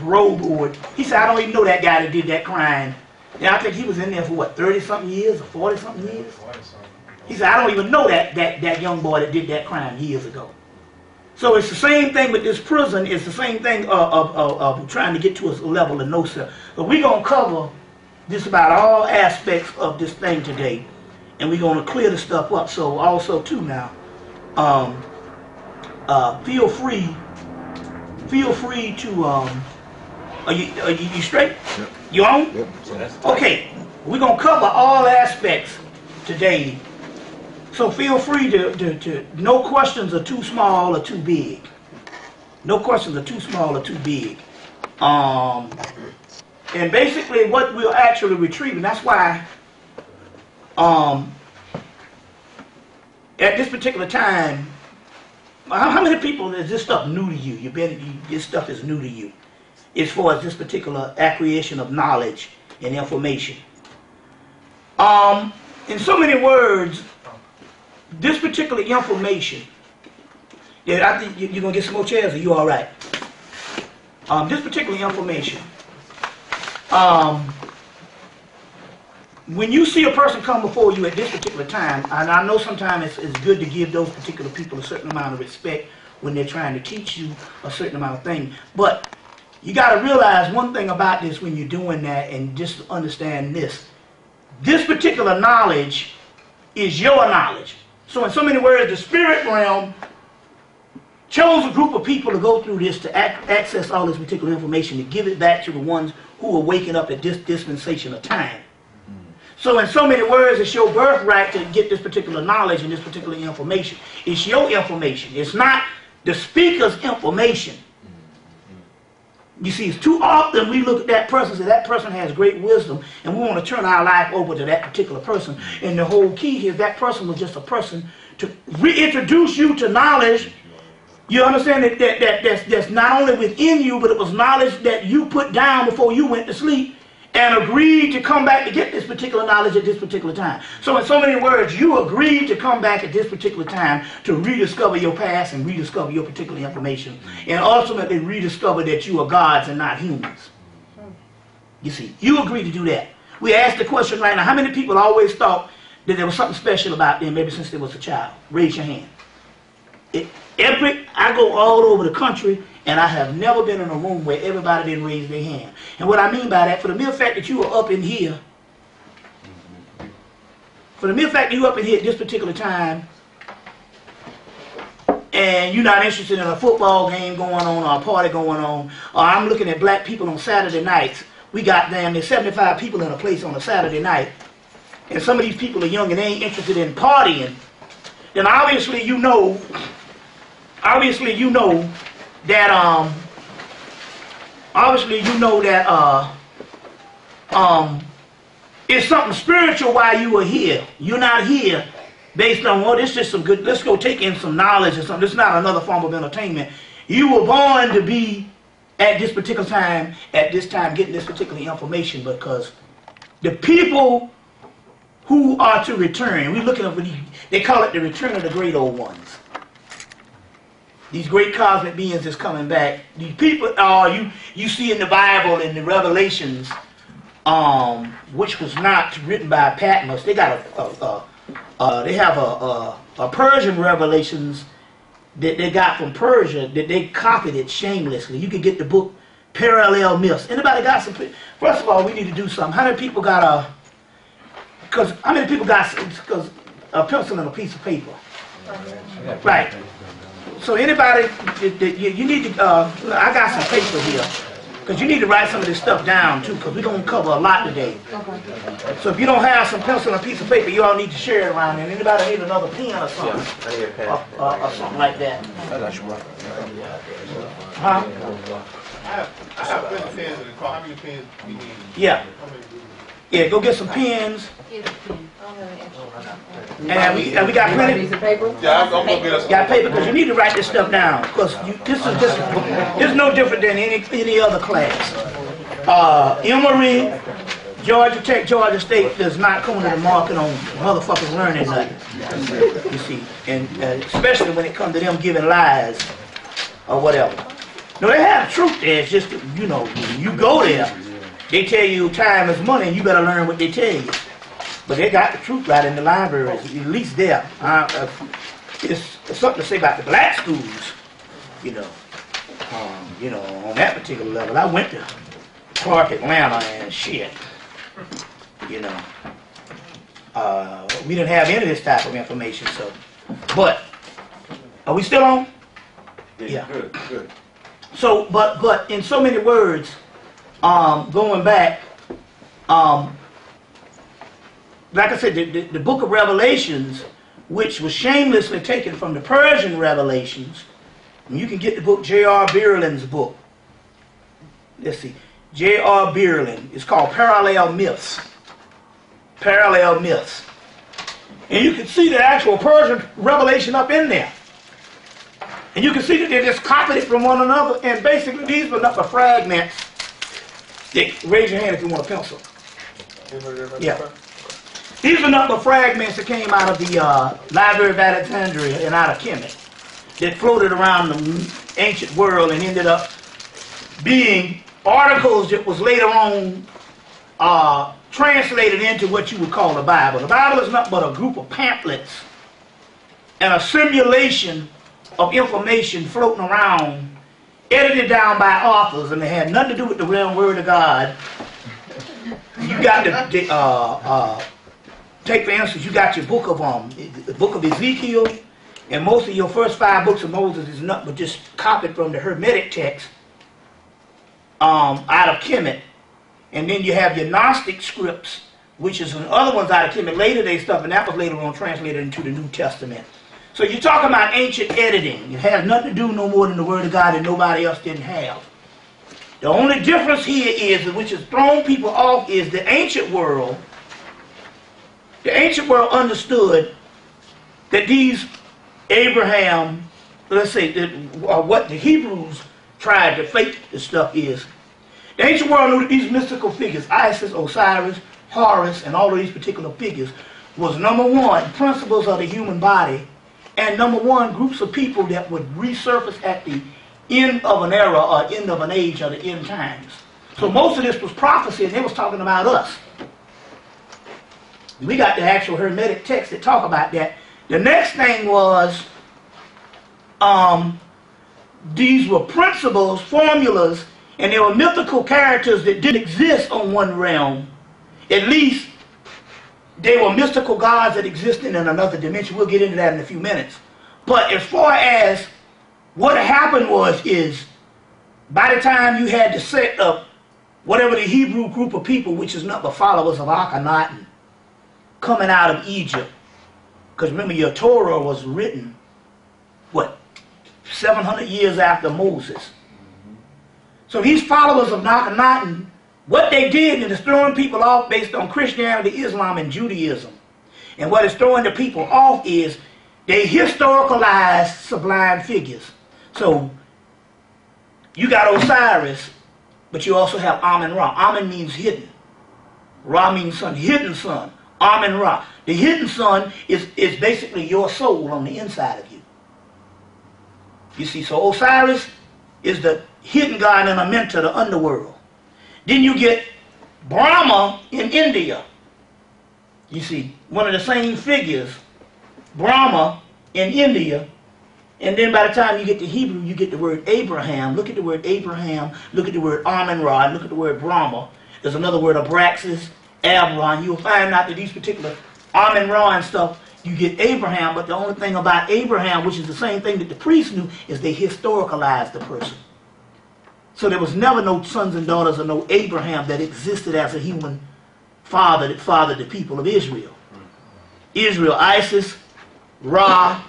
parole board. He said, I don't even know that guy that did that crime. And I think he was in there for what, 30-something years or 40-something years? He said, I don't even know that young boy that did that crime years ago. So it's the same thing with this prison. It's the same thing of trying to get to a level of no self. But we're going to cover just about all aspects of this thing today. And we're going to clear the stuff up. So also too now, feel free to, are you straight? Yep. You on? Yep. Okay, we're going to cover all aspects today. So feel free to, no questions are too small or too big. No questions are too small or too big. And basically what we're actually retrieving, that's why at this particular time, how many people is this stuff new to you? This stuff is new to you as far as this particular acquisition of knowledge and information. In so many words, this particular information, I think you're going to get some more chairs, or you all right? This particular information, when you see a person come before you at this particular time, and I know sometimes it's good to give those particular people a certain amount of respect when they're trying to teach you a certain amount of things, but you got to realize one thing about this when you're doing that, and just understand this. This particular knowledge is your knowledge. So in so many words, the spirit realm chose a group of people to go through this to access all this particular information, to give it back to the ones who are waking up at this dispensation of time. So in so many words, it's your birthright to get this particular knowledge and this particular information. It's your information. It's not the speaker's information. You see, it's too often we look at that person and say that person has great wisdom, and we want to turn our life over to that particular person. And the whole key is that person was just a person to reintroduce you to knowledge. You understand that's not only within you, but it was knowledge that you put down before you went to sleep and agreed to come back to get this particular knowledge at this particular time. So in so many words, you agreed to come back at this particular time to rediscover your past and rediscover your particular information, and ultimately rediscover that you are gods and not humans. You see, you agreed to do that. We asked the question right now, how many people always thought that there was something special about them, maybe since they was a child? Raise your hand. I go all over the country, and I have never been in a room where everybody didn't raise their hand. And what I mean by that, for the mere fact that you are up in here, at this particular time, and you're not interested in a football game going on or a party going on, or I'm looking at black people on Saturday nights. We got damn near 75 people in a place on a Saturday night, and some of these people are young and they ain't interested in partying, then obviously you know that it's something spiritual why you are here. You're not here based on, well, this is some good, let's go take in some knowledge or something. This is not another form of entertainment. You were born to be at this particular time, getting this particular information, because the people who are to return, we're looking at, they call it the return of the great old ones. These great cosmic beings that's coming back. These people you see in the Bible, in the Revelations, which was not written by Patmos. They got they have a Persian Revelations that they got from Persia, that they copied it shamelessly. You can get the book Parallel Myths. Anybody got some? First of all, we need to do something. How many people got a pencil and a piece of paper? Right. So anybody, you need to, I got some paper here, because you need to write some of this stuff down too, because we're going to cover a lot today. Okay. So if you don't have some pencil and a piece of paper, you all need to share it around. And anybody need another pen or something? Yeah, or something like that. Huh? I have plenty pens in the car. How many pens do you need? Yeah. Yeah, go get some pens. And we got plenty. Yeah, I'm gonna get us. Got paper, because you need to write this stuff down, because this is no different than any other class. Emory, Georgia Tech, Georgia State does not come to the market on motherfuckers learning nothing. You see, and especially when it comes to them giving lies or whatever. No, they have truth there. It's just, you know, when you go there, they tell you time is money, and you better learn what they tell you. But they got the truth right in the libraries, at least there. It's something to say about the black schools, you know, on that particular level. I went to Clark, Atlanta, and shit, you know. We didn't have any of this type of information, so. But, are we still on? Yeah. Good. So, but in so many words, going back, like I said, the book of Revelations, which was shamelessly taken from the Persian Revelations, and you can get the book J.R. Bierland's book. Let's see, J.R. Bierland. It's called Parallel Myths. Parallel Myths. And you can see the actual Persian Revelation up in there. And you can see that they just copied it from one another, and basically these were not the fragments. Raise your hand if you want a pencil. Yeah. These are not the fragments that came out of the Library of Alexandria and out of HEMMITT that floated around the ancient world and ended up being articles that was later on translated into what you would call the Bible. The Bible is not but a group of pamphlets and a simulation of information floating around, edited down by authors, and they had nothing to do with the real Word of God. You got take for instance, you got your book of the book of Ezekiel, and most of your first 5 books of Moses is nothing but just copied from the Hermetic text out of HEMMITT. And then you have your Gnostic scripts, which is other ones out of HEMMITT, later day stuff, and that was later on translated into the New Testament. So you're talking about ancient editing. It has nothing to do no more than the Word of God that nobody else didn't have. The only difference here is, which has thrown people off, is the ancient world. The ancient world understood that these Abraham, let's say, what the Hebrews tried to fake the stuff is. The ancient world knew that these mystical figures, Isis, Osiris, Horus, and all of these particular figures, was number one, principles of the human body, and number one, groups of people that would resurface at the end of an era or end of an age or the end times. So most of this was prophecy, and they was talking about us. We got the actual Hermetic text that talk about that. The next thing was, these were principles, formulas, and they were mythical characters that didn't exist on one realm. At least they were mystical gods that existed in another dimension. We'll get into that in a few minutes. But as far as what happened is, by the time you had to set up whatever the Hebrew group of people, which is not the followers of Akhenaten, coming out of Egypt, because remember your Torah was written, what, 700 years after Moses. So these followers of Akhenaten, what they did is throwing people off based on Christianity, Islam, and Judaism. And what is throwing the people off is they historicalized sublime figures. So you got Osiris, but you also have Amun-Ra. Amun means hidden. Ra means sun, hidden sun. Amun-Ra. The hidden sun is basically your soul on the inside of you. You see, so Osiris is the hidden god and a mentor, the underworld. Then you get Brahma in India. You see, one of the same figures, Brahma in India. And then by the time you get to Hebrew, you get the word Abraham. Look at the word Abraham. Look at the word Amun-Ra. Look at the word Brahma. There's another word, Abraxas, Abron. You'll find out that these particular Amun-Ra and stuff, you get Abraham, but the only thing about Abraham, which is the same thing that the priests knew, is they historicalized the person. So there was never no sons and daughters or no Abraham that existed as a human father that fathered the people of Israel. Israel, Isis, Ra,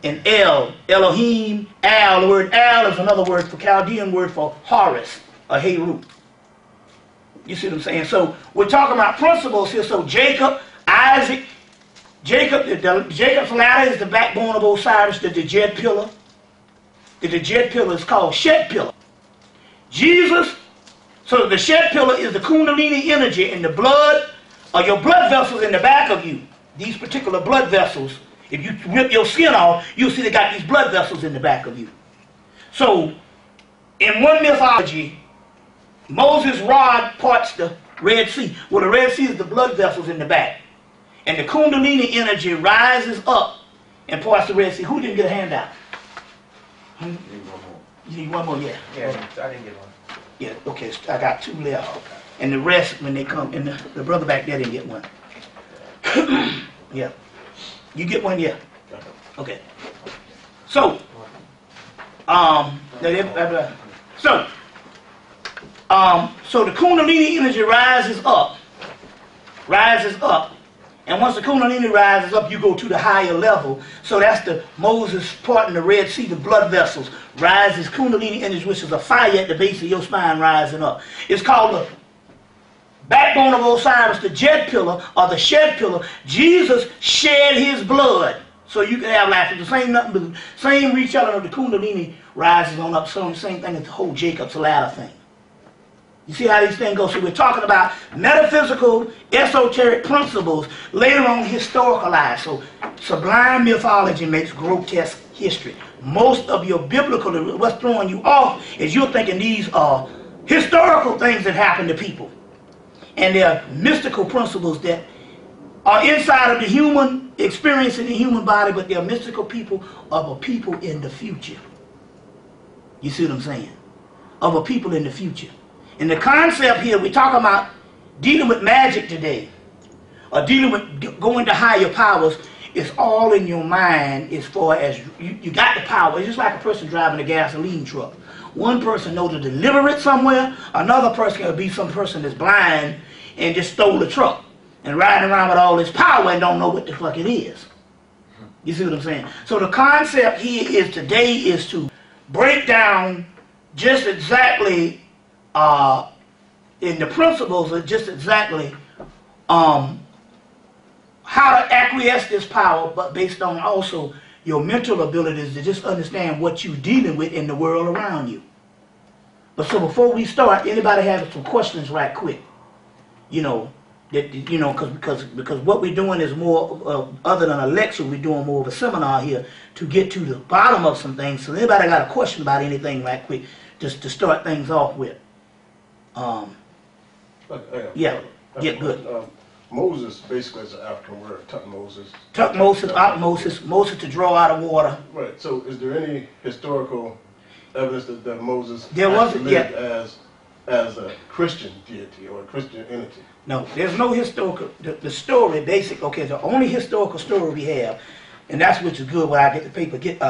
and El, Elohim, Al. The word Al is another word for Chaldean word for Horus, or Heru. You see what I'm saying? So we're talking about principles here. So Jacob, Isaac, Jacob's ladder is the backbone of Osiris, the Djed pillar. The Djed pillar is called Shed pillar. Jesus, so the Shed pillar is the Kundalini energy in the blood, or your blood vessels in the back of you. These particular blood vessels, if you rip your skin off, you'll see they got these blood vessels in the back of you. So in one mythology, Moses' rod parts the Red Sea. Well, the Red Sea is the blood vessels in the back. And the Kundalini energy rises up and parts the Red Sea. Who didn't get a handout? You need one more, yeah. Yeah, I didn't get one. Yeah, okay, I got 2 left. And the rest, when they come, and the brother back there didn't get one. Yeah. You get one, yeah. Okay. So, so the Kundalini energy rises up, and once the Kundalini rises up, you go to the higher level. So that's the Moses part in the Red Sea, the blood vessels rises Kundalini energy, which is a fire at the base of your spine rising up. It's called the backbone of Osiris, the jet pillar or the shed pillar. Jesus shed his blood so you can have life. It's the same nothing but the same retelling of the Kundalini rises on up. So the same thing as the whole Jacob's ladder thing. You see how these things go? So we're talking about metaphysical, esoteric principles later on historicalized. So sublime mythology makes grotesque history. Most of your biblical, what's throwing you off is you're thinking these are historical things that happen to people. And they're mystical principles that are inside of the human experience in the human body, but they're mystical people of a people in the future. You see what I'm saying? Of a people in the future. And the concept here, we're talking about dealing with magic today, or dealing with going to higher powers. It's all in your mind as far as you got the power. It's just like a person driving a gasoline truck. One person knows to deliver it somewhere. Another person can be some person that's blind and just stole the truck and riding around with all this power and don't know what the fuck it is. You see what I'm saying? So the concept here is today is to break down just exactly in the principles of just exactly how to acquiesce this power, but based on also your mental abilities to just understand what you're dealing with in the world around you. But so before we start, anybody have some questions right quick? You know, that you know, because what we're doing is more other than a lecture, we're doing more of a seminar here to get to the bottom of some things. So anybody got a question about anything right quick, just to start things off with? Yeah, good. Moses basically is an African word, Tutmosis. Tutmosis, Moses to draw out of water. Right. So, is there any historical evidence that Moses lived as a Christian deity or a Christian entity? No, there's no historical. The story, basic. Okay, the only historical story we have, and that's which is good. When I get the paper, get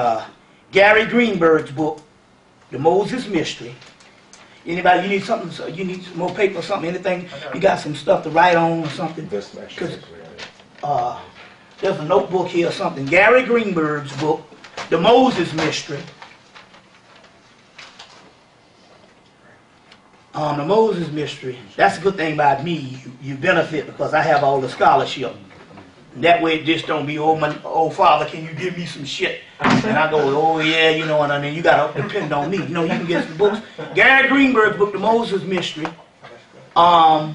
Gary Greenberg's book, The Moses Mystery. Anybody, you need something? You need some more paper or something? Anything? You got some stuff to write on or something? Because there's a notebook here or something. Gary Greenberg's book, The Moses Mystery. The Moses Mystery. That's a good thing about me. You benefit because I have all the scholarship. And that way it just don't be, oh father, can you give me some shit? And I go, oh yeah, you know, and then you got to depend on me. You know, you can get some books. Gary Greenberg's book, The Moses Mystery. I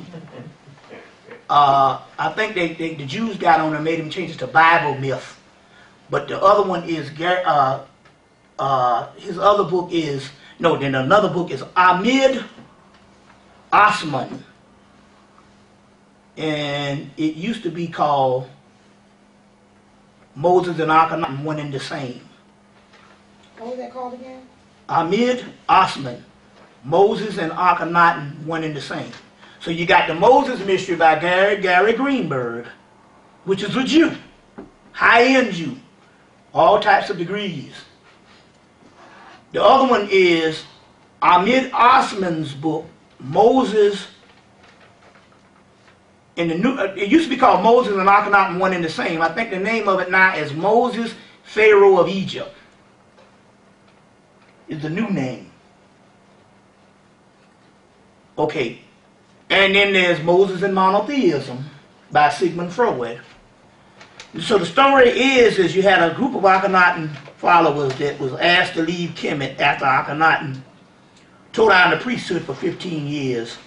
think the Jews got on and made him change it to Bible myth. But the other one is, his other book is, no, then another book is Ahmed Osman. And it used to be called Moses and Akhenaten, one and the same. What was that called again? Ahmed Osman, Moses and Akhenaten, one and the same. So you got the Moses Mystery by Gary Greenberg, which is a Jew, high-end Jew, all types of degrees. The other one is Ahmed Osman's book, Moses. In the new, it used to be called Moses and Akhenaten, one and the same. I think the name of it now is Moses, Pharaoh of Egypt. Is the new name. Okay. And then there's Moses and Monotheism by Sigmund Freud. So the story is you had a group of Akhenaten followers that was asked to leave Kemet after Akhenaten tore down the priesthood for 15 years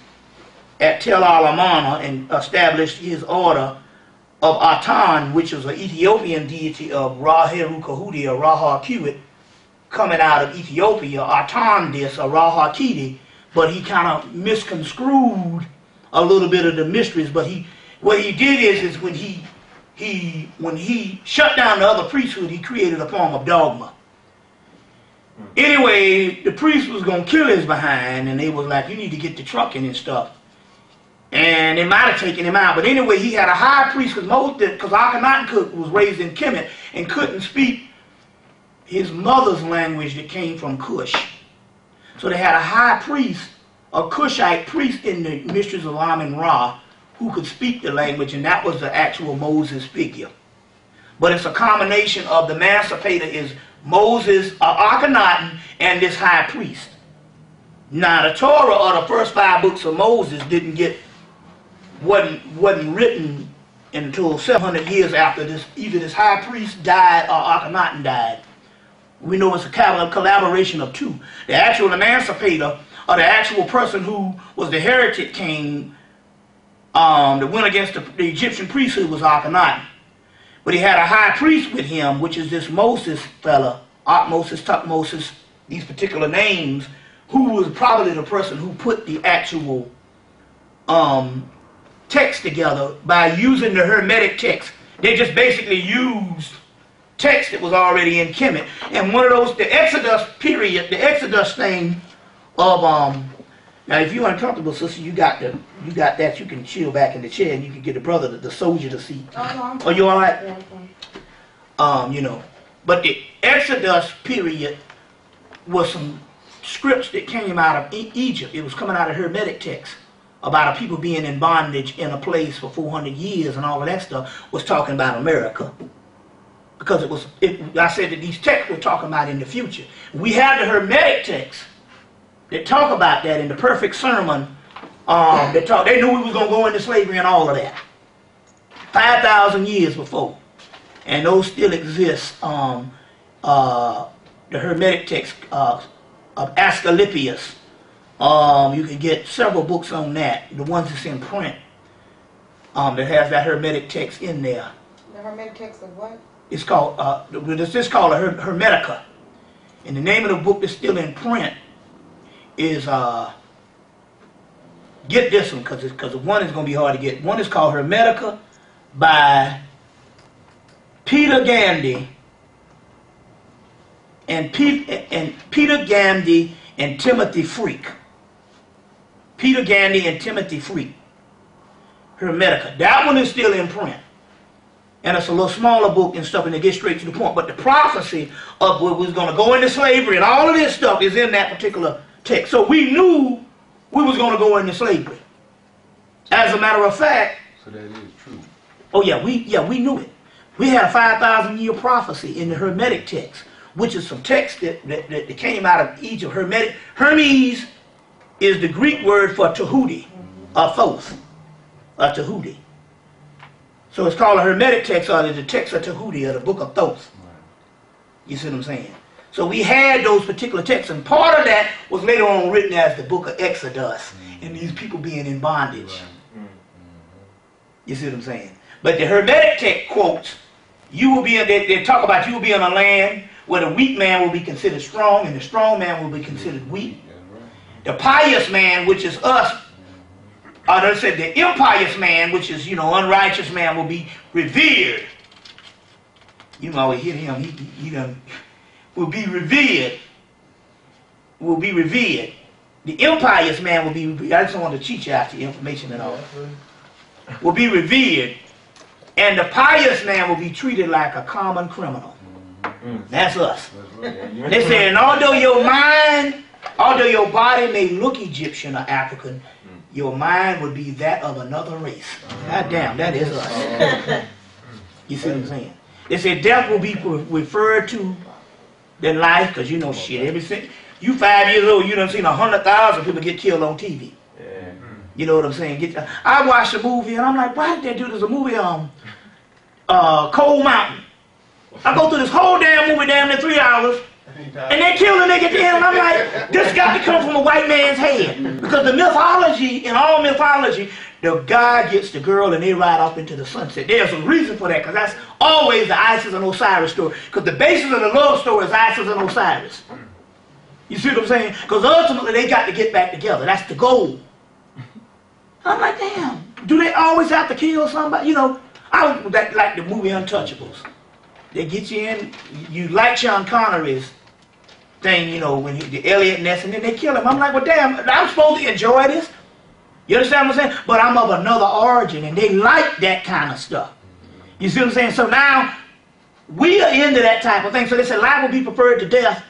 at Tel al-Amarna and established his order of Aten, which was an Ethiopian deity of Ra-Heru Kahudi or Ra-Har-Kuit, coming out of Ethiopia, Artandis or Rahakiti, but he kind of misconstrued a little bit of the mysteries. But what he did is when he shut down the other priesthood, he created a form of dogma. Anyway, the priest was going to kill his behind, and they was like, you need to get the trucking and stuff. And they might have taken him out. But anyway, he had a high priest, because Akhenaten was raised in Kemet and couldn't speak his mother's language that came from Cush. So they had a high priest, a Cushite priest in the Mysteries of Amun-Ra, who could speak the language, and that was the actual Moses figure. But it's a combination of the emancipator is Moses, Akhenaten, and this high priest. Now the Torah, or the first 5 books of Moses, wasn't written until 700 years after this. Either this high priest died or Akhenaten died. We know it's a collaboration of two. The actual emancipator, or the actual person who was the heretic king that went against the Egyptian priesthood, was Akhenaten. But he had a high priest with him, which is this Moses fella, Moses, Tutmosis, these particular names, who was probably the person who put the actual text together by using the Hermetic text. They just basically used text that was already in Kemet. And one of those, the Exodus period, the Exodus thing of now if you're uncomfortable, sister, you got that, you can chill back in the chair and you can get the brother, the soldier, to see. Are you alright? Yeah, you know. But the Exodus period was some scripts that came out of Egypt. It was coming out of Hermetic text about a people being in bondage in a place for 400 years, and all of that stuff was talking about America. Because I said that these texts were talking about in the future. We have the Hermetic texts that talk about that in the Perfect Sermon. They knew we was going to go into slavery and all of that. 5,000 years before. And those still exist. The Hermetic text of Asclepius. You can get several books on that. The ones that's in print. That has that Hermetic text in there. The Hermetic text of what? It's called, this is called a Hermetica. And the name of the book that's still in print is, get this one, because one is going to be hard to get. One is called Hermetica by Peter Gandy and Peter Gandy and Timothy Freak. Peter Gandy and Timothy Freak. Hermetica. That one is still in print. And it's a little smaller book and stuff, and it gets straight to the point. But the prophecy of what was going to go into slavery and all of this stuff is in that particular text. So we knew we was going to go into slavery. As a matter of fact. So that is true. Oh yeah, we knew it. We had a 5,000-year prophecy in the Hermetic text, which is some text that came out of Egypt. Hermes is the Greek word for Tahuti, or Thoth, or Tahuti. So it's called a Hermetic text, or the text of Tahuti, or the book of Thoth. You see what I'm saying? So we had those particular texts, and part of that was later on written as the book of Exodus, and these people being in bondage. You see what I'm saying? But the Hermetic text quotes, they talk about you will be on a land where the weak man will be considered strong, and the strong man will be considered weak. The pious man, which is us, or they said the impious man, which is, unrighteous man, will be revered. You always hear him, he will be revered. Will be revered. The impious man will be, I just don't want to cheat you out the information and all. Will be revered. And the pious man will be treated like a common criminal. That's us. They say, and although your body may look Egyptian or African, your mind would be that of another race. God damn, that is us. You see what I'm saying? They say death will be referred to than life, because shit, everything. You 5 years old, you done seen 100,000 people get killed on TV. Yeah. You know what I'm saying? I watched a movie and I'm like, why did they do this? A movie Cold Mountain. I go through this whole damn movie, damn near 3 hours, And they kill the nigga at the end, and I'm like, this got to come from a white man's head. Because the mythology, in all mythology, the guy gets the girl and they ride off into the sunset. There's a reason for that, because that's always the Isis and Osiris story. Because the basis of the love story is Isis and Osiris. You see what I'm saying? Because ultimately they got to get back together. That's the goal. I'm like, damn, do they always have to kill somebody? You know, I like the movie Untouchables. They get you in, you like Sean Connery's thing, you know, when the Elliot Ness, and then they kill him. I'm like, well, damn, I'm supposed to enjoy this. You understand what I'm saying? But I'm of another origin, and they like that kind of stuff. You see what I'm saying? So now, we are into that type of thing. So they said life will be preferred to death.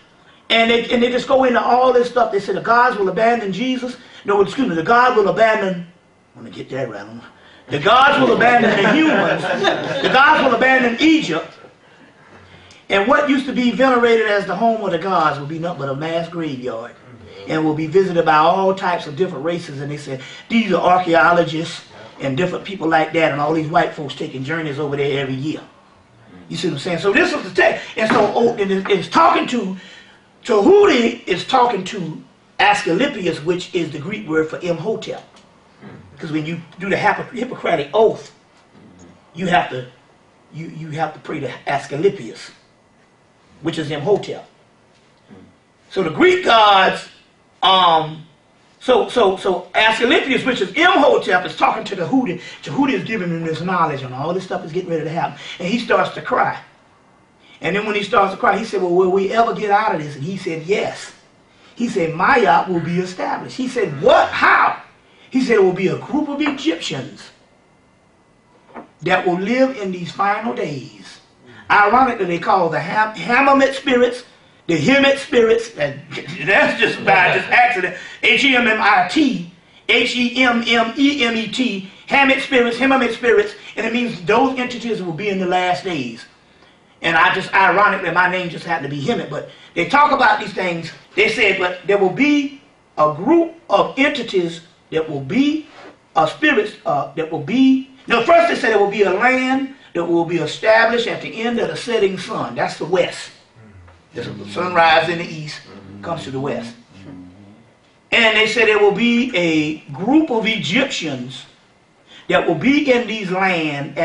And they just go into all this stuff. They said the gods will abandon Jesus. No, excuse me, the God will abandon, I'm going to get that right. The gods will abandon the humans. The gods will abandon Egypt. And what used to be venerated as the home of the gods will be nothing but a mass graveyard. And will be visited by all types of different races. And they said, these are archaeologists and different people like that. And all these white folks taking journeys over there every year. You see what I'm saying? So this is the text. And so it's talking to Tahuti is talking to Asclepius, which is the Greek word for Imhotep. Because when you do the Hippocratic oath, you have to pray to Asclepius, which is Imhotep. So the Greek gods, so Asclepius, which is Imhotep, is talking to Tahuti. Tahuti is giving him this knowledge, and all this stuff is getting ready to happen. And he starts to cry. And then when he starts to cry, he said, well, will we ever get out of this? And he said, yes. He said, Mayat will be established. He said, what? How? He said, it will be a group of Egyptians that will live in these final days. Ironically, they call the HEMMITT spirits, the HEMMITT spirits, that's just by just accident, HEMMIT, HEMMET, HEMMITT spirits, and it means those entities will be in the last days. And ironically, my name just happened to be HEMMITT, but they talk about these things. They said, but there will be a group of entities that will be spirits that will be, first they said there will be a land that will be established at the end of the setting sun. That's the west. The sunrise in the east comes to the west. And they said there will be a group of Egyptians that will be in this land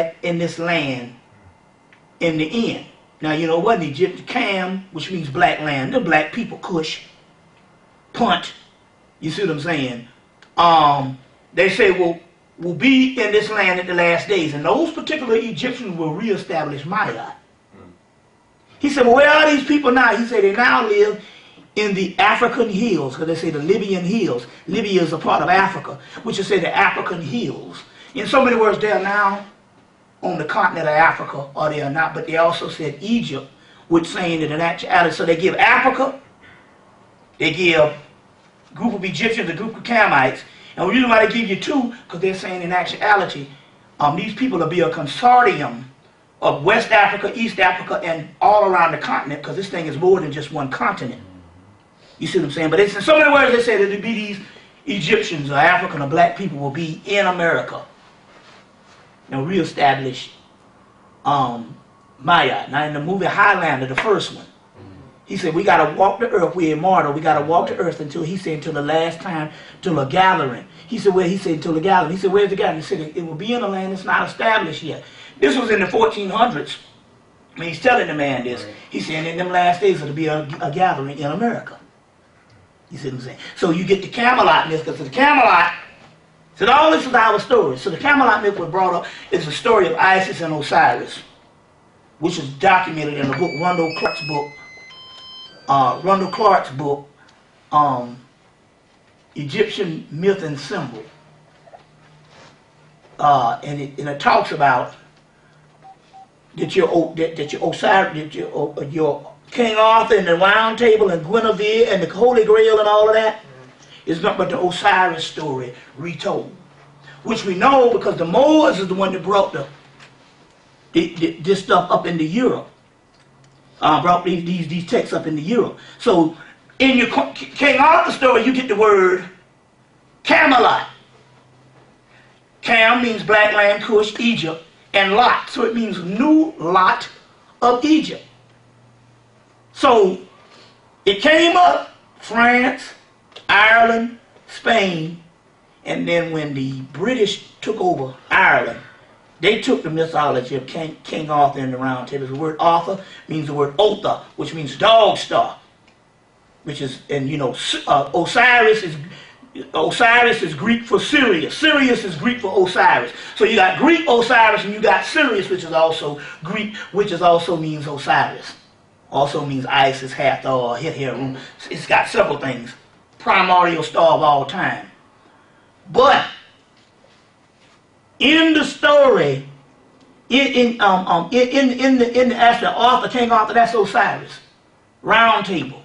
in the end. Now, you know what? In Egypt, Cam, which means black land, the black people, Cush, Punt, you see what I'm saying? They say will be in this land at the last days. And those particular Egyptians will reestablish Mayat. He said, well, where are these people now? He said they now live in the African hills, because they say the Libyan hills. Libya is a part of Africa, which is say the African hills. In so many words, they are now on the continent of Africa, or they are not, but they also said Egypt, which saying that in actuality, so they give Africa, they give a group of Egyptians, a group of Camites, and the reason why they give you two, because they're saying in actuality, these people will be a consortium of West Africa, East Africa, and all around the continent, because this thing is more than just one continent. You see what I'm saying? But it's, in so many words, they say that it'll be these Egyptians or African or black people will be in America. And reestablish Mayat. Now in the movie Highlander, the first one, he said we got to walk the earth. We're immortal. We got to walk the earth until, he said, until the last time, till a gathering. He said, well, he said, until the gathering. He said, where's the gathering? He said, it will be in a land that's not established yet. This was in the 1400s. I mean, he's telling the man this. He said, in them last days, it'll be a gathering in America. You see what I'm saying? So you get the Camelot myth, because the Camelot, so all this is our story. So the Camelot myth was brought up is the story of Isis and Osiris, which is documented in the book, Rundle Clark's book, Egyptian Myth and Symbol. And it talks about that your Osiris, your King Arthur and the Round Table and Guinevere and the Holy Grail and all of that is nothing but the Osiris story retold, which we know because the Moors is the one that brought this stuff up into Europe. Brought these texts up into Europe. So in your King Arthur story, you get the word Camelot. Cam means black land, Cush, Egypt, and Lot. So it means new lot of Egypt. So It came up France, Ireland, Spain, and then when the British took over Ireland, they took the mythology of King Arthur and the Round Table. The word Arthur means the word Otha, which means dog star, which is, and you know, Osiris is Greek for Sirius. Sirius is Greek for Osiris. So you got Greek Osiris and you got Sirius, which is also Greek, which is also means Osiris. Also means Isis, Hathor, or Heru. It's got several things. Primordial star of all time. But in the story, in the actual Arthur, King Arthur, that's Osiris. Round Table.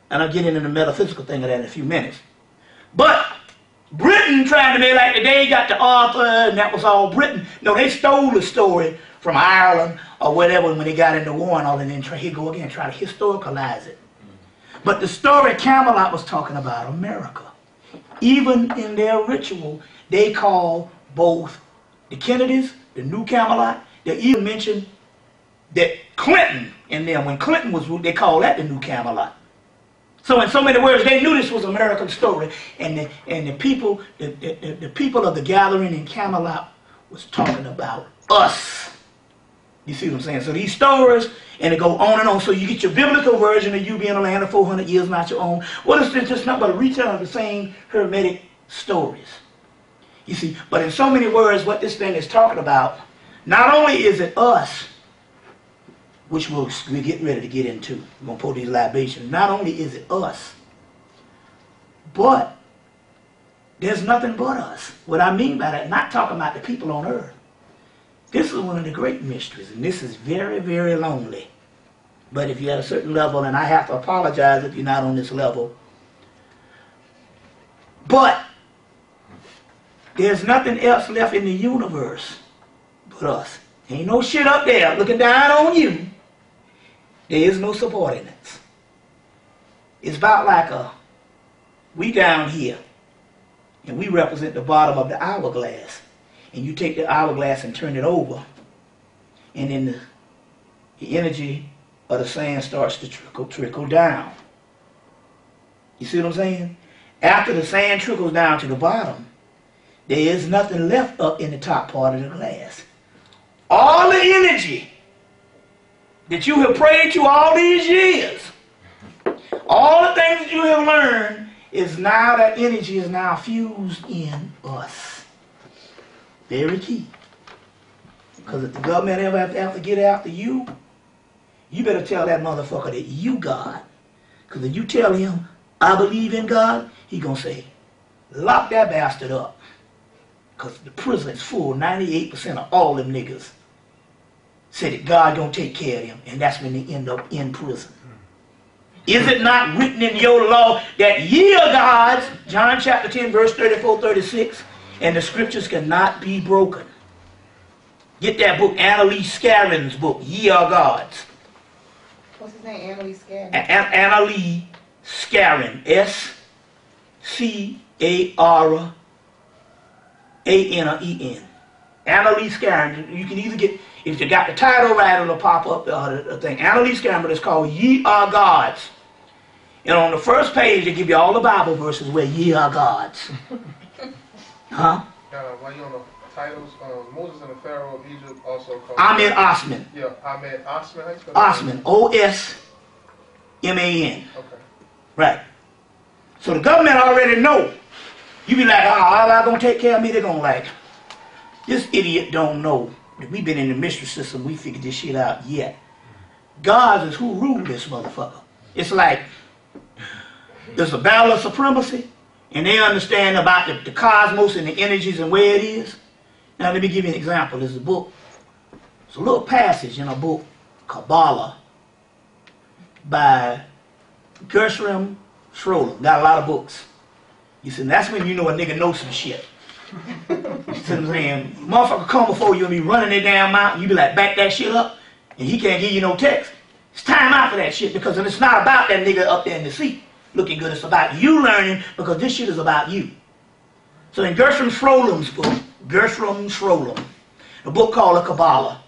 And I'll get into the metaphysical thing of that in a few minutes. But Britain tried to be like they got the Arthur and that was all Britain. No, they stole the story from Ireland or whatever when they got into war and all, and then here go again, try to historicalize it. But the story Camelot was talking about America. Even in their ritual, they call both the Kennedys, the New Camelot. They even mentioned that Clinton and them, when Clinton was ruled, they call that the New Camelot. So in so many words, they knew this was an American story, and the people of the gathering in Camelot was talking about us. You see what I'm saying? So these stories, and they go on and on. So you get your biblical version of you being in the land of 400 years, not your own. Well, it's just not but a retelling of the same hermetic stories. You see, but in so many words, what this thing is talking about, not only is it us, which we're getting ready to get into. We're going to pour these libations. Not only is it us, but there's nothing but us. What I mean by that, not talking about the people on earth. This is one of the great mysteries, and this is very, very lonely. But if you're at a certain level, and I have to apologize if you're not on this level, but there's nothing else left in the universe but us. Ain't no shit up there looking down on you. There is no subordinates. It's about like we down here, and we represent the bottom of the hourglass. And you take the hourglass and turn it over, and then the energy of the sand starts to trickle down. You see what I'm saying? After the sand trickles down to the bottom, there is nothing left up in the top part of the glass. All the energy that you have prayed to all these years, all the things that you have learned, is now that energy is now fused in us. Very key. Because if the government ever have to get after you, you better tell that motherfucker that you God. Because if you tell him, I believe in God, he gonna say, lock that bastard up. Because the prison is full. 98% of all them niggas said that God gonna take care of them, and that's when they end up in prison. Is it not written in your law that ye are gods, John chapter 10 verse 34, 36, and the scriptures cannot be broken? Get that book, Annalise Scarron's book, Ye Are Gods. What's his name, Annalise Scarron? Annalise Scarron, S-C-A-R-A-N-E-N. Annalise Scarron. You can either get, if you got the title right, it'll pop up the thing. Annalise Scarron, but it's called Ye Are Gods. And on the first page, they give you all the Bible verses where ye are gods. Huh? While you on the titles, Moses and the Pharaoh of Egypt also called... Ahmed Osman. Yeah, Ahmed Osman. How you spell Osman, O-S-M-A-N. Okay. Right. So the government already know. You be like, oh, all I gonna take care of me, they're gonna like, this idiot don't know that we've been in the mystery system, we figured this shit out yet. God is who ruled this motherfucker. It's like, there's a battle of supremacy, and they understand about the cosmos and the energies and where it is. Now let me give you an example. There's a book, it's a little passage in a book, Kabbalah, by Gershom Schröder. Got a lot of books. You see, that's when you know a nigga knows some shit. You see what I'm saying? Motherfucker come before you and be running that damn mountain, you be like, back that shit up, and he can't give you no text. It's time out for that shit, because it's not about that nigga up there in the seat looking good. It's about you learning, because this shit is about you. So in Gershom Schröder's book, a book called The Kabbalah,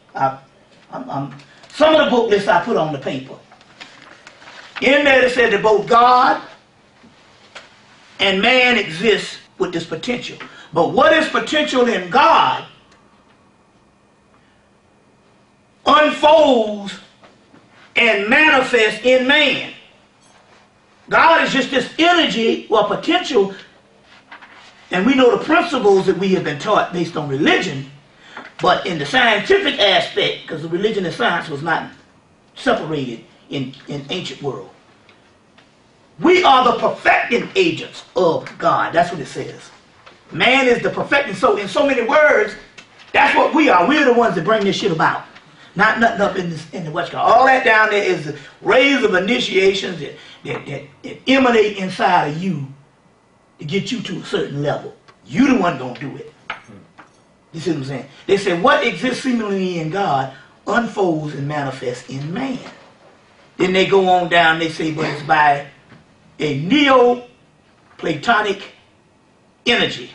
some of the book lists I put on the paper. In there it said that both God and man exist with this potential. But what is potential in God unfolds and manifests in man. God is just this energy or potential, and we know the principles that we have been taught based on religion, but in the scientific aspect, because the religion and science was not separated in ancient world. We are the perfecting agents of God. That's what it says. Man is the perfecting. So in so many words, that's what we are. We're the ones that bring this shit about. Not nothing up in the West Coast. All that down there is the rays of initiations that emanate inside of you to get you to a certain level. You the one gonna do it. You see what I'm saying? They say what exists seemingly in God unfolds and manifests in man. Then they go on down, they say, but it's by a Neoplatonic energy.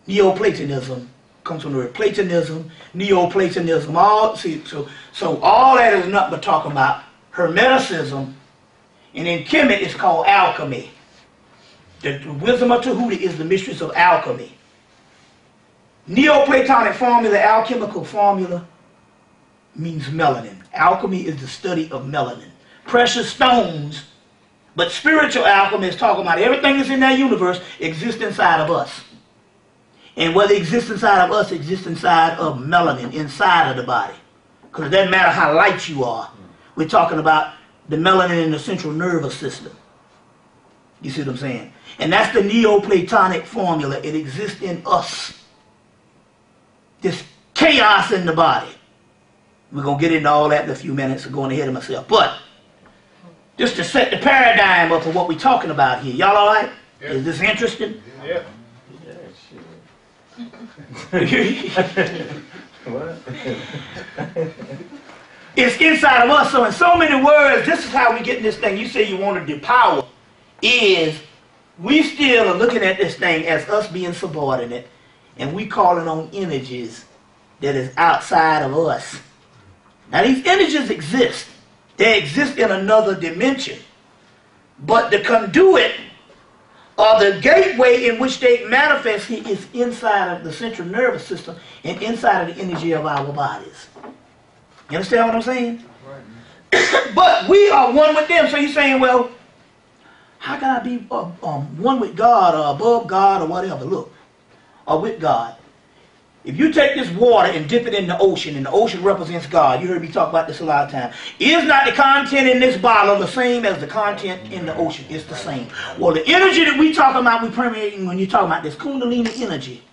Neoplatonism comes from the word Platonism, Neoplatonism, all so all that is nothing but talking about Hermeticism, and in Kemet it's called alchemy. The wisdom of Tahuti is the mistress of alchemy. Neoplatonic formula, alchemical formula, means melanin. Alchemy is the study of melanin. Precious stones, but spiritual alchemy is talking about everything that's in that universe exists inside of us. And what exists inside of us exists inside of melanin, inside of the body. Because it doesn't matter how light you are. We're talking about the melanin in the central nervous system. You see what I'm saying? And that's the Neoplatonic formula. It exists in us. This chaos in the body. We're going to get into all that in a few minutes. I'm going ahead of myself. But just to set the paradigm up of what we're talking about here. Y'all all right? Yeah. Is this interesting? Yeah. What? It's inside of us. So in so many words, this is how we get in this thing. You say you wanted the power. Is we still are looking at this thing as us being subordinate, and we calling on energies that is outside of us. Now these energies exist. They exist in another dimension. But the conduit or the gateway in which they manifest here is inside of the central nervous system and inside of the energy of our bodies. You understand what I'm saying? Right. But we are one with them. So you're saying, well, how can I be one with God or above God or whatever? Look, or with God. If you take this water and dip it in the ocean, and the ocean represents God, you heard me talk about this a lot of times. Is not the content in this bottle the same as the content in the ocean? It's the same. Well, the energy that we talking about, we permeating when you talking about this Kundalini energy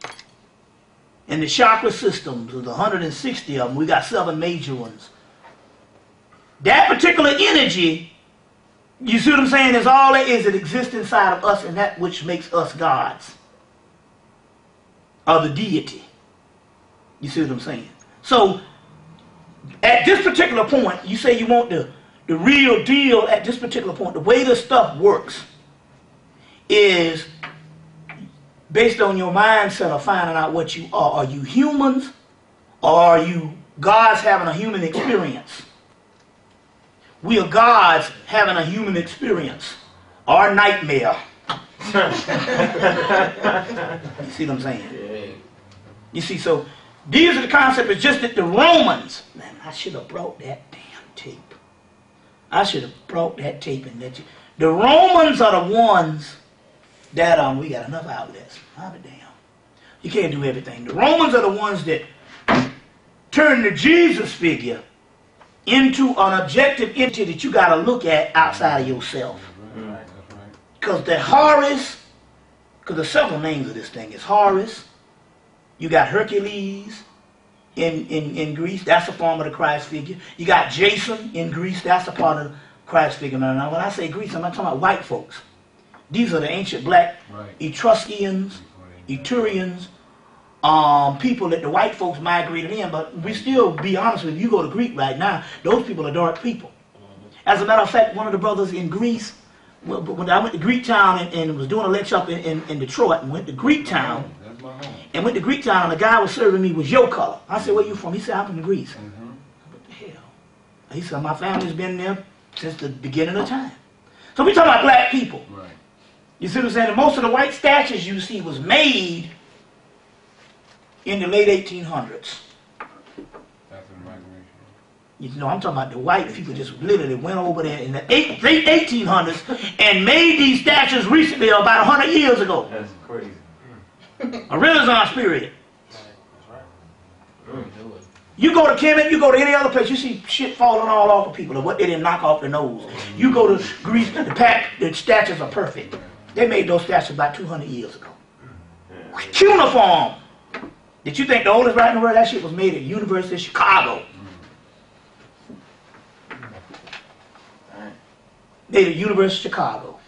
and the chakra systems, there's 160 of them. We got 7 major ones. That particular energy, you see what I'm saying, is all it is. It exists inside of us, and that which makes us gods, or the deity. You see what I'm saying? So, at this particular point, you say you want the real deal at this particular point. The way this stuff works is based on your mindset of finding out what you are. Are you humans, or are you gods having a human experience? We are gods having a human experience. Our nightmare. You see what I'm saying? You see, so these are the concepts. It's just that the Romans, man, I should have brought that damn tape. I should have brought that tape and let you. The Romans are the ones that we got enough outlets. I'll be damn. You can't do everything. The Romans are the ones that turn the Jesus figure into an objective entity that you got to look at outside of yourself. Because the Horus, because there's several names of this thing. It's Horus. You got Hercules in Greece. That's a form of the Christ figure. You got Jason in Greece. That's a part of the Christ figure. Now, when I say Greece, I'm not talking about white folks. These are the ancient black Etruscans, Etrurians, people that the white folks migrated in. But we still, be honest with you, you go to Greek right now, those people are dark people. As a matter of fact, one of the brothers in Greece, when I went to Greek town and was doing a lecture up in Detroit, and went to Greek town, and the guy was serving me was your color. I said, where you from? He said, I'm from Greece. What the hell? He said, my family's been there since the beginning of time. So we talking about black people. Right. You see what I'm saying? And most of the white statues you see was made in the late 1800s. You know, I'm talking about the white people just literally went over there in the late 1800s and made these statues recently, about 100 years ago. That's crazy. A Renaissance period. You go to Kemet, you go to any other place, you see shit falling all off of people, or what they didn't knock off their nose. You go to Greece, the statues are perfect. They made those statues about 200 years ago. Cuneiform. Did you think the oldest writing in the world? That shit was made at University of Chicago. Made at University of Chicago.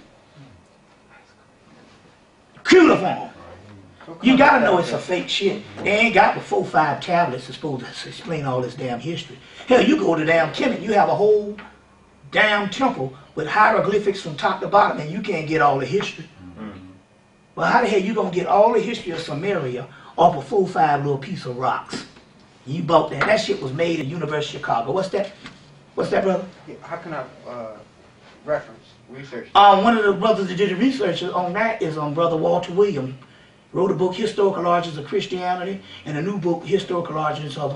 Cuneiform. You gotta know it's a fake shit. They ain't got but 4 or 5 tablets that's supposed to explain all this damn history. Hell, you go to damn Kemet, you have a whole damn temple with hieroglyphics from top to bottom, and you can't get all the history. But how the hell you gonna get all the history of Samaria off a 4 or 5 little piece of rocks? You bought that. That shit was made at University of Chicago. What's that? What's that, brother? How can I research? One of the brothers that did the research on that is Brother Walter Williams. Wrote a book, Historical Origins of Christianity, and a new book, Historical Origins of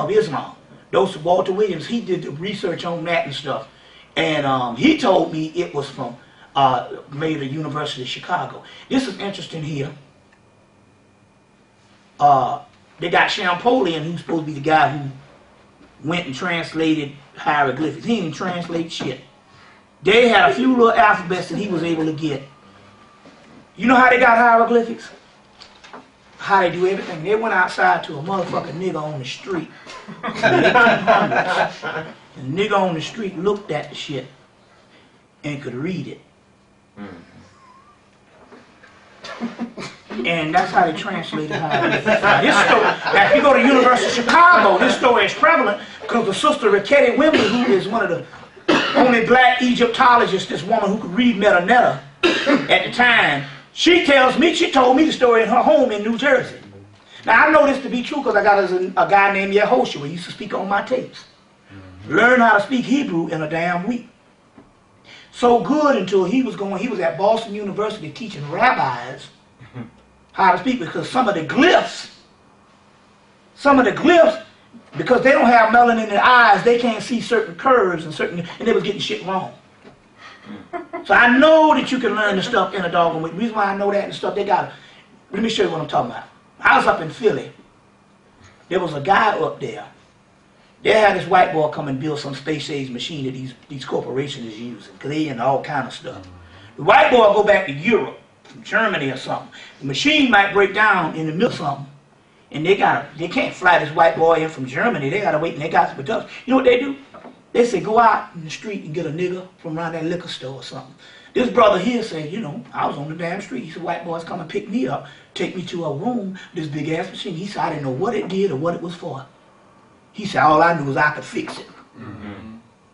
Islam. Those Walter Williams, he did the research on that and stuff, and he told me it was from made at University of Chicago. This is interesting here. They got Champollion, who's supposed to be the guy who went and translated hieroglyphics. He didn't translate shit. They had a few little alphabets that he was able to get. You know how they got hieroglyphics? How they do everything. They went outside to a motherfucking nigga on the street in the 1800s. And the nigga on the street looked at the shit and could read it. And that's how they translated hieroglyphics. Now if you go to University of Chicago, this story is prevalent because the sister Raketi Wimbley, who is one of the only black Egyptologists, this woman who could read Metanetta at the time, she told me the story in her home in New Jersey. Now I know this to be true because I got a guy named Yehoshua who used to speak on my tapes. Learned how to speak Hebrew in a damn week. So good until he was at Boston University teaching rabbis how to speak, because some of the glyphs, because they don't have melanin in their eyes, they can't see certain curves and they was getting shit wrong. So I know that you can learn the stuff in a doggone way. The reason why I know that and stuff, let me show you what I'm talking about. I was up in Philly. There was a guy up there. They had this white boy come and build some space-age machine that these corporations is using, because they into all kind of stuff. The white boy go back to Europe, from Germany or something. The machine might break down in the middle of something, and they can't fly this white boy in from Germany. They gotta wait, and they got some production. You know what they do? They say, go out in the street and get a nigga from around that liquor store or something. This brother here said, you know, I was on the damn street. He said, white boys come and pick me up, take me to a room, this big ass machine. He said, I didn't know what it did or what it was for. He said, all I knew was I could fix it.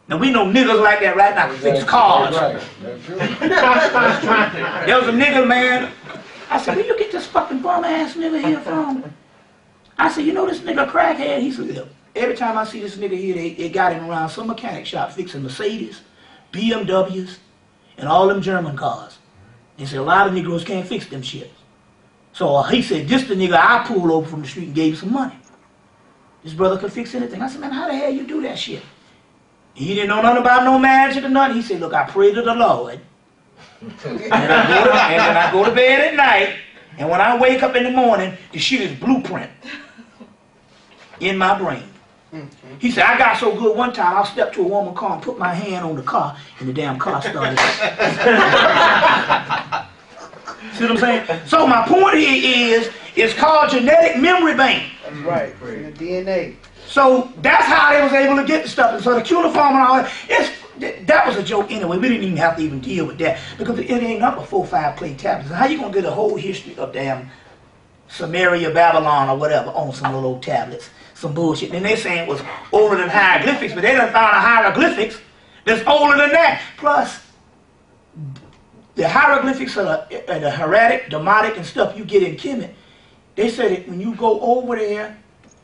Now we know niggas like that right now can fix cars. There was a nigga, man. I said, where you get this fucking bum ass nigga here from? I said, you know this nigga crackhead? He said, look. Every time I see this nigga here, they got him around some mechanic shop fixing Mercedes, BMWs, and all them German cars. He said a lot of Negroes can't fix them shit. So he said, this the nigga I pulled over from the street and gave him some money. This brother could fix anything. I said, man, how the hell you do that shit? He didn't know nothing about no magic or nothing. He said, look, I pray to the Lord. and then I go to bed at night, and when I wake up in the morning, the shit is blueprint in my brain. He said, I got so good one time, I stepped to a woman's car and put my hand on the car, and the damn car started. See what I'm saying? So my point here is, it's called genetic memory bank. That's right, the DNA. So that's how they was able to get the stuff. And so the cuneiform and all that, that was a joke anyway. We didn't even have to even deal with that, because it ain't not but 4 or 5 clay tablets. How you gonna get a whole history of damn Samaria, Babylon, or whatever on some little old tablets? Some bullshit. And they saying it was older than hieroglyphics, but they done found a hieroglyphics that's older than that. Plus, the hieroglyphics are the hieratic, demotic, and stuff you get in Kemet. They said that when you go over there,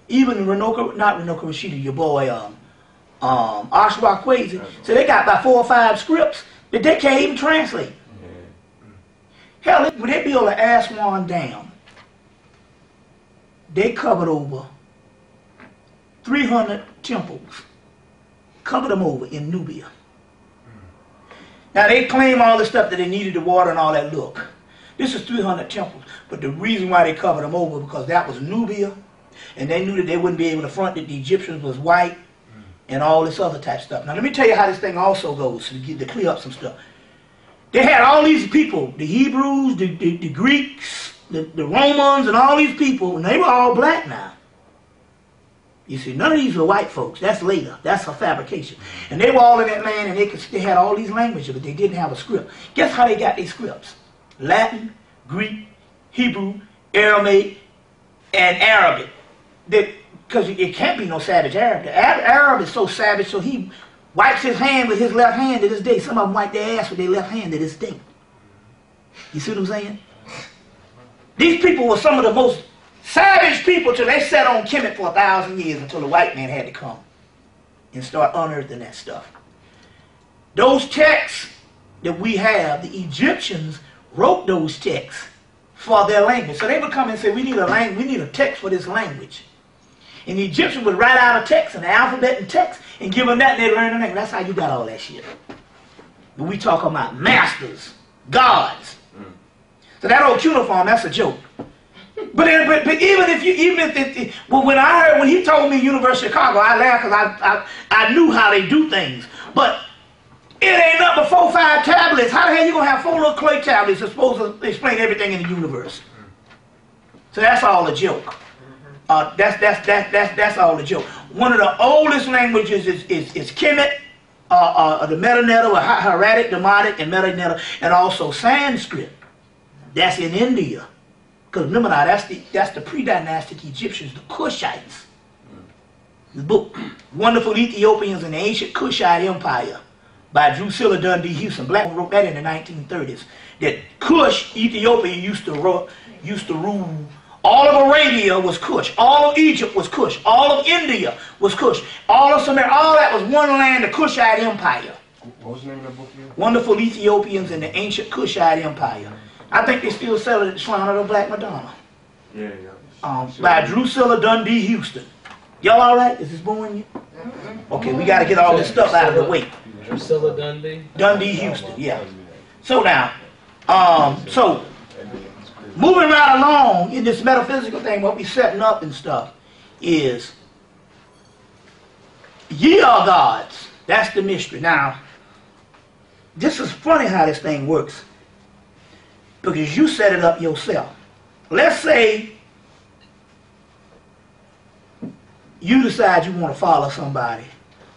even not Renoka Rashida, your boy, Ashwakwezi. So they got about 4 or 5 scripts that they can't even translate. Hell, when they built an Aswan Dam, they covered over 300 temples. Covered them over in Nubia. Now they claim all the stuff that they needed the water and all that. Look, this is 300 temples, but the reason why they covered them over because that was Nubia, and they knew that they wouldn't be able to front that the Egyptians was white, and all this other type stuff. Now let me tell you how this thing also goes to clear up some stuff. They had all these people, the Hebrews, the Greeks, the Romans, and all these people, and they were all black now. You see, none of these were white folks. That's later. That's a fabrication. And they were all in that land, and they had all these languages, but they didn't have a script. Guess how they got these scripts? Latin, Greek, Hebrew, Aramaic, and Arabic. Because it can't be no savage Arab. The Arab is so savage, so he wipes his hand with his left hand to this day. Some of them wipe their ass with their left hand to this day. You see what I'm saying? These people were some of the most savage people till they sat on Kemet for 1,000 years until the white man had to come and start unearthing that stuff. Those texts that we have, the Egyptians wrote those texts for their language. So they would come and say, we need a text for this language. And the Egyptians would write out a text, an alphabet and text, and give them that, and they learn the language. That's how you got all that shit. When we talk about masters, gods. So that old cuneiform, that's a joke. But when I heard, when he told me University of Chicago, I laughed because I knew how they do things. But it ain't nothing but 4 or 5 tablets. How the hell you gonna have 4 little clay tablets that's supposed to explain everything in the universe? So that's all a joke. That's all a joke. One of the oldest languages is Kemet, the Meta-Netta, or Hieratic, Demotic, and Meta-Netta, and also Sanskrit. That's in India. Because remember now, that's the pre-dynastic Egyptians, the Kushites. The book, Wonderful Ethiopians in the Ancient Kushite Empire by Drusilla Dundee Houston. Black wrote that in the 1930s. That Kush, Ethiopia, used to rule. All of Arabia was Kush. All of Egypt was Kush. All of India was Kush. All of Sumer, all that was one land, the Kushite Empire. What was the name of the book again? Wonderful Ethiopians in the Ancient Kushite Empire. I think they still sell it at the Shrine of the Black Madonna. Yeah. By Drusilla Dundee Houston. Y'all alright? Is this boring you? Okay, we got to get all this stuff out of the way. Drusilla Dundee? Dundee Houston, yeah. So now, moving right along in this metaphysical thing, what we setting up and stuff is, ye are gods. That's the mystery. Now, this is funny how this thing works. Because you set it up yourself. Let's say you decide you want to follow somebody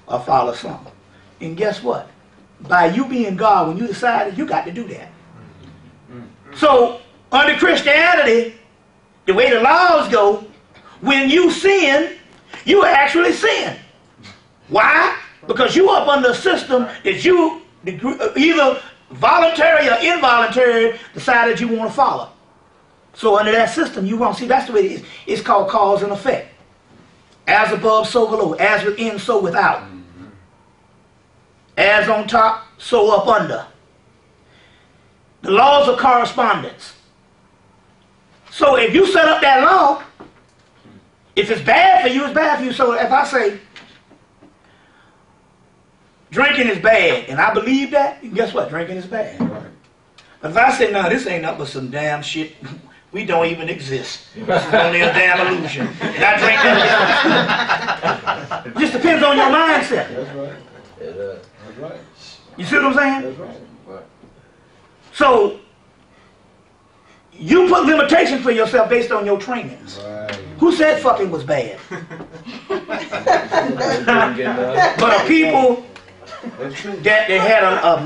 or follow something. And guess what? By you being God, when you decided, you got to do that. So, under Christianity, the way the laws go, when you sin, you actually sin. Why? Because you up under a system that you either voluntary or involuntary decided you want to follow. So under that system, you won't see. That's the way it is. It's called cause and effect. As above, so below. As within, so without. As on top, so up under. The laws of correspondence. So if you set up that law, if it's bad for you, it's bad for you. So if I say, drinking is bad, and I believe that, and guess what? Drinking is bad. Right. But if I say, no, this ain't nothing but some damn shit, we don't even exist. This is only a damn illusion. And I drink that. It just depends on your mindset. That's right. That's right. You see what I'm saying? That's right. So, you put limitations for yourself based on your trainings. Right. Who said fucking was bad? But a people that they had a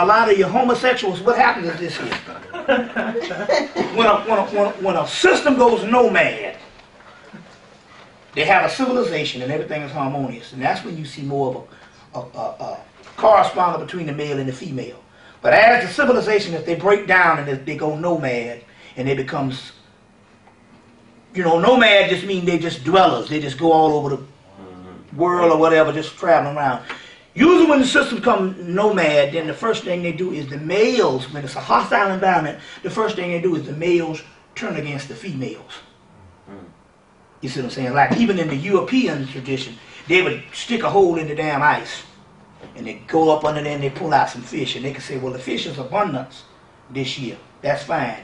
lot of your homosexuals, what happens is this here. When a system goes nomad, they have a civilization and everything is harmonious. And that's when you see more of a correspondence between the male and the female. But as the civilization, if they break down and they go nomad, and it becomes, nomad just means they just dwellers. They just go all over world or whatever, just traveling around. Usually when the system become nomad, then the first thing they do is the males, when it's a hostile environment, the first thing they do is the males turn against the females. You see what I'm saying? Like even in the European tradition, they would stick a hole in the damn ice. And they go up under there and they pull out some fish. And they can say, well, the fish is abundance this year. That's fine.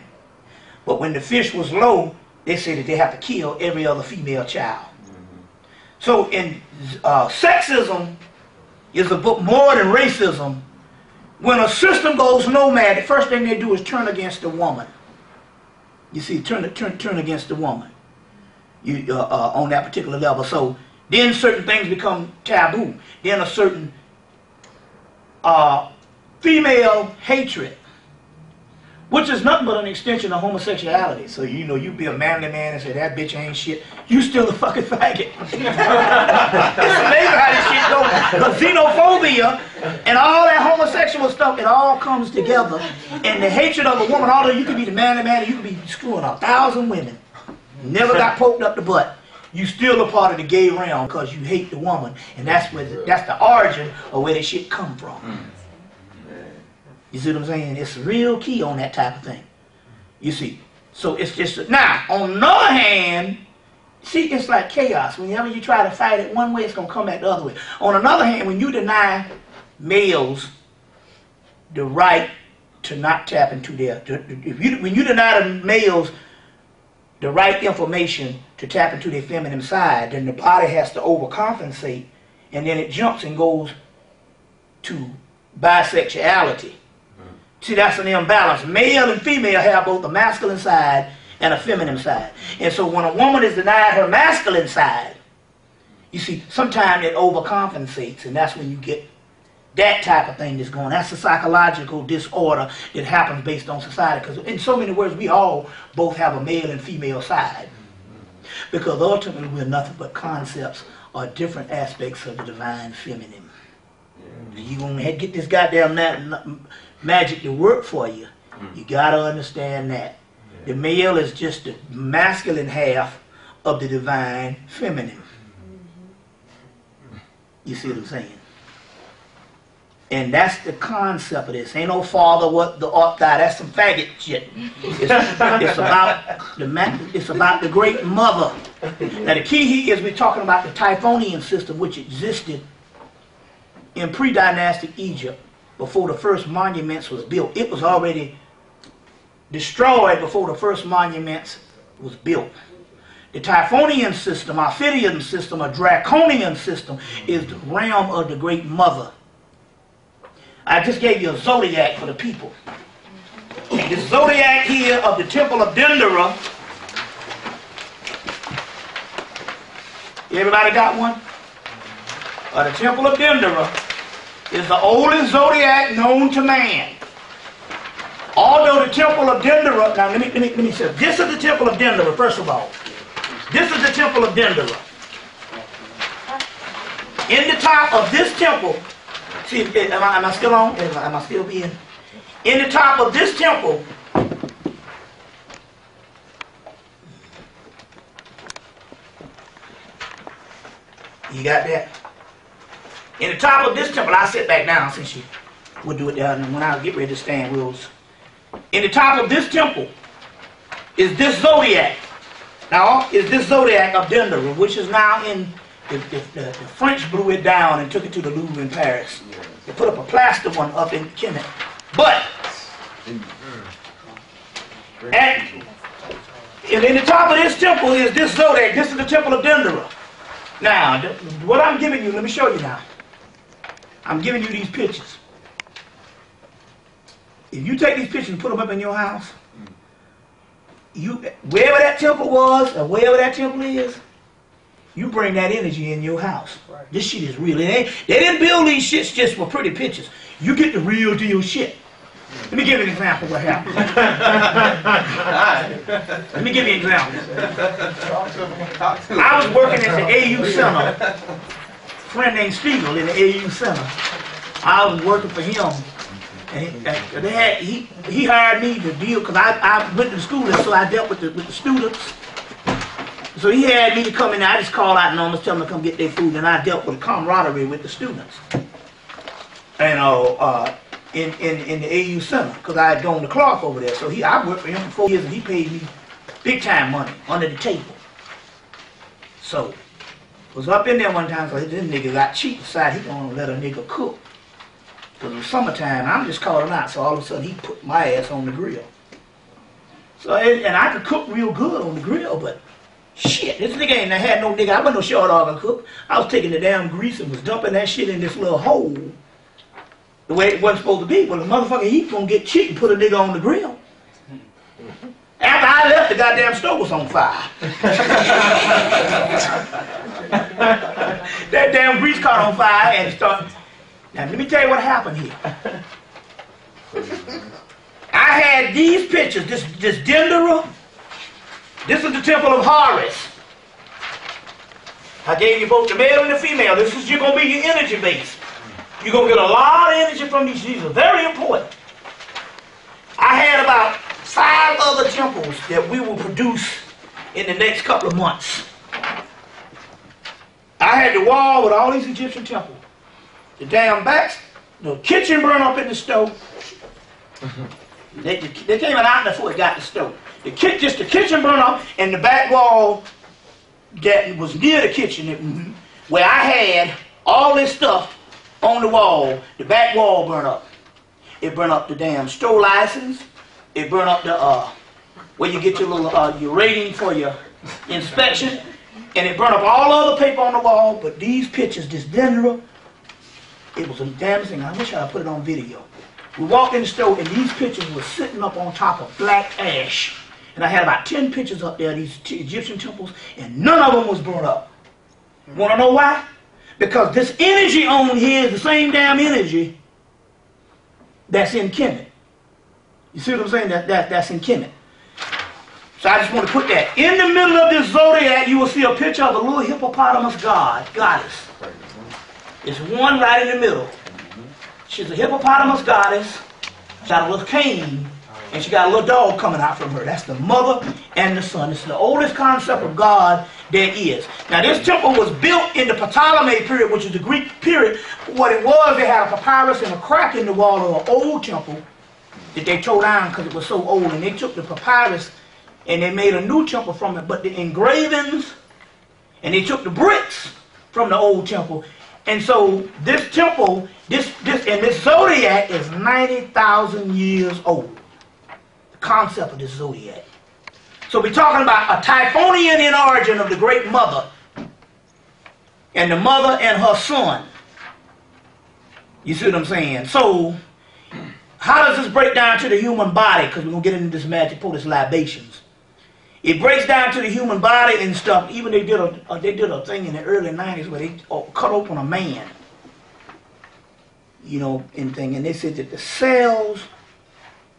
But when the fish was low, they say that they have to kill every other female child. So in sexism is a book more than racism. When a system goes nomad, the first thing they do is turn against the woman. You see, turn against the woman. On that particular level. So then certain things become taboo. Then a certain female hatred, which is nothing but an extension of homosexuality. So you know, you be a manly man and say that bitch ain't shit, you still a fucking faggot. It's amazing how this shit goes. The xenophobia and all that homosexual stuff, it all comes together. And the hatred of a woman, although you could be the manly man and you could be screwing 1,000 women, never got poked up the butt, you still a part of the gay realm because you hate the woman, and that's the origin of where this shit come from. You see what I'm saying? It's real key on that type of thing. You see, so it's just now. On the other hand, see, it's like chaos. Whenever you try to fight it one way, it's gonna come back the other way. On another hand, when you deny males the right to not tap into their, when you deny the males the right information to tap into their feminine side, then the body has to overcompensate, and then it jumps and goes to bisexuality. See, that's an imbalance. Male and female have both a masculine side and a feminine side. And so when a woman is denied her masculine side, you see, sometimes it overcompensates, and that's when you get that type of thing that's going on. That's a psychological disorder that happens based on society. Because in so many words, we all both have a male and female side. Because ultimately we're nothing but concepts or different aspects of the divine feminine. You're going to get this goddamn magic to work for you. You got to understand that. The male is just the masculine half of the divine feminine. You see what I'm saying? And that's the concept of this. Ain't no father, what the art thou. That's some faggot shit. It's about the great mother. Now the key here is we're talking about the Typhonian system, which existed in pre-dynastic Egypt before the first monuments was built. It was already destroyed before the first monuments was built. The Typhonian system, our Phidian system, a Draconian system, is the realm of the great mother. I just gave you a zodiac for the people. The zodiac here of the Temple of Dendera. Everybody got one? The Temple of Dendera is the oldest zodiac known to man. Although the Temple of Dendera, now let me say, this is the Temple of Dendera, first of all. This is the Temple of Dendera. In the top of this temple, see, am I still on? Am I still being? In the top of this temple, you got that? In the top of this temple, I'll sit back down since you would do it there, and when I get ready to stand, in the top of this temple is this zodiac. Now, is this zodiac of Dendera, which is now in, the French blew it down and took it to the Louvre in Paris. They put up a plaster one up in Kemet. But, and in the top of this temple is this zodiac. This is the Temple of Dendera. Now, what I'm giving you, let me show you now. I'm giving you these pictures. If you take these pictures and put them up in your house, wherever that temple was, or wherever that temple is, you bring that energy in your house. Right. This shit is real. They didn't build these shits just for pretty pictures. You get the real deal shit. Let me give you an example of what happened. Let me give you an example. I was working at the AU Center. A friend named Spiegel in the AU Center. I was working for him. And he hired me to deal, because I went to school, and so I dealt with the students. So he had me to come in. I just call out numbers, tell them to come get their food, and I dealt with camaraderie with the students. And in the AU Center, because I had gone to Clark over there. So I worked for him for 4 years, and he paid me big time money under the table. So was up in there one time, so this nigga got cheap, decided he gonna let a nigga cook. Because it was summertime, I'm just calling out, so all of a sudden he put my ass on the grill. So, and I could cook real good on the grill, but shit, this nigga ain't had no nigga, I wasn't no short dog cook. I was taking the damn grease and was dumping that shit in this little hole, the way it wasn't supposed to be. But the motherfucker, he gonna get cheap and put a nigga on the grill. After I left, the goddamn stove was on fire. That damn grease caught on fire and it started. Now let me tell you what happened here. I had these pictures, this Dendera. This is the temple of Horus. I gave you both the male and the female. This is going to be your energy base. You're going to get a lot of energy from these. These are very important. I had about 5 other temples that we will produce in the next couple of months. I had the wall with all these Egyptian temples. The damn backs, the kitchen burned up in the stove. They came out before it got the stove. Just the kitchen burned up, and the back wall that was near the kitchen, where I had all this stuff on the wall, the back wall burned up. It burned up the damn store license. It burned up the where you get your little your rating for your inspection, and it burned up all other paper on the wall. But these pictures, this Dendera, it was a damn thing. I wish I put it on video. We walked in the store, and these pictures were sitting up on top of black ash. And I had about 10 pictures up there, these Egyptian temples, and none of them was burned up. Want to know why? Because this energy on here is the same damn energy that's in HEMMITT. You see what I'm saying? That's in HEMMITT. So I just want to put that. In the middle of this zodiac, you will see a picture of a little hippopotamus goddess. There's one right in the middle. She's a hippopotamus goddess. She's got a little cane, and she got a little dog coming out from her. That's the mother and the son. It's the oldest concept of God there is. Now, this temple was built in the Ptolemy period, which is the Greek period. What it was, they had a papyrus and a crack in the wall of an old temple that they tore down because it was so old. And they took the papyrus and they made a new temple from it. But the engravings, and they took the bricks from the old temple. And so this temple, this zodiac is 90,000 years old. The concept of this zodiac. So we're talking about a Typhonian in origin of the great mother, and the mother and her son. You see what I'm saying? So how does this break down to the human body? Because we're going to get into this magic pool, this libations. It breaks down to the human body and stuff. Even they did a thing in the early 90s where they cut open a man, you know, and they said that the cells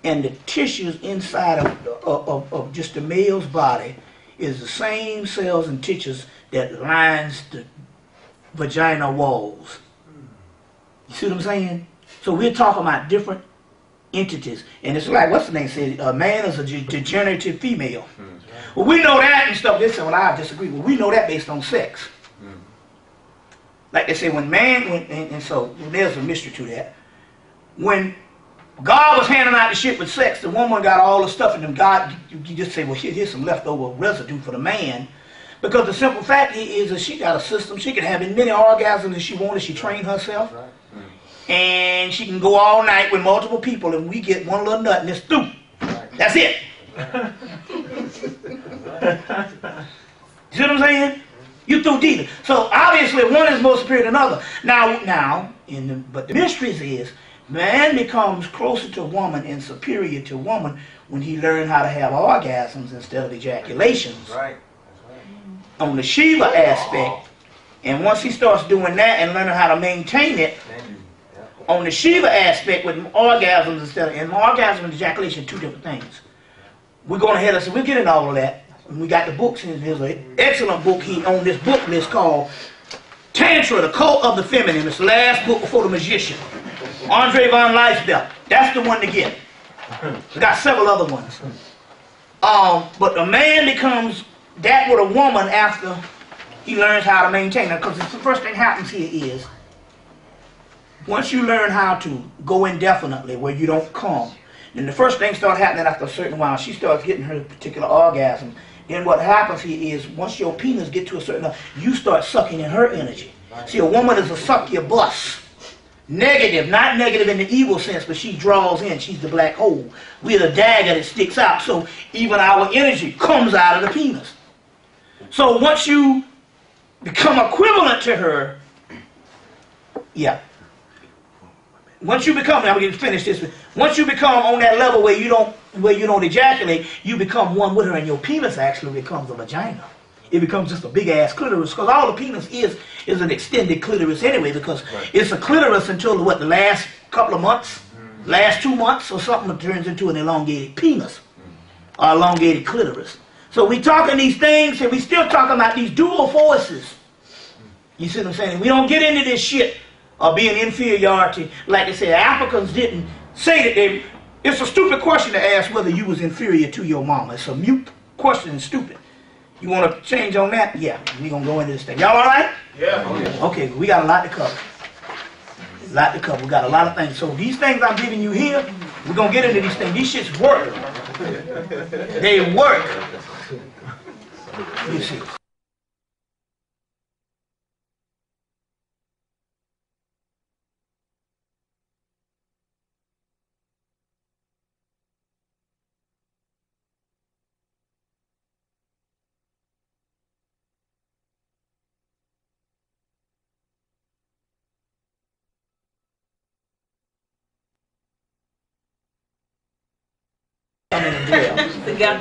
and the tissues inside of just the male's body is the same cells and tissues that lines the vagina walls. You see what I'm saying? So we're talking about different entities, and it's like what's the name said, a man is a degenerative female. Well, we know that and stuff. They say, well, I disagree. Well, we know that based on sex. Like they say, and so there's a mystery to that. When God was handing out the shit with sex, the woman got all the stuff, and then God, you just say, well, here's some leftover residue for the man. Because the simple fact is that she got a system. She can have as many orgasms as she wanted. She trained herself. And she can go all night with multiple people, and we get one little nut, and it's through. That's it. You see what I'm saying? You through dealing. So obviously one is more superior than another. But the mystery is man becomes closer to woman and superior to woman when he learns how to have orgasms instead of ejaculations. Right. On the Shiva aspect, and once he starts doing that and learning how to maintain it, on the Shiva aspect with orgasms instead of, and orgasm and ejaculation, two different things. We're going ahead and we'll get into all of that. And we got the books, and there's an excellent book on this book list called Tantra, the Cult of the Feminine. It's the last book before The Magician. Andre von Leisbeth. That's the one to get. We got several other ones. But a man becomes that with a woman after he learns how to maintain her. Because the first thing happens here is, once you learn how to go indefinitely where you don't come, then the first thing starts happening after a certain while. She starts getting her particular orgasm. Then what happens here is, once your penis gets to a certain level, you start sucking in her energy. See, a woman is a succubus. Negative, not negative in the evil sense, but she draws in. She's the black hole. We're the dagger that sticks out. So even our energy comes out of the penis. So once you become equivalent to her, yeah. Once you become, I'm going to finish this. Once you become on that level where you don't ejaculate, you become one with her, and your penis actually becomes a vagina. It becomes just a big ass clitoris, because all the penis is an extended clitoris anyway, because it's a clitoris until what, the last couple of months, last 2 months or something, it turns into an elongated penis or elongated clitoris. So we talking these things, and we still talking about these dual forces. You see what I'm saying? We don't get into this shit of being inferiority. Like they say, Africans didn't say that they. It's a stupid question to ask whether you was inferior to your mama. It's a mute question and stupid. You want to change on that? Yeah, we're going to go into this thing. Y'all all right? Yeah. Okay, we got a lot to cover. A lot to cover. We got a lot of things. So these things I'm giving you here, we're going to get into these things. These shits work. They work. You see.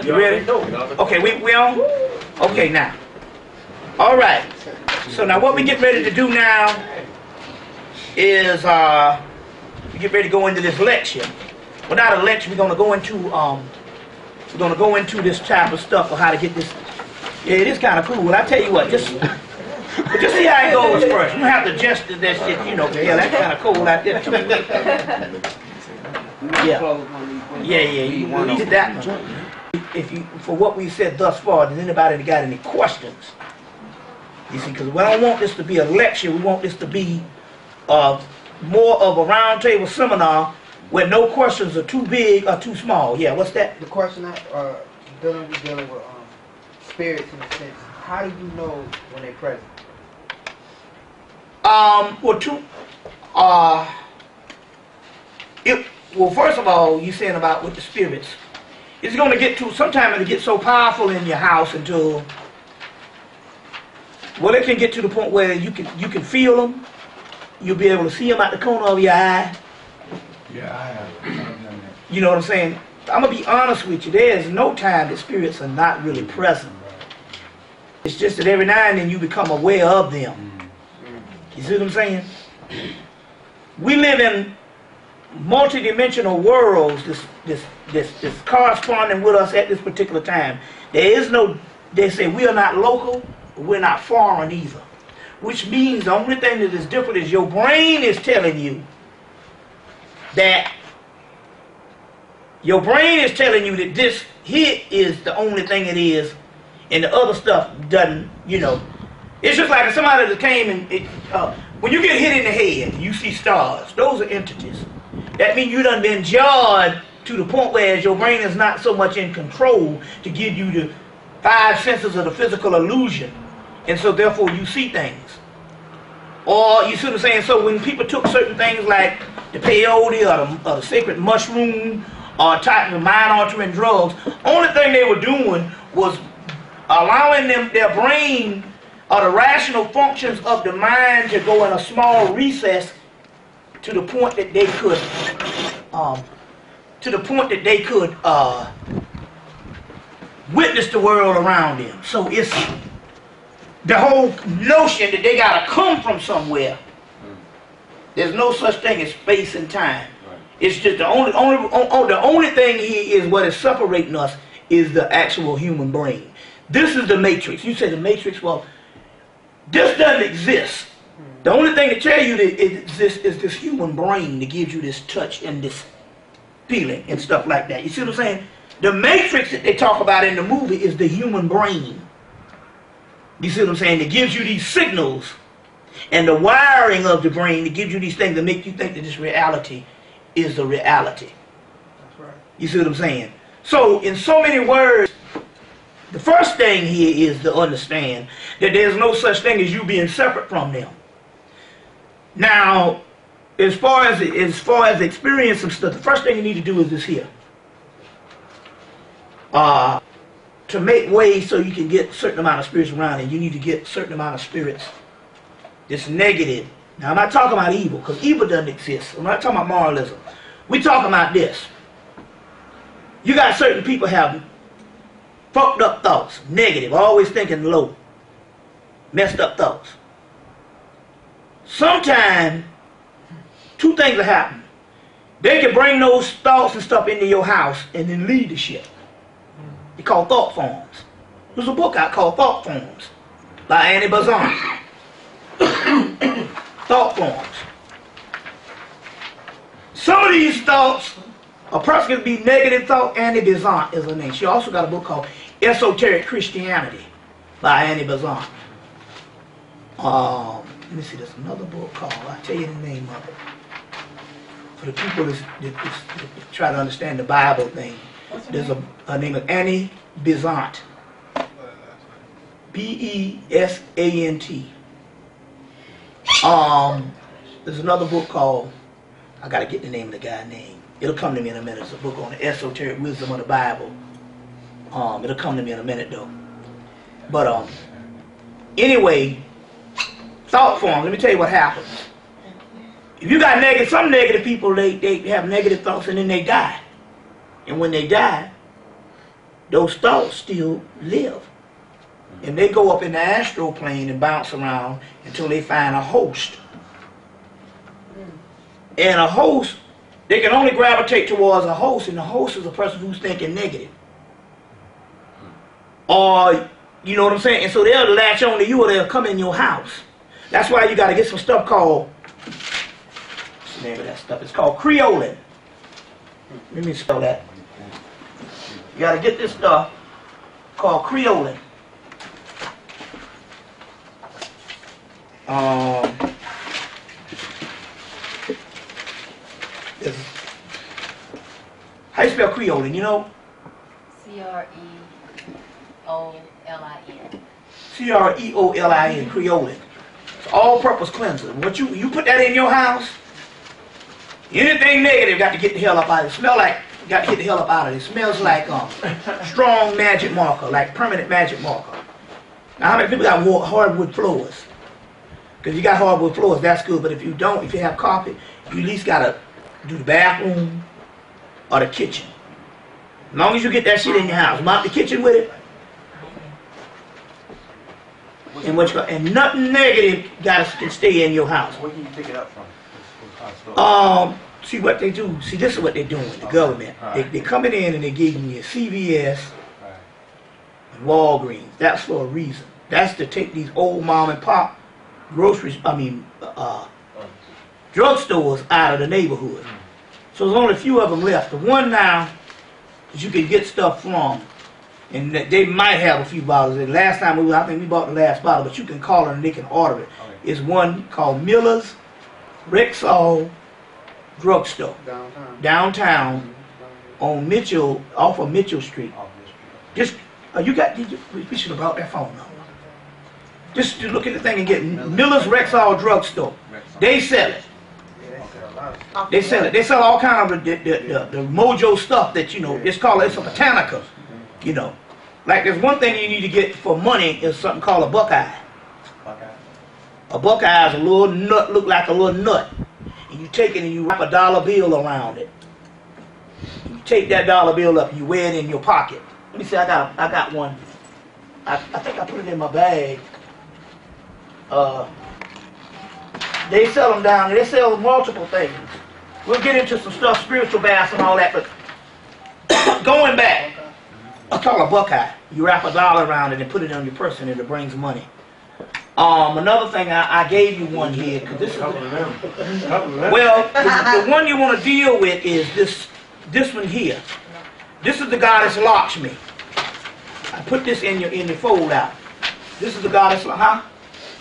You ready? Okay, we on? Okay, now. All right. So now what we get ready to do now is we get ready to go into this lecture. Well, not a lecture. We're going to go into this type of stuff of how to get this. Yeah, it is kind of cool. Well, I tell you what, just see how it goes first. You don't have to adjust to that shit, you know. Yeah, that's kind of cool out there too. Yeah. You need that. If you, for what we said thus far, does anybody got any questions? You see, because we don't want this to be a lecture. We want this to be more of a roundtable seminar where no questions are too big or too small. Yeah, what's that? The question I dealing with spirits in a sense. How do you know when they're present? Well, first of all, you saying about with the spirits, it's going to get to, sometimes it'll get so powerful in your house until, well, it can get to the point where you can feel them. You'll be able to see them out the corner of your eye. Yeah, I have. You know what I'm saying? I'm going to be honest with you. There is no time that spirits are not really present. It's just that every now and then you become aware of them. You see what I'm saying? We live in multi-dimensional worlds, this corresponding with us at this particular time. There is no, they say we are not local, but we're not foreign either. Which means the only thing that is different is your brain is telling you that this here is the only thing it is, and the other stuff doesn't, you know. It's just like if somebody that came and, when you get hit in the head, you see stars, those are entities. That means you done been jarred to the point where your brain is not so much in control to give you the 5 senses of the physical illusion. And so therefore you see things. Or you see what I'm saying? So when people took certain things like the peyote or the sacred mushroom or type of mind-altering drugs, only thing they were doing was allowing their brain or the rational functions of the mind to go in a small recess to the point that they could witness the world around them. So it's the whole notion that they gotta come from somewhere. There's no such thing as space and time. It's just the only thing here is what is separating us is the actual human brain. This is the matrix. You say the matrix, well, this doesn't exist. The only thing to tell you that it exists is this human brain that gives you this touch and this feeling and stuff like that. You see what I'm saying? The matrix that they talk about in the movie is the human brain. You see what I'm saying? It gives you these signals and the wiring of the brain that gives you these things that make you think that this reality is the reality. That's right. You see what I'm saying? So, in so many words, the first thing here is to understand that there's no such thing as you being separate from them. Now, as far as experiencing stuff, the first thing you need to do is this here. To make way so you can get a certain amount of spirits around, and you need to get a certain amount of spirits that's negative. Now, I'm not talking about evil, because evil doesn't exist. I'm not talking about moralism. We're talking about this. You got certain people having fucked up thoughts, negative, always thinking low, messed up thoughts. Sometimes, two things will happen. They can bring those thoughts and stuff into your house and then lead the shit. It's called thought forms. There's a book out called Thought Forms by Annie Besant. Thought forms. Some of these thoughts, a person can be negative thought. Annie Besant is her name. She also got a book called Esoteric Christianity by Annie Besant. Let me see, there's another book called, I'll tell you the name of it. For the people that try to understand the Bible thing, there's a name of Annie Besant. B-E-S-A-N-T. There's another book called, I gotta get the name of the guy's name. It'll come to me in a minute. It's a book on the esoteric wisdom of the Bible. It'll come to me in a minute though. But anyway, thought form. Let me tell you what happens. If you got negative, some negative people, they have negative thoughts and then they die. And when they die, those thoughts still live. And they go up in the astral plane and bounce around until they find a host. And a host, they can only gravitate towards a host, and the host is a person who's thinking negative. Or, you know what I'm saying? And so they'll latch on to you or they'll come in your house. That's why you got to get some stuff called, what's the name of that stuff? It's called creolin. Let me spell that. You got to get this stuff called creolin. How you spell creolin, you know? C-R-E-O-L-I-N. C-R-E-O-L-I-N, creolin. It's all-purpose cleanser. What you put that in your house, anything negative got to get the hell up out of it. Smell like, got to get the hell up out of it. It smells like strong magic marker, like permanent magic marker. Now, how many people got hardwood floors? Because you got hardwood floors, that's good. But if you don't, if you have carpet, you at least got to do the bathroom or the kitchen. As long as you get that shit in your house, mop the kitchen with it. And nothing negative can stay in your house. Where can you pick it up from? See what they do. See, this is what they're doing. The government. They're coming in and they're giving you CVS and Walgreens. That's for a reason. That's to take these old mom and pop drugstores out of the neighborhood. So there's only a few of them left. The one now that you can get stuff from, and they might have a few bottles. And last time I think we bought the last bottle, but you can call it and they can order it. It's one called Miller's Rexall Drugstore. Downtown on Mitchell, off of Mitchell Street. Just, we should have brought that phone number. Just look at the thing and get Miller's Rexall Drugstore. They sell it. They sell it. They sell all kind of the mojo stuff that, you know, it's called, it's a botanica, you know. Like there's one thing you need to get for money is something called a buckeye. A buckeye is a little nut, look like a little nut. And you take it and you wrap a dollar bill around it. And you take that dollar bill up and you wear it in your pocket. Let me see, I got one. I think I put it in my bag. They sell them down there. They sell multiple things. We'll get into some stuff, spiritual baths and all that, but going back, I call a buckeye. You wrap a dollar around it and put it on your person and it brings money. Another thing, I gave you one here, because this is well, the one you want to deal with is this one here. This is the goddess Lakshmi. I put this in your fold out. This is the goddess, huh?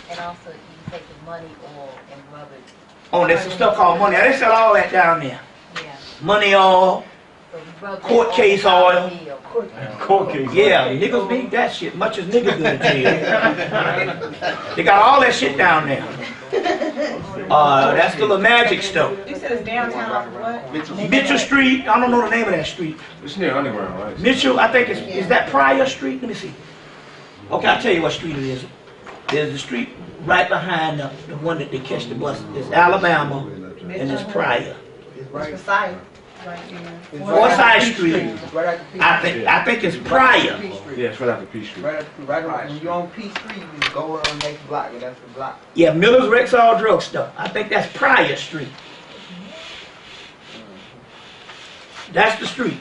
And also, you take the money oil and rub it. Oh, there's some stuff called money. They sell all that down there. Yeah. Money oil, So you rub that court on case the top oil. of the meal. Court case. Yeah, niggas need that shit much as niggas do in jail. They got all that shit down there. That's still a magic stuff. You said it's downtown off of what? Mitchell Street, I don't know the name of that street. It's near Underground, right? Mitchell, I think is that Pryor Street? Let me see. Okay, I'll tell you what street it is. There's the street right behind the one that they catch the bus. It's Alabama and it's Pryor. It's It's right. Versailles. Right here. It's Forsyth Peach Street. It's right after Peach I think it's Right Pryor. after Peach Street. Yeah, it's right after P Street. Right after, right on, when you're on Peach Street, you just go on the next block, and that's the block. Yeah, Miller's Rexall Drug Store. I think that's Pryor Street. That's the street.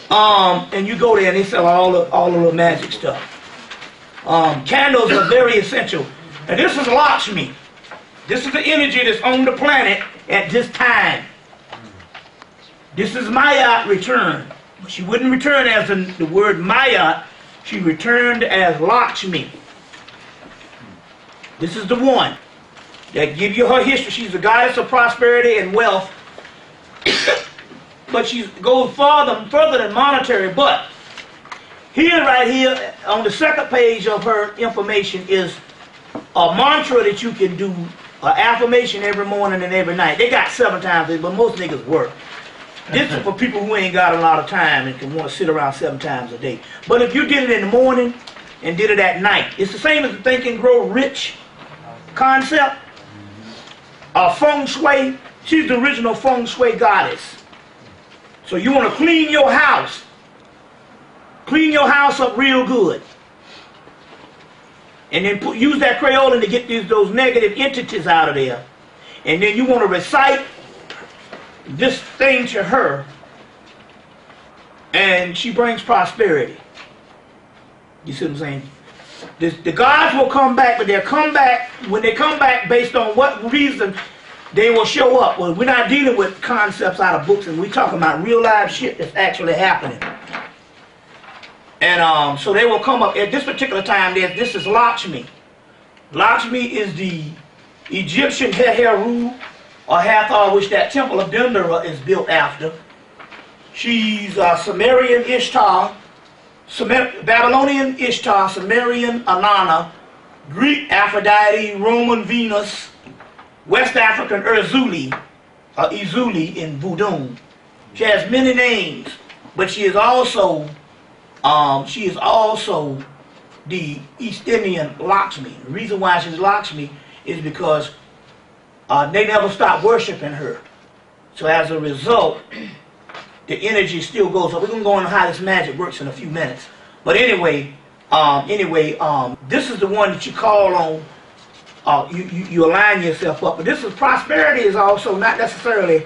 And you go there and they sell all the little magic stuff. Candles are very essential. And this is Lakshmi. This is the energy that's on the planet at this time. This is Maya return. She wouldn't return as in the word Maya. She returned as Lakshmi. This is the one that give you her history. She's the goddess of prosperity and wealth. But she goes further than monetary. But here, right here, on the second page of her information is a mantra that you can do, an affirmation every morning and every night. They got 7 times, but most niggas work. This is for people who ain't got a lot of time and can want to sit around 7 times a day. But if you did it in the morning and did it at night, it's the same as the Think and Grow Rich concept. Feng Shui, she's the original Feng Shui goddess. So you want to clean your house. Clean your house up real good. And then use that Crayola to get those negative entities out of there. And then you want to recite this thing to her. And she brings prosperity. You see what I'm saying? The gods will come back, but they'll come back, when they come back based on what reason they will show up. Well, we're not dealing with concepts out of books, and we're talking about real live shit that's actually happening. And so they will come up at this particular time. This is Lakshmi. Lakshmi is the Egyptian Heru or Hathor, which that temple of Dendera is built after. She's Sumerian Ishtar, Babylonian Ishtar, Sumerian Anana, Greek Aphrodite, Roman Venus, West African Erzuli, or Izuli in Voodoo. She has many names, but she is also the East Indian Lakshmi. The reason why she's Lakshmi is because they never stopped worshiping her. So as a result, the energy still goes up. We're going to go into how this magic works in a few minutes. But anyway, this is the one that you call on. You align yourself up. But this is prosperity is also not necessarily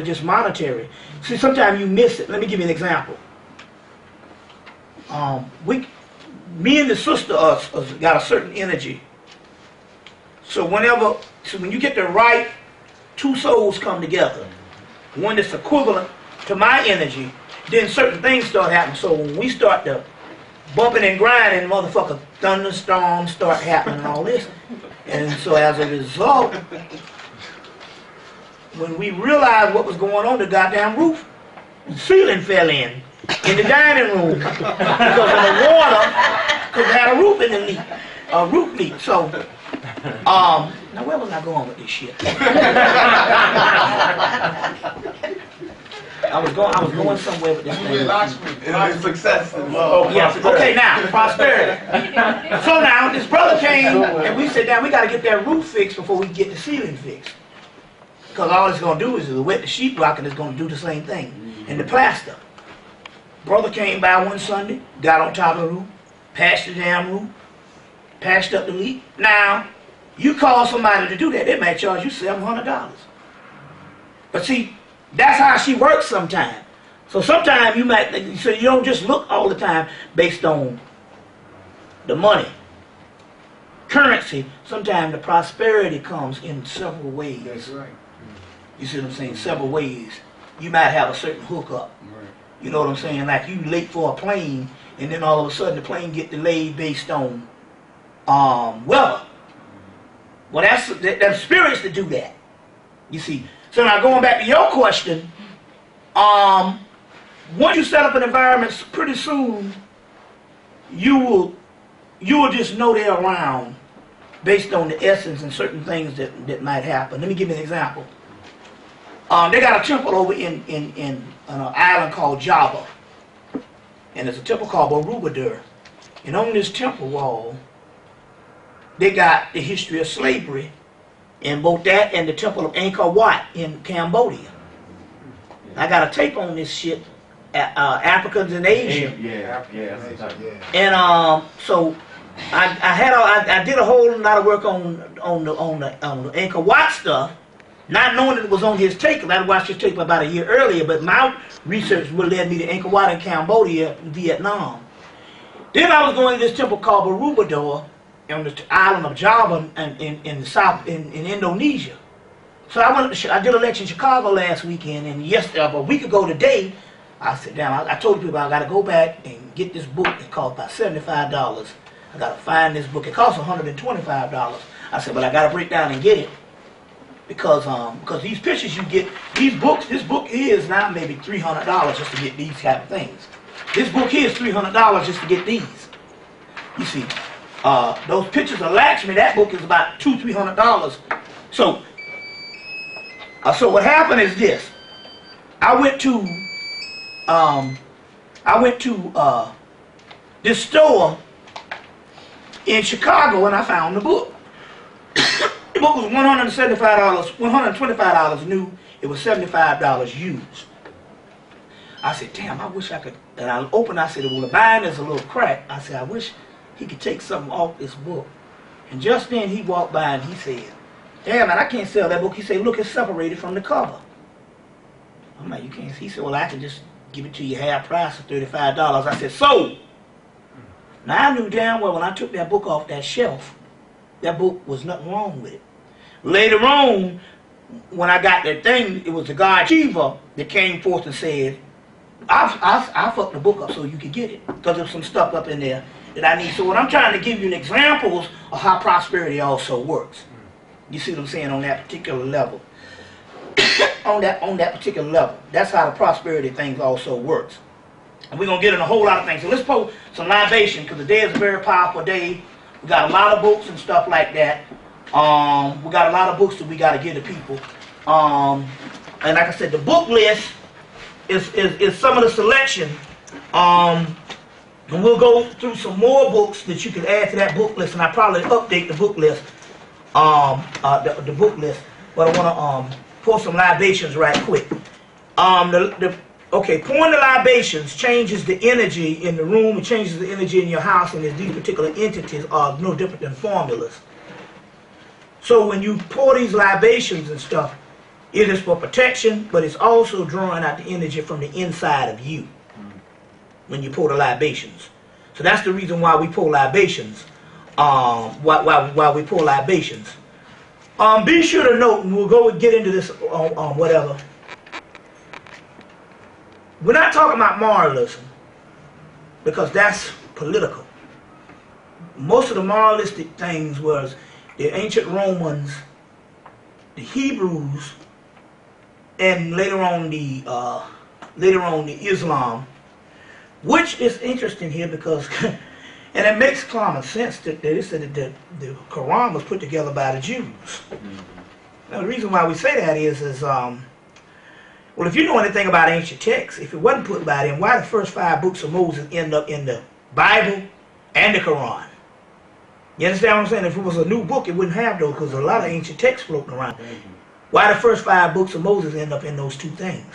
just monetary. See, sometimes you miss it. Let me give you an example. Me and the sister got a certain energy. So when you get the right 2 souls come together, one that's equivalent to my energy, then certain things start happening. So when we start to bumping and grinding, motherfucker, thunderstorms start happening and all this. And so as a result, when we realized what was going on, the goddamn the ceiling fell in the dining room because of the water, because it had a roof in the leak, a roof leak. So, now where was I going with this shit? I was going somewhere with this thing. It's success and love. Yes. Okay, now prosperity. So now this brother came and we said, "Now we got to get that roof fixed before we get the ceiling fixed, because all it's going to do is wet the sheetrock and it's going to do the same thing, and the plaster." Brother came by one Sunday, got on top of the roof, patched the damn roof, patched up the leak. Now, you call somebody to do that, they might charge you $700. But see, that's how she works sometimes. So sometimes so you don't just look all the time based on the money. Currency, sometimes the prosperity comes in several ways. That's right. You see what I'm saying? Several ways. You might have a certain hookup. Right. You know what I'm saying? Like you late for a plane, and then all of a sudden the plane get delayed based on weather. Well, that's spirits that do that. You see. So now going back to your question, once you set up an environment, pretty soon you will just know they're around based on the essence and certain things that might happen. Let me give you an example. They got a temple over in an island called Java, and there's a temple called Borobudur, and on this temple wall they got the history of slavery, and both that and the temple of Angkor Wat in Cambodia. I got a tape on this shit, Africans in Asia. And so I did a whole lot of work on the Angkor Wat stuff, not knowing it was on his tape. I had watched his tape about a year earlier, but my research would led me to Angkor Wat in Cambodia, Vietnam. Then I was going to this temple called Borobudur on the island of Java in the south in Indonesia. So I did a lecture in Chicago last weekend, and a week ago today, I sat down. I told people I got to go back and get this book. It cost about $75. I got to find this book. It costs $125. I said, but I got to break down and get it because these pictures you get, this book here is now maybe $300 just to get these type of things. This book here is $300 just to get these. You see, those pictures of Lakshmi, that book is about $200-300. So what happened is this. I went to this store in Chicago and I found the book. The book was $125 new. It was $75 used. I said, damn, I wish I could. And I opened, I said, well, the bind is a little cracked. I said, I wish he could take something off this book. And just then he walked by and he said, damn, man, I can't sell that book. He said, look, it's separated from the cover. I'm like, you can't see? He said, well, I can just give it to you half price of $35. I said, sold. Now I knew damn well when I took that book off that shelf, that book was nothing wrong with it. Later on, when I got that thing, it was the God Shiva that came forth and said, I fucked the book up so you could get it. Because there's some stuff up in there that I need. So what I'm trying to give you examples of how prosperity also works. You see what I'm saying on that particular level. on that particular level. That's how the prosperity things also works. And we're going to get in a whole lot of things. So let's post some libation because today is a very powerful day. We got a lot of books and stuff like that. We got a lot of books that we got to give to people. And like I said, the book list is some of the selection. And we'll go through some more books that you can add to that book list. And I'll probably update the book list. The book list. But I want to pour some libations right quick. Okay, pouring the libations changes the energy in the room, it changes the energy in your house, and these particular entities are no different than formulas. So when you pour these libations and stuff, it is for protection, but it's also drawing out the energy from the inside of you when you pour the libations. So that's the reason why we pour libations. Why we pour libations. Be sure to note, and we'll go get into this whatever. We're not talking about moralism because that's political. Most of the moralistic things was the ancient Romans, the Hebrews, and later on the Islam, which is interesting here because, and it makes common sense that they said that the Quran was put together by the Jews. Now the reason why we say that is well, if you know anything about ancient texts, if it wasn't put by them, why the first 5 books of Moses end up in the Bible and the Quran? You understand what I'm saying? If it was a new book, it wouldn't have those because a lot of ancient texts floating around. Why the first 5 books of Moses end up in those 2 things?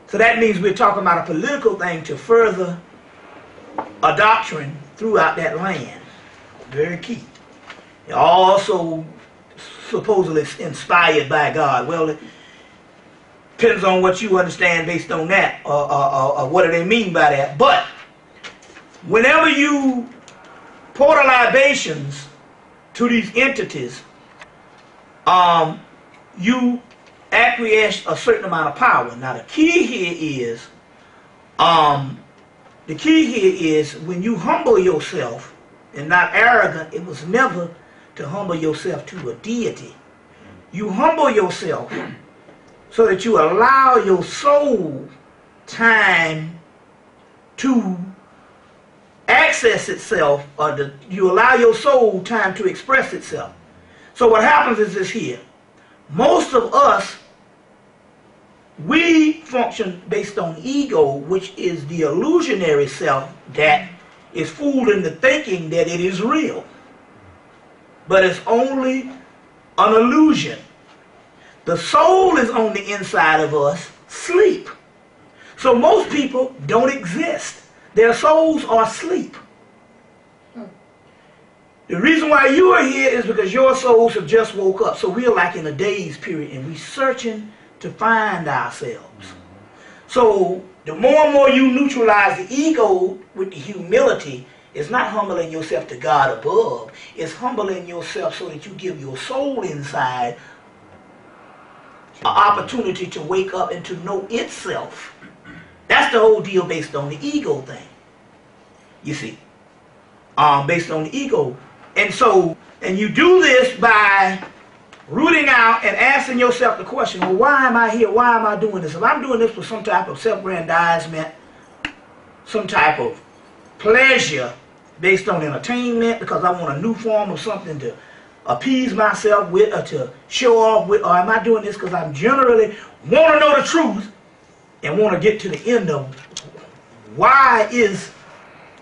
So that means we're talking about a political thing to further a doctrine throughout that land. Very key. Also supposedly inspired by God. Well, it depends on what you understand based on that, or what do they mean by that. But whenever you pour the libations to these entities, you acquiesce a certain amount of power. Now the key here is The key here is when you humble yourself and not arrogant, it was never to humble yourself to a deity. You humble yourself so that you allow your soul time to access itself, or you allow your soul time to express itself. So what happens is this here. Most of us, we function based on ego, which is the illusionary self that is fooled into thinking that it is real. But it's only an illusion. The soul is on the inside of us, sleep. So most people don't exist. Their souls are asleep. The reason why you are here is because your souls have just woke up. So we're like in a daze period and we're searching to find ourselves. So the more and more you neutralize the ego with the humility, it's not humbling yourself to God above. It's humbling yourself so that you give your soul inside an opportunity to wake up and to know itself. That's the whole deal based on the ego thing. You see. Based on the ego. And so, and you do this by rooting out and asking yourself the question, well, why am I here? Why am I doing this? If I'm doing this for some type of self-aggrandizement, some type of pleasure based on entertainment, because I want a new form of something to appease myself with or to show off with, or am I doing this because I generally want to know the truth and want to get to the end of why is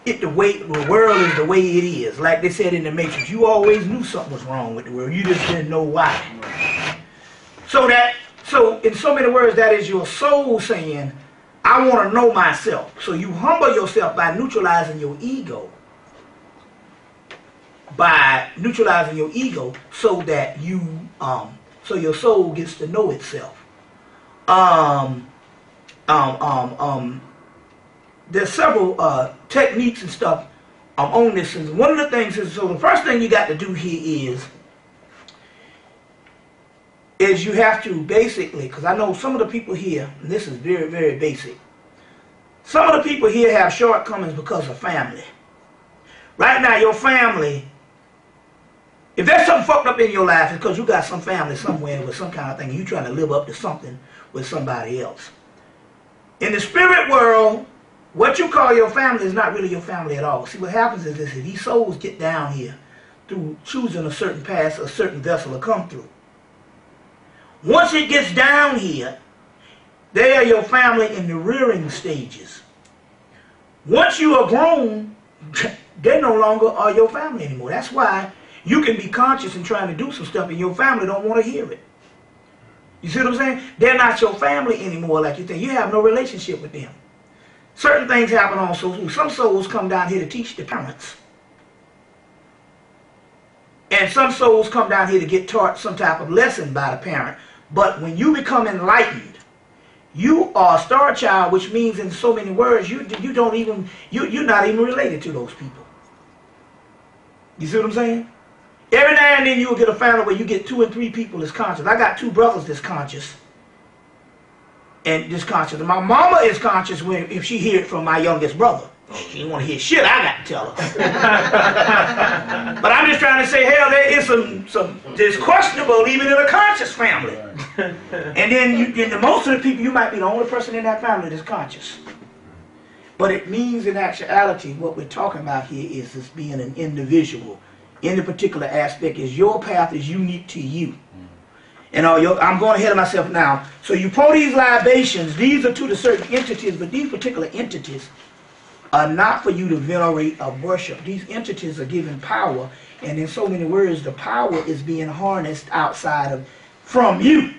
it the way the world is the way it is? Like they said in the Matrix, you always knew something was wrong with the world. You just didn't know why. So in so many words, that is your soul saying, I want to know myself. So you humble yourself by neutralizing your ego. By neutralizing your ego so that you, so your soul gets to know itself. There's several techniques and stuff on this, and one of the things is, so the first thing you got to do here is you have to basically, because I know some of the people here, and this is very, very basic, some of the people here have shortcomings because of family. Right now, your family, if there's something fucked up in your life, it's because you got some family somewhere with some kind of thing, and you're trying to live up to something with somebody else. In the spirit world, what you call your family is not really your family at all. See, what happens is this, if these souls get down here through choosing a certain path, a certain vessel to come through. Once it gets down here, they are your family in the rearing stages. Once you are grown, they no longer are your family anymore. That's why you can be conscious and trying to do some stuff and your family don't want to hear it. You see what I'm saying? They're not your family anymore like you think. You have no relationship with them. Certain things happen on souls. Some souls come down here to teach the parents. And some souls come down here to get taught some type of lesson by the parent. But when you become enlightened, you are a star child, which means in so many words, you're not even related to those people. You see what I'm saying? Every now and then you will get a family where you get 2 and 3 people that's conscious. I got 2 brothers that's conscious. And disconscious. My mama is conscious if she hear it from my youngest brother. She don't want to hear shit I got to tell her. But I'm just trying to say, hell, there is some that's questionable even in a conscious family. And then most of the people, you might be the only person in that family that's conscious. But it means in actuality, what we're talking about here is this being an individual. In the particular aspect is your path is unique to you. And I'm going ahead of myself now. So you pour these libations, these are to the certain entities, but these particular entities are not for you to venerate or worship. These entities are given power, and in so many words, the power is being harnessed from you.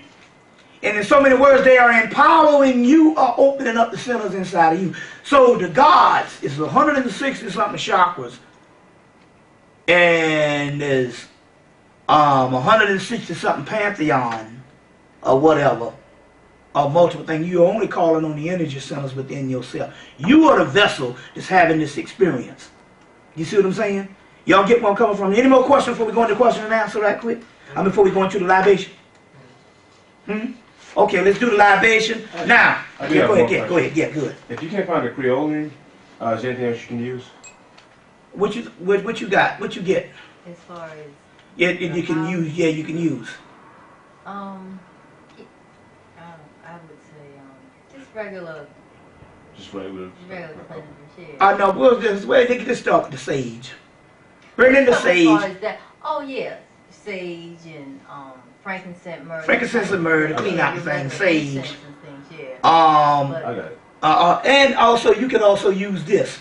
And in so many words, they are empowering you or opening up the centers inside of you. So the gods is 160 something chakras, and there's 160 something pantheon or whatever, or multiple things. You're only calling on the energy centers within yourself. You are the vessel that's having this experience. You see what I'm saying? Y'all get where I'm coming from? Any more questions before we go into question and answer right quick? Before we go into the libation? Okay, let's do the libation. Now, I do yeah, have go one ahead, question. yeah, good. If you can't find a Creole, is there anything else you can use? What you got? What you get? As far as, Yeah, you can use, yeah, you can use. I would say, just regular Just regular. cleansers, I know, we'll just start with the sage. Bring in the As far sage. as that, oh yeah, sage and frankincense, myrrh. Frankincense and myrrh, to clean out the thing, sage. Incense and things, yeah. But, I got it. and also, you can also use this.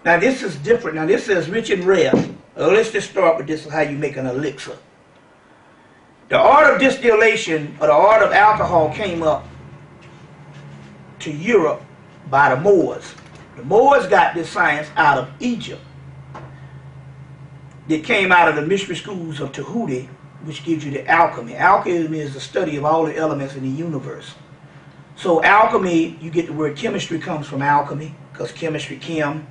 Now, this is different. Now, this says rich and rare. Let's just start with this, how you make an elixir. The art of distillation, or the art of alcohol, came up to Europe by the Moors. The Moors got this science out of Egypt. It came out of the mystery schools of Tahuti, which gives you the alchemy. Alchemy is the study of all the elements in the universe. So alchemy, you get the word chemistry comes from alchemy, because chemistry, chem.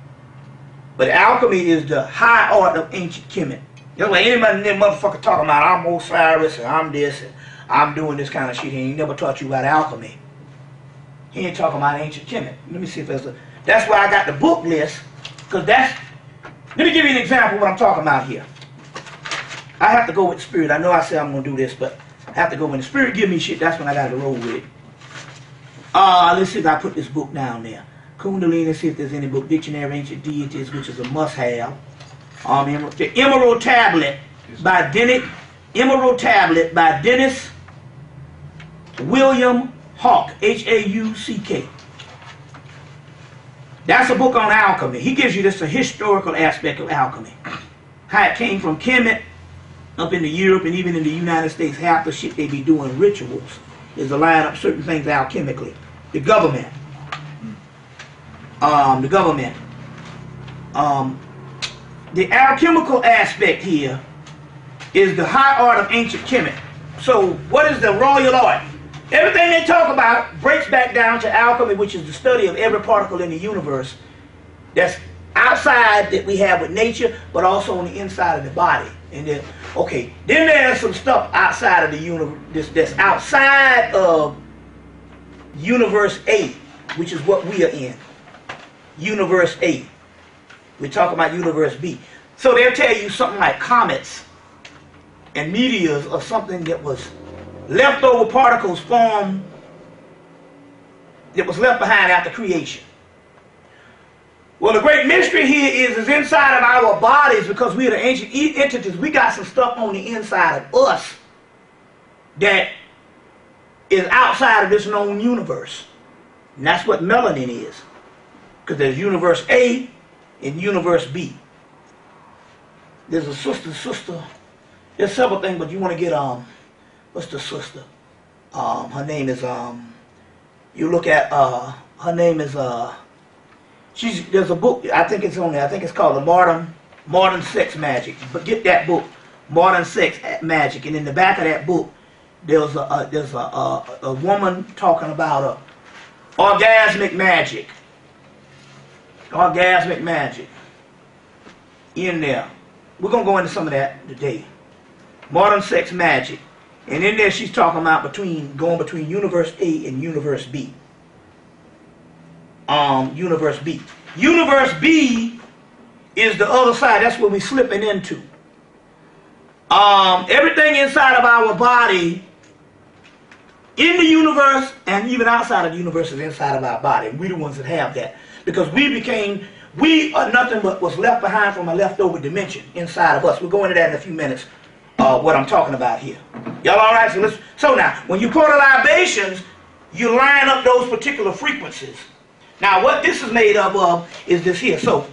But alchemy is the high art of ancient Kemet. That's why anybody in that motherfucker talking about I'm Osiris and I'm this and I'm doing this kind of shit. He ain't never taught you about alchemy. He ain't talking about ancient Kemet. Let me see if there's a... That's why I got the book list, because that's... Let me give you an example of what I'm talking about here. I have to go with the spirit. I know I said I'm going to do this, but I have to go when the spirit give me shit. That's when I got to roll with it. Let's see if I put this book down there. Kundalini, see if there's any book. Dictionary of Ancient Deities, which is a must-have. The Emerald Tablet by Dennis William Hawk, H-A-U-C-K. That's a book on alchemy. He gives you this a historical aspect of alchemy. How it came from Kemet up into Europe and even in the United States. Half the shit they be doing rituals is to line up certain things alchemically. The government. The alchemical aspect here is the high art of ancient Kemet. So what is the royal art? Everything they talk about breaks back down to alchemy, which is the study of every particle in the universe that's outside that we have with nature, but also on the inside of the body. And then, okay, then there's some stuff outside of the universe that's outside of universe A, which is what we are in. Universe A. We're talking about universe B. So they'll tell you something like comets and meteors or something that was leftover particles formed that was left behind after creation. Well, the great mystery here is inside of our bodies, because we are the ancient entities, we got some stuff on the inside of us that is outside of this known universe. And that's what melanin is. Because there's universe A and universe B. There's a sister. There's several things, but you want to get, what's the sister? Her name is, you look at, her name is, there's a book, I think it's on there, I think it's called The Modern Sex Magic. But get that book, Modern Sex Magic. And in the back of that book, there's a woman talking about orgasmic magic. Orgasmic magic. In there. We're going to go into some of that today. Modern Sex Magic. And in there she's talking about going between universe A and universe B. Universe B. Universe B is the other side. That's what we're slipping into. Everything inside of our body, in the universe and even outside of the universe, is inside of our body. We're the ones that have that. Because we are nothing but what's left behind from a leftover dimension inside of us. We'll go into that in a few minutes, what I'm talking about here. Y'all all right? So now, when you pour the libations, you line up those particular frequencies. Now, what this is made up of is this here. So,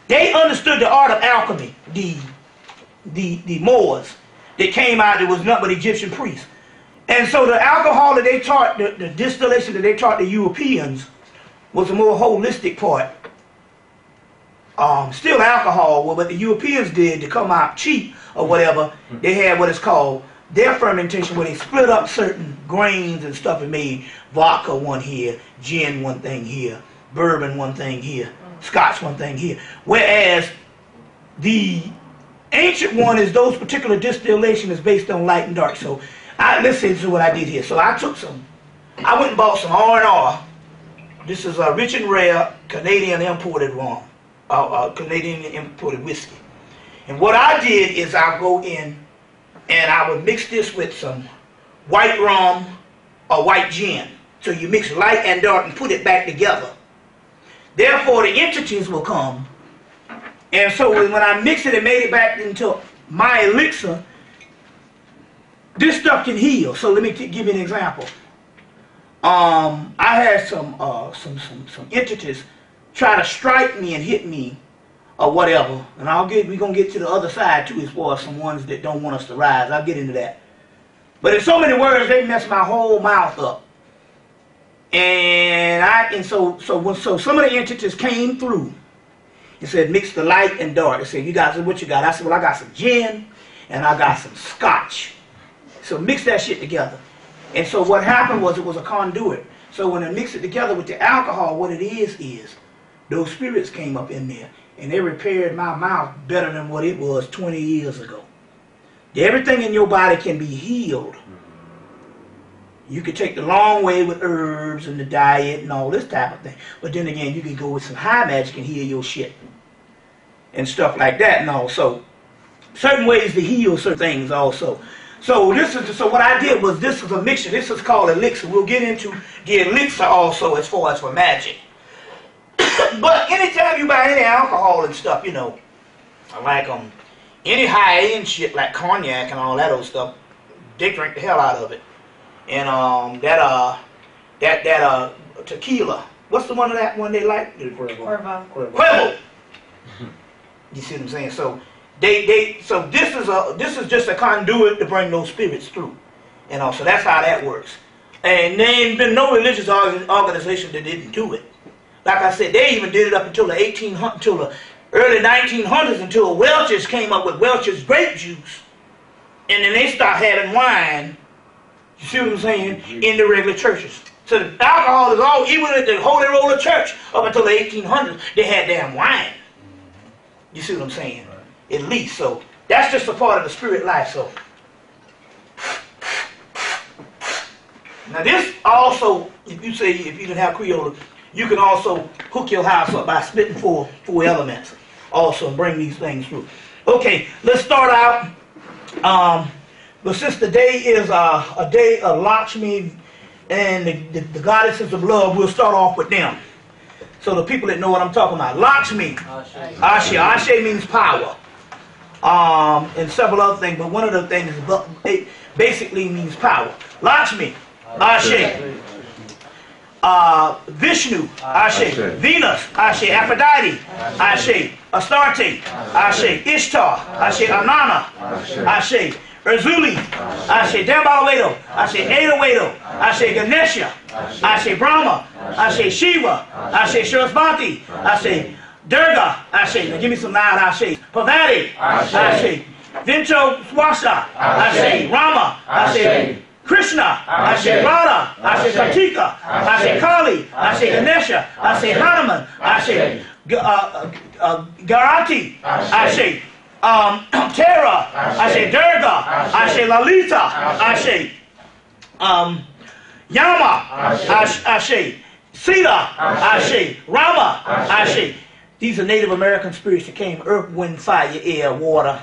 they understood the art of alchemy, the Moors. They came out, it was nothing but Egyptian priests. And so the alcohol that they taught, the distillation that they taught the Europeans was a more holistic part. Still alcohol, well, what the Europeans did to come out cheap or whatever, they had what is called their fermentation, where they split up certain grains and stuff and made vodka one here, gin one thing here, bourbon one thing here, scotch one thing here. Whereas the ancient one is those particular distillation is based on light and dark. So let's see what I did here. So I took some I went and bought some R&R. This is a rich and rare Canadian imported rum, Canadian imported whiskey. And what I did is I go in and I would mix this with some white rum or white gin. So you mix light and dark and put it back together. Therefore the entities will come. And so when I mixed it and made it back into my elixir, this stuff can heal. So let me give you an example. I had some entities try to strike me and hit me or whatever, and we're gonna get to the other side too, as far as some ones that don't want us to rise. I'll get into that. But in so many words, they messed my whole mouth up. And so some of the entities came through and said, mix the light and dark. They said, you guys, what you got? I said, well, I got some gin and I got some scotch. So mix that shit together. And so what happened was it was a conduit. So when I mix it together with the alcohol, what it is those spirits came up in there and they repaired my mouth better than what it was 20 years ago. Everything in your body can be healed. You can take the long way with herbs and the diet and all this type of thing. But then again, you can go with some high magic and heal your shit. And stuff like that and all. So certain ways to heal certain things also. So what I did was, this is a mixture. This is called elixir. We'll get into the elixir also as far as for magic. But anytime you buy any alcohol and stuff, you know, like any high-end shit like cognac and all that old stuff, they drink the hell out of it. And that tequila. What's the one of that one they like? Cuervo. You see what I'm saying? So so this is just a conduit to bring those spirits through. And also that's how that works. And there ain't been no religious organization that didn't do it. Like I said, they even did it up until the until the early 1900s, until Welch's came up with Welch's grape juice. And then they start having wine, you see what I'm saying, in the regular churches. So the alcohol is all, even at the Holy Roller Church, up until the 1800s, they had damn wine. You see what I'm saying? At least. So that's just a part of the spirit life. So now this also, if you didn't have Creole, you can also hook your house up by splitting four elements also and bring these things through. Okay, let's start out. But since the day is a day of Lakshmi and the goddesses of love, we'll start off with them. So the people that know what I'm talking about. Lakshmi. Ashe. Ashe means power. And several other things, but one of the things basically means power. Lakshmi. Ashe. Vishnu. Ashe. Venus. Ashe. Aphrodite. Ashe. Astarte. Ashe. Ishtar. Ashe. Anana. Ashe. Erzuli, Ashe Dambalawedo, Ashe Edawedo, Ashe Ganesha, Ashe Brahma, Ashe Shiva, Ashe Sarasvati, Ashe Durga, Ashe, now give me some loud Ashe, Pavati, Ashe, Vincho Swasha, Ashe Rama, Ashe Krishna, Ashe Radha, Ashe Kartika, Ashe Kali, Ashe Ganesha, Ashe Hanuman, Ashe Garati, Ashe Tara, Ashe Durga, Ashe Lalita, Ashe Yama, Ashe Sita, Ashe Rama, Ashe. These are Native American spirits that came, earth, wind, fire, air, water,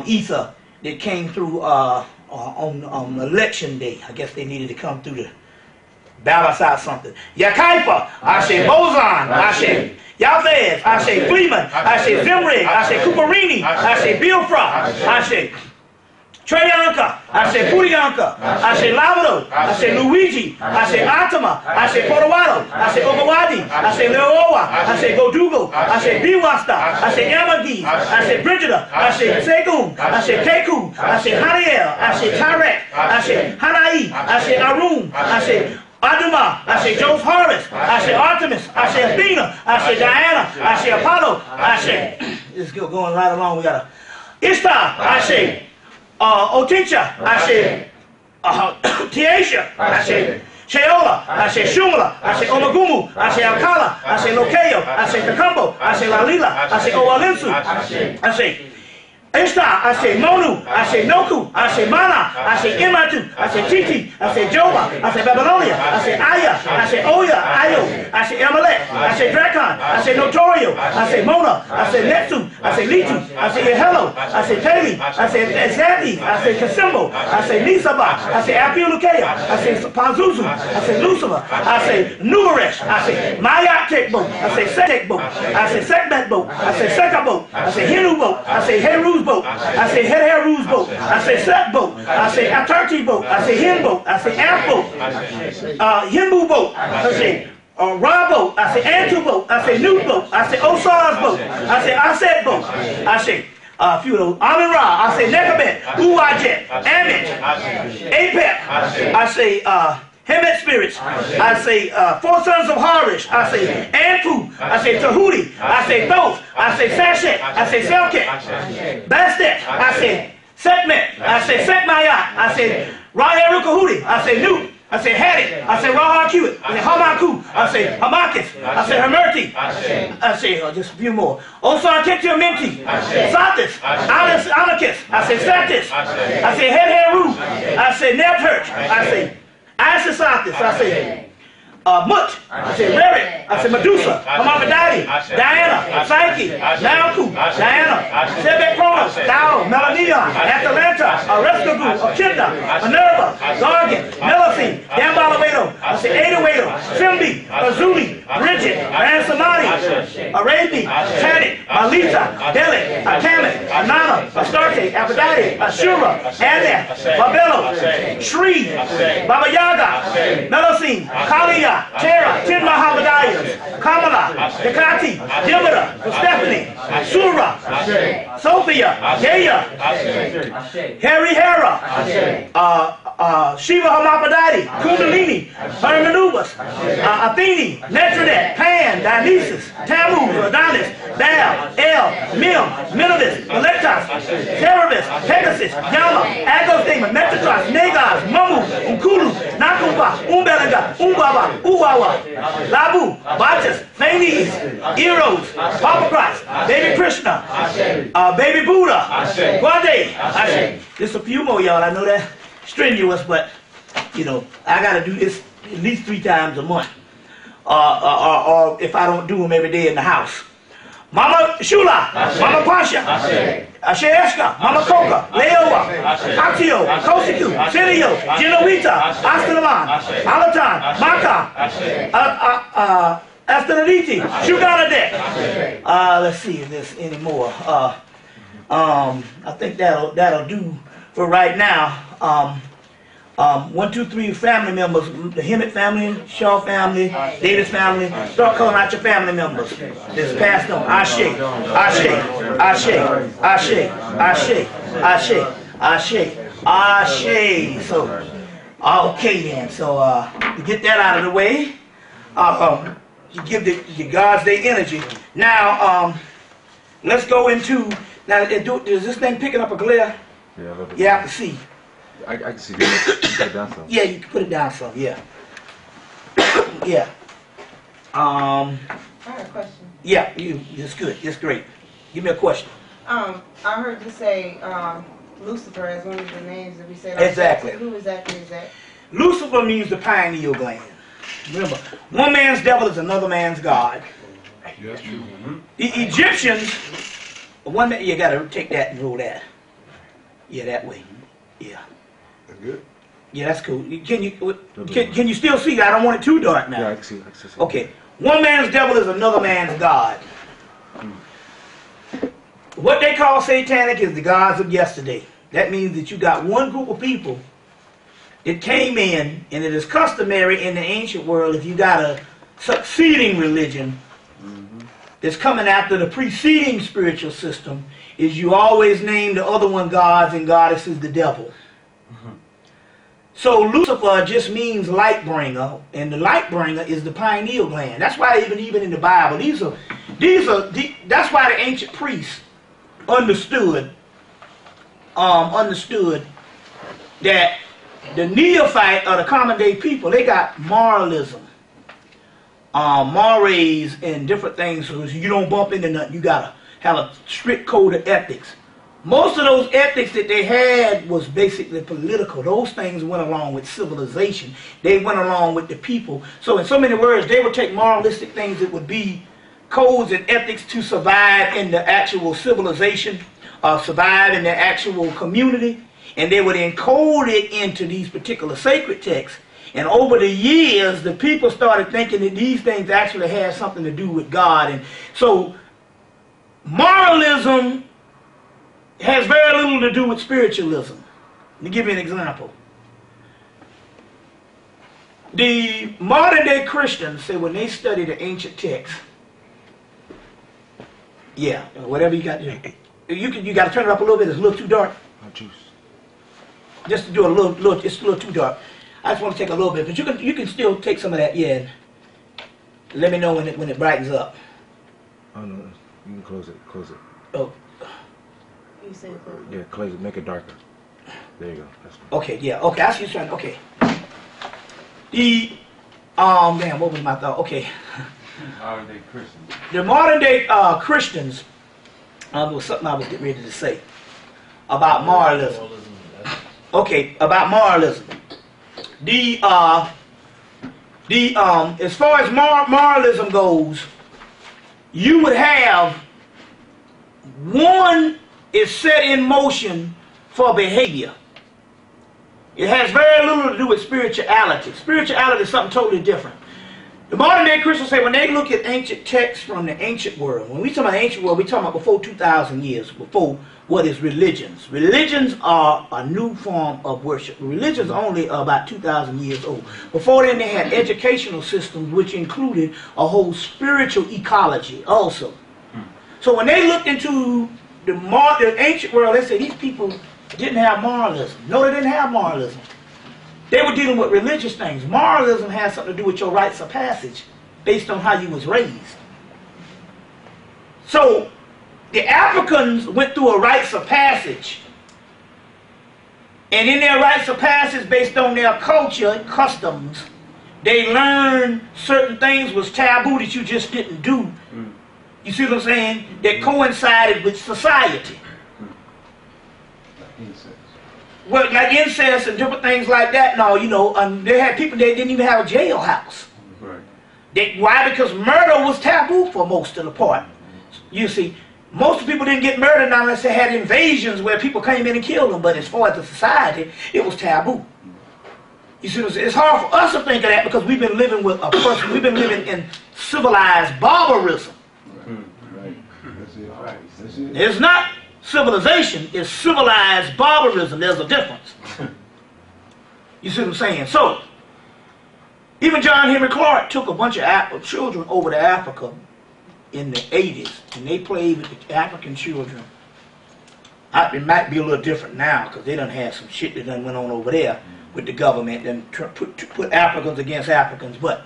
ether, that came through on election day. I guess they needed to come through to balance out something. Yakaipa, Ashe Bozan, Ashe Yavez, Ashe Fleeman, Ashe Zimri, Ashe Kuparini, Ashe Bilfra, Ashe Treyanka, Ashe Puriyanka, Ashe Lavado, Ashe Luigi, Ashe Atama, Ashe Porowado, Ashe Ogawadi, Ashe Leoa, Ashe Godugo, Ashe Biwasta, Ashe Yamagi, Ashe Brigida, Ashe Segum, Ashe Keku, Ashe Haniel, Ashe Tarek, Ashe Hanai, Ashe Arun, Ashe Aduma, Ashe Joseph Harris, Ashe Artemis, Ashe Athena, Ashe Diana, Ashe Apollo, Ashe. This is going right along. We got a Ishtar, Ashe Otincha, Ashe Tiesha, Ashe Sheola, Ashe Shumala, Ashe Omagumu, Ashe Alcala, Ashe Lokeo, Ashe Takambo, Ashe Lalila, Ashe Owalinsu, Ashe Ishtar, I say Monu, I say Noku, I say Mana, I say Imatu, I say Titi, I say Joba, I say Babylonia, I say Aya, I say Oya, Ayo, I say Amalek, I say Drakon, I say Notorio, I say Mona, I say Netsu, I say Litu, I say Yehelo, I say Teli, I say Zati, I say Kasimbo, I say Nisaba, I say Apiulukea, I say Pazuzu, I say Lucifer, I say Nuresh, I say Mayatek boat, I say Setek boat, I say Sekbet boat, I say Seka boat, I say Hinu boat, I say Heru's boat, I say Heru's boat, I say Set boat, I say Atarti boat, I say Hin boat, I say Amp boat, Yimbu boat, I say Ra boat, I say Antu boat, I say Newt boat, I say Osar's boat, I say Aset boat, I say a few of those, Amin Ra, I say Nekabet, Uwajet, Amit, Apep, I say HEMMITT spirits, I say four sons of Harish, I say Anpu, I say Tahuti, I say Thoth, I say Sashet, I say Selket, Bastet, I say Sekmet, I say Sekmayat, I say Raherukahuti, I say Newt, I say Hadit, I say Rahakuit, I say Hamaku, I say Hamakis, I say Hermerti, I say just a few more. Osan Ketuamenti, Satis, Anakis, I say Satis, I say Heru, I say Nebhurt, I say Isasatis, I say Mut, I say Rerik, I say Medusa, Hamamadadi, Diana, Psyche, Naoku, Diana, Sebek Kronos, Tao, Melanion, Atalanta, Arestogu, Echidna, Minerva, Gargan, Melacene, Dambalawedo, I say Adawedo, Simbi, Azuli, Bridget, Ransamani, Arabi, Tanit, Malita, Delik, Akamet, Anana, Astarte, Aphrodite, Ashura, Adeth, Babelo, Shri, Baba Yaga, Melacene, Kaliya, Terra, Tin Mahamadayas, Kamala, Hecate, Demeter, Stephanie, Sura, Sophia, Gaia, Harry Hera, Shiva Hamapadati, Kundalini, Hermanubis, Athene, Netronet, Pan, Dionysus, Tammuz, Adonis, Baal, El, Mim, Minovis, Melectas, Cerebus, Pegasus, Yama, Agosdema, Metatron, Negaz, Mamu, Unkulu, Nakumba, Umbelaga, Umbaba, Uwawa, Labu, Bacchus, Phanes, Eros, Papa Christ, Baby Krishna, Baby Buddha, Guade. Just a few more, y'all. I know that strenuous, but you know, I gotta do this at least 3 times a month. Or if I don't do them every day in the house. Mama Shula, Mama Pasha, Ashe Eshka, Mama Koka, Leowa, Actio, Kosiku, Sirio, Genoita, Astanaman, Alatan, Maka, Astanaditi, Shuganadek. Let's see if there's any more. I think that'll do for right now. 1, 2, 3 family members, the HEMMITT family, Shaw family, Davis family. Start calling out your family members. It's passed on. Ashe, Ashe, Ashe, Ashe, Ashe, Ashe, Ashe, Ashe. So, okay then. So, to get that out of the way, you give the gods their energy. Now, let's go into, now, is this thing picking up a glare? Yeah, a little bit. Yeah, I can see. I can see that. Put it down some. Yeah, you can put it down some, yeah. Yeah. I have a question. Yeah, it's good. It's great. Give me a question. I heard you say Lucifer as one of the names that we said. Exactly. Who exactly is that? Lucifer means the pineal gland. Remember, one man's devil is another man's god. Yeah, that's true. The Egyptians, you gotta take that and roll that. Yeah, that way. Yeah. That's good. Yeah, that's cool. Can you still see that? I don't want it too dark now. Yeah, I can see. Okay. One man's devil is another man's god. What they call satanic is the gods of yesterday. That means that you got one group of people that came in, and it is customary in the ancient world, if you got a succeeding religion that's coming after the preceding spiritual system, is you always name the other one gods and goddesses the devil. So Lucifer just means light bringer, and the light bringer is the pineal gland. That's why even in the Bible, that's why the ancient priests understood that the neophyte or the common day people, they got moralism, mores and different things, so you don't bump into nothing. You gotta have a strict code of ethics. most of those ethics that they had was basically political. Those things went along with civilization. They went along with the people. So in so many words, they would take moralistic things that would be codes and ethics to survive in the actual civilization, survive in the actual community, and they would encode it into these particular sacred texts. And over the years, the people started thinking that these things actually had something to do with God. And so moralism has very little to do with spiritualism. Let me give you an example. The modern day Christians say when they study the ancient texts, yeah, whatever you got to do. You got to turn it up a little bit. It's a little too dark. My juice. Just to do a little, it's a little too dark. I just want to take a little bit, but you can still take some of that, yeah. And let me know when it brightens up. Oh no, you can close it. Close it. Oh, You said close. Yeah, close it. Make it darker. There you go. That's fine. okay, yeah, okay. I see you trying. Okay. The damn, what was my thought? Okay. Modern day Christians. The modern day Christians, there was something I was getting ready to say about moralism. Okay, about moralism. As far as moralism goes, you would have one is set in motion for behavior. It has very little to do with spirituality. Spirituality is something totally different. The modern day Christians say when they look at ancient texts from the ancient world, when we talk about the ancient world, we talk about before 2,000 years, before what is religions. Religions are a new form of worship. Religions are only about 2,000 years old. Before then they had educational systems which included a whole spiritual ecology also. So when they looked into the ancient world, they said these people didn't have moralism. No, they didn't have moralism. They were dealing with religious things. Moralism has something to do with your rites of passage based on how you was raised. So the Africans went through a rites of passage. And in their rites of passage, based on their culture and customs, they learned certain things was taboo that you just didn't do. You see what I'm saying? That coincided with society. Well, like incest and different things like that. No, you know, they had people that didn't even have a jailhouse. Right. Why? Because murder was taboo for most of the part. You see, most people didn't get murdered unless they had invasions where people came in and killed them. But as far as the society, it was taboo. You see, it's hard for us to think of that because we've been living with a person. We've been living in civilized barbarism. Right. That's it. Right. That's it. It's not civilization, it's civilized barbarism. There's a difference. You see what I'm saying? So, even John Henry Clark took a bunch of children over to Africa in the 80s, and they played with the African children. It might be a little different now, because they done had some shit that done went on over there with the government and put Africans against Africans, but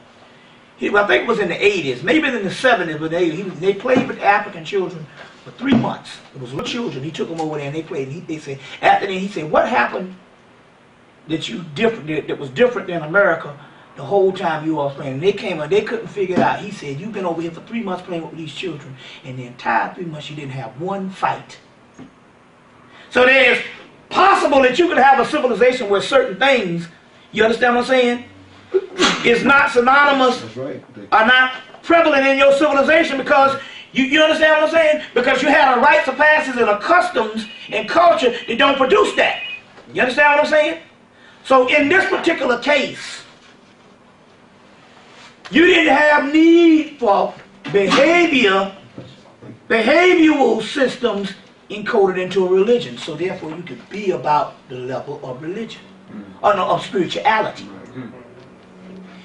I think it was in the 80s, maybe in the 70s, but they played with African children for 3 months. It was little children. He took them over there and they played. And they said, after then, he said, what happened that was different than America the whole time you all was playing? And they came and they couldn't figure it out. He said, you've been over here for 3 months playing with these children, and the entire 3 months you didn't have one fight. So there's possible that you could have a civilization where certain things, you understand what I'm saying, is not synonymous, are not prevalent in your civilization because you understand what I'm saying? Because you had a rites of passage and a customs and culture that don't produce that. You understand what I'm saying? So in this particular case, you didn't have need for behavioral systems encoded into a religion. So therefore you could be about the level of religion, or no, of spirituality.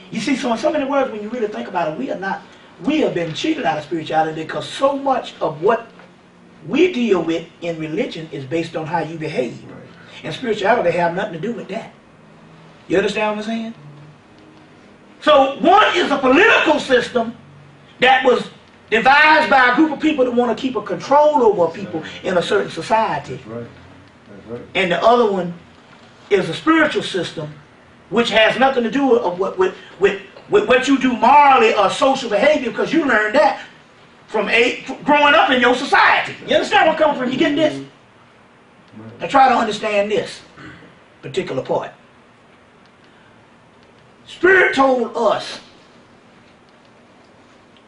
You see, so in so many words, when you really think about it, we have been cheated out of spirituality because so much of what we deal with in religion is based on how you behave. And spirituality have nothing to do with that. You understand what I'm saying? So one is a political system that was devised by a group of people that want to keep a control over people in a certain society. That's right. That's right. And the other one is a spiritual system which has nothing to do with what you do morally or social behavior, because you learned that from growing up in your society. You understand where I'm coming from? You get this? Now try to understand this particular part. Spirit told us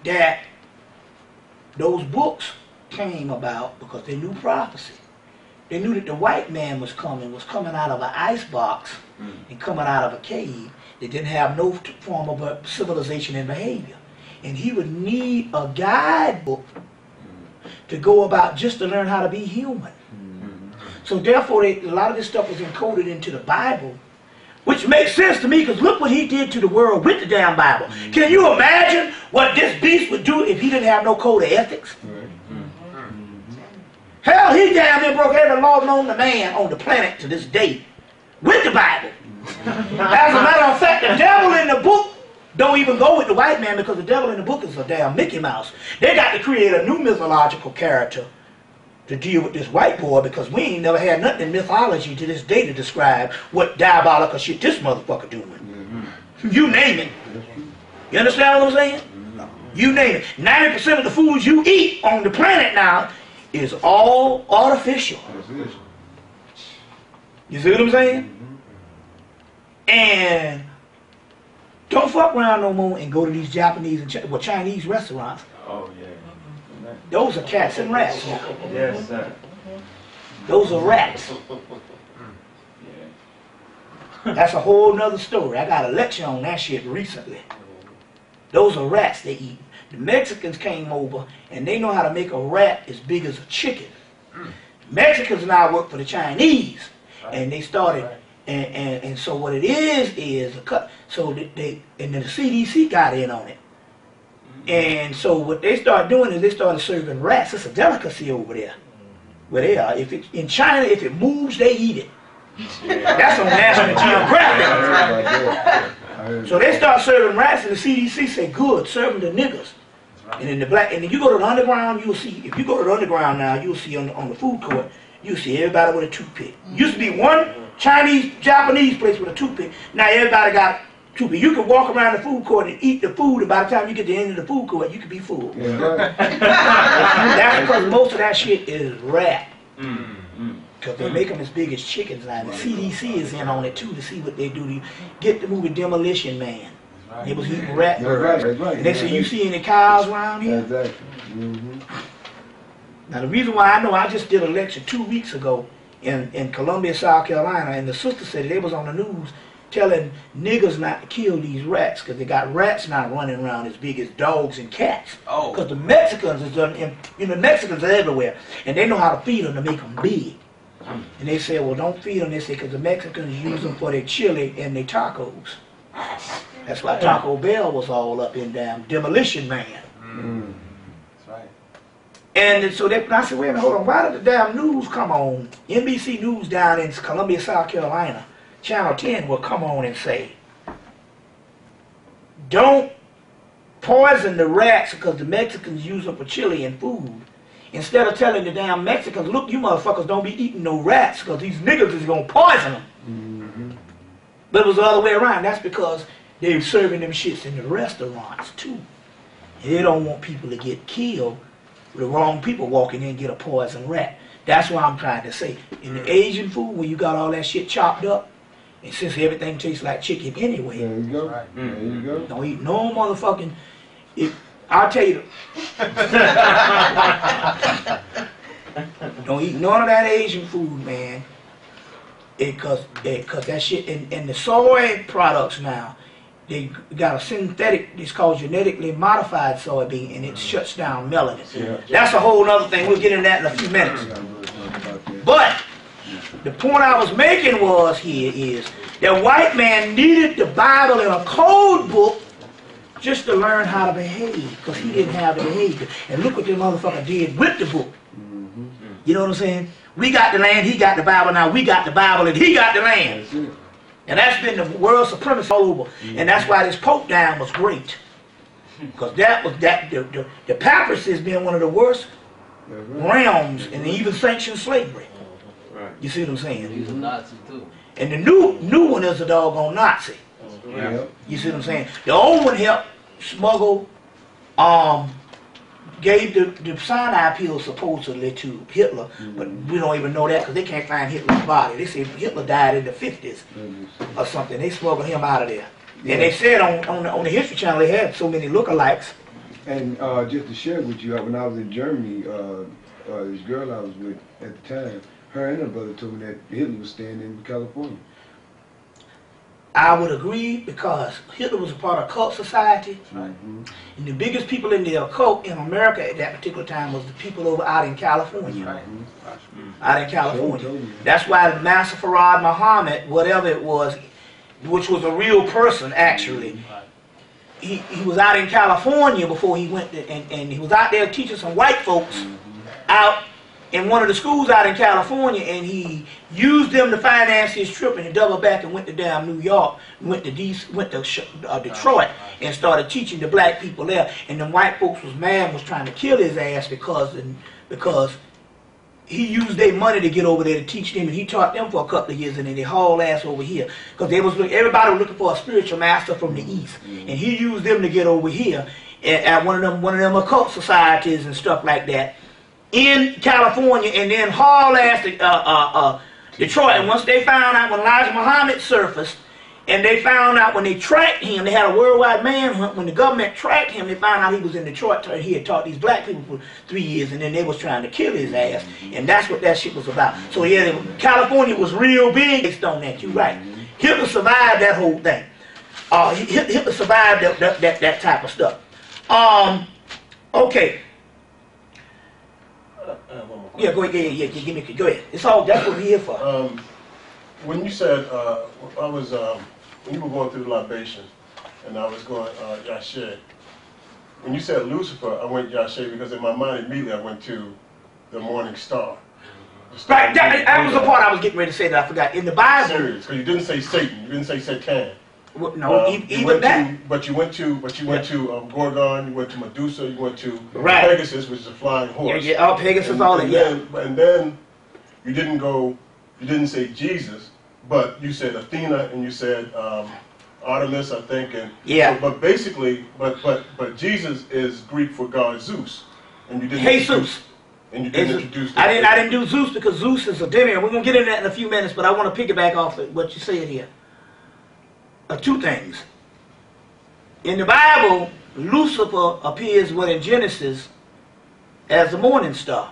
that those books came about because they knew prophecy. They knew that the white man was coming out of an ice box and coming out of a cave. They didn't have no form of a civilization and behavior. And he would need a guidebook to go about just to learn how to be human. So therefore, a lot of this stuff was encoded into the Bible, which makes sense to me because look what he did to the world with the damn Bible. Can you imagine what this beast would do if he didn't have no code of ethics? Hell, he damn near broke every law known to man on the planet to this day with the Bible. As a matter of fact, the devil in the book don't even go with the white man because the devil in the book is a damn Mickey Mouse. They got to create a new mythological character to deal with this white boy because we ain't never had nothing in mythology to this day to describe what diabolical shit this motherfucker doing. You name it. You understand what I'm saying? You name it. 90% of the foods you eat on the planet now is all artificial. You see what I'm saying? And don't fuck around no more and go to these Japanese and Chinese restaurants. Oh, yeah. Those are cats and rats now. Yes, sir. Those are rats. That's a whole nother story. I got a lecture on that shit recently. Those are rats they eat. The Mexicans came over and they know how to make a rat as big as a chicken. Mexicans now work for the Chinese, and they started, and so what it is a cut. So and then the CDC got in on it, and so what they started doing is they started serving rats. It's a delicacy over there, where they are. If it, in China, if it moves, they eat it. That's on National Geographic. So they start serving rats, and the CDC say, "Good, serve them to niggers." And in the black, and then you go to the underground, you'll see. If you go to the underground now, you'll see on the food court, you'll see everybody with a toothpick. Used to be one Chinese, Japanese place with a toothpick. Now everybody got toothpick. You can walk around the food court and eat the food, and by the time you get to the end of the food court, you can be full. Yeah. That's because most of that shit is rat. Because they make them as big as chickens now. The CDC is in on it too to see what they do to get the movie Demolition Man. They was eating rat burgers. And they say, you see any cows around here? Exactly. Now the reason why I know, I just did a lecture 2 weeks ago in Columbia, South Carolina, and the sister said they was on the news telling niggas not to kill these rats because they got rats now running around as big as dogs and cats. Because the Mexicans is Mexicans are everywhere, and they know how to feed them to make them big. And they said, well, don't feed them. They said because the Mexicans use them for their chili and their tacos. That's why Taco Bell was all up in damn Demolition Man. That's right. And so I said, wait a minute, hold on. Why did the damn news come on? NBC News down in Columbia, South Carolina, Channel 10 will come on and say, don't poison the rats because the Mexicans use them for chili and food. Instead of telling the damn Mexicans, look, you motherfuckers don't be eating no rats because these niggas is going to poison them. But it was the other way around. That's because they're serving them shits in the restaurants too. And they don't want people to get killed. The wrong people walking in and get a poison rat. That's what I'm trying to say. In the Asian food, when you got all that shit chopped up, and since everything tastes like chicken anyway, There you go. There you go. don't eat no motherfucking. I'll tell you, don't eat none of that Asian food, man. Because that shit, and the soy products now, they got a synthetic, it's called genetically modified soybean, and it shuts down melanin. Yeah. That's a whole other thing. We'll get into that in a few minutes. But the point I was making was here is that white man needed the Bible in a code book just to learn how to behave, because he didn't have the behavior. And look what the motherfucker did with the book. You know what I'm saying? We got the land, he got the Bible, now we got the Bible and he got the land. And that's been the world supremacy all over. And that's why this Pope down was great. Because the papacy has been one of the worst realms and even sanctioned slavery. You see what I'm saying? He's a Nazi too. And the new one is a doggone Nazi. You see what I'm saying? The old one helped smuggle gave the cyanide pills supposedly to Hitler, but we don't even know that because they can't find Hitler's body. They say Hitler died in the 50s or something. They smuggled him out of there. Yeah. And they said on the History Channel they had so many lookalikes. And just to share with you, when I was in Germany, this girl I was with at the time, her and her brother told me that Hitler was staying in California. I would agree because Hitler was a part of cult society. And the biggest people in the occult in America at that particular time was the people over out in California. Out in California. That's why Master Farad Muhammad, whatever it was, which was a real person actually, he was out in California before he went to, and he was out there teaching some white folks out in one of the schools out in California, and he used them to finance his trip, and he doubled back and went to damn New York, went to Detroit, and started teaching the black people there. And the white folks was mad, was trying to kill his ass because he used their money to get over there to teach them, and he taught them for a couple of years, and then they hauled ass over here because everybody was looking for a spiritual master from the east, and he used them to get over here at one of them occult societies and stuff like that in California, and then haul ass to Detroit. And once they found out, when Elijah Muhammad surfaced, and they found out when they tracked him, they had a worldwide manhunt. When the government tracked him, they found out he was in Detroit. He had taught these black people for 3 years, and then they was trying to kill his ass. And that's what that shit was about. So yeah, California was real big based on that. You're right. Hitler survived that whole thing. Hitler survived that type of stuff. Okay. Yeah, go ahead. Yeah, give me. Go ahead. It's all. That's what we're here for. When you said, when you were going through the libation, and I was going Yashe, when you said Lucifer, I went Yashe because in my mind immediately I went to the morning star. Right, that was the part I was getting ready to say that I forgot. In the Bible, Sirius, because you didn't say Satan, you didn't say Satan. Well, no, even that. But you went to Gorgon, you went to Medusa, you went to Right. Pegasus, which is a flying horse. Yeah, all Pegasus, all that. Yeah. And then you didn't say Jesus, but you said Athena and you said Artemis, I think, and yeah. So, but basically, but Jesus is Greek for God Zeus, and you didn't. Jesus. And you didn't introduce. I didn't do Zeus because Zeus is a demiurge. We're gonna get into that in a few minutes, but I want to piggyback off of what you said here. Two things. In the Bible, Lucifer appears in Genesis as the morning star.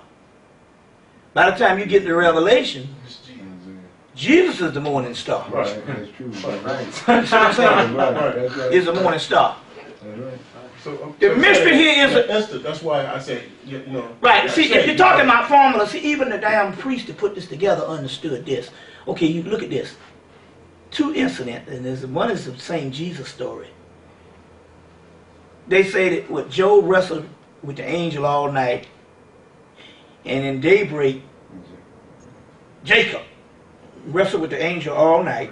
By the time you get to Revelation, Jesus is the morning star. Right, that's true. Right. You see what I'm saying? Right. Is the morning star. Right. So, The mystery here is instant. That's why I say, you know. Right. See, if you're talking about formula, see, even the damn priest that put this together understood this. Okay, you look at this. Two incidents, and one is the same Jesus story. They say that what Job wrestled with the angel all night, and in daybreak, Jacob wrestled with the angel all night,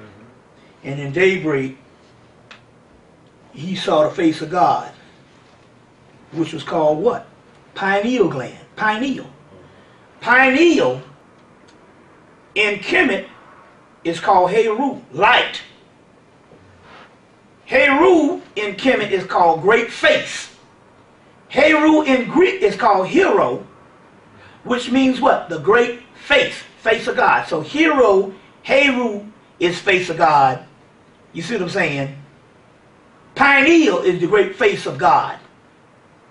and in daybreak, he saw the face of God, which was called what? Pineal gland. Pineal. Pineal in Kemet is called Heru, light. Heru in Kemet is called great face. Heru in Greek is called hero, which means what? The great face, face of God. So Heru is face of God. You see what I'm saying? Pineal is the great face of God.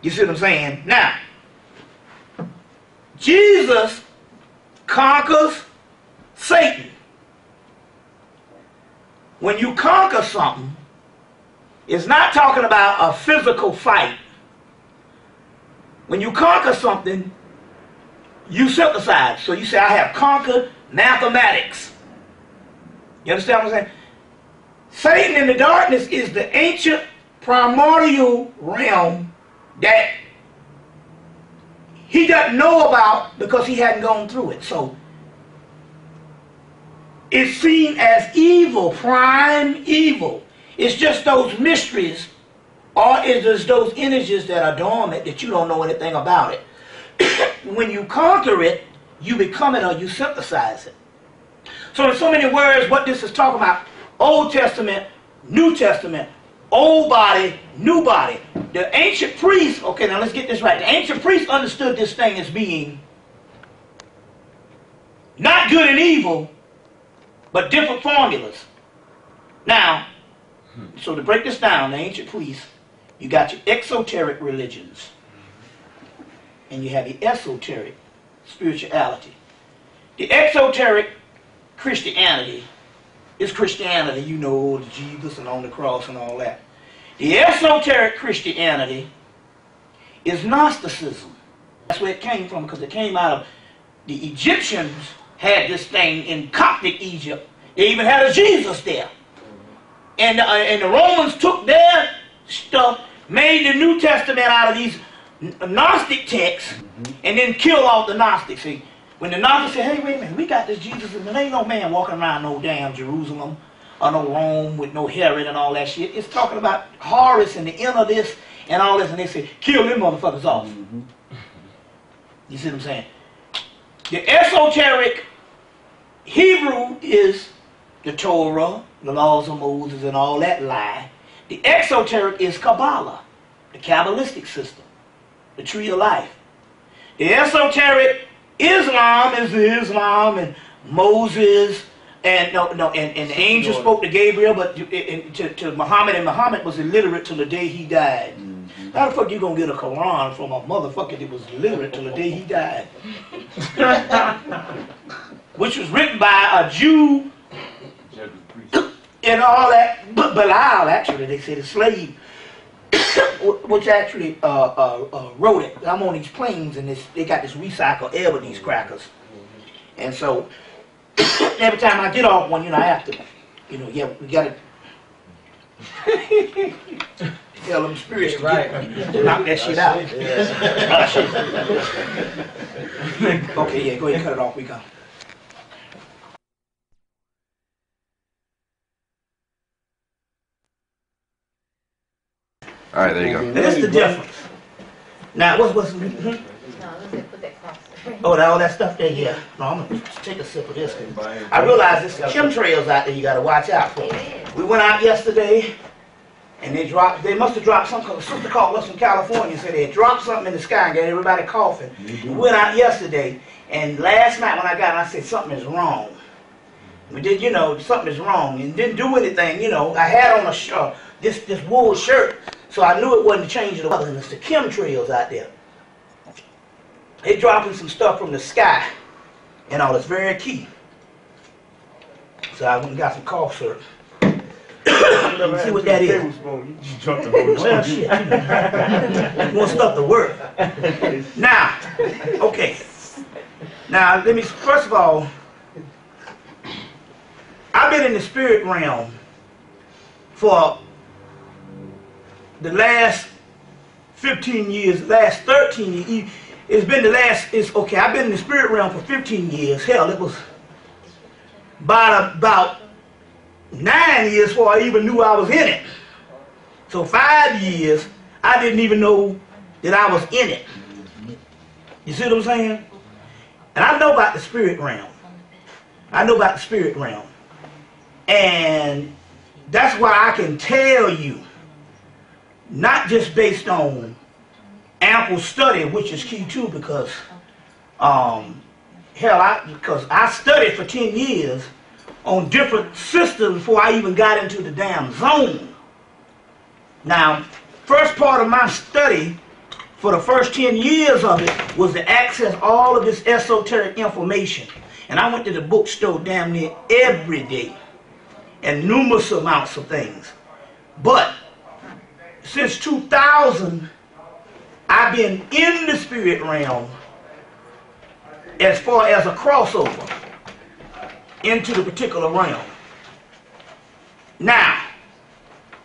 You see what I'm saying? Now, Jesus conquers Satan. When you conquer something, it's not talking about a physical fight. When you conquer something, you synthesize. So you say, I have conquered mathematics. You understand what I'm saying? Satan in the darkness is the ancient primordial realm that he doesn't know about because he hadn't gone through it. So it's seen as evil, prime evil. It's just those mysteries, or it's just those energies that are dormant that you don't know anything about it. When you conquer it, you become it or you synthesize it. So in so many words, what this is talking about, Old Testament, New Testament, old body, new body. The ancient priests, okay, now let's get this right. The ancient priests understood this thing as being not good and evil, but different formulas. Now, so to break this down, the ancient priests, you got your exoteric religions, and you have the esoteric spirituality. The exoteric Christianity is Christianity, you know, Jesus and on the cross and all that. The esoteric Christianity is Gnosticism. That's where it came from, because it came out of the Egyptians had this thing in Coptic Egypt. They even had a Jesus there. And the Romans took their stuff, made the New Testament out of these Gnostic texts, and then killed off the Gnostics. See, when the Gnostics said, hey, wait a minute, we got this Jesus, and there ain't no man walking around no damn Jerusalem or no Rome with no Herod and all that shit. It's talking about Horus and the end of this and all this, and they said, kill them motherfuckers off. You see what I'm saying? The esoteric Hebrew is the Torah, the laws of Moses and all that lie. The exoteric is Kabbalah, the Kabbalistic system, the tree of life. The esoteric Islam is the Islam and Moses and and the angel spoke to Gabriel, but to Muhammad, and Muhammad was illiterate till the day he died. How the fuck you gonna get a Quran from a motherfucker that was illiterate till the day he died? Which was written by a Jew and all that. Belial, actually, they say the slave, which actually wrote it. I'm on these planes and they got this recycled air with these crackers. And so every time I get off one, I have to, yeah, we got to tell them spirits to knock that shit out. Okay, yeah, go ahead and cut it off. We go. All right, there you go. That's the difference. Now, what's No, let's put that cross. all that stuff there, yeah. No, I'm going to take a sip of this. I realize there's some chemtrails out there you got to watch out for. We went out yesterday, and they must have dropped something. A sister called us from California and said they had dropped something in the sky and got everybody coughing. We went out yesterday, and last night when I got out, I said something is wrong. We did, something is wrong, and didn't do anything, I had on a this wool shirt, so I knew it wasn't changing the weather, and it's the chemtrails out there. They dropping some stuff from the sky, and all that's very key. So I went and got some cough syrup. See what that is. Well, shit, you want stuff to work. Now, okay. Now, let me, first of all, I've been in the spirit realm for the last 15 years, last 13 years. It's been I've been in the spirit realm for 15 years. Hell, it was about 9 years before I even knew I was in it. So 5 years, I didn't even know that I was in it. You see what I'm saying? And I know about the spirit realm. And that's why I can tell you, not just based on ample study, which is key too, because because I studied for 10 years on different systems before I even got into the damn zone. Now, first part of my study for the first 10 years of it was to access all of this esoteric information. And I went to the bookstore damn near every day and numerous amounts of things. But since 2000, I've been in the spirit realm as far as a crossover into the particular realm. Now,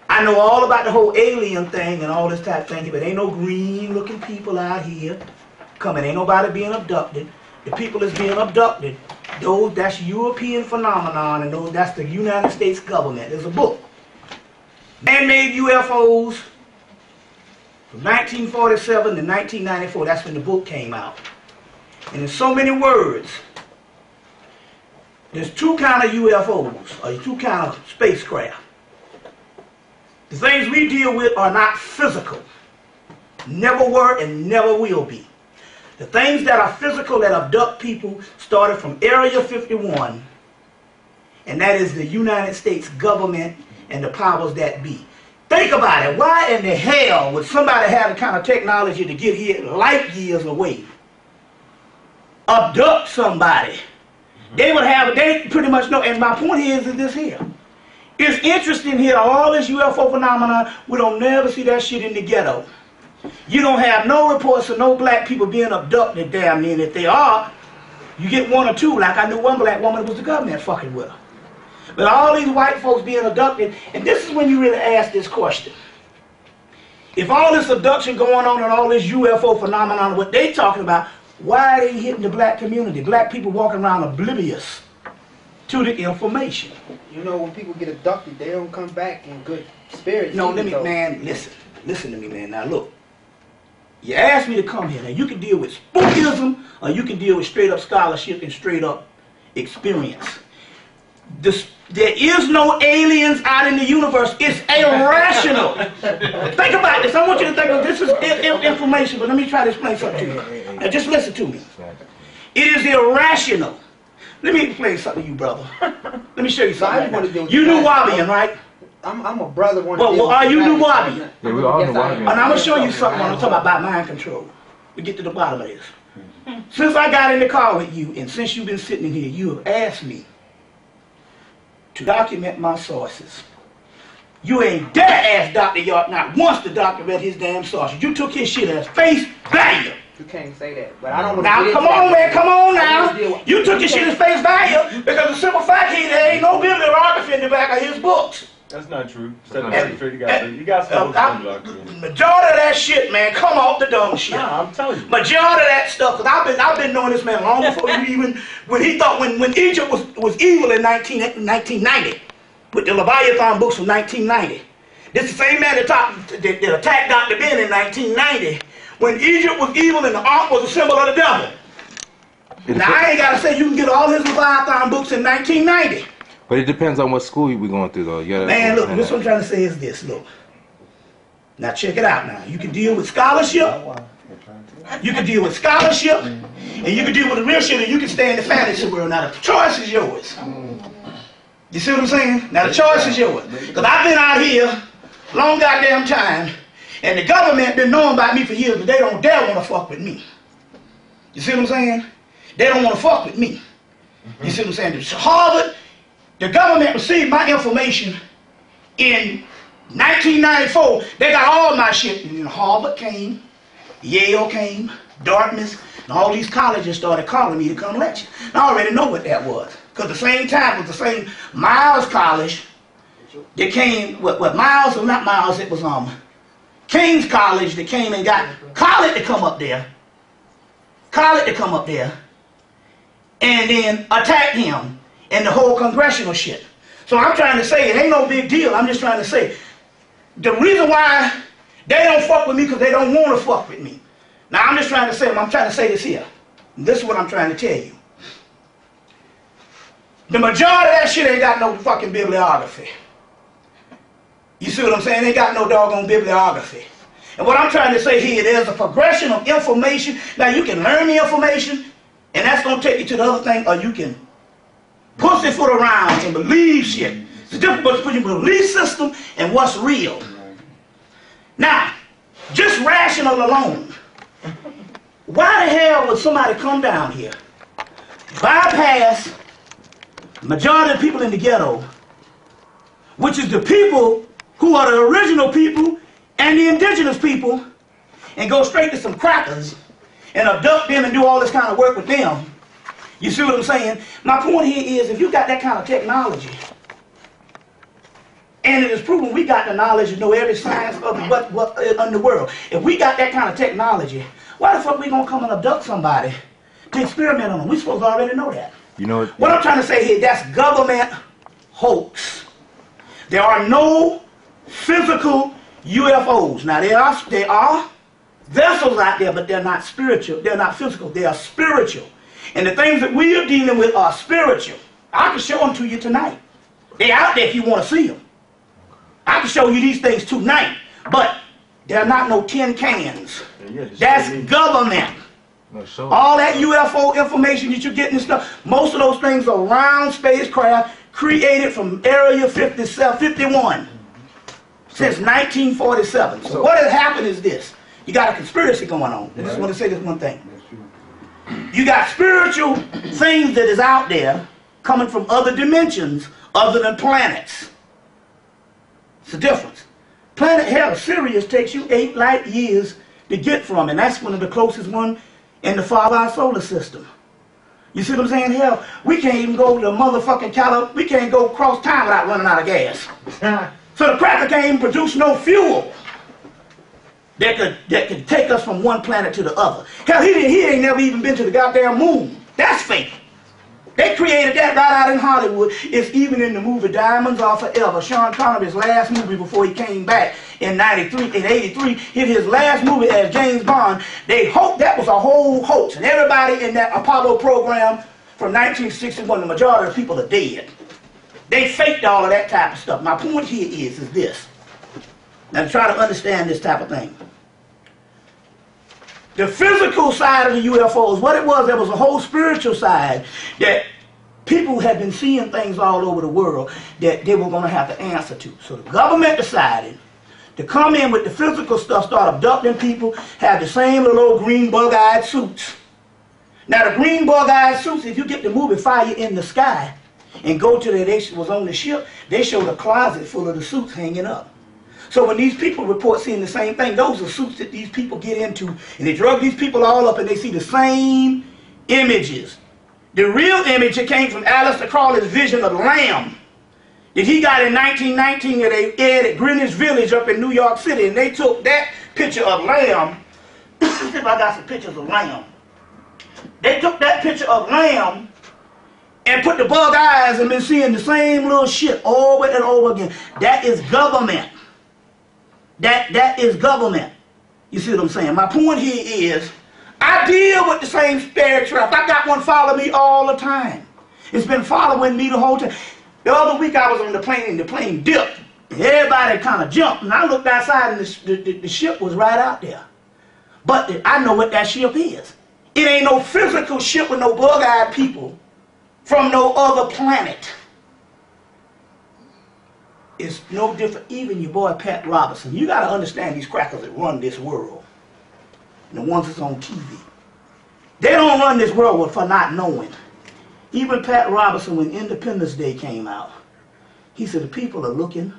I know all about the whole alien thing and all this type of thing, but ain't no green looking people out here coming. Ain't nobody being abducted. The people that's being abducted, that's European phenomenon, and that's the United States government. There's a book, Man-Made UFOs, from 1947 to 1994. That's when the book came out. And in so many words, there's two kind of UFOs, or two kind of spacecraft. The things we deal with are not physical. Never were and never will be. The things that are physical that abduct people started from Area 51, and that is the United States government and the powers that be. Think about it. Why in the hell would somebody have the kind of technology to get here light years away? Abduct somebody. They would have, they pretty much know, and my point is this here. It's interesting here, all this UFO phenomenon, we don't never see that shit in the ghetto. You don't have no reports of no black people being abducted damn near. If they are, you get one or two. Like I knew one black woman was the government fucking with her. But all these white folks being abducted, and this is when you really ask this question. If all this abduction going on and all this UFO phenomenon, what they talking about, why are they hitting the black community? Black people walking around oblivious to the information. You know, when people get abducted, they don't come back in good spirits. No, let me, man, listen to me, man. Now look, you asked me to come here. Now you can deal with spookism, or you can deal with straight up scholarship and straight up experience. There is no aliens out in the universe. It's irrational. Think about this. I want you to think of this is information, but let me try to explain something to you. Now just listen to me. It is irrational. Let me explain something to you, brother. Let me show you something. You New Wabian, right? I'm a brother. Well, are you New Wabian? Yeah, we all New Wabian. And I'm going to show you something when I'm talking about mind control. We get to the bottom of this. Since I got in the car with you, and since you've been sitting in here, you have asked me to document my sources. You ain't dare ask Dr. York not once to document his damn sources. You took his shit as face value. You can't say that, but I don't want to. Now, come on, man, come on now. You took your shit as face value because the simple fact is there ain't no bibliography in the back of his books. That's not true. You got some bibliography. Majority of that shit, man, come off the dumb shit. Nah, I'm telling you. Majority of that stuff, because I've been knowing this man long before you even, when he thought, when Egypt was evil in 1990, with the Leviathan books from 1990. This is the same man that attacked Dr. Ben in 1990, when Egypt was evil and the ark was a symbol of the devil. Now, I ain't got to say you can get all his Leviathan books in 1990. But it depends on what school we're going through, though. Man, look, what I'm trying to say is this, look. Now, check it out now. You can deal with scholarship. You can deal with scholarship. And you can deal with the real shit, and you can stay in the fantasy world. Now, the choice is yours. You see what I'm saying? Now, the choice is yours. Because I've been out here long goddamn time, and the government been knowing about me for years, but they don't dare want to fuck with me. You see what I'm saying? They don't want to fuck with me. You see what I'm saying? Harvard, the government received my information in 1994. They got all my shit. And Harvard came, Yale came, Dartmouth, and all these colleges started calling me to come lecture. And I already know what that was. Because the same time was the same Miles College. They came, what Miles, or not Miles, it was King's College that came and got Khaled to come up there. Khaled to come up there. And then attack him and the whole congressional shit. So I'm trying to say, it ain't no big deal. I'm just trying to say, the reason why they don't fuck with me because they don't want to fuck with me. Now I'm just trying to say, I'm trying to say this here. This is what I'm trying to tell you. The majority of that shit ain't got no fucking bibliography. You see what I'm saying? They got no doggone bibliography. And what I'm trying to say here, there's a progression of information. Now you can learn the information, and that's going to take you to the other thing, or you can pussyfoot around and believe shit. It's the difference between your belief system and what's real. Now, just rational alone, why the hell would somebody come down here, bypass the majority of people in the ghetto, which is the people who are the original people and the indigenous people, and go straight to some crackers and abduct them and do all this kind of work with them? You see what I'm saying? My point here is, if you got that kind of technology, and it is proven we got the knowledge to know every science of what in the world. If we got that kind of technology, why the fuck we gonna come and abduct somebody to experiment on them? We supposed to already know that. You know what I'm trying to say here, that's government hoax. There are no physical UFOs. Now there are vessels out there, but they're not spiritual. They're not physical. They are spiritual. And the things that we are dealing with are spiritual. I can show them to you tonight. They're out there if you want to see them. I I can show you these things tonight, but they're not no tin cans. That's government. No, sure. All that UFO information that you're getting and stuff, most of those things are round spacecraft created from Area 51 since 1947. So what has happened is this. You got a conspiracy going on. I just want to say this one thing. You got spiritual things that is out there coming from other dimensions other than planets. It's the difference. Planet hell, Sirius, takes you 8 light years to get from, and that's one of the closest one in the far out solar system. You see what I'm saying? Hell, we can't even go to motherfucking California. We can't go across time without running out of gas. So the cracker can't even produce no fuel that could take us from one planet to the other. Hell, he ain't never even been to the goddamn moon. That's fake. They created that right out in Hollywood. It's even in the movie Diamonds Are Forever. Sean Connery's last movie before he came back in 83, hit his last movie as James Bond. They hoped that was a whole hoax. And everybody in that Apollo program from 1961, the majority of people are dead. They faked all of that type of stuff. My point here is this. Now try to understand this type of thing. The physical side of the UFOs, what it was, there was a whole spiritual side that people had been seeing things all over the world that they were going to have to answer to. So the government decided to come in with the physical stuff, start abducting people, have the same little old green bug-eyed suits. Now the green bug-eyed suits, if you get the movie Fire in the Sky and go to they was on the ship, they showed a closet full of the suits hanging up. So when these people report seeing the same thing, those are suits that these people get into, and they drug these people all up and they see the same images. The real image that came from Aleister Crowley's vision of Lamb that he got in 1919 that they aired at Greenwich Village up in New York City, and they took that picture of Lamb. See if I got some pictures of Lamb. They took that picture of Lamb and put the bug eyes and been seeing the same little shit over and over again. That is government. That is government. You see what I'm saying? My point here is, I deal with the same spacecraft. I got one follow me all the time. It's been following me the whole time. The other week I was on the plane and the plane dipped. And everybody kind of jumped, and I looked outside and the ship was right out there. But I know what that ship is. It ain't no physical ship with no bug-eyed people from no other planet. It's no different. Even your boy Pat Robertson. You got to understand these crackers that run this world. The ones that's on TV. They don't run this world for not knowing. Even Pat Robertson, when Independence Day came out, he said the people are looking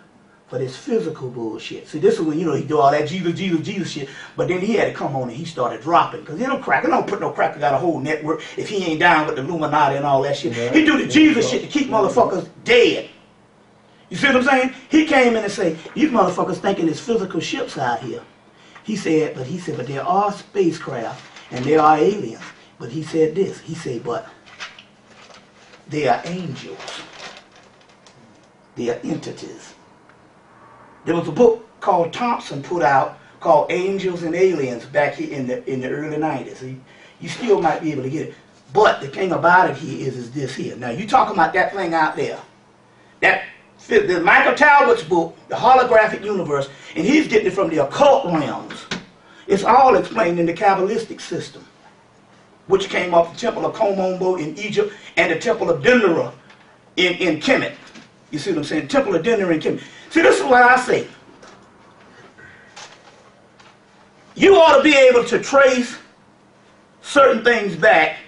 for this physical bullshit. See, this is when, he do all that Jesus shit, but then he had to come on and he started dropping. Because don't put no cracker got a whole network if he ain't down with the Illuminati and all that shit. He do the Jesus shit to keep motherfuckers dead. You see what I'm saying? He came in and said, you motherfuckers thinking there's physical ships out here. He said, but there are spacecraft and there are aliens. But he said this, but they are angels. They are entities. There was a book called Thompson put out called Angels and Aliens back here in the early 90s. You still might be able to get it. But the thing about it here is this here. Now you talking about that thing out there. The Michael Talbot's book, The Holographic Universe, and he's getting it from the occult realms. It's all explained in the Kabbalistic system, which came off the Temple of Komombo in Egypt and the Temple of Dendera in Kemet. You see what I'm saying? Temple of Dendera in Kemet. See, this is what I say. You ought to be able to trace certain things back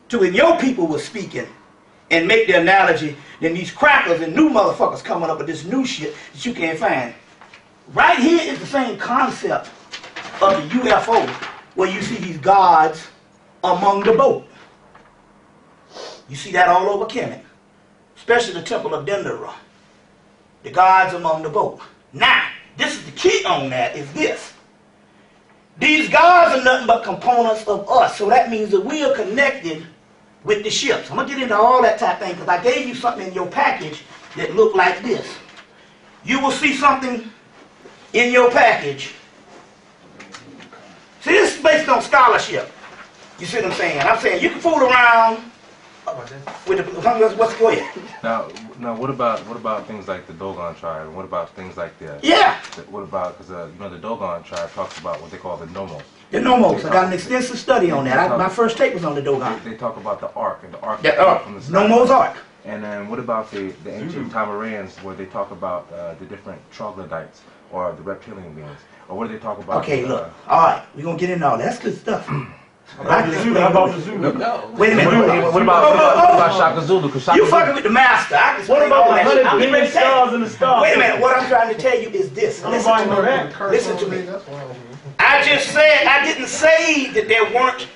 to when your people were speaking and make the analogy, then these crackers and new motherfuckers coming up with this new shit that you can't find. Right here is the same concept of the UFO, where you see these gods among the boat. You see that all over Kemet, especially the Temple of Dendera. The gods among the boat. Now, this is the key on that, is this. These gods are nothing but components of us, so that means that we are connected with the ships. I'm going to get into all that type of thing because I gave you something in your package that looked like this. You will see something in your package. See, this is based on scholarship. You see what I'm saying? I'm saying you can fool around With the, what's go ahead? Now, what about things like the Dogon tribe? What about things like the? Yeah. What about because you know the Dogon tribe talks about what they call the nomos. The nomos. I got an extensive study on that. My first take was on the Dogon. They talk about the ark and the ark. From the Nomo's ark. And then what about the ancient Tamarans where they talk about the different troglodytes or the reptilian beings? Or what do they talk about? Okay, look. All right, we're going to get into all that. That's good stuff. How about the Zulu? Wait a minute. What about Shaka Zulu? You fucking with the master. I can What about the 100 I'm billion stars in the stars? Wait a minute. What I'm trying to tell you is this. Listen to me. Listen to me. I just said, I didn't say that there weren't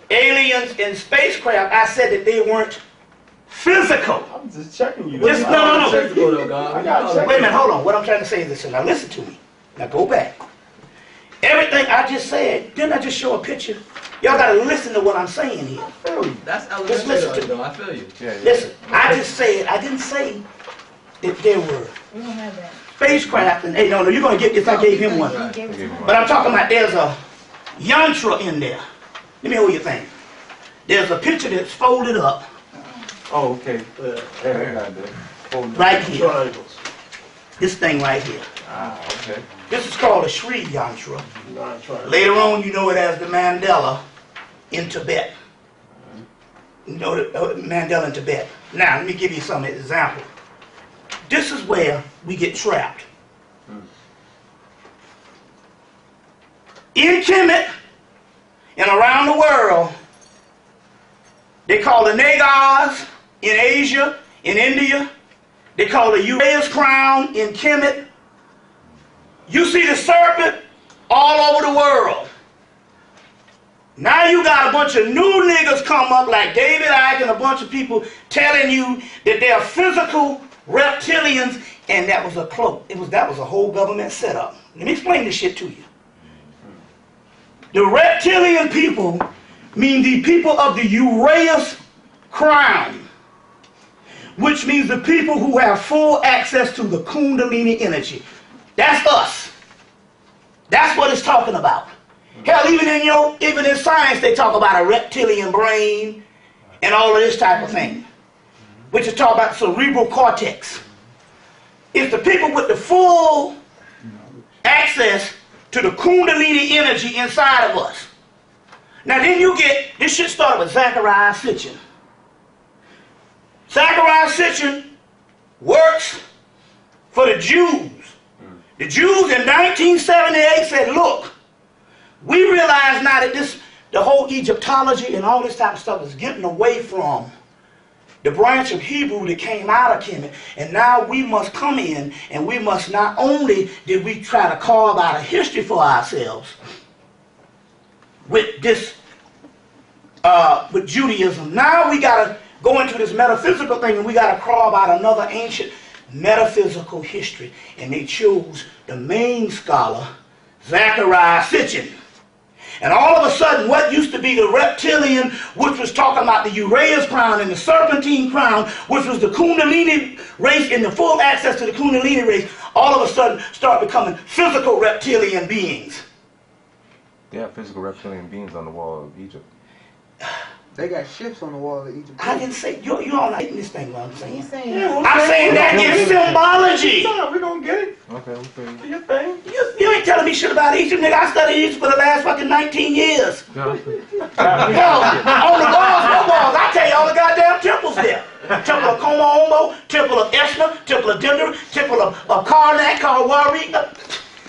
aliens in spacecraft. I said that they weren't physical. I'm just checking you. Just, no. Wait a minute, hold on. What I'm trying to say is this. Now listen to me. Now go back. Everything I just said, didn't I just show a picture? Y'all got to listen to what I'm saying here. That's Just listen to me. though. I feel you. Listen, I just said, I didn't say that there were We don't have that. spacecraft and, hey, no, you're going to get this. I gave him one. He gave it to me. But I'm talking about there's a yantra in there. Let me hold your thing. There's a picture that's folded up Oh, okay. right here. Triangles. This thing right here. Okay. This is called a Sri yantra. 9 triangles. Later on, you know it as the Mandela in Tibet. You know the Mandela in Tibet. Now, let me give you some example. This is where we get trapped. In HEMMITT and around the world, they call the Nagars in Asia, in India. They call the Uraeus crown in HEMMITT. You see the serpent all over the world. Now you got a bunch of new niggas come up like David Icke and a bunch of people telling you that they're physical reptilians, and that was a cloak. That was a whole government setup. Let me explain this shit to you. The reptilian people mean the people of the Uraeus crown, which means the people who have full access to the Kundalini energy. That's us. That's what it's talking about. Hell, even in science, they talk about a reptilian brain and all of this type of thing, which is talking about cerebral cortex. It's the people with the full access to the Kundalini energy inside of us. Now then you get, this shit started with Zachariah Sitchin. Zachariah Sitchin works for the Jews. The Jews in 1978 said, look, we realize now that the whole Egyptology and all this type of stuff is getting away from the branch of Hebrew that came out of Kemet, and now we must come in and we must not only did we try to carve out a history for ourselves with this, with Judaism, now we got to go into this metaphysical thing and we got to carve out another ancient metaphysical history, and they chose the main scholar, Zachariah Sitchin. And all of a sudden, what used to be the reptilian, which was talking about the Uraeus crown and the serpentine crown, which was the Kundalini race and the full access to the Kundalini race, all of a sudden start becoming physical reptilian beings. They have physical reptilian beings on the wall of Egypt. They got ships on the wall of Egypt. I didn't say, you all not getting this thing, what I'm saying. He's saying, I'm saying that in symbology. We're gonna get it. Okay, we feel Do your thing. You ain't telling me shit about Egypt, nigga. I studied Egypt for the last fucking 19 years. Hell, on the walls, what walls? I tell you all the goddamn temples there. Temple of Como, Temple of Esna, Temple of Denver, Temple of Karnak, Karwari.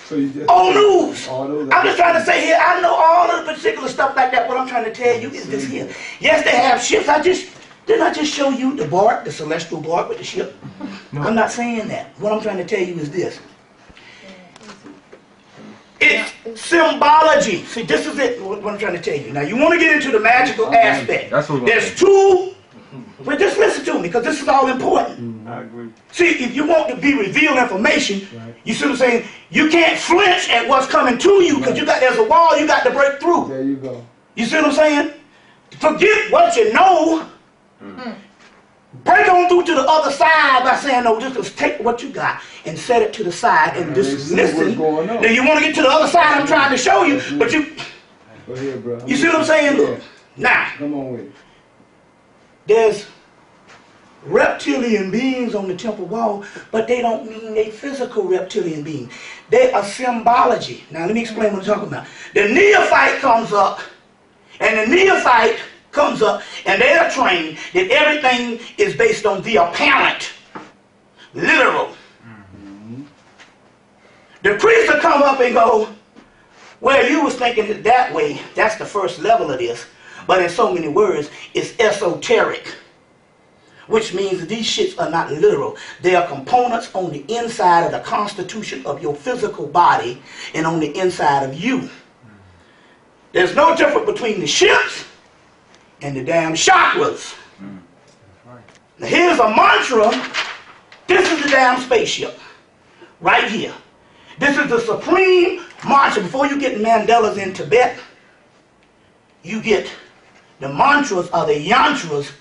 So you just Old news. all those I'm just trying to say here, I know all of the particular stuff like that. What I'm trying to tell you is this here. Yes, they have ships. Didn't I just show you the bark, the celestial bark with the ship? No. I'm not saying that. What I'm trying to tell you is this. It's symbology. See, this is it, what I'm trying to tell you. Now, you want to get into the magical aspect. That's what There's two. But just listen to me, because this is all important. I agree. See, if you want to be revealed information, you see what I'm saying? You can't flinch at what's coming to you, because there's a wall you got to break through. There you go. You see what I'm saying? Forget what you know. Break on through to the other side by saying, no, just take what you got and set it to the side and just listen. Now you want to get to the other side I'm trying to show you, but you... Go ahead, bro. You see what I'm saying? Look. Now, come on with it. there's reptilian beings on the temple wall, but they don't mean they physical reptilian beings. They are symbology. Now let me explain what I'm talking about. The neophyte comes up, and they are trained that everything is based on the apparent, literal. The priest will come up and go, well, you was thinking it that way. That's the first level of this. But in so many words, it's esoteric. Which means that these shits are not literal. They are components on the inside of the constitution of your physical body and on the inside of you. There's no difference between the ships and the damn chakras. Now here's a mantra. This is the damn spaceship. Right here. This is the supreme mantra. Before you get Mandalas in Tibet, you get the mantras or the yantras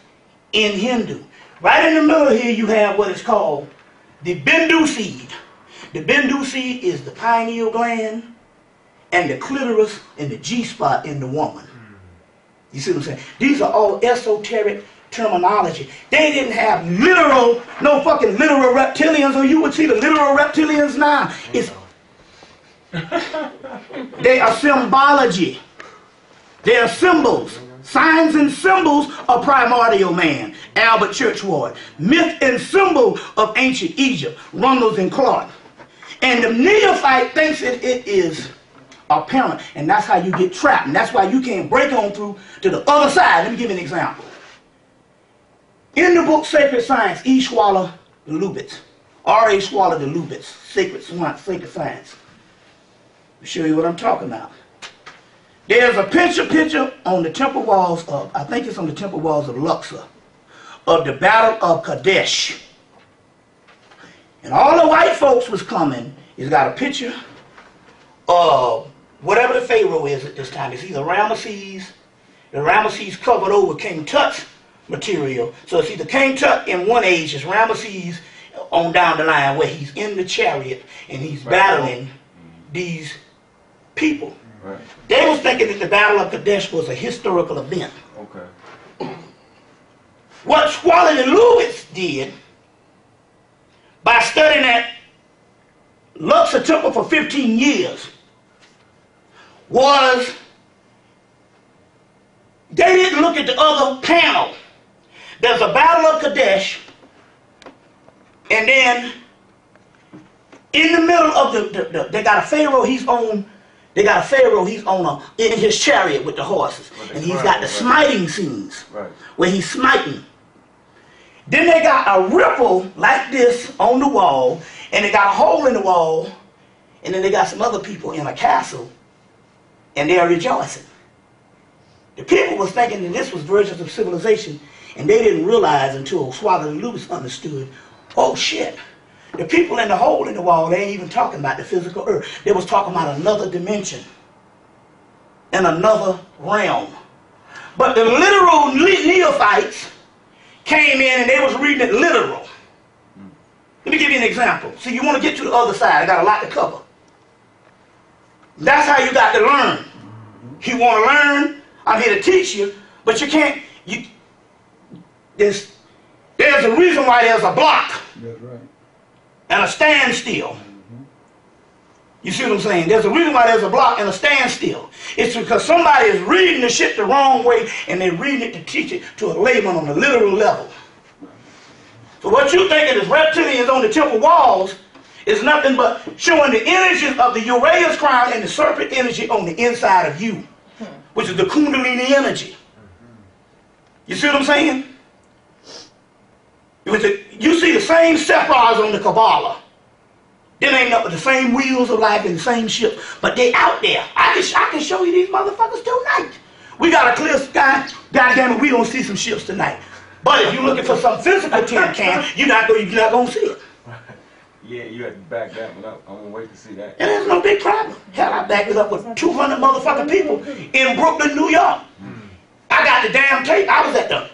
in Hindu. Right in the middle here you have what is called the Bindu seed. The Bindu seed is the pineal gland and the clitoris and the G-spot in the woman. You see what I'm saying? These are all esoteric terminology. They didn't have literal, no fucking literal reptilians, or you would see the literal reptilians now. They are symbology. They are symbols. Signs and symbols of primordial man, Albert Churchward. Myth and symbol of ancient Egypt, Runnels and Clark. And the neophyte thinks it is apparent, and that's how you get trapped. And that's why you can't break on through to the other side. Let me give you an example. In the book Sacred Science, E. Schwaller de Lubitz, R.A. Schwaller de Lubitz, Sacred Science. I'll show you what I'm talking about. There's a picture on the temple walls of, I think it's on the temple walls of Luxor, of the Battle of Kadesh. And all the white folks was coming. He's got a picture of whatever the Pharaoh is at this time. It's either Ramesses, the Ramesses covered over King Tut's material. So it's either King Tut in one age, it's Ramesses on down the line where he's in the chariot and he's battling these people. Right. They was thinking that the Battle of Kadesh was a historical event. Okay. What Schwaller and Lewis did, by studying at Luxor Temple for 15 years, was they didn't look at the other panel. There's a Battle of Kadesh, and then in the middle of they got a Pharaoh, he's on in his chariot with the horses. And he's got the smiting scenes where he's smiting. Then they got a ripple like this on the wall, and they got a hole in the wall, and then they got some other people in a castle, and they're rejoicing. The people was thinking that this was versions of civilization, and they didn't realize until Schwaller and Lewis understood, oh shit. The people in the hole in the wall, they ain't even talking about the physical earth. They was talking about another dimension and another realm. But the literal neophytes came in and they was reading it literal. Let me give you an example. See, you want to get to the other side. I got a lot to cover. That's how you got to learn. You want to learn? I'm here to teach you, but you can't. There's a reason why there's a block. That's right. And a standstill. You see what I'm saying? There's a reason why there's a block and a standstill. It's because somebody is reading the shit the wrong way and they're reading it to teach it to a layman on the literal level. So what you thinking is reptilians on the temple walls is nothing but showing the energies of the Uraeus crown and the serpent energy on the inside of you, which is the Kundalini energy. You see what I'm saying? You see the same separs on the Kabbalah. Them ain't nothing but the same wheels of life and the same ships, but they out there. I can show you these motherfuckers tonight. We got a clear sky. Goddamn it, we gonna see some ships tonight. But if you're looking for some physical tin can, you're not gonna see it. Yeah, you had to back that one up. I'm gonna wait to see that. And there's no big problem. Hell, I backed it up with 200 motherfucking people in Brooklyn, New York. I got the damn tape. I was at the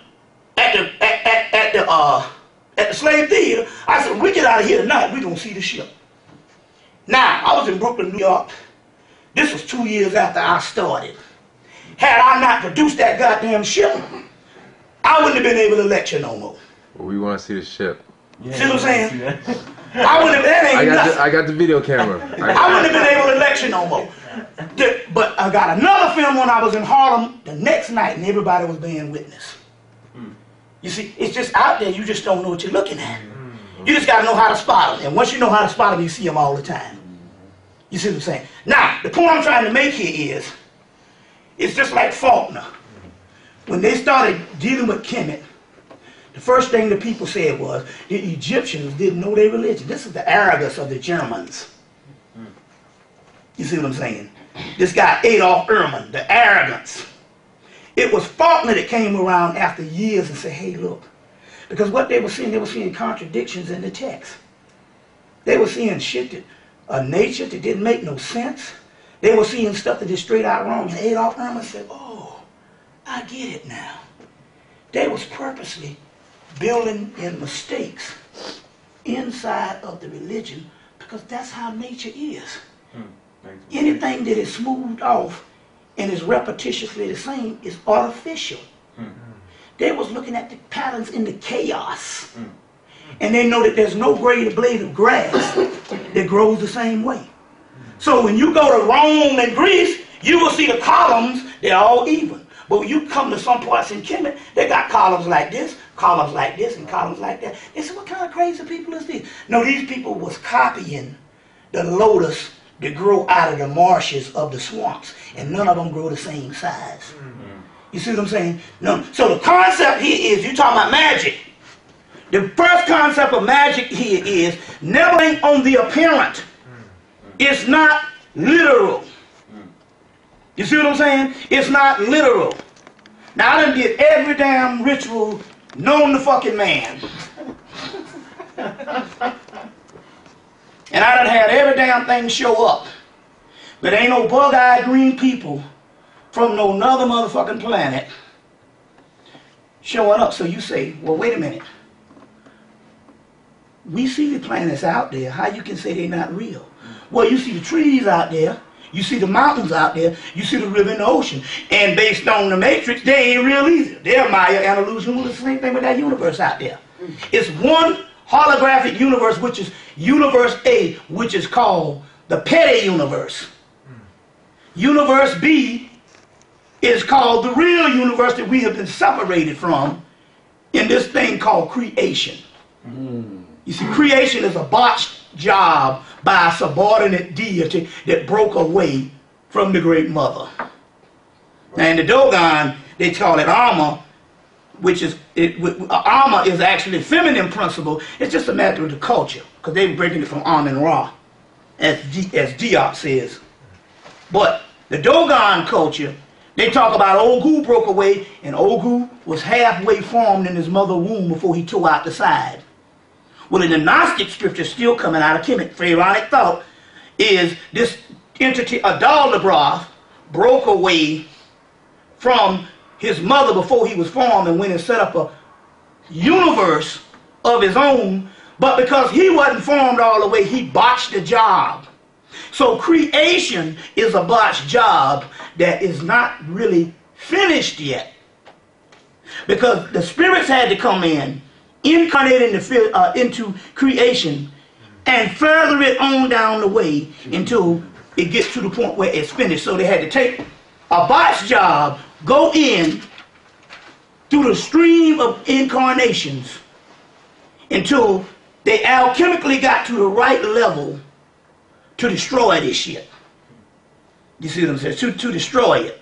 slave theater. I said, when we get out of here tonight, we gonna see the ship. Now, I was in Brooklyn, New York. This was 2 years after I started. Had I not produced that goddamn ship, I wouldn't have been able to lecture no more. Well, we want to see the ship. See what I'm saying? I wouldn't have, that ain't nothing. I got the video camera. I wouldn't have been able to lecture no more. But I got another film when I was in Harlem the next night and everybody was being witness. You see, it's just out there, you just don't know what you're looking at. You just got to know how to spot them. And once you know how to spot them, you see them all the time. You see what I'm saying? Now, the point I'm trying to make here is, it's just like Faulkner. When they started dealing with HEMMITT, the first thing the people said was, the Egyptians didn't know their religion. This is the arrogance of the Germans. You see what I'm saying? This guy, Adolf Ehrman, the arrogance. It was Faulkner that came around after years and said, hey, look. Because what they were seeing contradictions in the text. They were seeing shit that, nature that didn't make no sense. They were seeing stuff that is straight out wrong. And Adolf Ehrman said, oh, I get it now. They was purposely building in mistakes inside of the religion because that's how nature is. Anything that is smoothed off and is repetitiously the same is artificial. They was looking at the patterns in the chaos. And they know that there's no greater blade of grass that grows the same way. So when you go to Rome and Greece, you will see the columns, they're all even. But when you come to some parts in HEMMITT, they got columns like this, and columns like that. They said, what kind of crazy people is this? No, these people was copying the lotus that grow out of the marshes of the swamps. And none of them grow the same size. You see what I'm saying? No. So the concept here is, you're talking about magic. The first concept of magic here is nibbling on the apparent. It's not literal. You see what I'm saying? It's not literal. Now I done did every damn ritual known to fucking man. And I done had every damn thing show up. But ain't no bug-eyed green people from no other motherfucking planet showing up. So you say, well, wait a minute. We see the planets out there. How you can say they're not real? Well, you see the trees out there. You see the mountains out there. You see the river and the ocean. And based on the Matrix, they ain't real either. They're Maya and illusion. Well, it's the same thing with that universe out there. It's one holographic universe, which is universe A, which is called the petty universe. Universe B is called the real universe that we have been separated from in this thing called creation. You see, creation is a botched job by a subordinate deity that broke away from the great mother. Now in the Dogon, they call it Amma, which is, Amma is actually a feminine principle. It's just a matter of the culture, because they were breaking it from Amun Ra, as Diop says. But the Dogon culture, they talk about Ogu broke away, and Ogu was halfway formed in his mother's womb before he tore out the side. Well, in the Gnostic scriptures still coming out of HEMMITT, pharaonic thought is this entity, Adal-Labroth, broke away from his mother before he was formed and went and set up a universe of his own, but because he wasn't formed all the way, he botched the job. So creation is a botched job that is not really finished yet, because the spirits had to come in, incarnate into creation, and further it on down the way until it gets to the point where it's finished. So they had to take a botched job, go in through the stream of incarnations until they alchemically got to the right level to destroy this shit. You see what I'm saying? To destroy it.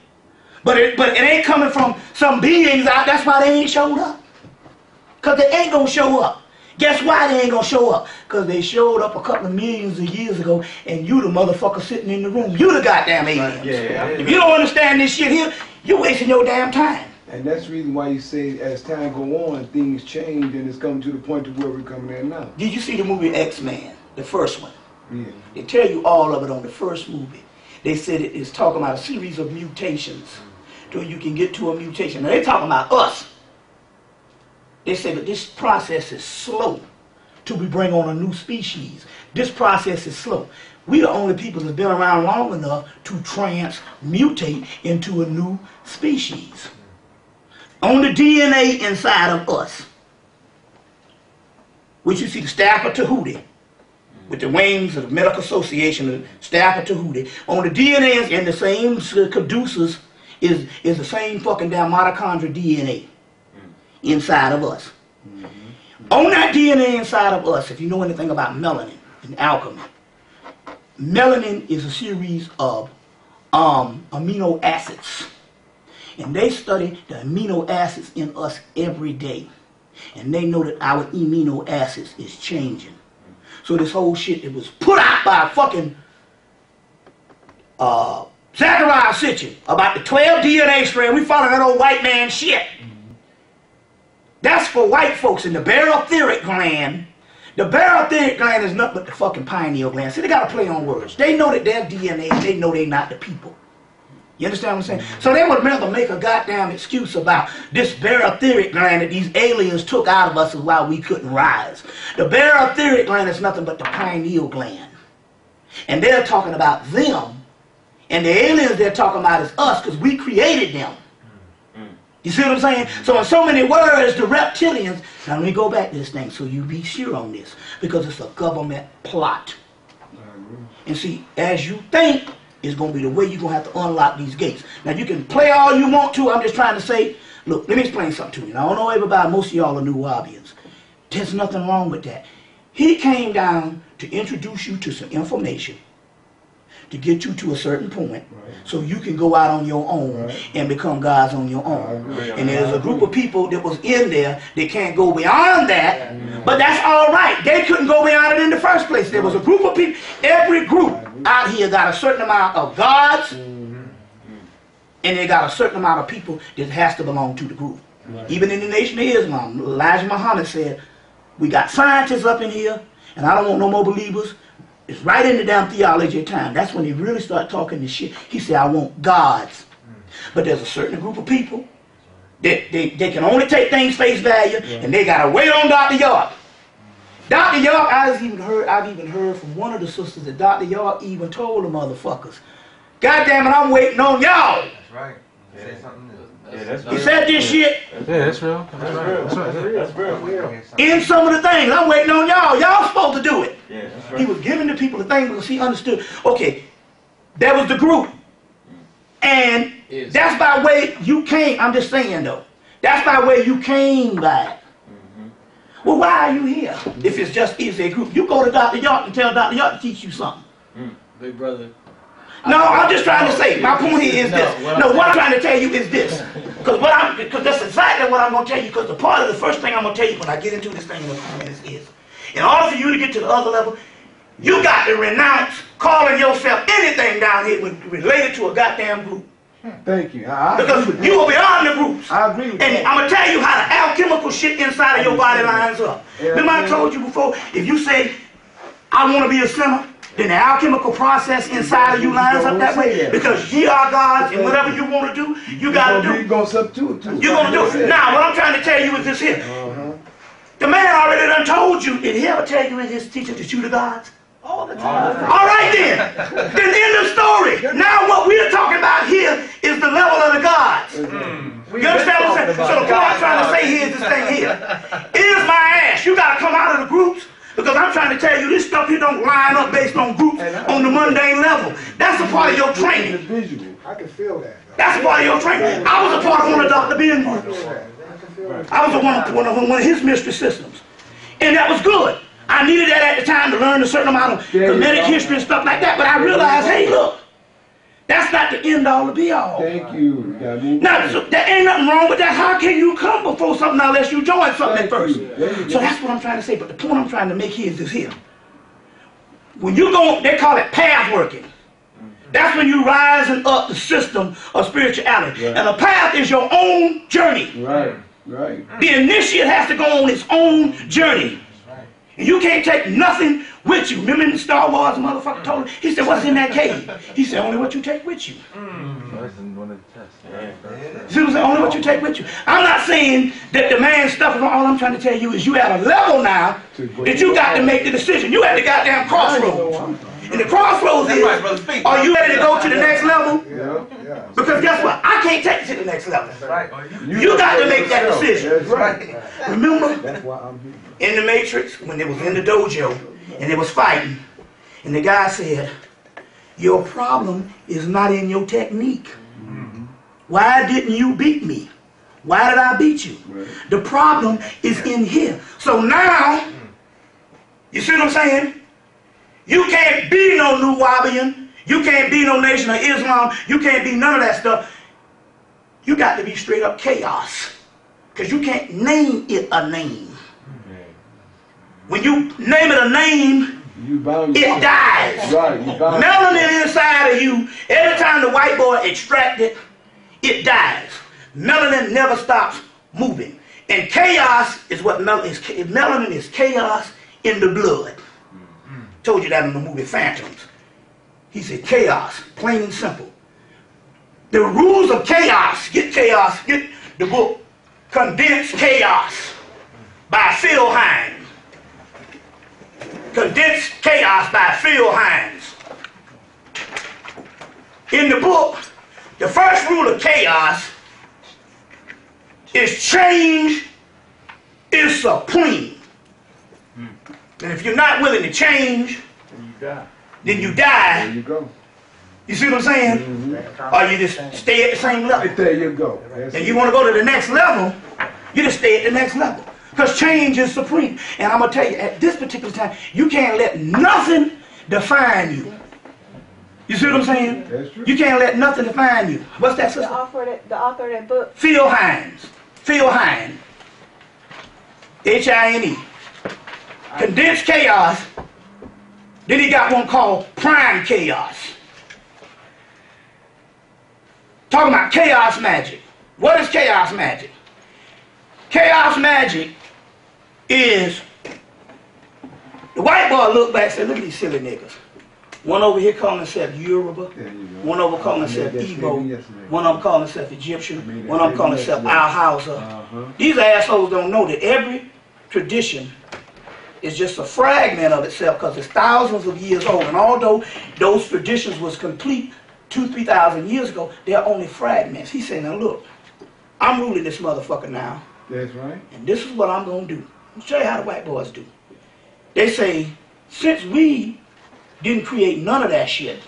But it ain't coming from some beings out. That's why they ain't showed up. Because they ain't going to show up. Guess why they ain't going to show up? Because they showed up a couple of millions of years ago, and you the motherfucker sitting in the room. You the goddamn aliens. If you don't understand this shit here, you're wasting your damn time. And that's the reason why you say as time go on, things change, and it's coming to the point to where we're coming in now. Did you see the movie X-Men, the first one? Yeah. They tell you all of it on the first movie. They said it is talking about a series of mutations till you can get to a mutation. Now they're talking about us. They say that this process is slow till we bring on a new species. This process is slow. We the only people that's been around long enough to transmutate into a new species. on the DNA inside of us, which you see the staff of Tahuti, with the wings of the Medical Association, the staff of Tahuti, on the DNA and the same caduceus is the same fucking damn mitochondrial DNA inside of us. On that DNA inside of us, if you know anything about melanin and alchemy, melanin is a series of amino acids. And they study the amino acids in us every day. And they know that our amino acids is changing. So this whole shit that was put out by fucking Zachariah Sitchin about the 12 DNA strand, we follow that old white man shit. That's for white folks. In the barotheric gland, the barotheric gland is nothing but the fucking pineal gland. See, they got to play on words. They know that they're DNA, they know they're not the people. You understand what I'm saying? So they would rather make a goddamn excuse about this barotheric gland that these aliens took out of us is why we couldn't rise. The barotheric gland is nothing but the pineal gland. And they're talking about them. And the aliens they're talking about is us because we created them. You see what I'm saying? So in so many words, the reptilians, now let me go back to this thing so you be sure on this, because it's a government plot. And see, as you think, it's going to be the way you're going to have to unlock these gates. Now you can play all you want to, I'm just trying to say, look, let me explain something to you. Now, I don't know everybody, most of y'all are New Wabians. There's nothing wrong with that. He came down to introduce you to some information, to get you to a certain point, so you can go out on your own and become gods on your own. And there's a group of people that was in there that can't go beyond that, but that's all right. They couldn't go beyond it in the first place. There was a group of people, every group out here got a certain amount of gods, and they got a certain amount of people that has to belong to the group. Even in the Nation of Islam, Elijah Muhammad said, we got scientists up in here, and I don't want no more believers. It's right in the damn theology of time. That's when he really started talking this shit. He said, I want gods. But there's a certain group of people that they can only take things face value, and they got to wait on Dr. York. Dr. York, I've even heard from one of the sisters that Dr. York even told the motherfuckers, God damn it, I'm waiting on y'all. That's right. Say something new. Yeah, that's He said this shit. Yeah, that's real. That's real. In some of the things, I'm waiting on y'all. Y'all supposed to do it. Yeah, that's right. He was giving the people the thing because he understood, okay, that was the group. And that's by way you came, I'm just saying though, that's by way you came by. Well, why are you here? If it's just a group, you go to Dr. York and tell Dr. York to teach you something. Big brother. No, I'm just trying to say, my point here is this. No, what I'm trying to tell you is this. Because that's exactly what I'm going to tell you, because the part of the first thing I'm going to tell you when I get into this thing in a few minutes is, in order for you to get to the other level, you got to renounce calling yourself anything down here related to a goddamn group. Thank you. Because you are beyond the groups. I agree with And that. I'm going to tell you how the alchemical shit inside of your body lines up. Remember I told you before, if you say, I want to be a sinner, then the alchemical process inside of you lines up that way. Because ye are gods, and whatever you want to do, you got to do. You're going to substitute too. You're going to do it. Now, what I'm trying to tell you is this here. The man already done told you. Did he ever tell you in his teaching to shoot the gods? All the time. All right then. Then end of story. Now what we're talking about here is the level of the gods. You understand what I'm saying? So the point I'm trying to say here is this thing here. Is my ass. You got to come out of the groups. Because I'm trying to tell you, this stuff here don't line up based on groups on the mundane level. That's a part of your training. I can feel that. That's a part of your training. I was a part of one of Dr. Ben groups. I was one of his mystery systems. And that was good. I needed that at the time to learn a certain amount of Hermetic history and stuff like that. But I realized, hey, look, that's not the end all to be all. Thank you. Now, so there ain't nothing wrong with that. How can you come before something unless you join something at first? So that's what I'm trying to say. But the point I'm trying to make here is this here. When you go, they call it path working. That's when you rising up the system of spirituality. And a path is your own journey. Right. The initiate has to go on its own journey. And you can't take nothing with you. Remember in Star Wars, the motherfucker told him, he said, what's in that cave? He said, only what you take with you. That's one of the tests. See what I'm saying? Only what you take with you. I'm not saying that the man's stuff is wrong. All I'm trying to tell you is you at a level now that you got to make the decision. You at the goddamn crossroads. And the crossroads is, are you ready to go to the next level? Because guess what? I can't take it to the next level. Right. You got to make that decision. That's right. Remember That's why I'm here. in the Matrix when they was in the dojo and they was fighting, and the guy said, "Your problem is not in your technique. Why didn't you beat me? Why did I beat you? Right. The problem is in here." So now, you see what I'm saying? You can't be no New Wabian. You can't be no Nation of Islam. You can't be none of that stuff. You got to be straight up chaos. Because you can't name it a name. When you name it a name, You bound it dies. Right, you bound Melanin inside of you, every time the white boy extracts it, it dies. Melanin never stops moving. And chaos is what melanin is. Melanin is chaos in the blood. Told you that in the movie Phantoms. He said chaos, plain and simple. The rules of chaos, get the book, Condensed Chaos by Phil Hines. Condensed Chaos by Phil Hines. In the book, the first rule of chaos is change is supreme. And if you're not willing to change, then you die. There you go. You see what I'm saying? Or you just stay at the same level. There you go. And you want to go to the next level, you just stay at the next level. Because change is supreme. And I'm going to tell you, at this particular time, you can't let nothing define you. You see what I'm saying? That's true. You can't let nothing define you. What's that, The sister? author of that book. Phil Hines. Phil Hines. H-I-N-E. Condensed Chaos. Then he got one called Prime Chaos. Talking about chaos magic. What is chaos magic? Chaos magic is the white boy looked back and said, "Look at these silly niggas. One over here calling himself Yoruba, one over calling himself Igbo, one of them calling himself Egyptian, one of them calling himself Al-Hausa." These assholes don't know that every tradition is just a fragment of itself because it's thousands of years old. And although those traditions was complete 2,000-3,000 years ago, they're only fragments. He said, "Now look, I'm ruling this motherfucker now. That's right. And this is what I'm going to do." I'll show you how the white boys do. They say, since we didn't create none of that shit,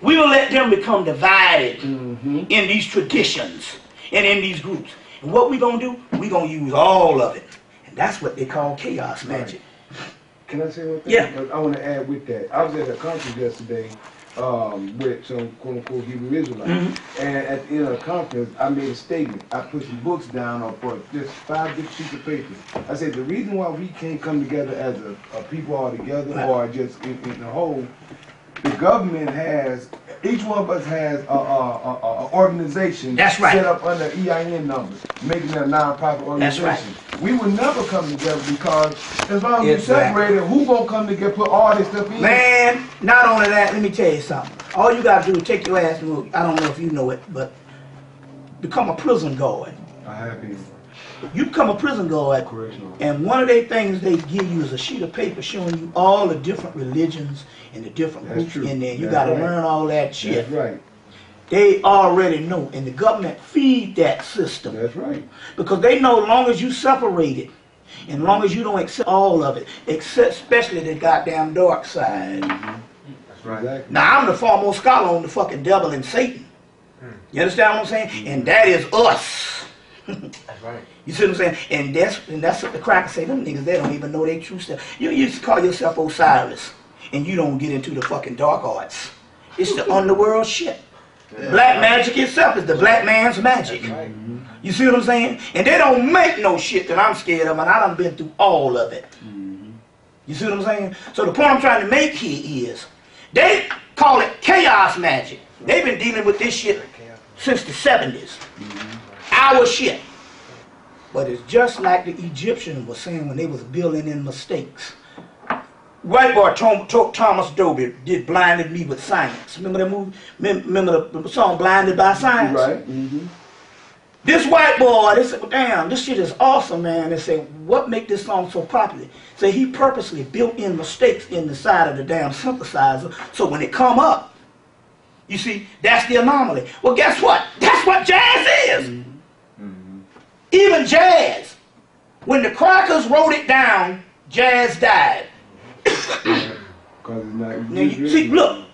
we will let them become divided in these traditions and in these groups. And what we going to do, we going to use all of it. And that's what they call chaos magic. Can I say one thing? Yeah. I want to add with that. I was at a conference yesterday with some quote-unquote Hebrew Israelites. And at the end of the conference, I made a statement. I put some books down on for just 5 big sheets of paper. I said, the reason why we can't come together as a people all together or just in the whole, the government has, each one of us has a organization That's right. set up under EIN numbers, making it a non-profit organization. That's right. We would never come together because as long as we Exactly. separated, who gonna come together, put all this stuff in? Man, not only that, let me tell you something. All you got to do is take your ass to, I don't know if you know it, but become a prison guard. I have been. You become a prison guard, Correctional. and one of the things they give you is a sheet of paper showing you all the different religions and the different That's groups true. in there. You That's got to right. learn all that shit. That's right. They already know, and the government feed that system That's right. because they know as long as you separate it, and as long as you don't accept all of it, except especially the goddamn dark side. That's right. Exactly. Now I'm the foremost scholar on the fucking devil and Satan. You understand what I'm saying? And that is us. That's right. You see what I'm saying? And that's what the crackers say. Them niggas, they don't even know their true self. You used to call yourself Osiris, and you don't get into the fucking dark arts. It's the underworld shit. Black magic itself is the black man's magic. You see what I'm saying? And they don't make no shit that I'm scared of, and I done been through all of it. You see what I'm saying? So the point I'm trying to make here is, they call it chaos magic. They've been dealing with this shit since the 70s. Our shit. But it's just like the Egyptians were saying when they was building in mistakes. White boy Thomas Dolby did Blinded Me with Science. Remember that movie? Remember the song Blinded by Science? Right. This white boy, they said, well, damn, this shit is awesome, man. They said, what make this song so popular? So he purposely built in mistakes in the side of the damn synthesizer, so when it come up, You see, that's the anomaly. Well, guess what? That's what jazz is. Even jazz. When the Crackers wrote it down, jazz died. Now, you see, look,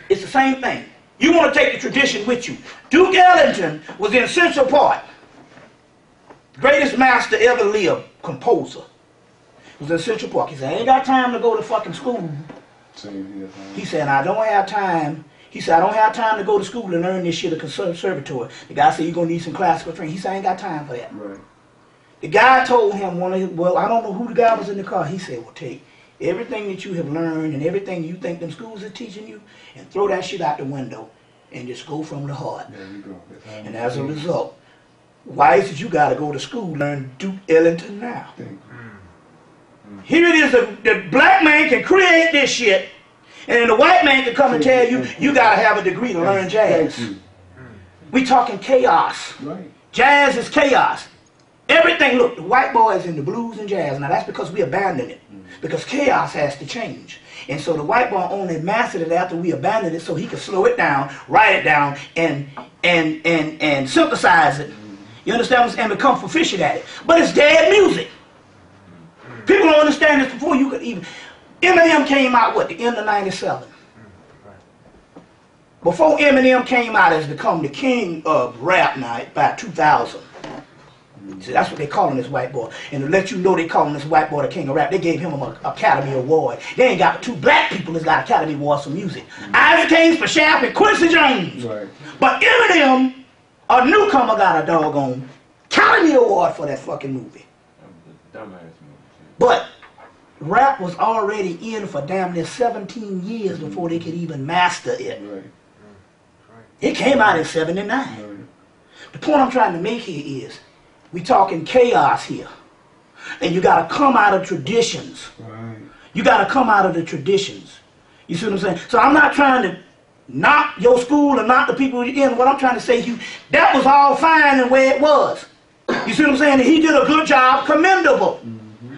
it's the same thing. You want to take the tradition with you. Duke Ellington was in Central Park. Greatest master ever lived, composer. Was in Central Park. He said, I ain't got time to go to fucking school. He said, I don't have time. He said, I don't have time to go to school and learn this shit at conservatory. The guy said, you're going to need some classical training. He said, I ain't got time for that. Right. The guy told him, well, I don't know who the guy was in the car. He said, well, take everything that you have learned and everything you think them schools are teaching you and throw that shit out the window and just go from the heart. There you go. And as a result, why is it you got to go to school learn Duke Ellington now? Here it is, the black man can create this shit, and then the white man can come and tell you, you got to have a degree to learn jazz. We talking chaos. Right. Jazz is chaos. Everything, look, the white boy is in the blues and jazz. Now that's because we abandoned it. Because chaos has to change. And so the white boy only mastered it after we abandoned it so he could slow it down, write it down, and synthesize it. You understand what I'm saying? And become proficient at it. But it's dead music. People don't understand this before you could even... Eminem came out, what, the end of 97. Before Eminem came out as become the king of rap now by 2000. See, that's what they calling this white boy. And to let you know they calling this white boy the king of rap, they gave him an Academy Award. They ain't got two black people that's got Academy Awards for music. Isaac Hayes for Shaft and Quincy Jones. Right. But Eminem, a newcomer, got a doggone Academy Award for that fucking movie. But rap was already in for damn near 17 years before they could even master it. Right. It came out in 79. Right. The point I'm trying to make here is, we talking chaos here. And you got to come out of traditions. Right. You got to come out of the traditions. You see what I'm saying? So I'm not trying to knock your school or knock the people you're in. What I'm trying to say to you, that was all fine the way it was. You see what I'm saying? And he did a good job, commendable.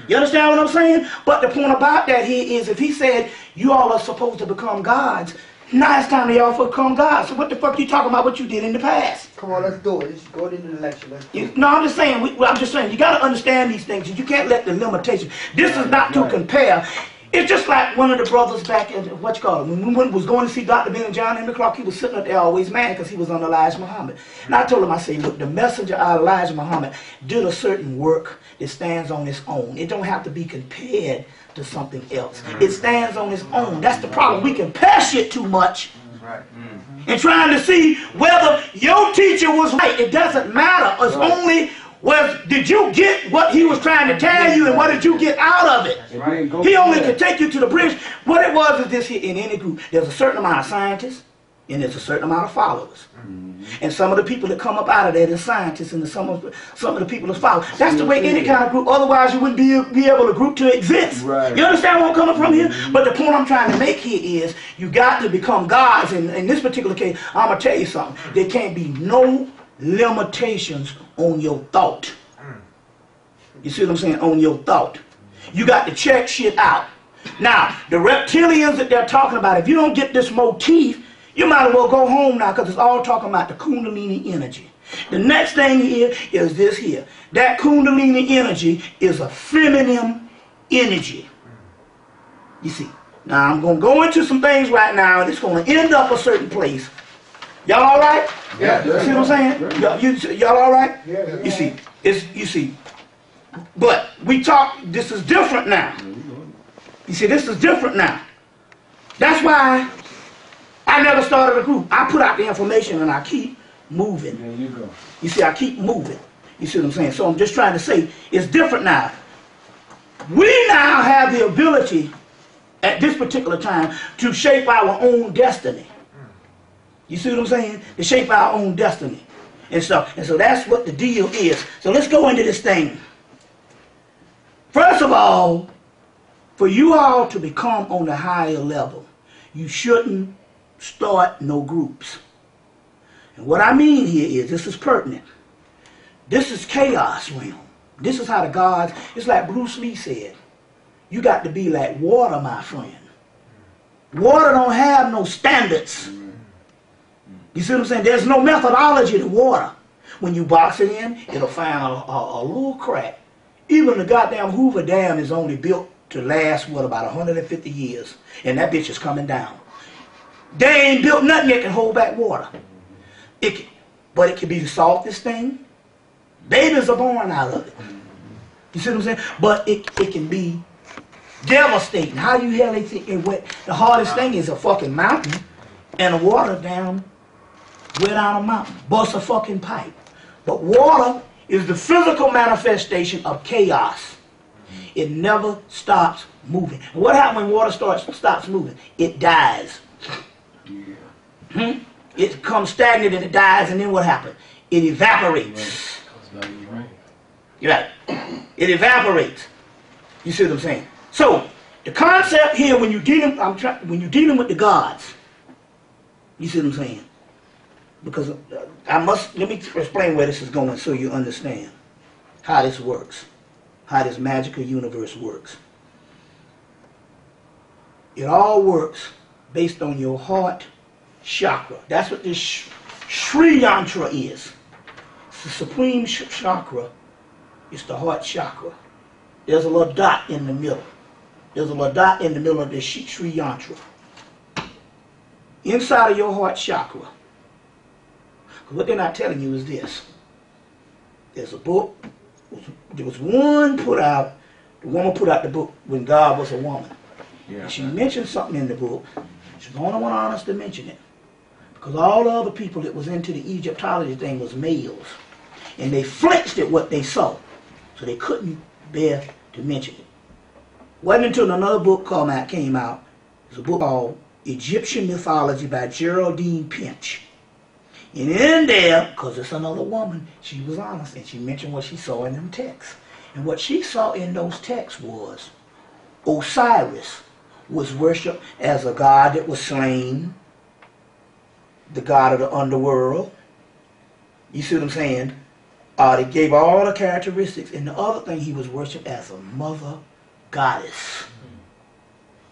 You understand what I'm saying? But the point about that here is, if he said, you all are supposed to become gods, now it's time to y'all to become gods. So what the fuck are you talking about what you did in the past? Come on, let's do it. Let's go into the lecture. Let's do it. No, I'm just saying, you got to understand these things. You can't let the limitations. This is not to compare. It's just like one of the brothers back in, what you call it, when we was going to see Dr. Ben and John Henry Clark, he was sitting up there always mad because he was on Elijah Muhammad. And I told him, I say, look, the messenger of Elijah Muhammad did a certain work that stands on its own. It don't have to be compared to something else. It stands on its own. That's the problem. We compare shit too much. And trying to see whether your teacher was right. It doesn't matter. It's only... did you get what he was trying to tell you and what did you get out of it? He only could take you to the bridge. What it was is this here, in any group, there's a certain amount of scientists and there's a certain amount of followers. And some of the people that come up out of there, the scientists, and some of the people that follow. That's the way any kind of group, otherwise you wouldn't be able to group to exist. Right. You understand where I'm coming from here? But the point I'm trying to make here is, you got to become gods. And in this particular case, I'm going to tell you something. There can't be no limitations on your thought. You see what I'm saying? On your thought. You got to check shit out. Now, the reptilians that they're talking about, if you don't get this motif, you might as well go home now, because it's all talking about the Kundalini energy. The next thing here is this here. That Kundalini energy is a feminine energy. You see. Now, I'm going to go into some things right now, and it's going to end up a certain place. Y'all all right? Yeah. You see what I'm saying? Y'all all right? Yeah. You see, but we talk, this is different now. You see, this is different now. That's why I never started a group. I put out the information and I keep moving. There you go. You see, I keep moving. You see what I'm saying? So I'm just trying to say, it's different now. We now have the ability, at this particular time, to shape our own destiny. You see what I'm saying? To shape our own destiny and stuff. And so that's what the deal is. So let's go into this thing. First of all, for you all to become on the higher level, you shouldn't start no groups. And what I mean here is, this is pertinent. This is chaos realm. This is how the gods, it's like Bruce Lee said, you got to be like water, my friend. Water don't have no standards. You see what I'm saying? There's no methodology to water. When you box it in, it'll find a little crack. Even the goddamn Hoover Dam is only built to last, what, about 150 years. And that bitch is coming down. They ain't built nothing that can hold back water. But it can be the softest thing. Babies are born out of it. You see what I'm saying? But it can be devastating. How you hell they think it wet? The hardest thing is a fucking mountain and the water down, wet down a mountain. Bust a fucking pipe. But water is the physical manifestation of chaos. It never stops moving. And what happens when water stops moving? It dies. It becomes stagnant and it dies, and then what happens? It evaporates. You're right. It evaporates. You see what I'm saying? So the concept here, when you're dealing with the gods, you see what I'm saying? Because let me explain where this is going so you understand how this works, how this magical universe works. It all works based on your heart chakra. That's what this Sri Yantra is. It's the supreme chakra. It's the heart chakra. There's a little dot in the middle. There's a little dot in the middle of this Sri Yantra. Inside of your heart chakra. What they're not telling you is this. There's a book. There was one put out. The woman put out the book when God was a woman. Yeah. And she mentioned something in the book. She's the only one honest to mention it. Because all the other people that was into the Egyptology thing was males. And they flinched at what they saw. So they couldn't bear to mention it. Wasn't until another book came out. There's a book called Egyptian Mythology by Geraldine Pinch. And in there, because it's another woman, she was honest, and she mentioned what she saw in them texts. And what she saw in those texts was Osiris was worshipped as a god that was slain, the god of the underworld. You see what I'm saying? They gave all the characteristics, and the other thing, he was worshipped as a mother goddess.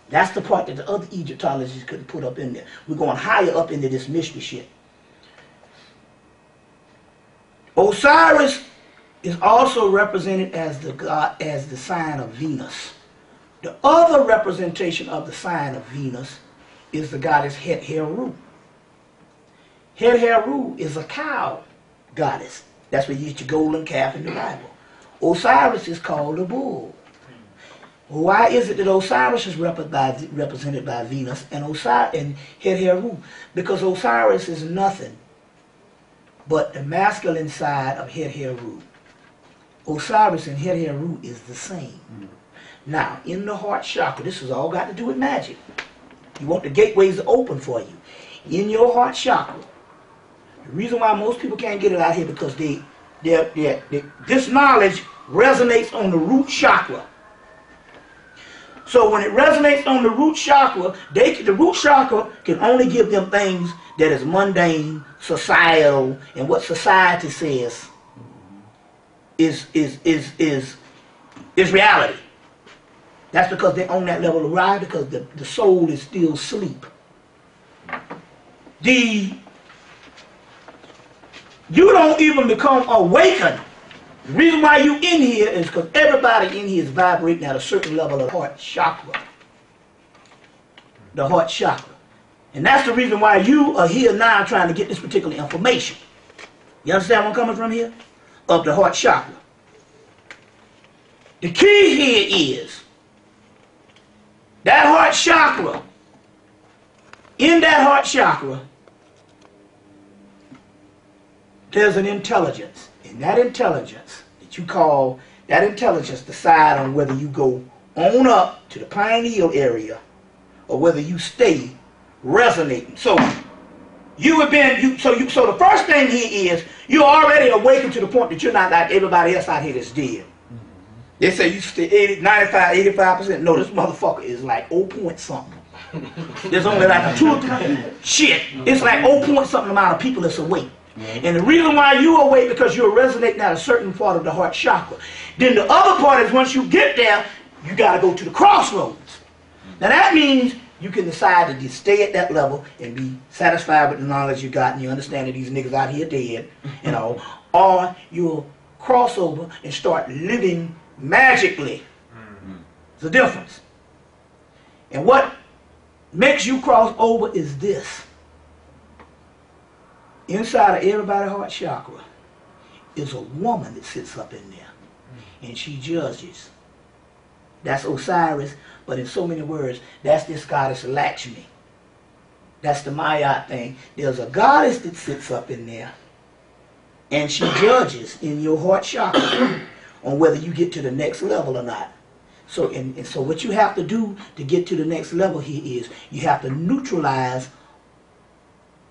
That's the part that the other Egyptologists couldn't put up in there. We're going higher up into this mystery shit. Osiris is also represented as the god, as the sign of Venus. The other representation of the sign of Venus is the goddess Het Heru. Het Heru is a cow goddess. That's where you get your golden calf in the Bible. Osiris is called a bull. Why is it that Osiris is represented by Venus and Het Heru? Because Osiris is nothing but the masculine side of Het Heru. Osiris and Het Heru is the same. Now, in the heart chakra, this has all got to do with magic. You want the gateways to open for you. In your heart chakra, the reason why most people can't get it out here because this knowledge resonates on the root chakra. So when it resonates on the root chakra, the root chakra can only give them things that is mundane, societal, and what society says is reality. That's because they're on that level of ride, because the soul is still asleep. You don't even become awakened. The reason why you in here is because everybody in here is vibrating at a certain level of heart chakra. The heart chakra. And that's the reason why you are here now trying to get this particular information. You understand where I'm coming from here? Of the heart chakra. The key here is that heart chakra. In that heart chakra, there's an intelligence. And that intelligence that you call, that intelligence decide on whether you go on up to the pineal area or whether you stay resonating. So so the first thing here is you're already awakened to the point that you're not like everybody else out here that's dead. They say you stay 95, 85%. No, this motherfucker is like 0 point something. There's only like 2 or 3. Shit, it's like 0 point something amount of people that's awake. And the reason why you're awake because you're resonating at a certain part of the heart chakra. Then the other part is once you get there, you got to go to the crossroads. Now that means you can decide to just stay at that level and be satisfied with the knowledge you got and you understand that these niggas out here dead, you know, or you'll cross over and start living magically. It's a difference. And what makes you cross over is this. Inside of everybody's heart chakra is a woman that sits up in there, and she judges. That's Osiris, but in so many words, that's this goddess Lakshmi. That's the Maya thing. There's a goddess that sits up in there, and she judges in your heart chakra on whether you get to the next level or not. So, and so what you have to do to get to the next level here is you have to neutralize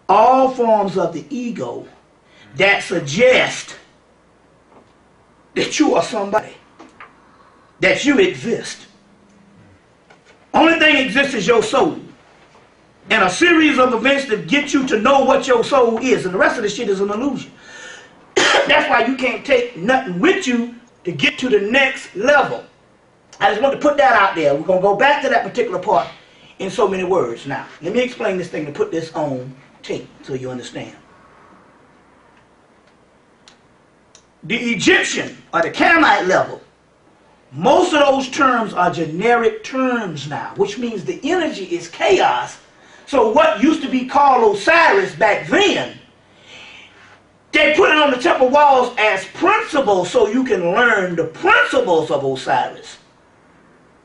all forms of the ego that suggest that you are somebody, that you exist. Only thing exists is your soul. And a series of events that get you to know what your soul is. And the rest of the shit is an illusion. That's why you can't take nothing with you to get to the next level. I just want to put that out there. We're going to go back to that particular part in so many words. Now, let me explain this thing to put this on tape so you understand. The Egyptian or the Canaanite level, most of those terms are generic terms now, which means the energy is chaos. So what used to be called Osiris back then, they put it on the temple walls as principles so you can learn the principles of Osiris.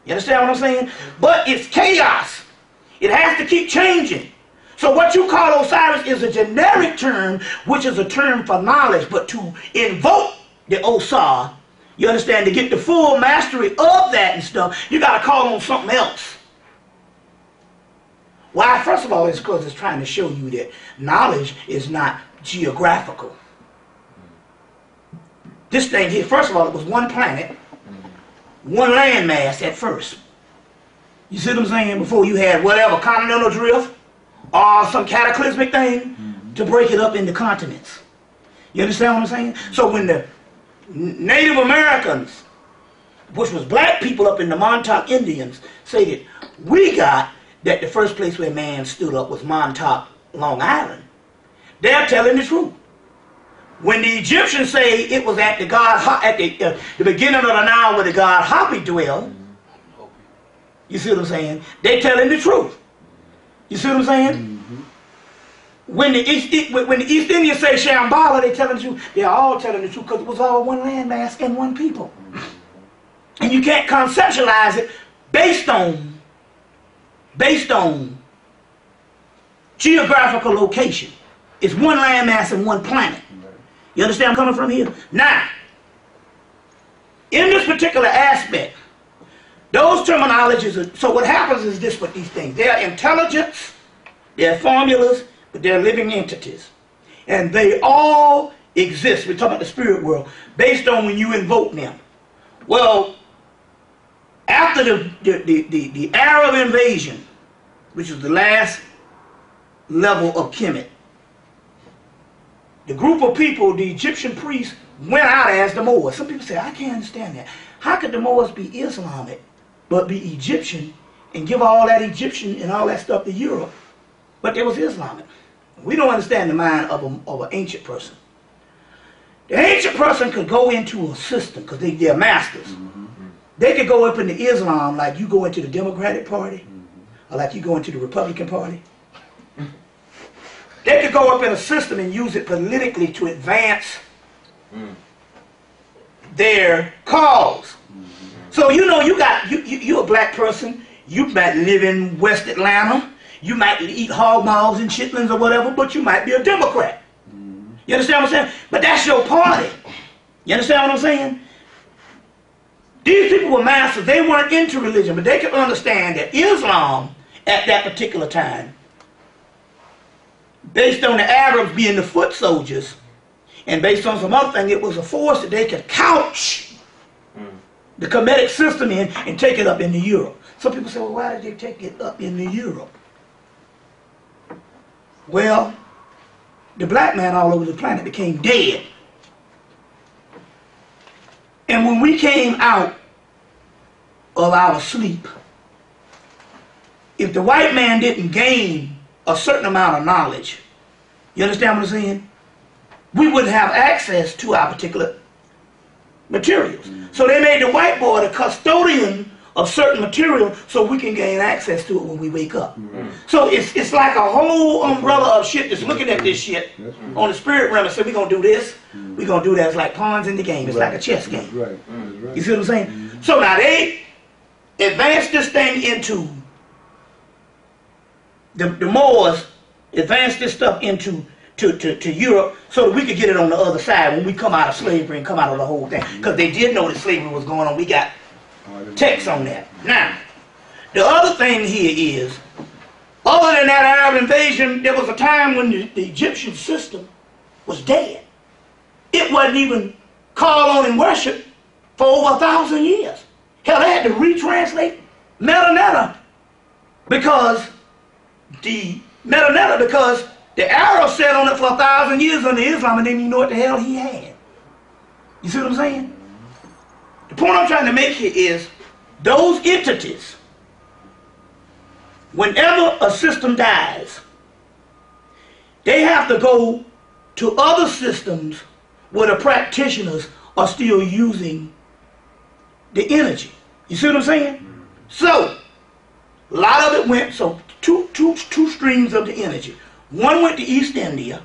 You understand what I'm saying? But it's chaos. It has to keep changing. So what you call Osiris is a generic term, which is a term for knowledge. But to invoke the Osar, you understand, to get the full mastery of that and stuff, you got to call on something else. Why? First of all, it's because it's trying to show you that knowledge is not geographical. This thing here, first of all, it was one planet, one landmass at first. You see what I'm saying? Before you had whatever, continental drift, or some cataclysmic thing to break it up into continents. You understand what I'm saying? So when the Native Americans, which was black people up in the Montauk Indians, say that we got that the first place where man stood up was Montauk, Long Island, they're telling the truth. When the Egyptians say it was at the god at the beginning of the Nile where the god Hapi dwelled, you see what I'm saying? They're telling the truth. You see what I'm saying? When the East Indians say Shambhala, they're telling the truth. They're all telling the truth because it was all one landmass and one people. And you can't conceptualize it based on geographical location. It's one landmass and one planet. You understand I'm coming from here? Now, in this particular aspect, those terminologies, so what happens is this with these things. They are intelligence, they're formulas, but they're living entities. And they all exist, we're talking about the spirit world, based on when you invoke them. Well, after the Arab invasion, which is the last level of HEMMITT, the group of people, the Egyptian priests, went out as the Moors. Some people say, I can't understand that. How could the Moors be Islamic, but be Egyptian, and give all that Egyptian and all that stuff to Europe, but they was Islamic? We don't understand the mind of an ancient person. The ancient person could go into a system, because they're masters. They could go up into Islam like you go into the Democratic Party, or like you go into the Republican Party. They could go up in a system and use it politically to advance their cause. So you know you're a black person, you might live in West Atlanta, you might eat hog maws and chitlins or whatever, but you might be a Democrat. You understand what I'm saying? But that's your party. You understand what I'm saying? These people were masters. They weren't into religion, but they could understand that Islam at that particular time, based on the Arabs being the foot soldiers, and based on some other thing, it was a force that they could couch the Kemetic system in and take it up into Europe. Some people say, well, why did they take it up into Europe? Well, the black man all over the planet became dead. And when we came out of our sleep, if the white man didn't gain a certain amount of knowledge, you understand what I'm saying? We wouldn't have access to our particular materials. So they made the white boy the custodian of certain material so we can gain access to it when we wake up. So it's like a whole umbrella of shit that's looking at this shit on the spirit realm and say, we're going to do this, we're going to do that. It's like pawns in the game. It's like a chess game. You see what I'm saying? So now they advanced this thing into, the Moors advanced this stuff into to Europe so that we could get it on the other side when we come out of slavery and come out of the whole thing. Because they did know that slavery was going on. We got text on that. Now, the other thing here is, other than that Arab invasion, there was a time when the Egyptian system was dead. It wasn't even called on and worshipped for over 1,000 years. Hell, they had to retranslate Metanetta because the Arabs sat on it for 1,000 years under Islam and didn't even know what the hell he had. You see what I'm saying? The point I'm trying to make here is those entities, whenever a system dies, they have to go to other systems where the practitioners are still using the energy. You see what I'm saying? So, a lot of it went, so two streams of the energy. One went to East India,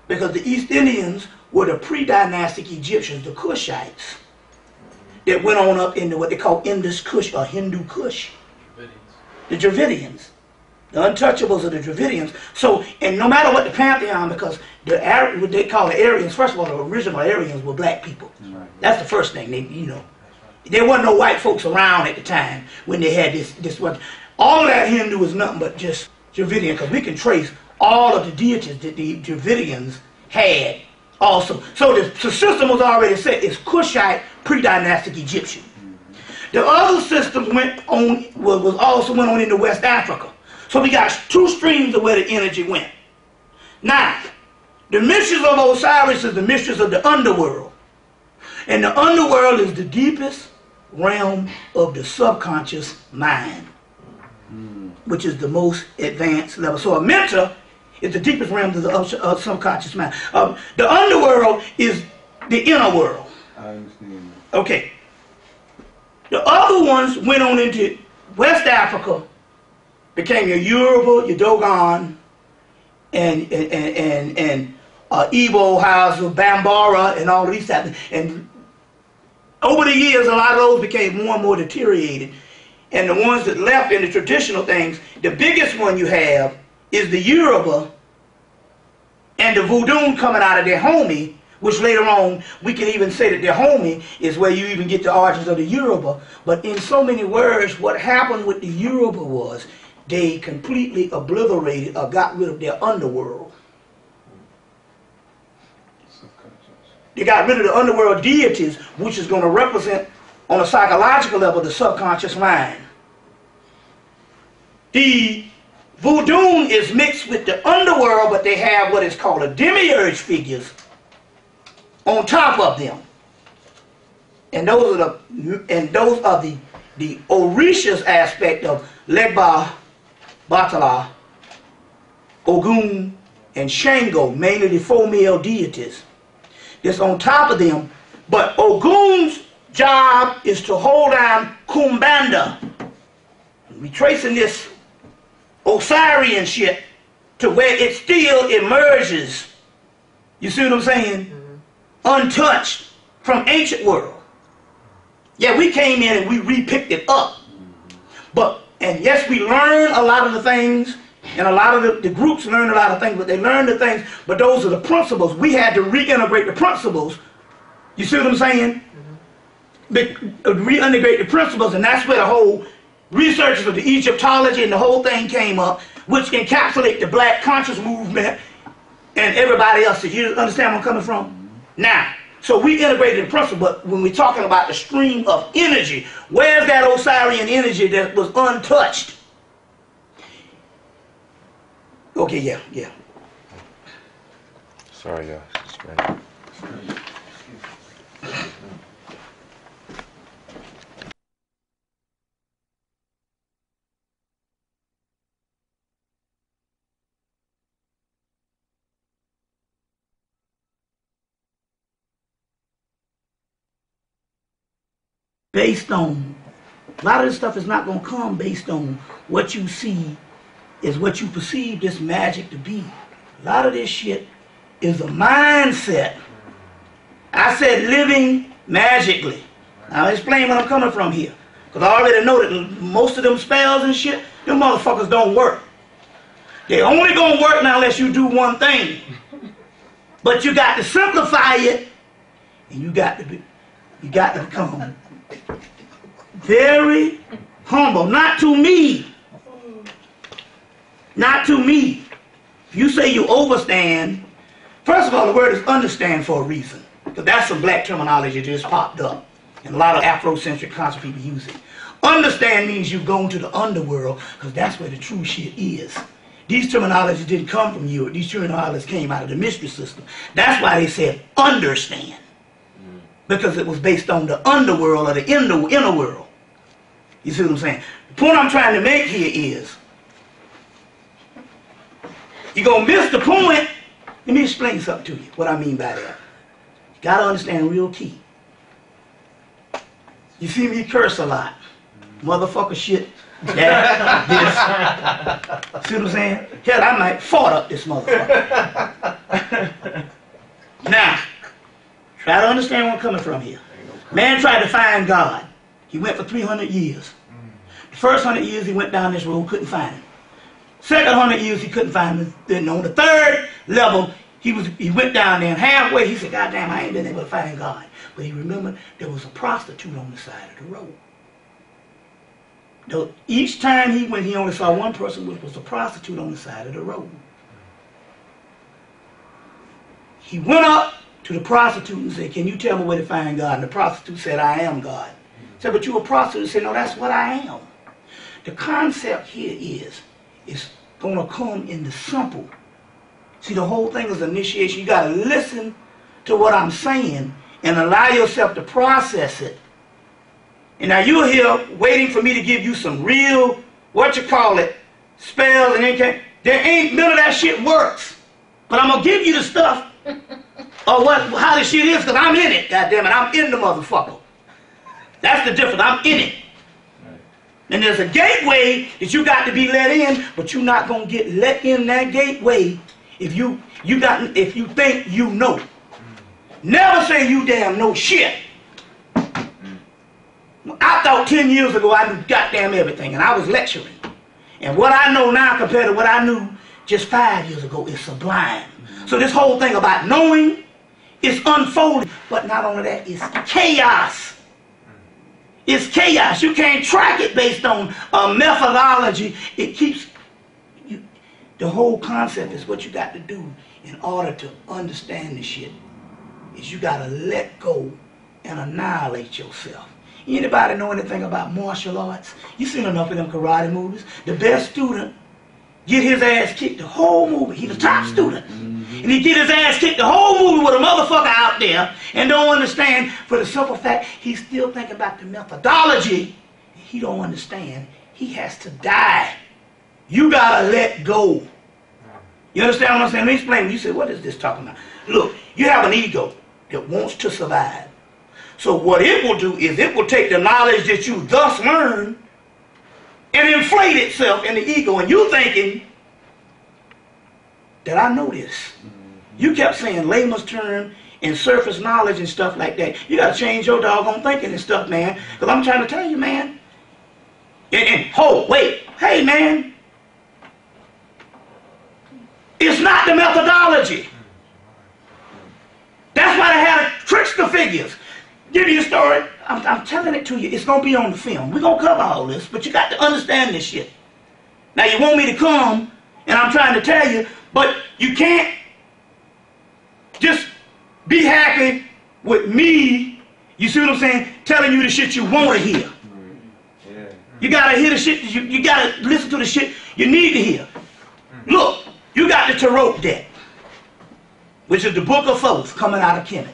because the East Indians were the pre-dynastic Egyptians, the Kushites, that went on up into what they call Indus Kush or Hindu Kush. The Dravidians. The untouchables of the Dravidians. So, and no matter what the pantheon, because what they call the Aryans, first of all, the original Aryans were black people. That's the first thing. There wasn't no white folks around at the time when they had this one. All of that Hindu is nothing but just Dravidian, because we can trace all of the deities that the Dravidians had also. So the system was already set. It's Kushite, pre-dynastic Egyptian. The other systems also went on into West Africa. So we got two streams of where the energy went. Now, the mistress of Osiris is the mistress of the underworld. And the underworld is the deepest realm of the subconscious mind, which is the most advanced level. So a mentor is the deepest realm of the subconscious mind. The underworld is the inner world. I understand. Okay. The other ones went on into West Africa, became your Yoruba, your Dogon, and Igbo, Hausa, Bambara, and all of these types. And over the years, a lot of those became more and more deteriorated. And the ones that left in the traditional things, the biggest one you have is the Yoruba and the Voodoo coming out of their homie, which later on we can even say that their homie is where you even get the origins of the Yoruba. But in so many words, what happened with the Yoruba was they completely obliterated or got rid of their underworld. They got rid of the underworld deities, which is going to represent on a psychological level the subconscious mind. The Voodoo is mixed with the underworld, but they have what is called a demiurge figures on top of them. And those are the Orishas aspect of Legba, Batala, Ogun, and Shango, mainly the four male deities. That's on top of them. But Ogun's job is to hold down Kumbanda. We're tracing this Osirian shit to where it still emerges. You see what I'm saying? Untouched from ancient world. Yeah, we came in and we re-picked it up. And yes, we learn a lot of the things, and a lot of the groups learn a lot of things, but they learn the things, but those are the principles. We had to reintegrate the principles. You see what I'm saying? Reintegrate the principles, and that's where the whole research of the Egyptology and the whole thing came up, which encapsulate the black conscious movement and everybody else. Do you understand where I'm coming from? Now, so we integrated the principle, but when we're talking about the stream of energy, where's that Osirian energy that was untouched? Okay, yeah. Sorry, yeah. based on, a lot of this stuff is not going to come based on what you see is what you perceive this magic to be. A lot of this shit is a mindset. I said living magically. Now I'll explain where I'm coming from here. Because I already know that most of them spells and shit, them motherfuckers don't work. They only gonna work now unless you do one thing. But you got to simplify it, and you got to become very humble. Not to me. Not to me. If you say you overstand, first of all, the word is understand for a reason. Because that's some black terminology that just popped up. And a lot of Afrocentric conscious people use it. Understand means you go into the underworld, because that's where the true shit is. These terminologies didn't come from you. These terminologies came out of the mystery system. That's why they said understand. Because it was based on the underworld or the inner world. You see what I'm saying? The point I'm trying to make here is, you're going to miss the point. Let me explain something to you, what I mean by that. You got to understand real key. You see me curse a lot. Motherfucker shit. That, this. See what I'm saying? Hell, I might fart up this motherfucker. Now, try to understand where I'm coming from here. Man tried to find God. He went for 300 years. The first 100 years he went down this road, couldn't find him. Second 100 years he couldn't find him. Then on the third level, he went down there and halfway he said, God damn, I ain't been able to find God. But he remembered there was a prostitute on the side of the road. Though each time he went, he only saw one person, which was a prostitute on the side of the road. He went up to the prostitute and said, can you tell me where to find God? And the prostitute said, I am God. He said, but you a prostitute? He said, no, that's what I am. The concept here is, it's going to come in the simple. See, the whole thing is initiation. You got to listen to what I'm saying and allow yourself to process it. And now you're here waiting for me to give you some real, spells and anything. There ain't, none of that shit works. But I'm going to give you the stuff or how the shit is, because I'm in it, goddammit. I'm in the motherfucker. That's the difference. I'm in it. And there's a gateway that you got to be let in, but you're not going to get let in that gateway if you think you know. Never say you damn know shit. I thought 10 years ago I knew goddamn everything, and I was lecturing. And what I know now compared to what I knew just 5 years ago is sublime. So this whole thing about knowing is unfolding. But not only that, it's chaos. It's chaos. You can't track it based on a methodology. It keeps you. The whole concept is what you got to do in order to understand this shit. Is you got to let go and annihilate yourself. Anybody know anything about martial arts? You seen enough of them karate movies. The best student get his ass kicked the whole movie. He's the top student. And he get his ass kicked the whole movie with a motherfucker out there and don't understand for the simple fact he's still thinking about the methodology. He don't understand. He has to die. You gotta let go. You understand what I'm saying? Let me explain. You say, what is this talking about? Look, you have an ego that wants to survive. So what it will do is it will take the knowledge that you thus learned and inflate itself in the ego. And you thinking that I know this. You kept saying layman's term and surface knowledge and stuff like that. You got to change your doggone thinking and stuff, man. Because I'm trying to tell you, man. Wait. Hey, man. It's not the methodology. That's why they had to trickster figures. Give you the story. I'm telling it to you. It's going to be on the film. We're going to cover all this, but you got to understand this shit. Now, you want me to come, and I'm trying to tell you, but you can't just be happy with me, you see what I'm saying, telling you the shit you want to hear. You got to hear the shit, you got to listen to the shit you need to hear. Look, you got the Tarot deck, which is the Book of Foes coming out of HEMMITT.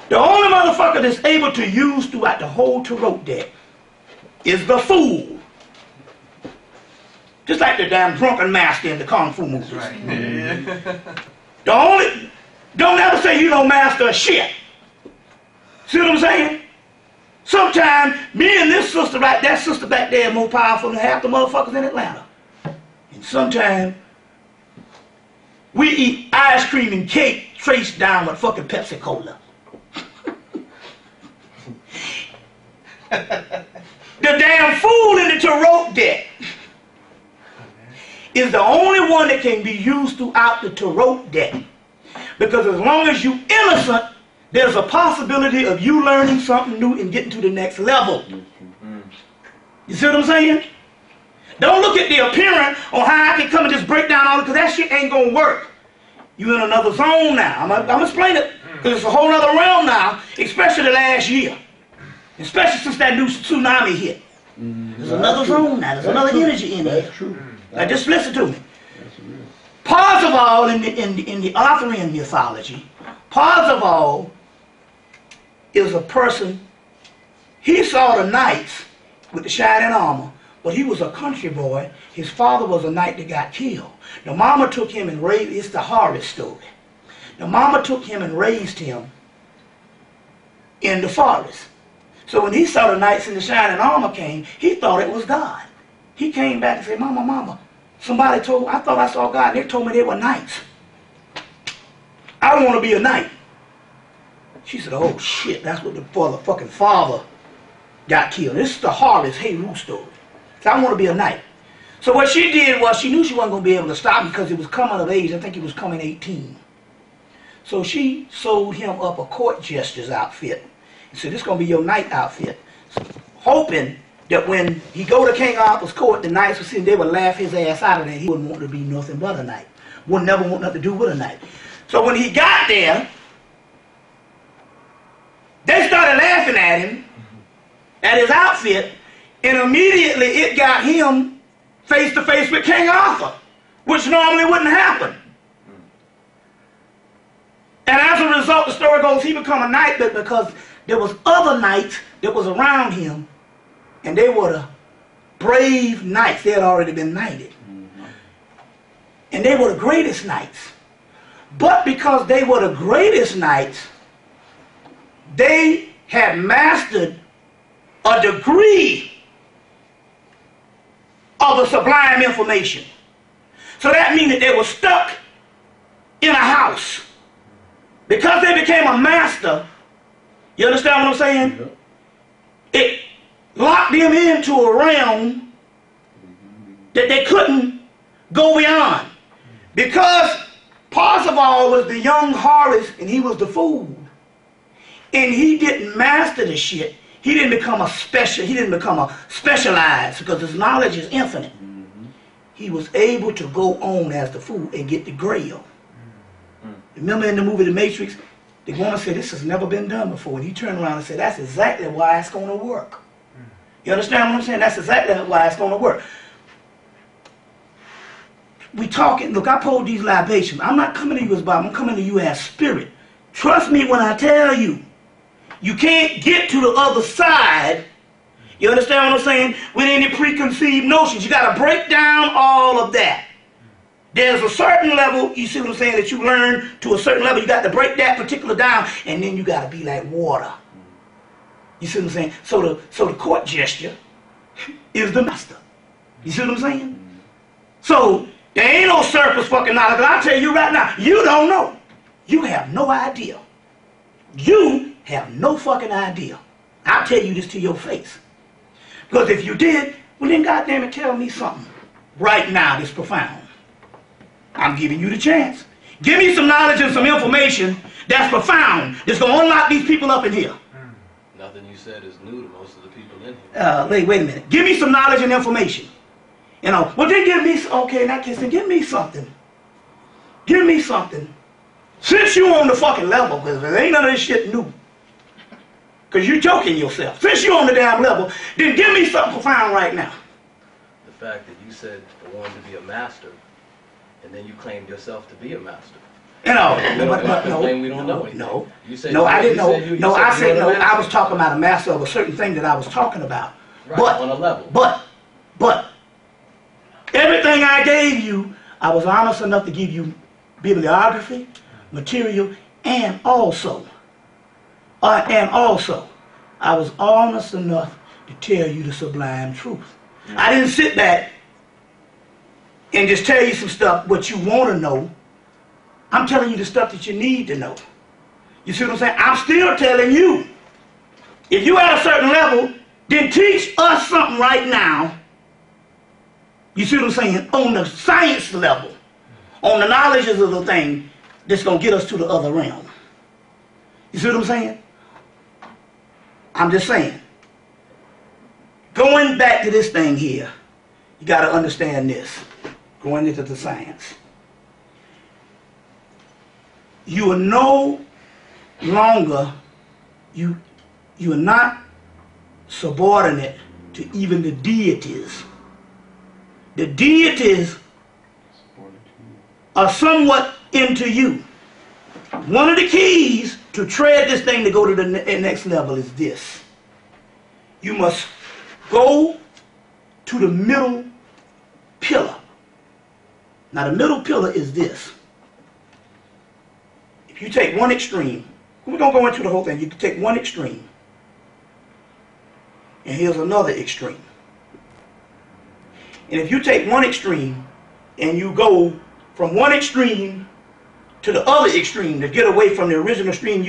The only motherfucker that's able to use throughout the whole Tarot deck is the fool. Just like the damn drunken master in the Kung Fu movies. Right. Don't ever say you don't master a shit. See what I'm saying? Sometimes sometimes me and this sister right, that sister back there is more powerful than half the motherfuckers in Atlanta. And sometimes we eat ice cream and cake traced down with fucking Pepsi Cola. The damn fool in the Tarot deck is the only one that can be used throughout the Tarot deck. Because as long as you're innocent, there's a possibility of you learning something new and getting to the next level. You see what I'm saying? Don't look at the appearance on how I can come and just break down all it, because that shit ain't going to work. You're in another zone now. I'm going to explain it, because it's a whole other realm now, especially the last year. Especially since that new tsunami hit. There's another zone now. There's another energy in there. That's true. Now just listen to me. That's real. Parzival in the Arthurian mythology, Parzival is a person, he saw the knights with the shining armor, but he was a country boy. His father was a knight that got killed. The mama took him and raised, it's the Horus story. The mama took him and raised him in the forest. So when he saw the knights in the shining armor came, he thought it was God. He came back and said, Mama, Mama, somebody told me, I thought I saw God, and they told me they were knights. I want to be a knight. She said, oh shit, that's what the fucking father got killed. This is the Horus Heru story. So I want to be a knight. So what she did was, she knew she wasn't going to be able to stop him because he was coming of age. I think he was coming 18. So she sold him up a court jester's outfit. He said, this is going to be your knight outfit. So, hoping that when he go to King Arthur's court, the knights would see him, they would laugh his ass out of there. He wouldn't want to be nothing but a knight. Would never want nothing to do with a knight. So when he got there, they started laughing at him, at his outfit, and immediately it got him face to face with King Arthur, which normally wouldn't happen. And as a result, the story goes, he become a knight, but because there was other knights that was around him, and they were the brave knights. They had already been knighted. And they were the greatest knights. But because they were the greatest knights, they had mastered a degree of the sublime information. So that means that they were stuck in a house. Because they became a master, you understand what I'm saying? Yeah. It locked them into a realm that they couldn't go beyond. Because Parzival was the young Horus and he was the fool. And he didn't master the shit. He didn't become a specialized, because his knowledge is infinite. He was able to go on as the fool and get the grail. Remember in the movie The Matrix, the woman said, this has never been done before. And he turned around and said, that's exactly why it's going to work. You understand what I'm saying? That's exactly why it's going to work. We talking, look, I pulled these libations. I'm not coming to you as Bob, I'm coming to you as spirit. Trust me when I tell you, you can't get to the other side, you understand what I'm saying, with any preconceived notions. You got to break down all of that. There's a certain level, you see what I'm saying, that you learn to a certain level. You got to break that particular down, and then you got to be like water. You see what I'm saying? So the court gesture is the master. You see what I'm saying? So there ain't no surface fucking knowledge. I'll tell you right now, you don't know. You have no idea. You have no fucking idea. I'll tell you this to your face. Because if you did, well then goddamn it, tell me something right now that's profound. I'm giving you the chance. Give me some knowledge and some information that's profound, that's going to unlock these people up in here. Nothing you said is new to most of the people in here. Wait a minute. Give me some knowledge and information. You know, well then give me, okay, in that case, then give me something. Give me something. Since you on the fucking level, because there ain't none of this shit new. Because you're joking yourself. Since you on the damn level, then give me something profound right now. The fact that you said you wanted to be a master, and then you claimed yourself to be a master. You know, we don't know anything. No, you said, no, I didn't know. No, I said no. I I was talking about a master of a certain thing that I was talking about. Right, but on a level. But everything I gave you, I was honest enough to give you bibliography, material, and also I was honest enough to tell you the sublime truth. I didn't sit back and just tell you some stuff what you want to know. I'm telling you the stuff that you need to know. You see what I'm saying? I'm still telling you. If you at a certain level, then teach us something right now. You see what I'm saying? On the science level, on the knowledges of the thing that's going to get us to the other realm. You see what I'm saying? I'm just saying. Going back to this thing here, you got to understand this. Going into the science. You are no longer, you are not subordinate to even the deities. The deities are somewhat into you. One of the keys to tread this thing to go to the next level is this. You must go to the middle pillar. Now the middle pillar is this. If you take one extreme, we're going to go into the whole thing. You can take one extreme, and here's another extreme. And if you take one extreme, and you go from one extreme to the other extreme to get away from the original extreme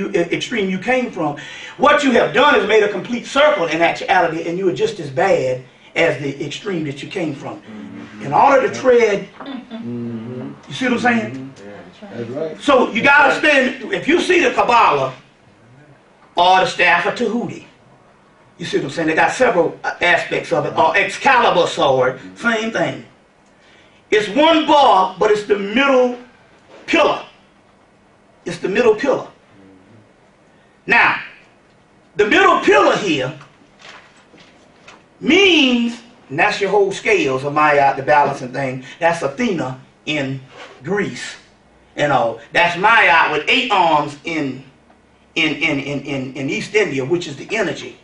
you came from, what you have done is made a complete circle in actuality, and you are just as bad as the extreme that you came from. In order to tread, you see what I'm saying? That's right. So you got to stand, if you see the Kabbalah or the Staff of Tahuti, you see what I'm saying? They got several aspects of it. Or Excalibur sword, same thing. It's one bar, but it's the middle pillar. It's the middle pillar. Now, the middle pillar here means, and that's your whole scales of Maya, the balancing thing. That's Athena in Greece. You know, that's Maya with 8 arms in East India, which is the energy.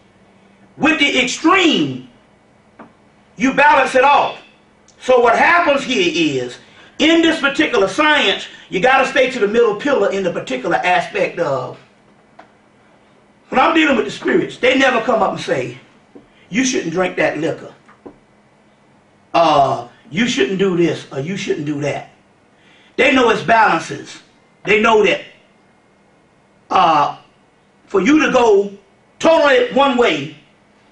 With the extreme, you balance it off. So what happens here is, in this particular science, you got to stay to the middle pillar in the particular aspect of, when I'm dealing with the spirits, they never come up and say, you shouldn't drink that liquor. You shouldn't do this, or you shouldn't do that. They know it's balances. They know that for you to go totally one way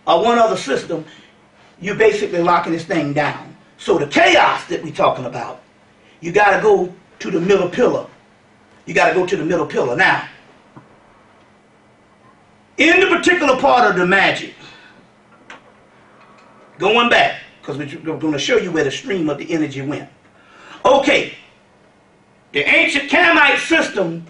or one other system, you're basically locking this thing down. So the chaos that we're talking about, you got to go to the middle pillar. You got to go to the middle pillar. Now, in the particular part of the magic, going back, because we're going to show you where the stream of the energy went. Okay, the ancient Kamite system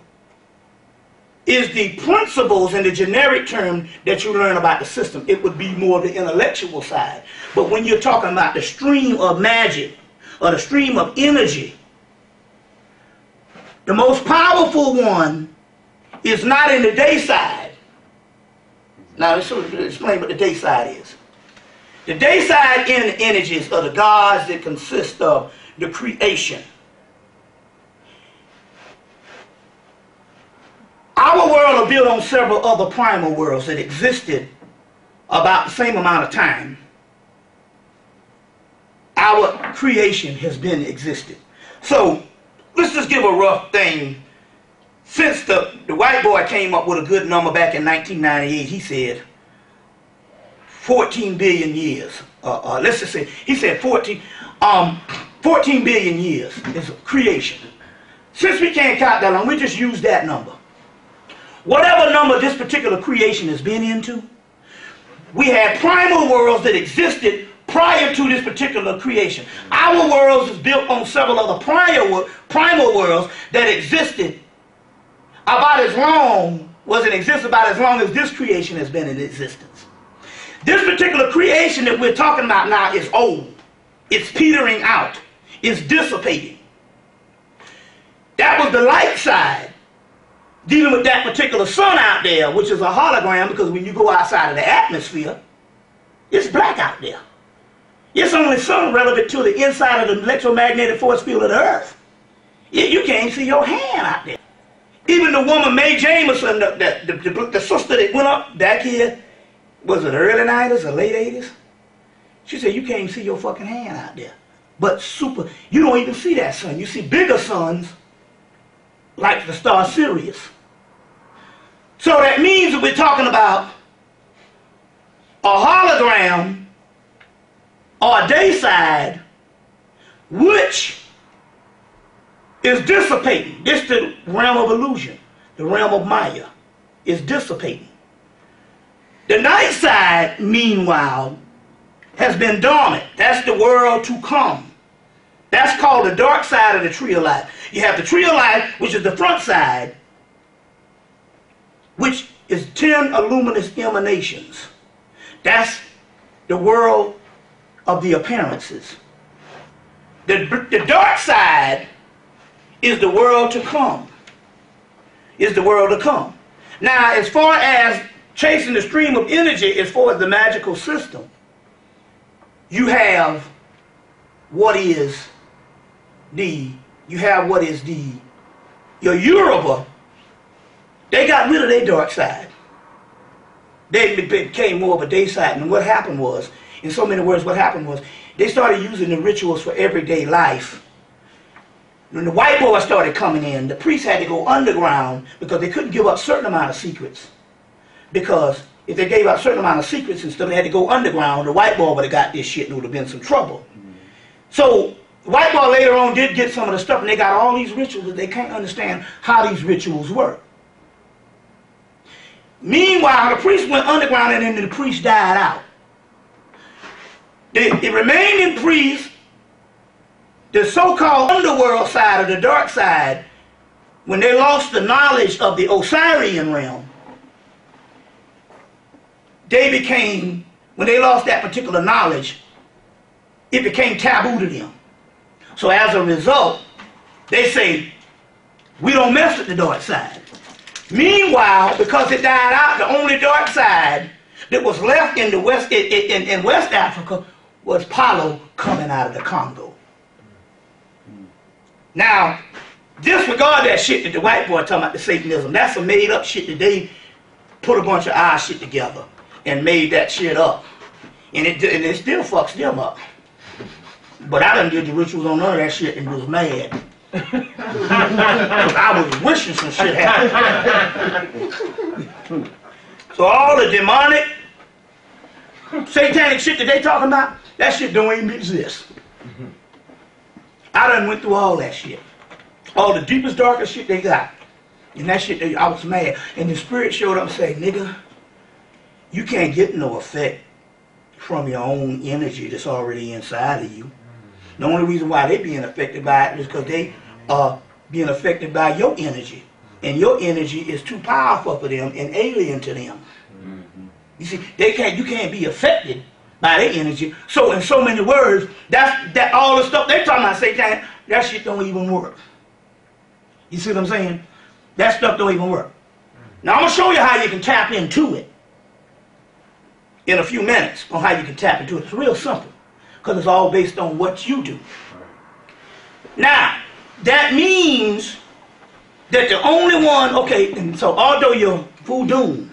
is the principles and the generic term that you learn about the system. It would be more the intellectual side. But when you're talking about the stream of magic or the stream of energy, the most powerful one is not in the day side. Now let's explain what the day side is. The day side energies are the gods that consist of the creation. Our world is built on several other primal worlds that existed about the same amount of time. Our creation has been existed. So let's just give a rough thing. Since the white boy came up with a good number back in 1998, he said 14 billion years. Let's just say, he said 14 billion years is creation. Since we can't count that long, we just use that number. Whatever number this particular creation has been into, we had primal worlds that existed prior to this particular creation. Our world is built on several other primal worlds that existed about as long, about as long as this creation has been in existence. This particular creation that we're talking about now is old. It's petering out. It's dissipating. That was the light side, dealing with that particular sun out there, which is a hologram, because when you go outside of the atmosphere, it's black out there. It's only sun relevant to the inside of the electromagnetic force field of the earth. You can't see your hand out there. Even the woman, Mae Jameson, the sister that went up back here was it early 90s or late 80s? She said, you can't even see your fucking hand out there. But you don't even see that sun. You see bigger suns like the star Sirius. So that means that we're talking about a hologram or a day side which is dissipating. This is the realm of illusion, the realm of Maya, is dissipating. The night side, meanwhile, has been dormant. That's the world to come. That's called the dark side of the tree of life. You have the tree of life, which is the front side, which is 10 luminous emanations. That's the world of the appearances. The dark side is the world to come. Is the world to come. Now, as far as chasing the stream of energy, as far as the magical system, you have what is your Yoruba, they got rid of their dark side. They became more of a day side. And what happened was, in so many words, what happened was, they started using the rituals for everyday life. When the white boys started coming in, the priests had to go underground because they couldn't give up a certain amount of secrets. Because if they gave out a certain amount of secrets and stuff, they had to go underground, the white boy would have got this shit and it would have been some trouble. So the white boy later on did get some of the stuff, and they got all these rituals that they can't understand how these rituals work. Meanwhile, the priest went underground and then the priest died out. It remained in priests, the so-called underworld side or the dark side, when they lost the knowledge of the Osirian realm, when they lost that particular knowledge, it became taboo to them. So as a result, they say, we don't mess with the dark side. Meanwhile, because it died out, the only dark side that was left in the West, in West Africa was Palo coming out of the Congo. Now, disregard that shit that the white boy talking about, the Satanism. That's some made up shit that they put a bunch of our shit together and made that shit up. And it still fucks them up. But I done did the rituals on none of that shit and was mad. I was wishing some shit happened. So all the demonic, satanic shit that they talking about, that shit don't even exist. I done went through all that shit. All the deepest, darkest shit they got. And that shit, I was mad. And the spirit showed up and said, nigga, you can't get no effect from your own energy that's already inside of you. The only reason why they being affected by it is because they are being affected by your energy. And your energy is too powerful for them and alien to them. You see, you can't be affected by their energy. So in so many words, that all the stuff they talking about Satan, that shit don't even work. You see what I'm saying? That stuff don't even work. Now I'm gonna show you how you can tap into it in a few minutes on how you can tap into it. It's real simple because it's all based on what you do. Now, that means that the only one, okay, and so although your voodoo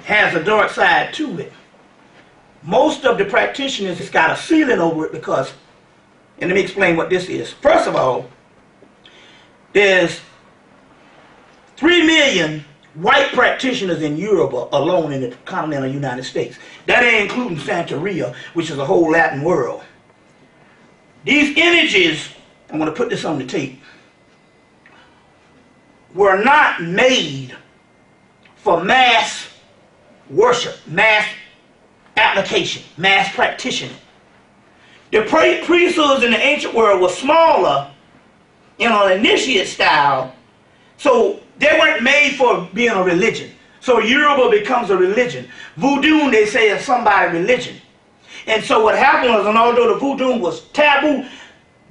has a dark side to it, most of the practitioners has got a ceiling over it because, and let me explain what this is. First of all, there's 3 million white practitioners in Europe alone in the continental United States. That ain't including Santeria, which is a whole Latin world. These energies, I'm going to put this on the tape, were not made for mass worship, mass application, mass practitioning. The priesthoods in the ancient world were smaller in an initiate style, so they weren't made for being a religion. So Yoruba becomes a religion. Voodoo, they say, is somebody's religion. And so what happened was, and although the voodoo was taboo,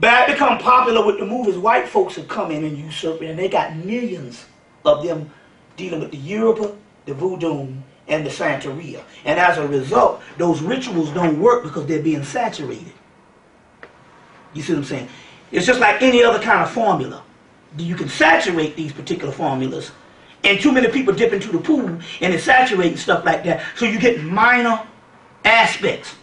but it become popular with the movies, white folks have come in and usurped it, and they got millions of them dealing with the Yoruba, the voodoo, and the Santeria. And as a result, those rituals don't work because they're being saturated. You see what I'm saying? It's just like any other kind of formula. You can saturate these particular formulas And too many people dip into the pool and it's saturating stuff like that. So you get minor aspects.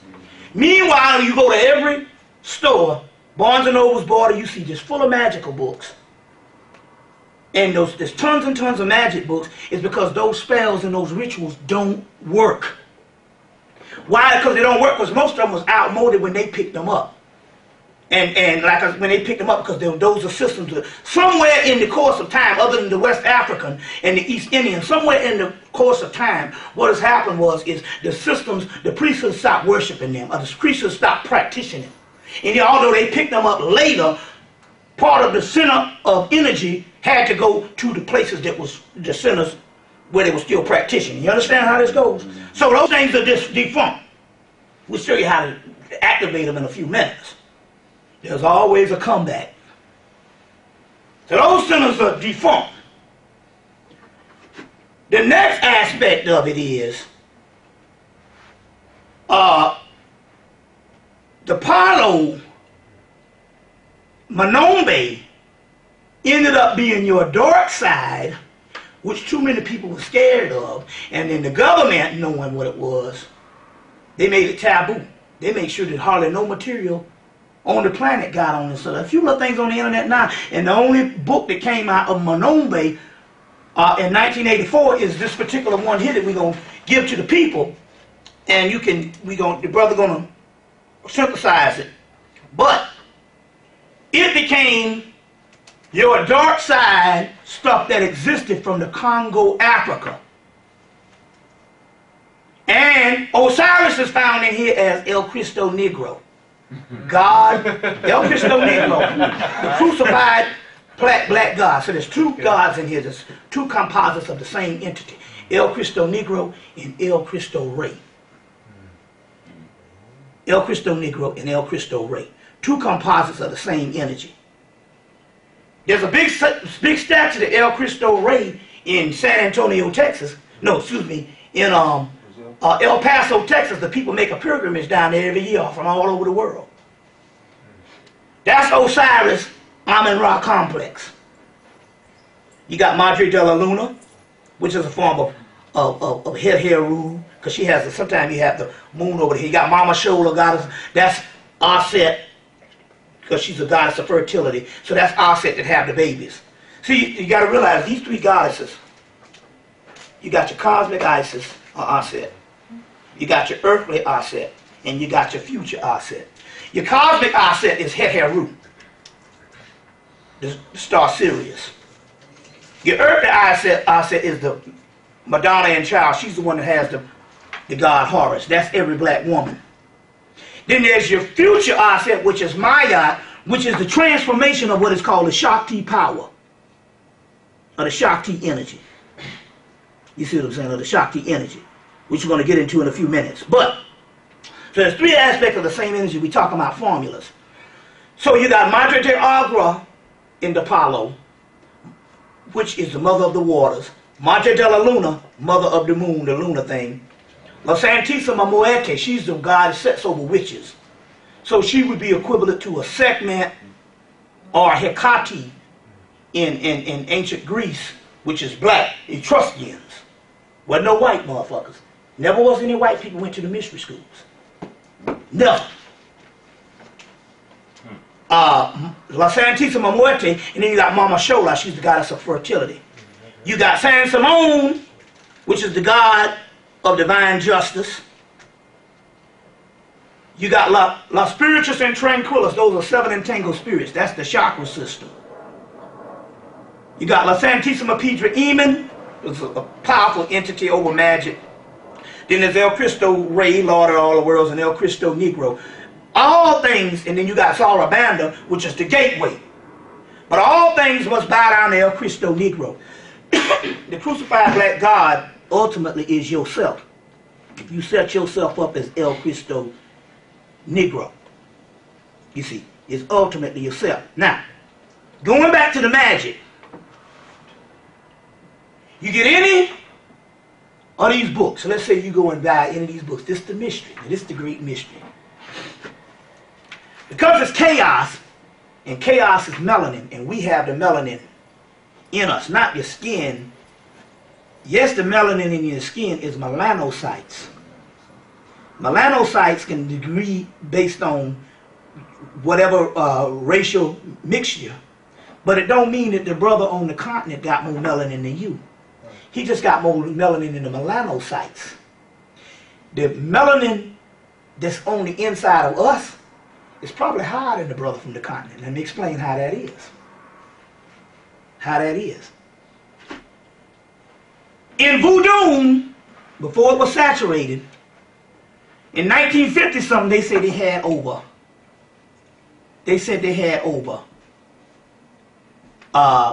Meanwhile, you go to every store, Barnes and Noble's border, you see just full of magical books. And there's tons and tons of magic books. Is because those spells and those rituals don't work. Why? Because they don't work because most of them was outmoded when they picked them up. And like when they picked them up, because those are systems that somewhere in the course of time, other than the West African and the East Indian, somewhere in the course of time, what has happened is the systems, the priests stopped worshiping them, or the priests stopped practicing them. And although they picked them up later, part of the center of energy had to go to the places that was the centers where they were still practicing. You understand how this goes? So those things are just defunct. We'll show you how to activate them in a few minutes. There's always a comeback. So those centers are defunct. The next aspect of it is the Palo Manombe ended up being your dark side, which too many people were scared of, and then the government, knowing what it was, they made it taboo. They made sure that hardly no material on the planet got on it. So a few little things on the internet now, and the only book that came out of Manombe in 1984 is this particular one here that we're gonna give to the people, and the brother gonna synthesize it. But it became your dark side stuff that existed from the Congo, Africa. And Osiris is found in here as El Cristo Negro. God, El Cristo Negro, the crucified black God. So there's two gods in here, there's two composites of the same entity. El Cristo Negro and El Cristo Rey. El Cristo Negro and El Cristo Rey. Two composites of the same energy. There's a big statue of El Cristo Rey in San Antonio, Texas. No, excuse me, in El Paso, Texas. The people make a pilgrimage down there every year from all over the world. That's Osiris Amun-Ra complex. You got Madre de la Luna, which is a form of Heru, because she has sometimes you have the moon over here. You got Mama Shola goddess, that's Aset, because she's a goddess of fertility. So that's Aset that have the babies. See, you got to realize these three goddesses. You got your cosmic Isis, or Aset. You got your earthly Aset, and you got your future Aset. Your cosmic Aset is Heru, the star Sirius. Your earthly Aset is the Madonna and Child. She's the one that has the god Horus. That's every black woman. Then there's your future Aset, which is Mayat, which is the transformation of what is called the Shakti power, or the Shakti energy. You see what I'm saying? Or the Shakti energy, which we're going to get into in a few minutes. But, so there's three aspects of the same energy. We talk about formulas. So you got Madre de Agra in the Palo, which is the mother of the waters. Madre de la Luna, mother of the moon, the lunar thing. La Santissima Muerte, she's the god that sets over witches. So she would be equivalent to a Sekhmet or Hecate in ancient Greece, which is black, Etruscans. Wasn't no white motherfuckers. Never was any white people went to the mystery schools. Never. La Santissima Muerte, and then you got Mama Shola, she's the goddess of fertility. You got San Simone, which is the god of divine justice. You got La Spiritus and Tranquillus, those are seven entangled spirits. That's the chakra system. You got La Santissima Piedra Eamon, which is a powerful entity over magic. Then there's El Cristo Rey, Lord of all the worlds, and El Cristo Negro. All things, and then you got Sarabanda, which is the gateway. But all things must bow down to El Cristo Negro. The crucified black God ultimately is yourself. If you set yourself up as El Cristo Negro, you see, it's ultimately yourself. Now, going back to the magic, you get any of these books. So let's say you go and buy any of these books. This is the mystery. This is the great mystery. Because it's chaos, and chaos is melanin, and we have the melanin in us, not your skin yes, the melanin in your skin is melanocytes. Melanocytes can degree based on whatever racial mixture, but it don't mean that the brother on the continent got more melanin than you. He just got more melanin in the melanocytes. The melanin that's on the inside of us is probably higher than the brother from the continent. Let me explain how that is. How that is. In voodoo, before it was saturated, in 1950 something, they said they had over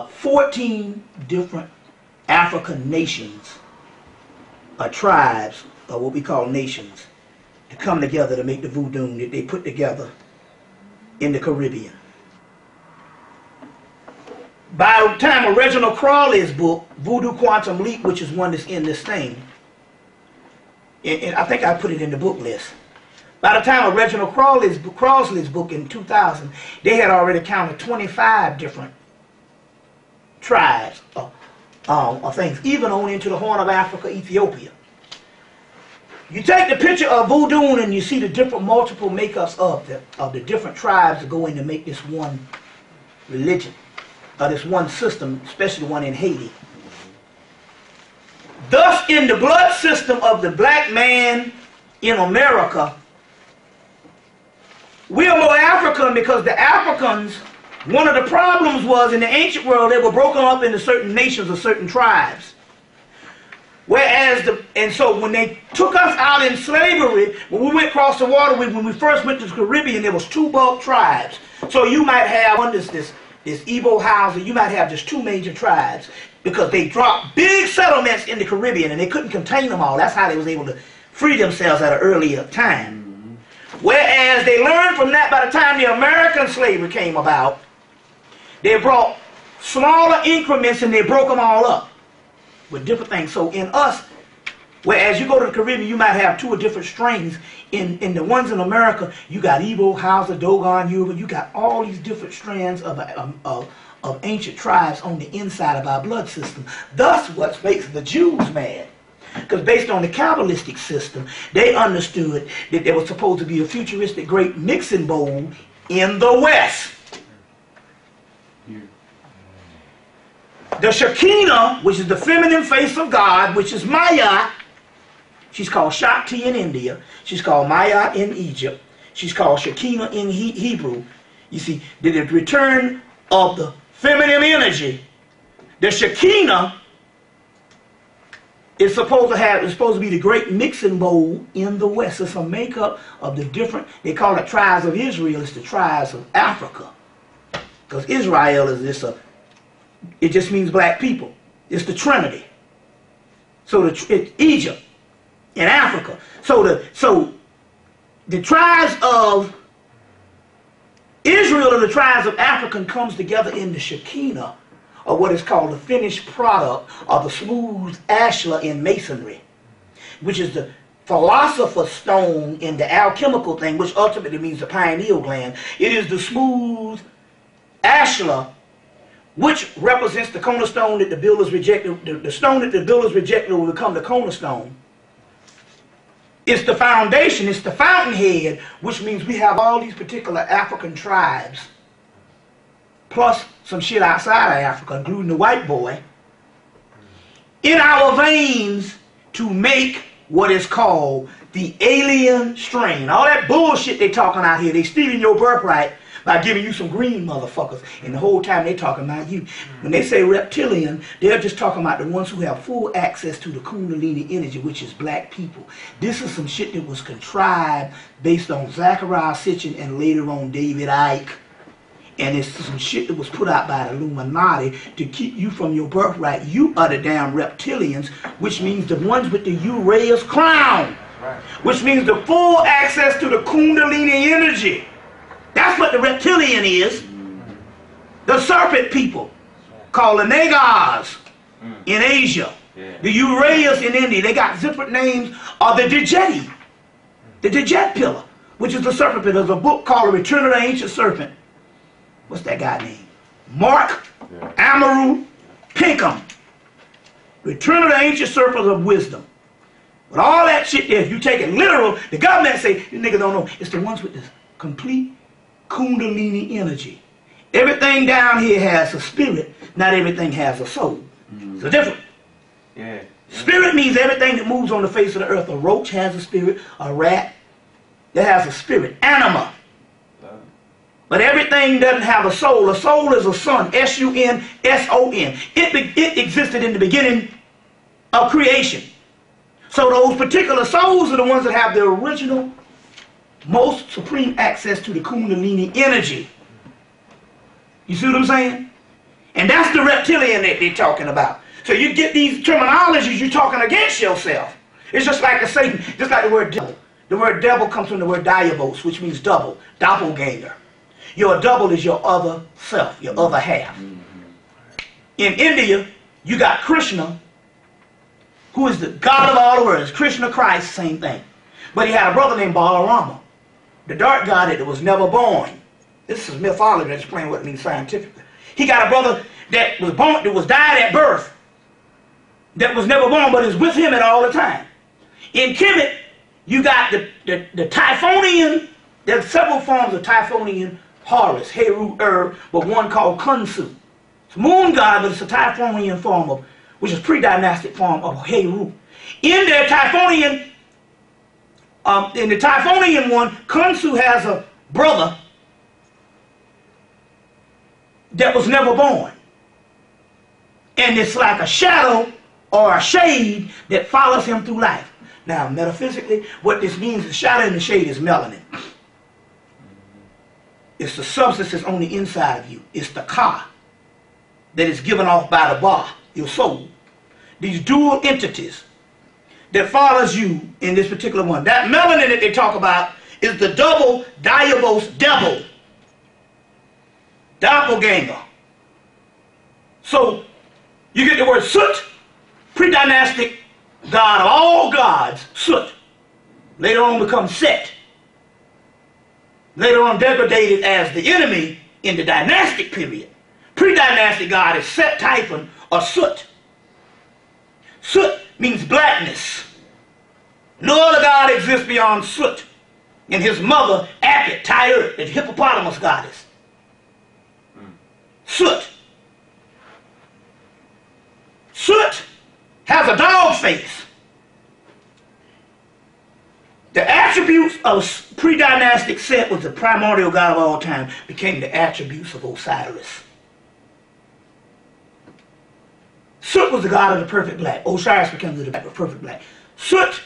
14 different African nations, tribes, or what we call nations, to come together to make the voodoo that they put together in the Caribbean. By the time of Reginald Crawley's book, Voodoo Quantum Leap, which is one that's in this thing, and I think I put it in the book list. By the time of Reginald Crawley's book in 2000, they had already counted 25 different tribes of things, even on into the Horn of Africa, Ethiopia. You take the picture of voodoo and you see the different multiple makeups of the different tribes that go in to make this one religion, this one system, especially the one in Haiti. Thus, in the blood system of the black man in America, we are more African because the Africans, one of the problems was in the ancient world, they were broken up into certain nations or certain tribes. Whereas, and so when they took us out in slavery, when we went across the water, when we first went to the Caribbean, there was 2 bulk tribes. So you might have under this Igbo housing, you might have just 2 major tribes because they dropped big settlements in the Caribbean and they couldn't contain them all. That's how they was able to free themselves at an earlier time. Whereas they learned from that by the time the American slavery came about, they brought smaller increments and they broke them all up with different things. So in us, whereas you go to the Caribbean, you might have 2 or different strains. In the ones in America, you got Igbo, Hausa, Dogon, Yoruba. You got all these different strands of ancient tribes on the inside of our blood system. Thus, what makes the Jews mad. Because based on the Kabbalistic system, they understood that there was supposed to be a futuristic great mixing bowl in the West. The Shekinah, which is the feminine face of God, which is Maya. She's called Shakti in India. She's called Maya in Egypt. She's called Shekinah in Hebrew. You see, the return of the feminine energy. The Shekinah is supposed to be the great mixing bowl in the West. It's a makeup of the different, they call it tribes of Israel. It's the tribes of Africa. Because Israel is this, it just means black people. It's the Trinity. So it's Egypt and Africa. So the tribes of Israel and the tribes of Africa comes together in the Shekinah, or what is called the finished product of the smooth ashlar in masonry, which is the philosopher's stone in the alchemical thing, which ultimately means the pineal gland. It is the smooth ashlar, which represents the cornerstone that the builders rejected. The stone that the builders rejected will become the cornerstone. It's the foundation, it's the fountainhead, which means we have all these particular African tribes, plus some shit outside of Africa, including the white boy, in our veins to make what is called the alien strain. All that bullshit they talking out here, they stealing your birthright by giving you some green motherfuckers, and the whole time they talking about you. When they say reptilian, they're just talking about the ones who have full access to the Kundalini energy, which is black people. This is some shit that was contrived based on Zachariah Sitchin and later on David Icke. And it's some shit that was put out by the Illuminati to keep you from your birthright. You are the damn reptilians, which means the ones with the Uraeus crown, which means the full access to the Kundalini energy. That's what the reptilian is. The serpent people, called the Nagars in Asia. The Uraeus in India. They got different names of the Djeti. The Djet pillar, which is the serpent pillar. There's a book called The Return of the Ancient Serpent. What's that guy name? Mark Amaru Pinkham. Return of the ancient circles of wisdom. But all that shit there, if you take it literal, the government say, these niggas don't know. It's the ones with this complete kundalini energy. Everything down here has a spirit. Not everything has a soul. It's a difference. Yeah. Spirit means everything that moves on the face of the earth. A roach has a spirit. A rat, that has a spirit. Anima. But everything doesn't have a soul. A soul is a sun. S-U-N-S-O-N. It existed in the beginning of creation. So those particular souls are the ones that have the original, most supreme access to the kundalini energy. You see what I'm saying? And that's the reptilian that they're talking about. So you get these terminologies, you're talking against yourself. It's just like a Satan, just like the word devil. The word devil comes from the word diabos, which means double, doppelganger. Your double is your other self, your other half. In India, you got Krishna, who is the God of all the worlds. Krishna, Christ, same thing. But he had a brother named Balarama, the dark god that was never born. This is mythology, that's explaining what it means scientifically. He got a brother that was born, that was died at birth, that was never born, but is with him at all the time. In Kemet, you got the Typhonian. There's several forms of Typhonian Horus, Heru, but one called Khonsu. It's a moon god, but it's a Typhonian form of, which is pre-dynastic form of Heru. In the Typhonian one, Khonsu has a brother that was never born. And it's like a shadow or a shade that follows him through life. Now, metaphysically, what this means, the shadow and the shade is melanin. It's the substance that's on the inside of you. It's the ka that is given off by the ba, your soul. These dual entities that follows you in this particular one. That melanin that they talk about is the double diabos devil. Doppelganger. So, you get the word Sut, pre-dynastic god of all gods, Sut. Later on becomes Set. Later on degraded as the enemy in the dynastic period. Pre-dynastic god is Set Typhon or Sut. Sut means blackness. No other god exists beyond Sut. And his mother, Apit, Tyre, the hippopotamus goddess. Sut. Sut has a dog face. The attributes of pre-dynastic Set, was the primordial god of all time, became the attributes of Osiris. Sut was the god of the perfect black. Osiris became the perfect black. Sut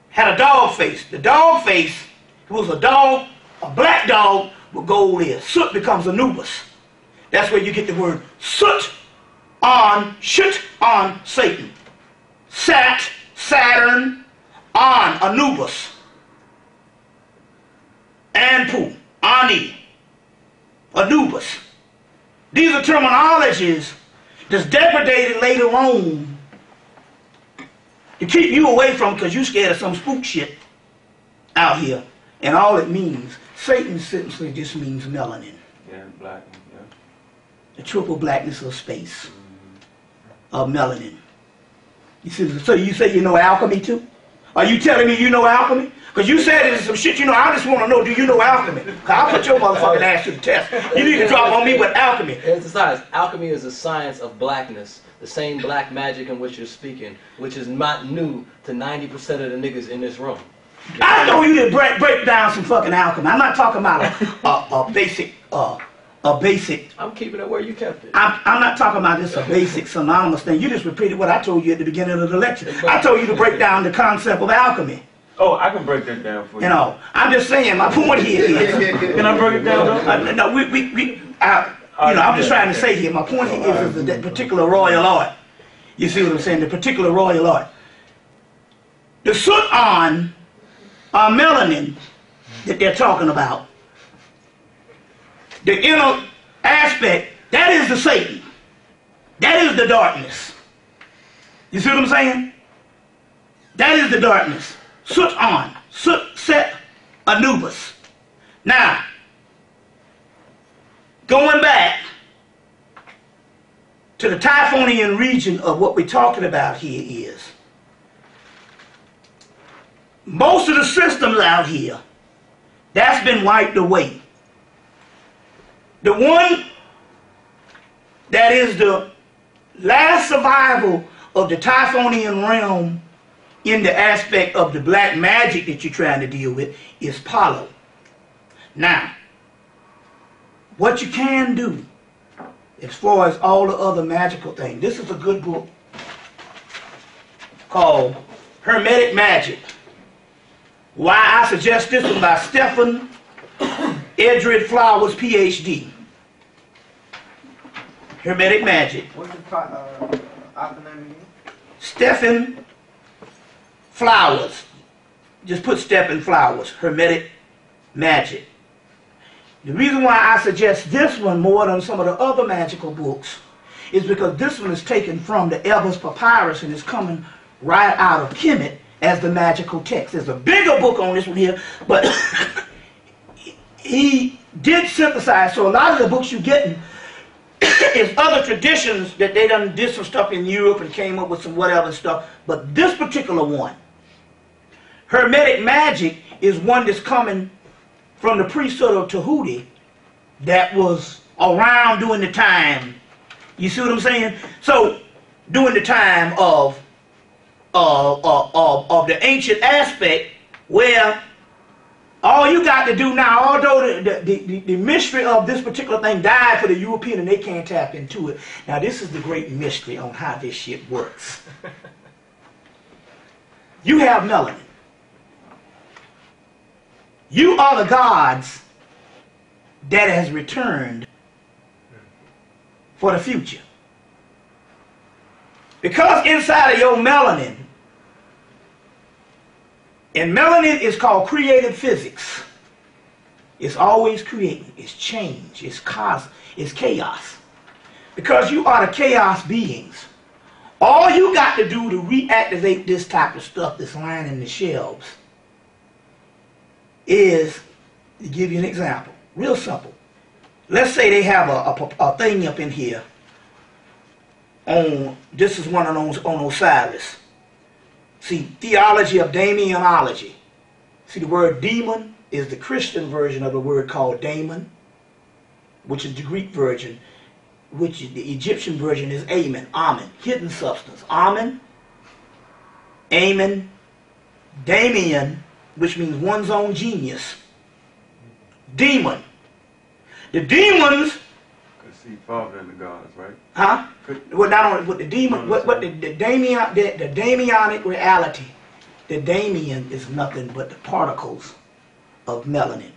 had a dog face. The dog face was a dog, a black dog with gold ears. Sut becomes Anubis. That's where you get the word Sut on, Shut on Satan. Sat, Saturn, on Anubis. Anpu, Ani, Anubis. These are terminologies that's degraded later on to keep you away from, because you're scared of some spook shit out here. And all it means, Satan simply just means melanin. Yeah, black. Yeah. The triple blackness of space, of melanin. You see, so you say you know alchemy too? Are you telling me you know alchemy? Because you said there's some shit you know. I just want to know, do you know alchemy? Because I'll put your motherfucking ass to the test. You need to drop on me with alchemy. It's a science. Alchemy is a science of blackness. The same black magic in which you're speaking, which is not new to 90% of the niggas in this room. I know you to break down some fucking alchemy. I'm not talking about a basic. I'm keeping it where you kept it. I'm not talking about this a basic synonymous thing. You just repeated what I told you at the beginning of the lecture. I told you to break down the concept of alchemy. Oh, I can break that down for you. You know, I'm just saying. My point here is. Can I break it down? No, I'm just trying to say here. My point here is that particular royal art. You see what I'm saying? The particular royal art. The soot on melanin that they're talking about. The inner aspect, that is the Satan. That is the darkness. You see what I'm saying? That is the darkness. Soot on. Soot, Set, Anubis. Now, going back to the Typhonian region of what we're talking about here is most of the systems out here, that's been wiped away. The one that is the last survival of the Typhonian realm in the aspect of the black magic that you're trying to deal with is Palo. Now, what you can do as far as all the other magical things, this is a good book called Hermetic Magic. Why I suggest this one by Stephen Edred Flowers, PhD. Hermetic Magic. What's the author name again? Stephen Flowers. Just put Stephen Flowers, Hermetic Magic. The reason why I suggest this one more than some of the other magical books is because this one is taken from the Evers Papyrus and is coming right out of HEMMITT as the magical text. There's a bigger book on this one here, but he did synthesize, so a lot of the books you're getting is other traditions that they done did some stuff in Europe and came up with some whatever stuff, but this particular one, Hermetic Magic, is one that's coming from the priesthood of Tahuti that was around during the time, you see what I'm saying? So, during the time of the ancient aspect, where all you got to do now, although the mystery of this particular thing died for the European and they can't tap into it, now this is the great mystery on how this shit works. You have melanin. You are the gods that has returned for the future. Because inside of your melanin, and melanin is called creative physics. It's always creating, it's change, it's chaos. Because you are the chaos beings. All you got to do to reactivate this type of stuff that's lining the shelves is, to give you an example, real simple. Let's say they have a thing up in here on, this is one of those on Osiris. See, theology of daemonology. See, the word demon is the Christian version of the word called daemon, which is the Greek version, which is the Egyptian version is Amen, Amen, hidden substance. Amen, Amen, Damien, which means one's own genius. Demon. The demons. Could see Father in the gods, right? Huh? Well, not only with the demon, but the daemonic reality. The daemon is nothing but the particles of melanin.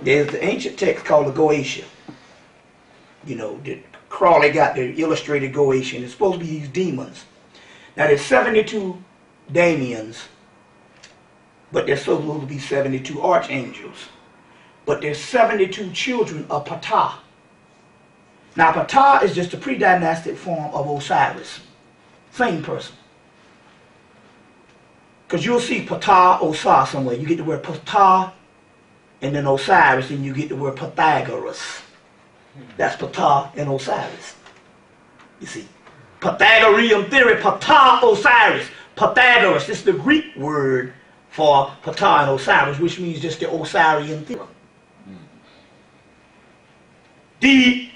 There's the ancient text called the Goetia. You know, Crawley got the illustrated Goetia. It's supposed to be these demons. Now there's 72 daemons, but there's supposed to be 72 archangels. But there's 72 children of Ptah. Now Ptah is just a pre-dynastic form of Osiris. Same person. Because you'll see Ptah, Osiris somewhere. You get the word Ptah and then Osiris, and you get the word Pythagoras. That's Ptah and Osiris. You see. Pythagorean theory, Ptah, Osiris. Pythagoras, this is the Greek word for Ptah and Osiris, which means just the Osirian theory. The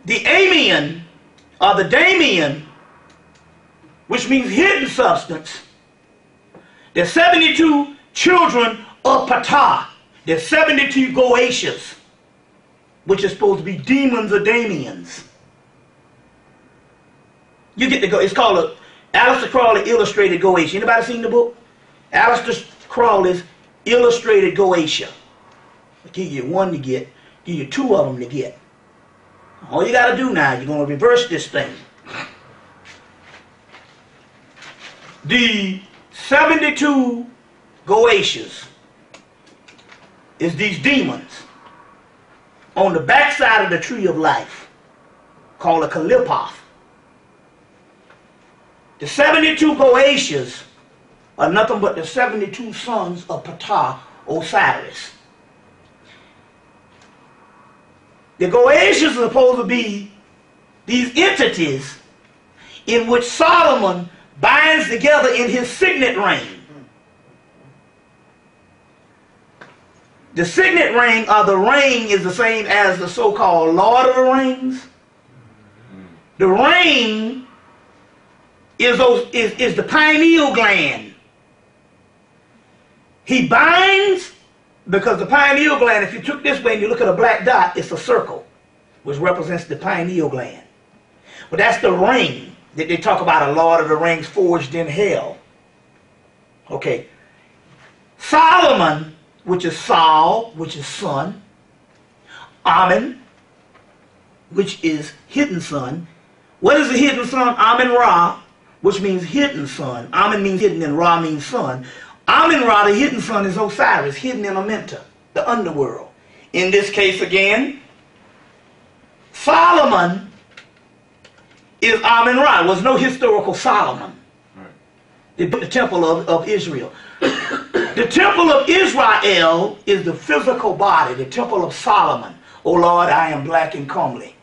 Amian, or the Damien, which means hidden substance, there's 72 children of Ptah. There's 72 Goetias, which is supposed to be demons or Damians. You get to go. It's called Aleister Crowley Illustrated Goetia. Anybody seen the book? Aleister Crowley's Illustrated Goetia. I'll give you one to get. Give you two of them to get. All you got to do now, you're going to reverse this thing. The 72 Goetias is these demons on the backside of the tree of life called a Kalipoth. The 72 Goetias are nothing but the 72 sons of Ptah, Osiris. The Goetians are supposed to be these entities in which Solomon binds together in his signet ring. The signet ring, or the ring, is the same as the so-called Lord of the Rings. The ring is the pineal gland. He binds, because the pineal gland, if you took this way and you look at a black dot, it's a circle, which represents the pineal gland. But that's the ring that they talk about, a Lord of the Rings forged in hell. Okay. Solomon, which is Sol, which is sun. Amen, which is hidden sun. What is the hidden sun? Amen Ra, which means hidden sun. Amen means hidden and Ra means sun. Amen Ra, the hidden sun, is Osiris, hidden in Amenta, the underworld. In this case again, Solomon is Amen Ra. There was no historical Solomon. They built the temple of Israel. The temple of Israel is the physical body, the temple of Solomon. O Lord, I am black and comely.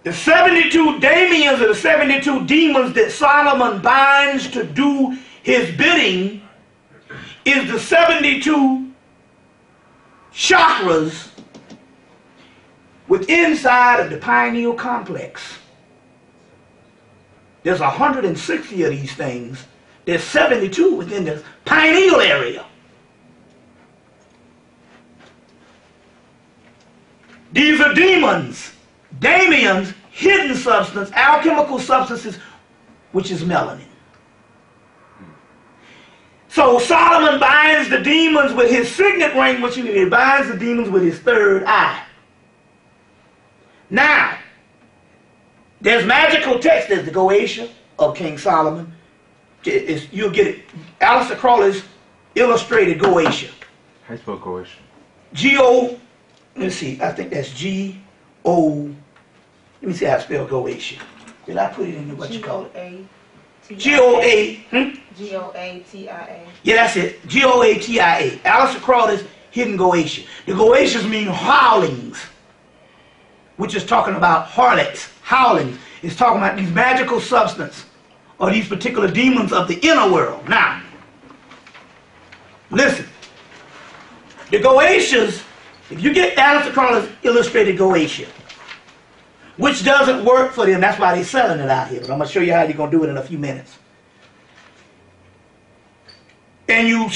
The 72 Damians are the 72 demons that Solomon binds to do his bidding, is the 72 chakras within inside of the pineal complex. There's 160 of these things. There's 72 within the pineal area. These are demons, Damians, hidden substance, alchemical substances, which is melanin. So Solomon binds the demons with his signet ring, which he binds the demons with his third eye. Now, there's magical text. There's the Goetia of King Solomon. You'll get it. Aleister Crowley's illustrated Goetia. How you spell Goetia? G-O, let's see, I think that's G-O, let me see how I spell Goetia. Did I put it in what you call it? G-O-A, G-O-A-T-I-A. Yeah, that's it. G-O-A-T-I-A. Aleister Crowley's hidden Goetia. The Goetias mean howlings, which is talking about harlots, howlings. It's talking about these magical substances or these particular demons of the inner world. Now, listen. The Goetias, if you get Aleister Crowley's illustrated Goetia, which doesn't work for them, that's why they're selling it out here, but I'm going to show you how you're going to do it in a few minutes. And you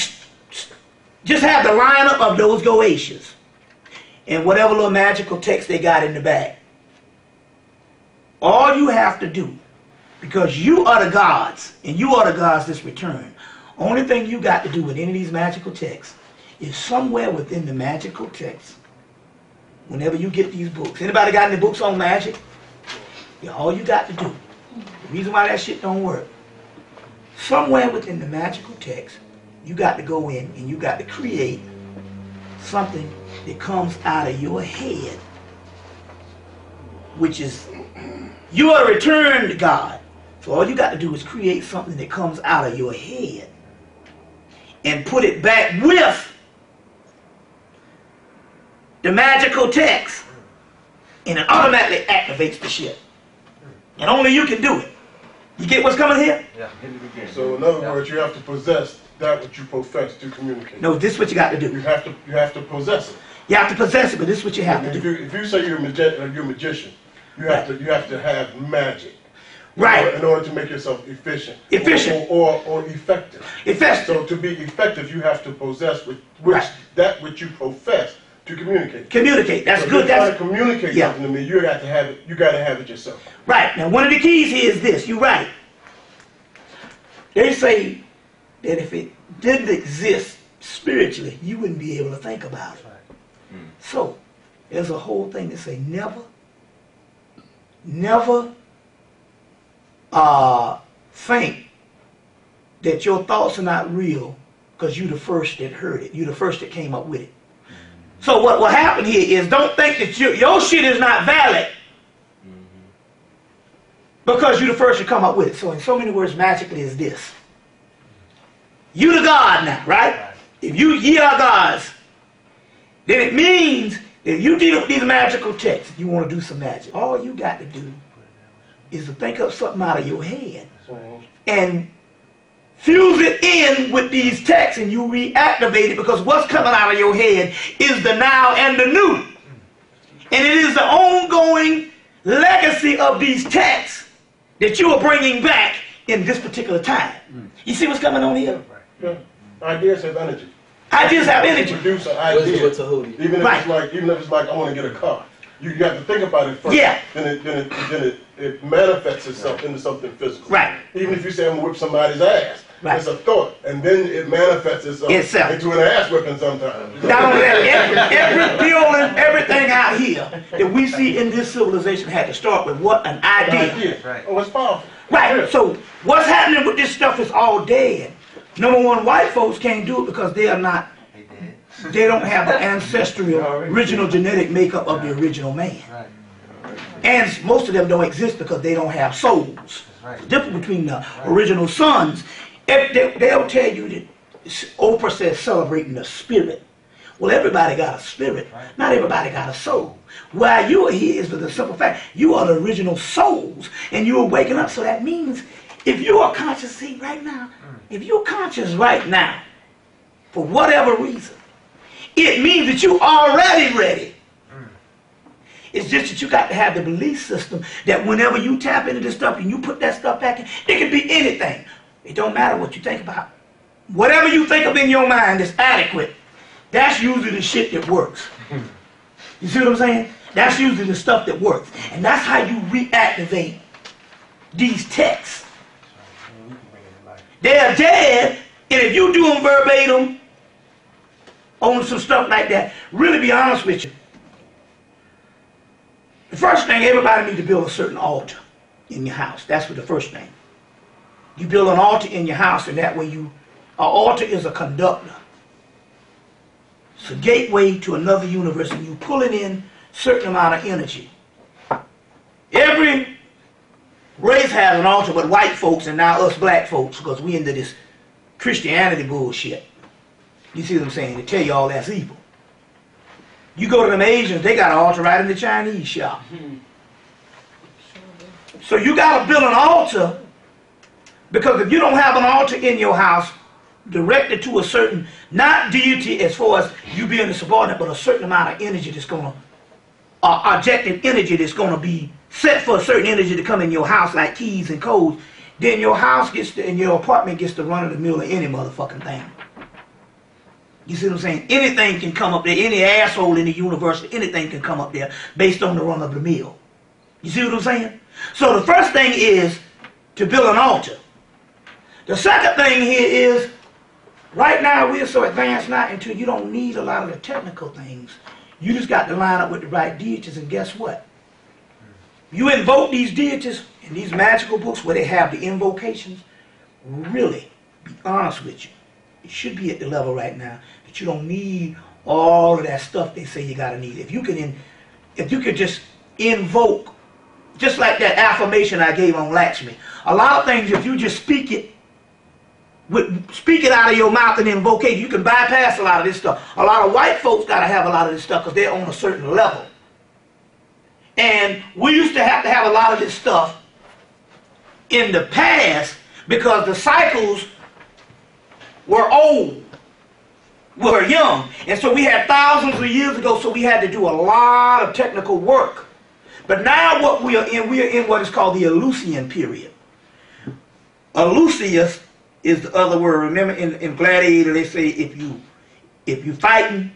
just have the lineup of those Goetias and whatever little magical text they got in the back. All you have to do, because you are the gods, and you are the gods that's returned, only thing you got to do with any of these magical texts is somewhere within the magical text, whenever you get these books. Anybody got any books on magic? Yeah, all you got to do, the reason why that shit don't work, somewhere within the magical text, you got to go in and you got to create something that comes out of your head, which is, you are returned to God. So all you got to do is create something that comes out of your head and put it back with the magical text, and it automatically activates the shit. And only you can do it. You get what's coming here? Yeah, hit it again. So in other words, you have to possess that which you profess to communicate. No, this is what you got to do. You have to possess it. You have to possess it, but this is what you have to If do. you, if you say you're a magician, you have to have magic. Right. In order to make yourself efficient. Efficient. Or effective. Effective. So to be effective, you have to possess Right. that which you profess to communicate. Communicate. That's So good. If you're trying That's to communicate yeah. something to me, you got to have it. You got to have it yourself. Right. Now, one of the keys here is this. You're right. They say that if it didn't exist spiritually, you wouldn't be able to think about it. So, there's a whole thing that say never think that your thoughts are not real because you're the first that heard it. You're the first that came up with it. So what happened here is don't think that your shit is not valid because you're the first to come up with it. So in so many words, magically is this. You the God now, right? If ye are gods, then it means that If you deal with these magical texts, you want to do some magic, all you got to do is to think up something out of your head and fuse it in with these texts, and you reactivate it, because what's coming out of your head is the now and the new. And it is the ongoing legacy of these texts that you are bringing back in this particular time. You see what's coming on here? Yeah. Ideas have energy. Ideas have energy. Produce an idea. Even if Right. it's like I want to get a car. You have to think about it first. Yeah. Then it manifests itself into something physical. Right. Even if you say I'm gonna whip somebody's ass, Right. it's a thought, and then it manifests itself into an ass whipping sometimes. Not only that, every building, everything out here that we see in this civilization had to start with what? An idea. Right. Oh, it's powerful. Right. Yeah. So what's happening with this stuff is all dead. Number one, white folks can't do it because they are not. They don't have the ancestral, original genetic makeup of the original man. And most of them don't exist because they don't have souls. The difference between the original sons, they'll tell you that Oprah says celebrating the spirit. Well, everybody got a spirit. Not everybody got a soul. Why you are here is for the simple fact you are the original souls, and you are waking up. So that means if you are conscious, see right now, if you're conscious right now, for whatever reason, it means that you're already ready. It's just that you got to have the belief system that whenever you tap into this stuff and you put that stuff back in, it can be anything. It don't matter what you think about. Whatever you think of in your mind is adequate. That's usually the shit that works. You see what I'm saying? That's usually the stuff that works. And that's how you reactivate these texts. They're dead, and if you do them verbatim on some stuff like that, really be honest with you, the first thing, everybody needs to build a certain altar in your house. That's what the first thing. You build an altar in your house, and that way an altar is a conductor. It's a gateway to another universe, and you pulling in a certain amount of energy. Every race has an altar, but white folks and now us black folks, because we into this Christianity bullshit. You see what I'm saying? They tell you all that's evil. You go to them Asians, they got an altar right in the Chinese shop. So you got to build an altar, because if you don't have an altar in your house directed to a certain, not deity as far as you being a subordinate, but a certain amount of energy that's going to, objective energy that's going to be set for a certain energy to come in your house, like keys and codes, then your house gets to, and your apartment gets to run in the middle of any motherfucking thing. You see what I'm saying? Anything can come up there. Any asshole in the universe, anything can come up there based on the run of the mill. You see what I'm saying? So the first thing is to build an altar. The second thing here is, right now we're so advanced now until you don't need a lot of the technical things. You just got to line up with the right deities, and guess what? You invoke these deities in these magical books where they have the invocations. Really, be honest with you, it should be at the level right now that you don't need all of that stuff they say you gotta need. If you could just invoke, just like that affirmation I gave on Lakshmi. A lot of things, if you just speak it out of your mouth and invoke it, you can bypass a lot of this stuff. A lot of white folks gotta have a lot of this stuff because they're on a certain level. And we used to have a lot of this stuff in the past because the cycles were old, were young. And so we had thousands of years ago, so we had to do a lot of technical work. But now what we are in what is called the Eleusinian period. Eleusius is the other word. Remember in Gladiator they say if you fighting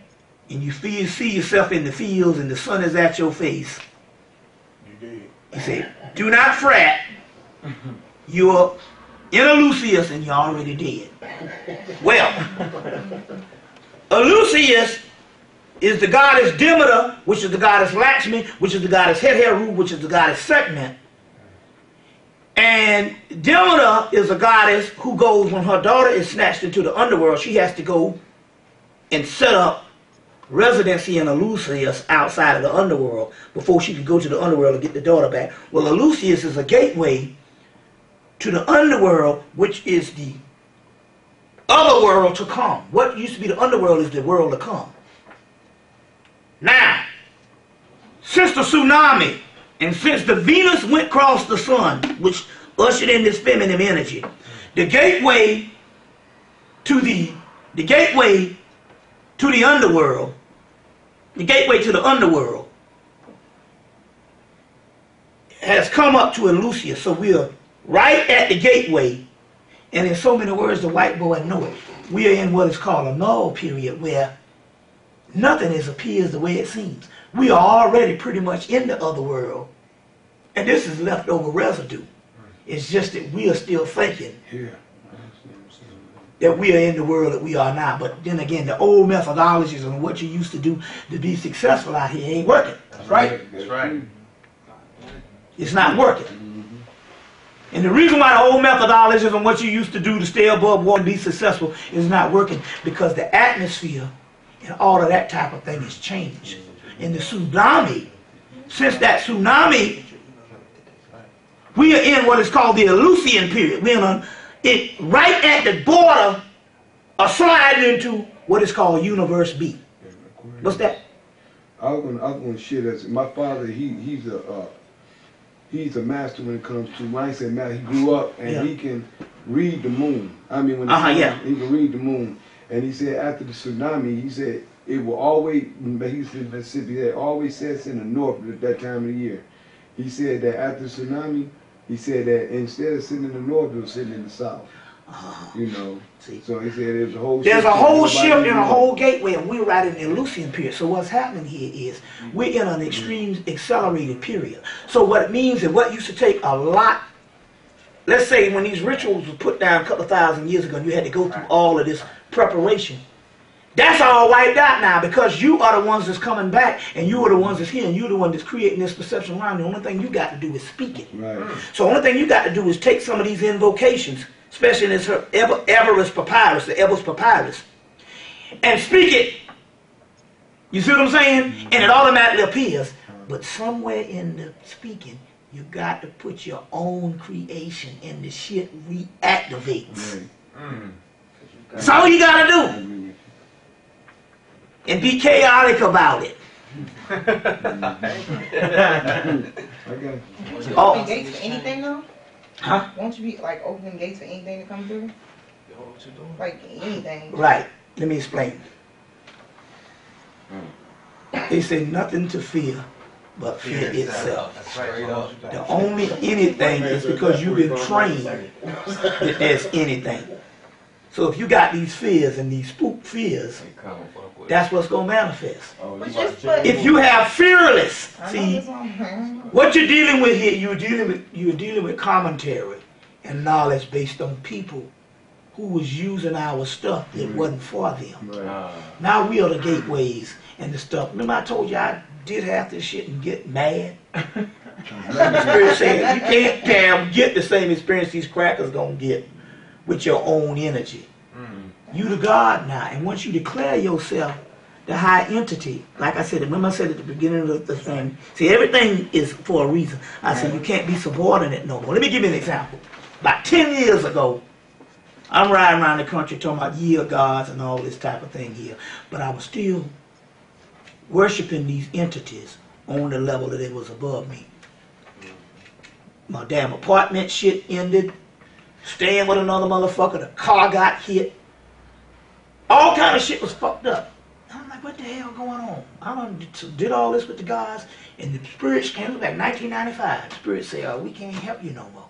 and you see yourself in the fields and the sun is at your face, he said, do not fret. You're in Eleusius and you're already dead. Well, Eleusius is the goddess Demeter, which is the goddess Lakshmi, which is the goddess Heru, which is the goddess Sekhmet. And Demeter is a goddess who goes, when her daughter is snatched into the underworld, she has to go and set up residency in Eleusius outside of the underworld before she can go to the underworld and get the daughter back. Well, Eleusius is a gateway to the underworld, which is the other world to come. What used to be the underworld is the world to come. Now, since the tsunami, and since the Venus went across the sun, which ushered in this feminine energy, the gateway to the underworld, has come up to Elucia. So we're right at the gateway, and in so many words, the white boy know it. We are in what is called a null period, where nothing appears the way it seems. We are already pretty much in the other world, and this is leftover residue. It's just that we are still thinking that we are in the world that we are now. But then again, the old methodologies and what you used to do to be successful out here ain't working. That's right. That's right. It's not working. And the reason why the old methodologies and what you used to do to stay above water and be successful is not working, because the atmosphere and all of that type of thing has changed. And the tsunami, since that tsunami, we are in what is called the Eleusinian period. We're right at the border of sliding into what is called Universe B. What's that? I was going to share that. My father, he's a master when it comes to, when I say master, he grew up and he can read the moon. I mean, when he can read the moon. And he said after the tsunami, he said it will always, he said Mississippi, it always sets in the north at that time of the year. He said that after the tsunami, he said that instead of sitting in the north, it was sitting in the south. You know. See. So he said there's a whole shift and a whole gateway, and we're right in the Eleusinian period. So what's happening here is we're in an extreme accelerated period. So what it means is what used to take a lot, let's say when these rituals were put down a couple of thousand years ago, and you had to go through all of this preparation. That's all wiped out now, because you are the ones that's coming back, and you are the ones that's here, and you're the one that's creating this perception around. The only thing you got to do is speak it. Right. So the only thing you got to do is take some of these invocations, especially in this Everest papyrus, the Everest papyrus, and speak it. You see what I'm saying? And it automatically appears. But somewhere in the speaking, you got to put your own creation, and the shit reactivates. Right. That's all you got to do. And be chaotic about it. Open gates for anything though? Huh? Won't you be like opening gates for anything to come through? Like anything. Right. Let me explain. They say nothing to fear but fear itself. That's right. The only anything is because you've been trained that there's anything. So if you got these fears and these spook fears, that's what's going to manifest. If you have fearless, see, what you're dealing with here, you're dealing with commentary and knowledge based on people who was using our stuff that wasn't for them. Now we are the gateways and the stuff. Remember I told you I did half this shit and get mad? The Spirit said you can't damn get the same experience these crackers gonna get with your own energy. You the God now, and once you declare yourself the high entity, like I said, remember I said at the beginning of the thing, see, everything is for a reason. I said you can't be subordinate no more. Let me give you an example. About 10 years ago, I'm riding around the country talking about year gods and all this type of thing here, but I was still worshiping these entities on the level that it was above me. My damn apartment shit ended. Staying with another motherfucker, the car got hit. All kind of shit was fucked up. I'm like, what the hell going on? I done did all this with the guys, and the spirits came back 1995. The spirits say, oh, we can't help you no more.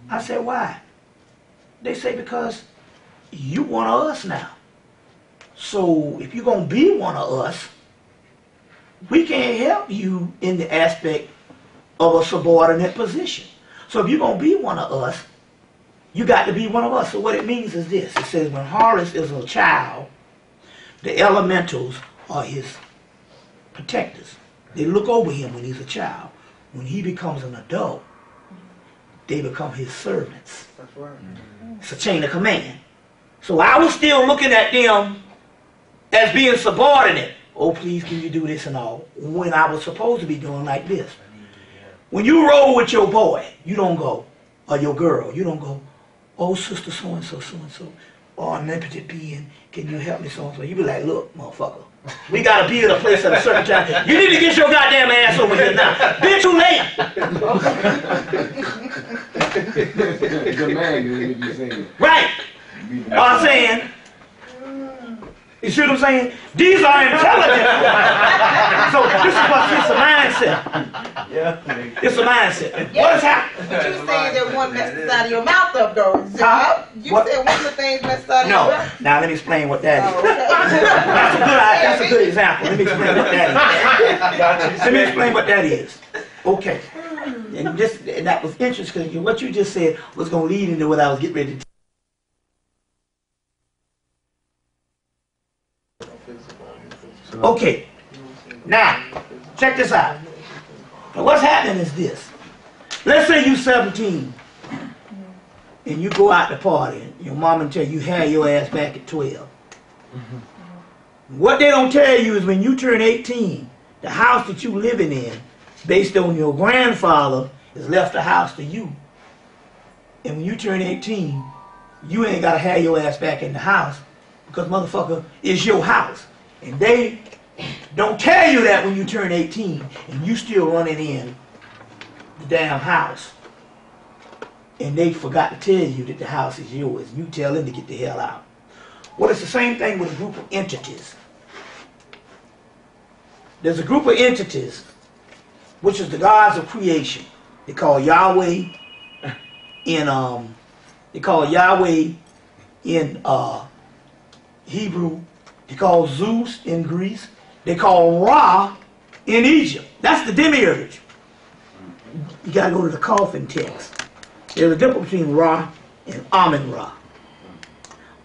I said, why? They say, because you one of us now. So if you're going to be one of us, we can't help you in the aspect of a subordinate position. So if you're going to be one of us, you got to be one of us. So what it means is this. It says when Horus is a child, the elementals are his protectors. They look over him when he's a child. When he becomes an adult, they become his servants. That's right. It's a chain of command. So I was still looking at them as being subordinate. Oh, please, can you do this and all? When I was supposed to be doing like this. When you roll with your boy, you don't go, or your girl, you don't go, oh, sister so-and-so, or unlimited being, can you help me so and so? You be like, look, motherfucker, we gotta be at a place at a certain time. You need to get your goddamn ass over here now. Been too late. The man is what you're saying. Right. I'm saying, you see what I'm saying? These are intelligent. So this is what it's a mindset. Yeah. It's a mindset. What is happening? But you saying that one messed the side of your mouth up though. You What? said one of the things messed the side of your No. mouth. Now let me explain what that is. Oh, okay. That's a good example. Let me explain what that is. Let me explain what that is. Okay. And that was interesting because what you just said was going to lead into what I was getting ready to. Okay. Now, check this out. Now, what's happening is this. Let's say you're 17 and you go out to party and your mama tell you had your ass back at 12. What they don't tell you is when you turn 18, the house that you living in, based on your grandfather, has left the house to you. And when you turn 18, you ain't got to have your ass back in the house because, motherfucker, it's your house. And they don't tell you that when you turn 18 and you still running in the damn house. And they forgot to tell you that the house is yours. You tell them to get the hell out. Well, it's the same thing with a group of entities. There's a group of entities, which is the gods of creation. They call Yahweh in Hebrew. They call Zeus in Greece. They call Ra in Egypt. That's the demiurge. You got to go to the coffin text. There's a difference between Ra and Amun-Ra.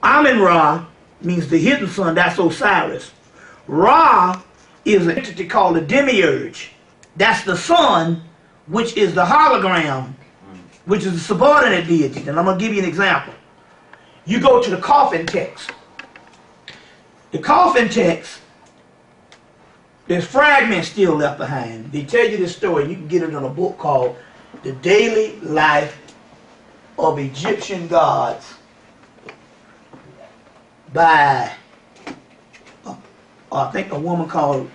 Amun-Ra means the hidden sun. That's Osiris. Ra is an entity called the demiurge. That's the sun, which is the hologram, which is the subordinate deity. And I'm going to give you an example. You go to the coffin text. The coffin text, there's fragments still left behind. They tell you this story. You can get it in a book called The Daily Life of Egyptian Gods by, I think, a woman called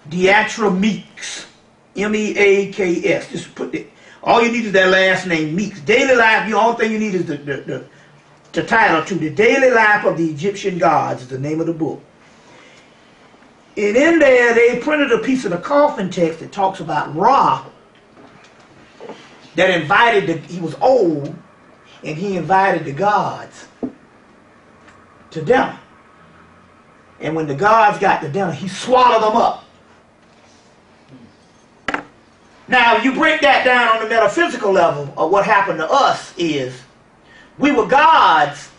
Deatra Meeks, M-E-A-K-S. Just put it. All you need is that last name, Meeks. Daily Life, the only thing you need is the title to The Daily Life of the Egyptian Gods is the name of the book. And in there, they printed a piece of the coffin text that talks about Ra, that invited, he was old, and he invited the gods to dinner. And when the gods got to dinner, he swallowed them up. Now, you break that down on the metaphysical level of what happened to us is, we were gods,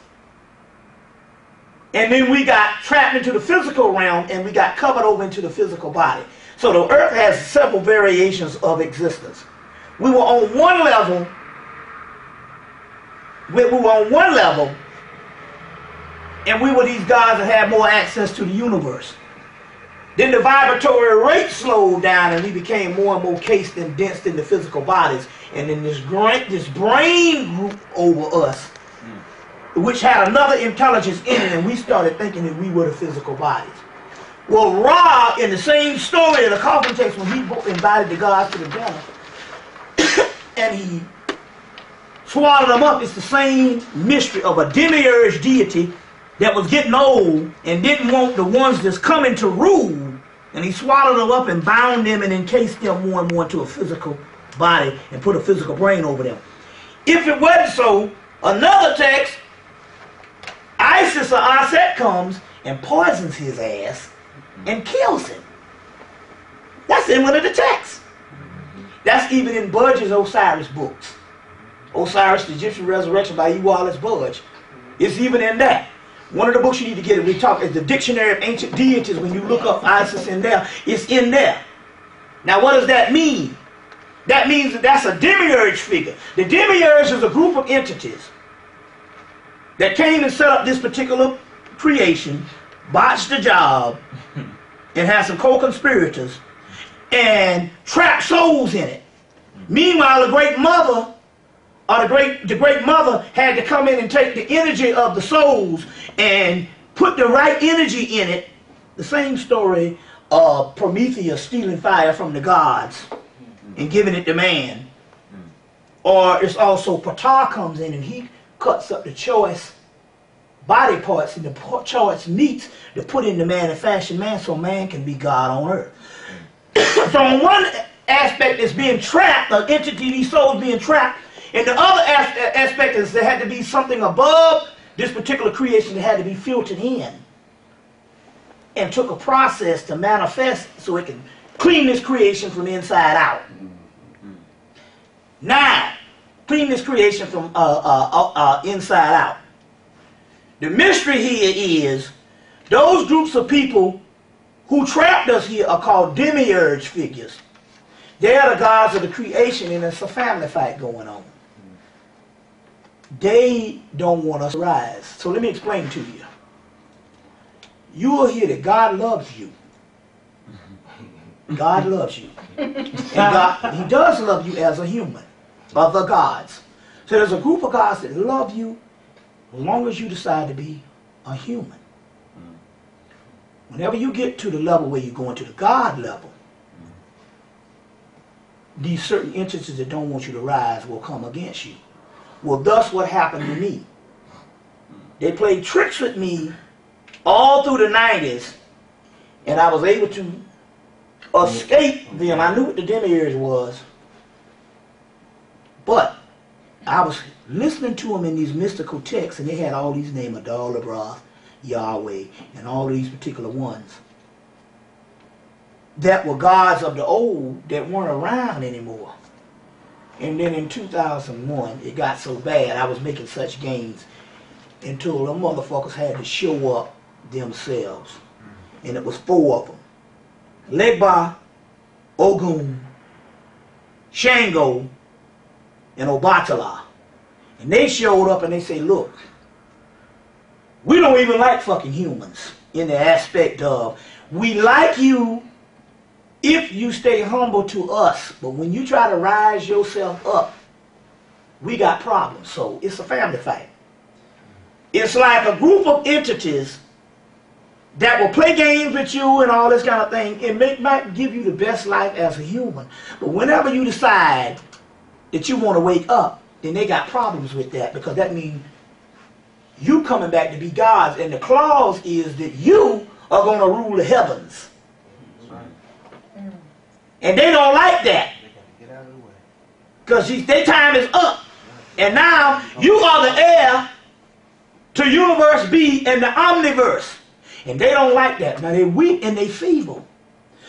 and then we got trapped into the physical realm, and we got covered over into the physical body. So the earth has several variations of existence. We were on one level, and we were these gods that had more access to the universe. Then the vibratory rate slowed down, and we became more and more cased and densed in the physical bodies. And then this brain group over us, which had another intelligence in it, and we started thinking that we were the physical bodies. Well, Ra, in the same story in the coffin text, when he invited the gods to the dinner, and he swallowed them up, it's the same mystery of a demiurge deity that was getting old and didn't want the ones that's coming to rule, and he swallowed them up and bound them and encased them more and more into a physical body and put a physical brain over them. If it wasn't so, another text, Isis or Aset comes and poisons his ass and kills him. That's in one of the texts. That's even in Budge's Osiris books. Osiris, the Egyptian Resurrection by E. Wallace Budge. It's even in that. One of the books you need to get, we talk, is the Dictionary of Ancient Deities. When you look up Isis in there, it's in there. Now what does that mean? That means that that's a demiurge figure. The demiurge is a group of entities that came and set up this particular creation, botched the job, and had some co-conspirators, and trapped souls in it. Meanwhile, the Great Mother or the great mother had to come in and take the energy of the souls and put the right energy in it. The same story of Prometheus stealing fire from the gods and giving it to man. Or it's also Ptah comes in and he cuts up the choice body parts and the choice meats to put into man and fashion man so man can be God on earth. So on one aspect it's being trapped, the entity, these souls being trapped, and the other aspect is there had to be something above this particular creation that had to be filtered in and took a process to manifest so it can clean this creation from inside out. Now, clean this creation from inside out. The mystery here is those groups of people who trapped us here are called demiurge figures. They are the gods of the creation, and it's a family fight going on. They don't want us to rise. So let me explain to you. You will hear that God loves you. God loves you. And God, He does love you as a human, of the gods. So there's a group of gods that love you as long as you decide to be a human. Whenever you get to the level where you go into the God level, these certain entities that don't want you to rise will come against you. Well, thus what happened to me. They played tricks with me all through the 90s, and I was able to escape them. I knew what the demiurge was, but I was listening to them in these mystical texts, and they had all these names, Adar, Lebroth, Yahweh, and all these particular ones that were gods of the old that weren't around anymore. And then in 2001, it got so bad, I was making such gains until the motherfuckers had to show up themselves. And it was 4 of them. Legba, Ogun, Shango, and Obatala. And they showed up and they say, look, we don't even like fucking humans in the aspect of, we like you if you stay humble to us, but when you try to rise yourself up, we got problems. So it's a family fight. It's like a group of entities that will play games with you and all this kind of thing. It might give you the best life as a human, but whenever you decide that you want to wake up, then they got problems with that, because that means you coming back to be gods, and the clause is that you are going to rule the heavens. And they don't like that, because their time is up, and now you are the heir to universe B and the omniverse, and they don't like that. Now they're weak and they feeble,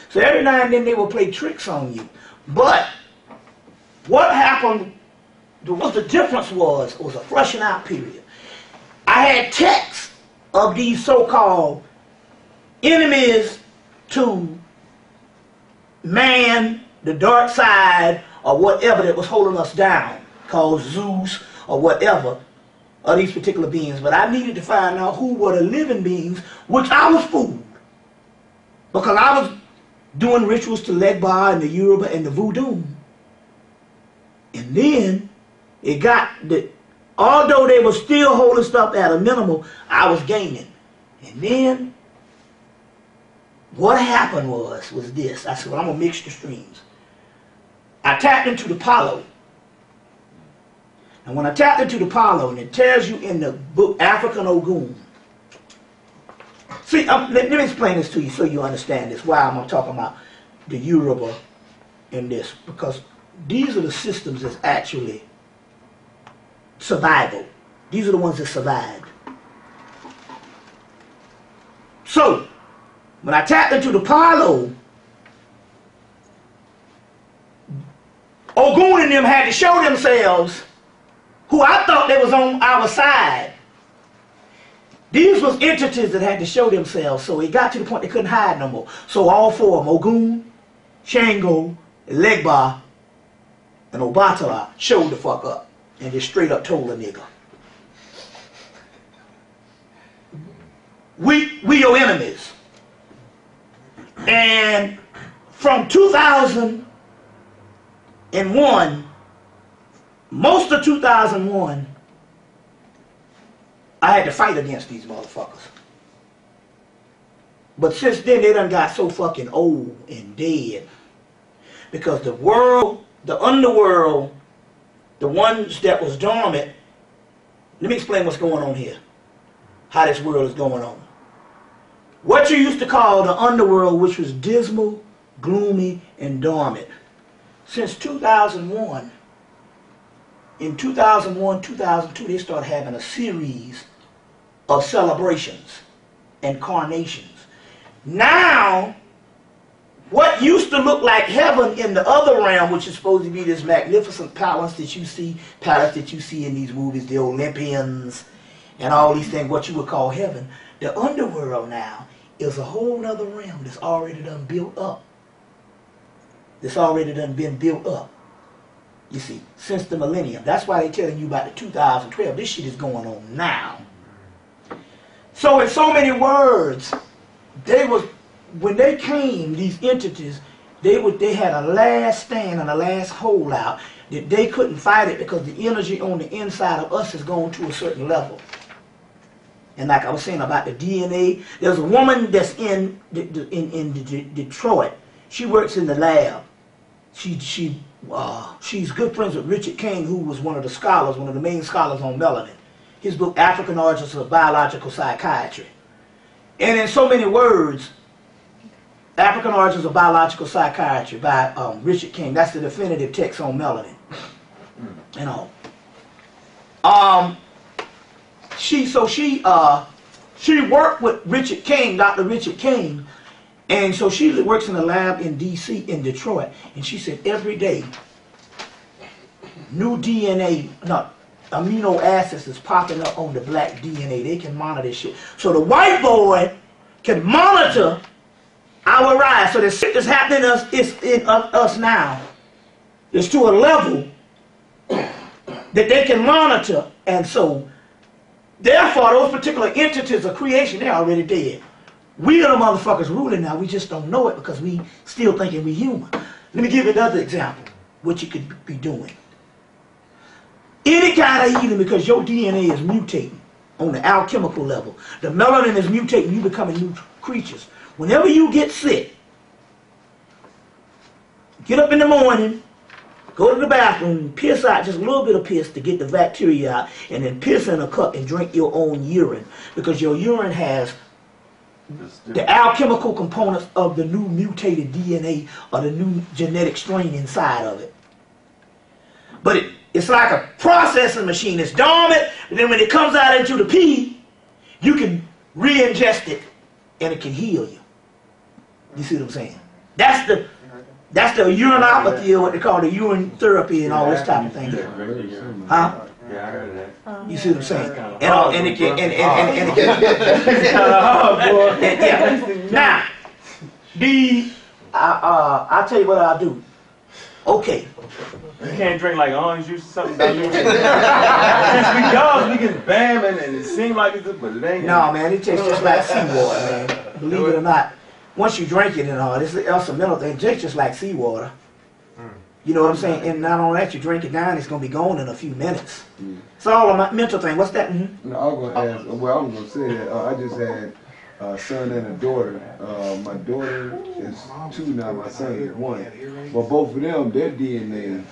so every now and then they will play tricks on you. But what happened, what the difference was a flushing out period. I had texts of these so-called enemies to man, the dark side, or whatever that was holding us down, called Zeus or whatever, of these particular beings. But I needed to find out who were the living beings, which I was fooled, because I was doing rituals to Legba and the Yoruba and the Voodoo. And then it got that, although they were still holding stuff at a minimal, I was gaining. And then what happened was this. I said, well, I'm going to mix the streams. I tapped into the Palo. And when I tapped into the Palo, and it tells you in the book African Ogun. See, let me explain this to you so you understand this, why I'm talking about the Yoruba in this. Because these are the systems that's actually survival. These are the ones that survived. So, when I tapped into the Palo, Ogun and them had to show themselves, who I thought they was on our side. These was entities that had to show themselves, so it got to the point they couldn't hide no more. So all 4 of them, Ogun, Shango, Legba, and Obatala, showed the fuck up and just straight up told a nigga, we your enemies. And from 2001 most of 2001, I had to fight against these motherfuckers. But since then, they done got so fucking old and dead. Because the world, the underworld, the ones that was dormant, let me explain what's going on here. How this world is going on. What you used to call the underworld, which was dismal, gloomy, and dormant. Since 2001, in 2001, 2002, they started having a series of celebrations and coronations. Now, what used to look like heaven in the other realm, which is supposed to be this magnificent palace that you see in these movies, the Olympians and all these things, what you would call heaven, the underworld now is a whole other realm that's already done built up. That's already done been built up. You see, since the millennium. That's why they're telling you about the 2012. This shit is going on now. So in so many words, when they came, these entities, they had a last stand and a last holdout that they couldn't fight it because the energy on the inside of us has gone to a certain level. And like I was saying about the DNA, there's a woman that's in Detroit. She works in the lab. She's good friends with Richard King, who was one of the scholars, one of the main scholars on melanin. His book, African Origins of Biological Psychiatry. And in so many words, African Origins of Biological Psychiatry by Richard King. That's the definitive text on melanin. And all. She worked with Richard King, Dr. Richard King, and so she works in a lab in D.C., in Detroit, and she said every day, new DNA, amino acids is popping up on the black DNA. They can monitor this shit. So the white boy can monitor our rise. So the shit that's happening to us is in us now. It's to a level that they can monitor, and so therefore, those particular entities of creation, they're already dead. We are the motherfuckers ruling now. We just don't know it because we still thinking we human. Let me give you another example, what you could be doing. Any kind of healing, because your DNA is mutating on the alchemical level. The melanin is mutating, you becoming new creatures. Whenever you get sick, get up in the morning, go to the bathroom, piss out just a little bit of piss to get the bacteria out, and then piss in a cup and drink your own urine. Because your urine has the alchemical components of the new mutated DNA or the new genetic strain inside of it. But it's like a processing machine. It's dormant, but then when it comes out into the pee, you can re-ingest it and it can heal you. You see what I'm saying? That's the urinopathy, or what they call the urine therapy and all this type of thing. Huh? Yeah, I heard that. You see what I'm saying? And it can Now, I'll tell you what I'll do. Okay. You can't drink like orange juice or something diluted. Since we dogs, we can bam and it seems like it's good, but it ain't. No, man, it tastes just like seawater, man. Believe it or not. Once you drink it and all, this is also mental thing, it tastes just like seawater. You know what I'm saying? And not only that, you drink it down, it's going to be gone in a few minutes. It's all a mental thing. What's that? No, I was going to ask, well, I was going to say that I just had a son and a daughter. My daughter is 2 now, my son is 1. But both of them, their DNA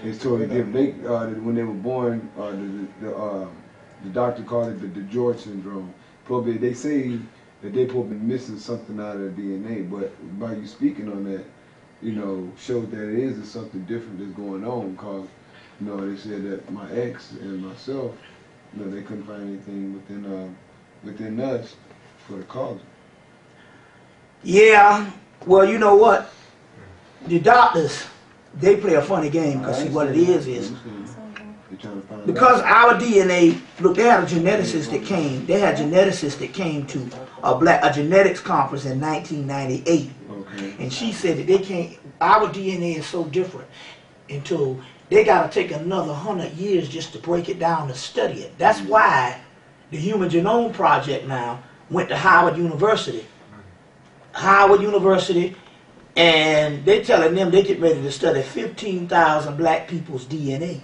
is totally different. They, when they were born, the doctor called it the DeGeorge syndrome. Probably, they say that they probably missing something out of their DNA, but by you speaking on that, you know, shows that it is something different that's going on, because, you know, they said that my ex and myself, you know, they couldn't find anything within us for the cause. Yeah, well, you know what? The doctors, they play a funny game, because see what it is because our DNA, look, they had a geneticist that came, to a genetics conference in 1998. And she said that they can't, our DNA is so different until they got to take another 100 years just to break it down to study it. That's why the Human Genome Project now went to Howard University. And they're telling them they get ready to study 15,000 black people's DNA.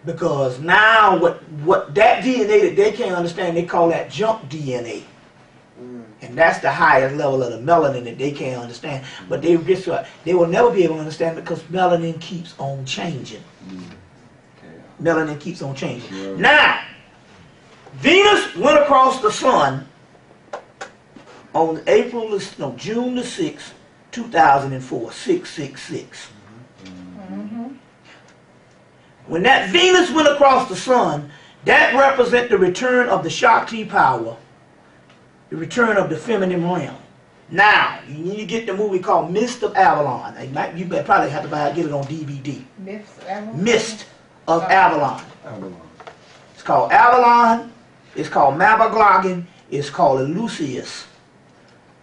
Because now what that DNA that they can't understand, they call that junk DNA. And that's the highest level of the melanin that they can't understand. But they will never be able to understand because melanin keeps on changing. Melanin keeps on changing. Now, Venus went across the sun on June the 6th, 2004, 666. When that Venus went across the sun, that represents the return of the Shakti power, the return of the feminine realm. Now, you get the movie called Mist of Avalon. You probably have to get it on DVD. Mist of Avalon. It's called Avalon. It's called Mabagloggin. It's called Eleusis.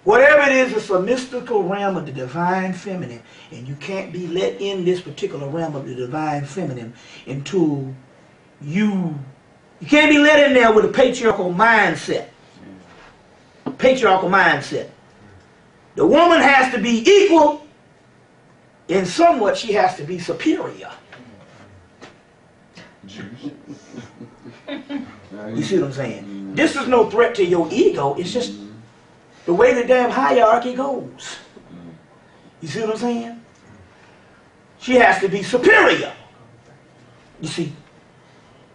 Whatever it is, it's a mystical realm of the divine feminine. And you can't be let in this particular realm of the divine feminine until you can't be let in there with a patriarchal mindset. Patriarchal mindset. The woman has to be equal, and somewhat she has to be superior. You see what I'm saying? This is no threat to your ego. It's just the way the damn hierarchy goes. You see what I'm saying? She has to be superior. You see,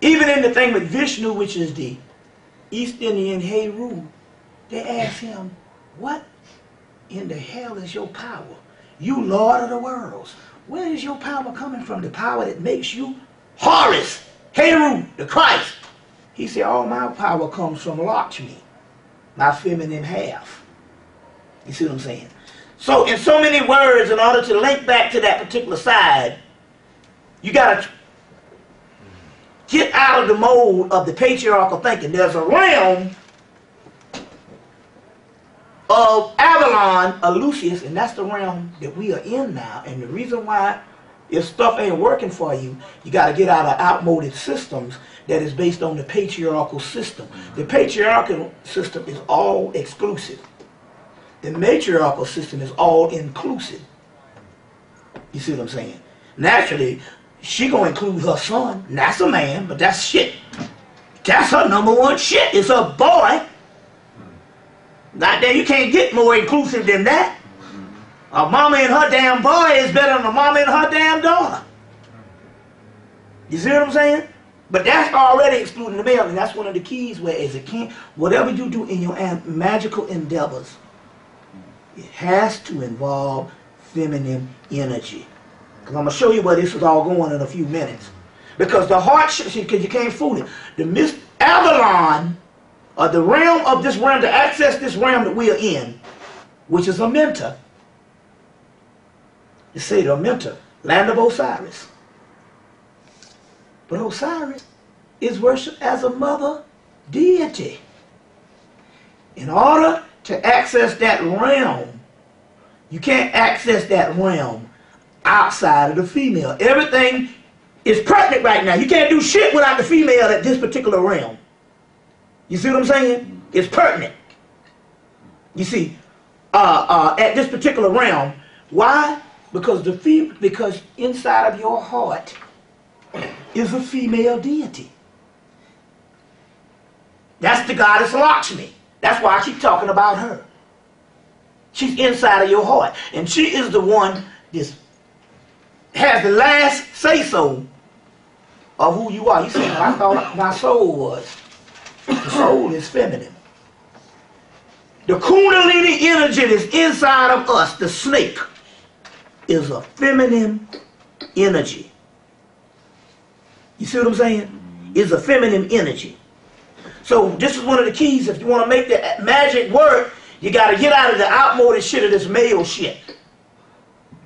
even in the thing with Vishnu, which is the East Indian Heru, they ask him, what in the hell is your power? You Lord of the worlds. Where is your power coming from? The power that makes you Horus, Heru, the Christ. He said, all my power comes from Lakshmi, my feminine half. You see what I'm saying? So in so many words, in order to link back to that particular side, you got to get out of the mold of the patriarchal thinking. There's a realm of Avalon, Eleusis, and that's the realm that we are in now. And the reason why, if stuff ain't working for you, you got to get out of outmoded systems that is based on the patriarchal system. The patriarchal system is all exclusive. The matriarchal system is all inclusive. You see what I'm saying? Naturally, she gonna include her son. And that's a man, but that's shit. That's her number one shit. It's a boy. Not that you can't get more inclusive than that. A mama and her damn boy is better than a mama and her damn daughter. You see what I'm saying? But that's already excluding the male, and that's one of the keys where as it can't, whatever you do in your magical endeavors, it has to involve feminine energy. Because I'm going to show you where this is all going in a few minutes. Because the heart, because you can't fool it. The Mist Avalon, or the realm of this realm, to access this realm that we are in, which is Amenta. You say the Amenta, land of Osiris. But Osiris is worshipped as a mother deity. In order to access that realm, you can't access that realm outside of the female. Everything is pertinent right now. You can't do shit without the female at this particular realm. You see what I'm saying? It's pertinent. You see, at this particular realm. Why? Because because inside of your heart is a female deity. That's the goddess Lakshmi. That's why I keep talking about her. She's inside of your heart. And she is the one that has the last say-so of who you are. You say, I thought my soul was. The soul is feminine. The Kundalini energy that's inside of us, the snake, is a feminine energy. You see what I'm saying? It's a feminine energy. So this is one of the keys. If you want to make the magic work, you got to get out of the outmoded shit of this male shit.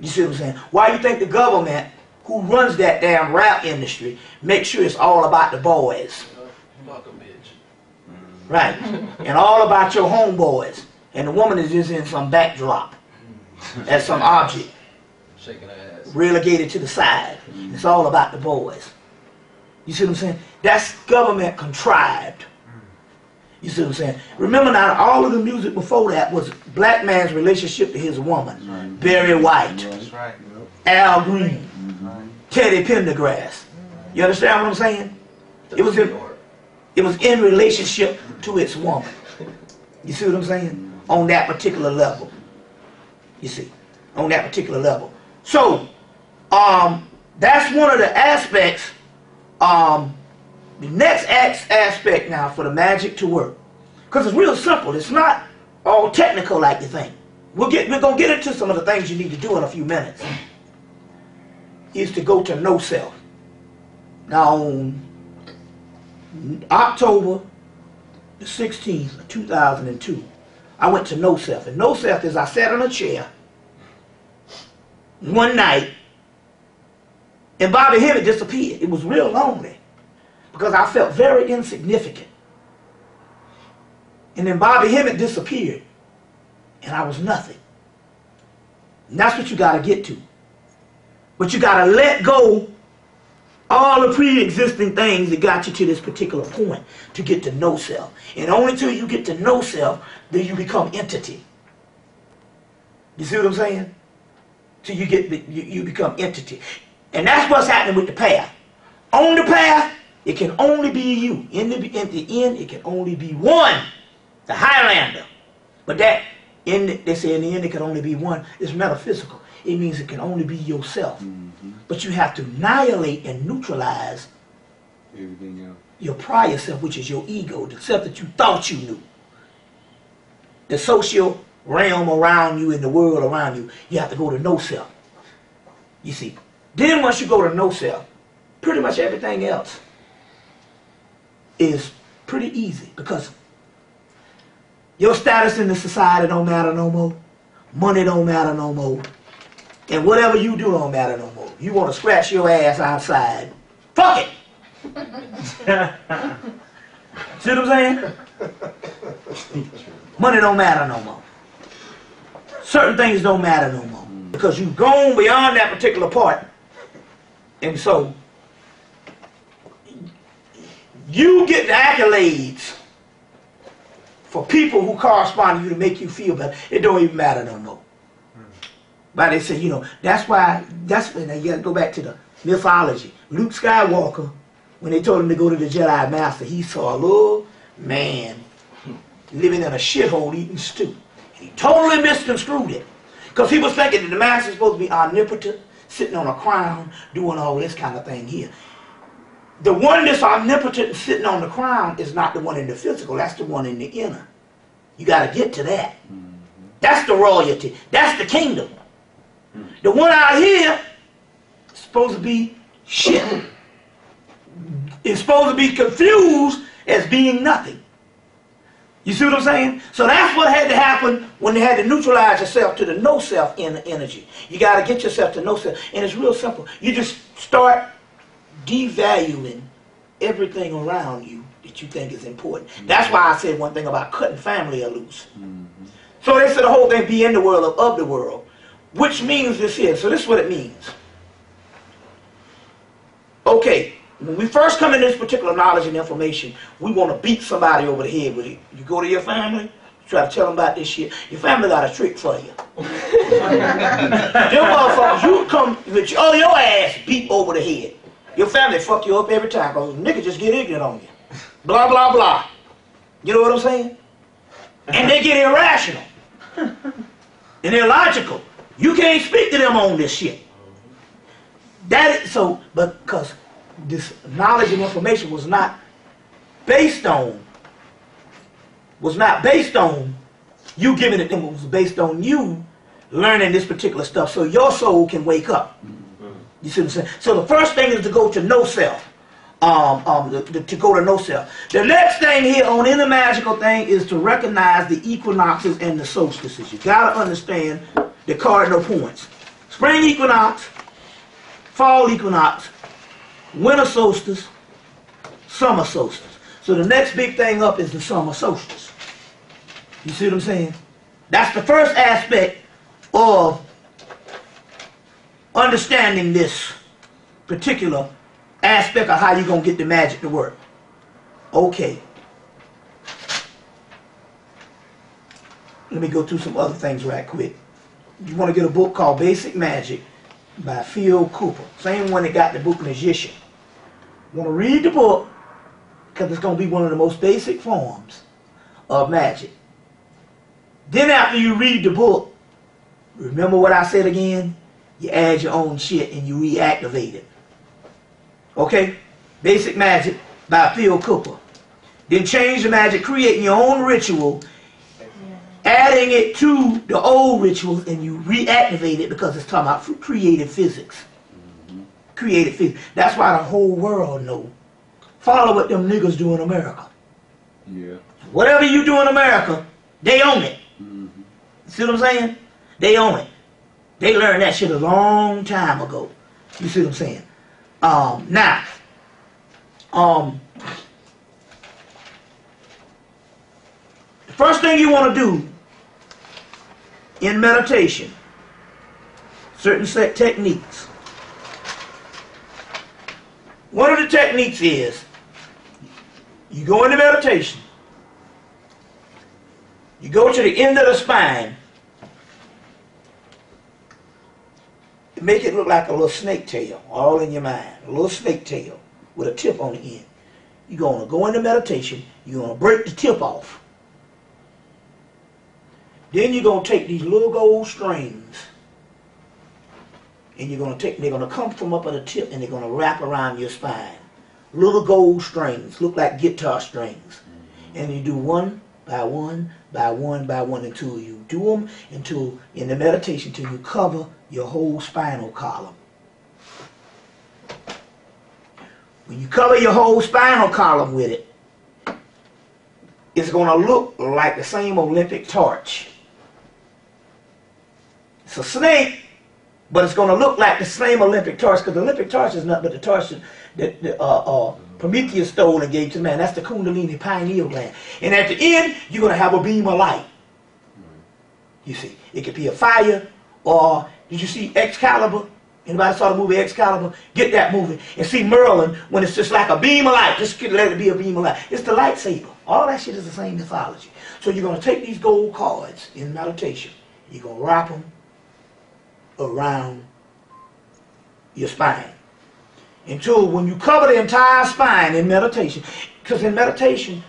You see what I'm saying? Why you think the government, who runs that damn rap industry, makes sure it's all about the boys? Fuck a bitch. Right. And all about your homeboys. And the woman is just in some backdrop as some object. Shaking her ass. Relegated to the side. It's all about the boys. You see what I'm saying? That's government contrived. You see what I'm saying? Remember now, all of the music before that was black man's relationship to his woman. Right. Barry White. That's right. Al Green. Teddy Pendergrass. You understand what I'm saying? It was in relationship to its woman. You see what I'm saying? On that particular level. You see, on that particular level. So, that's one of the aspects. The next aspect now for the magic to work, because it's real simple. It's not all technical like you think. We're gonna get into some of the things you need to do in a few minutes. Is to go to no self. Now on October the 16th of 2002, I went to no self. And no self is I sat on a chair one night and Bobby Hemmett disappeared. It was real lonely because I felt very insignificant. And then Bobby Hemmett disappeared and I was nothing. And that's what you got to get to. But you got to let go all the pre-existing things that got you to this particular point to get to no self. And only till you get to no self do you become entity. You see what I'm saying? Till you get you become entity. And that's what's happening with the path. On the path, it can only be you. In the end, it can only be one. The Highlander. But that, they say in the end it can only be one. It's metaphysical. It means it can only be yourself. Mm-hmm. But you have to annihilate and neutralize everything else. Your prior self, which is your ego, the self that you thought you knew. The social realm around you and the world around you, you have to go to no self. You see. Then once you go to no self, pretty much everything else is pretty easy because your status in the society don't matter no more. Money don't matter no more. And whatever you do don't matter no more. You want to scratch your ass outside. Fuck it! See what I'm saying? Money don't matter no more. Certain things don't matter no more. Because you've gone beyond that particular part. And so, you get the accolades for people who correspond to you to make you feel better. It don't even matter no more. But they say, you know, that's when you got to go back to the mythology. Luke Skywalker, when they told him to go to the Jedi Master, he saw a little man living in a shithole eating stew. And he totally misconstrued it. Because he was thinking that the Master is supposed to be omnipotent, sitting on a crown, doing all this kind of thing here. The one that's omnipotent and sitting on the crown is not the one in the physical, that's the one in the inner. You got to get to that. That's the royalty. That's the kingdom. The one out here is supposed to be shit. It's supposed to be confused as being nothing. You see what I'm saying? So that's what had to happen when they had to neutralize yourself to the no self energy. You got to get yourself to no self. And it's real simple. You just start devaluing everything around you that you think is important. That's why I said one thing about cutting family loose. So they said the whole thing be in the world of the world. Which means this here. So this is what it means. Okay, when we first come into this particular knowledge and information, we want to beat somebody over the head with it. You go to your family, try to tell them about this shit. Your family got a trick for you. Them motherfuckers, you come with your ass beat over the head. Your family fuck you up every time because niggas just get ignorant on you. Blah, blah, blah. You know what I'm saying? And they get irrational. And illogical. You can't speak to them on this shit. That is so, but because this knowledge and information was not based on you giving it to them. It was based on you learning this particular stuff so your soul can wake up. You see what I'm saying? So the first thing is to go to no self. To go to no self. The next thing here on in the magical thing is to recognize the equinoxes and the solstices. You gotta understand the cardinal points. Spring equinox, fall equinox, winter solstice, summer solstice. So the next big thing up is the summer solstice. You see what I'm saying? That's the first aspect of understanding this particular aspect of how you're going to get the magic to work. Okay. Let me go through some other things right quick. You want to get a book called Basic Magic by Phil Cooper. Same one that got the book Magician. You're going to read the book because it's going to be one of the most basic forms of magic. Then after you read the book, remember what I said again? You add your own shit and you reactivate it. Okay? Basic Magic by Phil Cooper. Then change the magic, creating your own ritual, adding it to the old rituals, and you reactivate it because it's talking about creative physics. Creative physics. That's why the whole world knows. Follow what them niggas do in America. Yeah. Whatever you do in America, they own it. See what I'm saying? They own it. They learned that shit a long time ago. You see what I'm saying? Now, the first thing you want to do in meditation, certain set techniques. One of the techniques is, you go into meditation, you go to the end of the spine, and make it look like a little snake tail, all in your mind, a little snake tail with a tip on the end. You're going to go into meditation, you're going to break the tip off. Then you're going to take these little gold strings, and you're going to take, they're going to come from up at the tip, and they're going to wrap around your spine. Little gold strings, look like guitar strings. And you do one by one, by one, by one, until you do them, until, in the meditation, until you cover your whole spinal column. When you cover your whole spinal column with it, it's going to look like the same Olympic torch. It's a snake, but it's going to look like the same Olympic torch, because the Olympic torch is nothing but the torch that Prometheus stole and gave to man. That's the Kundalini pineal gland. And at the end, you're going to have a beam of light. You see, it could be a fire, or did you see Excalibur? Anybody saw the movie Excalibur? Get that movie and see Merlin when it's just like a beam of light. Just let it be a beam of light. It's the lightsaber. All that shit is the same mythology. So you're going to take these gold cards in meditation. You're going to wrap them around your spine. Until when you cover the entire spine in meditation, because in meditation,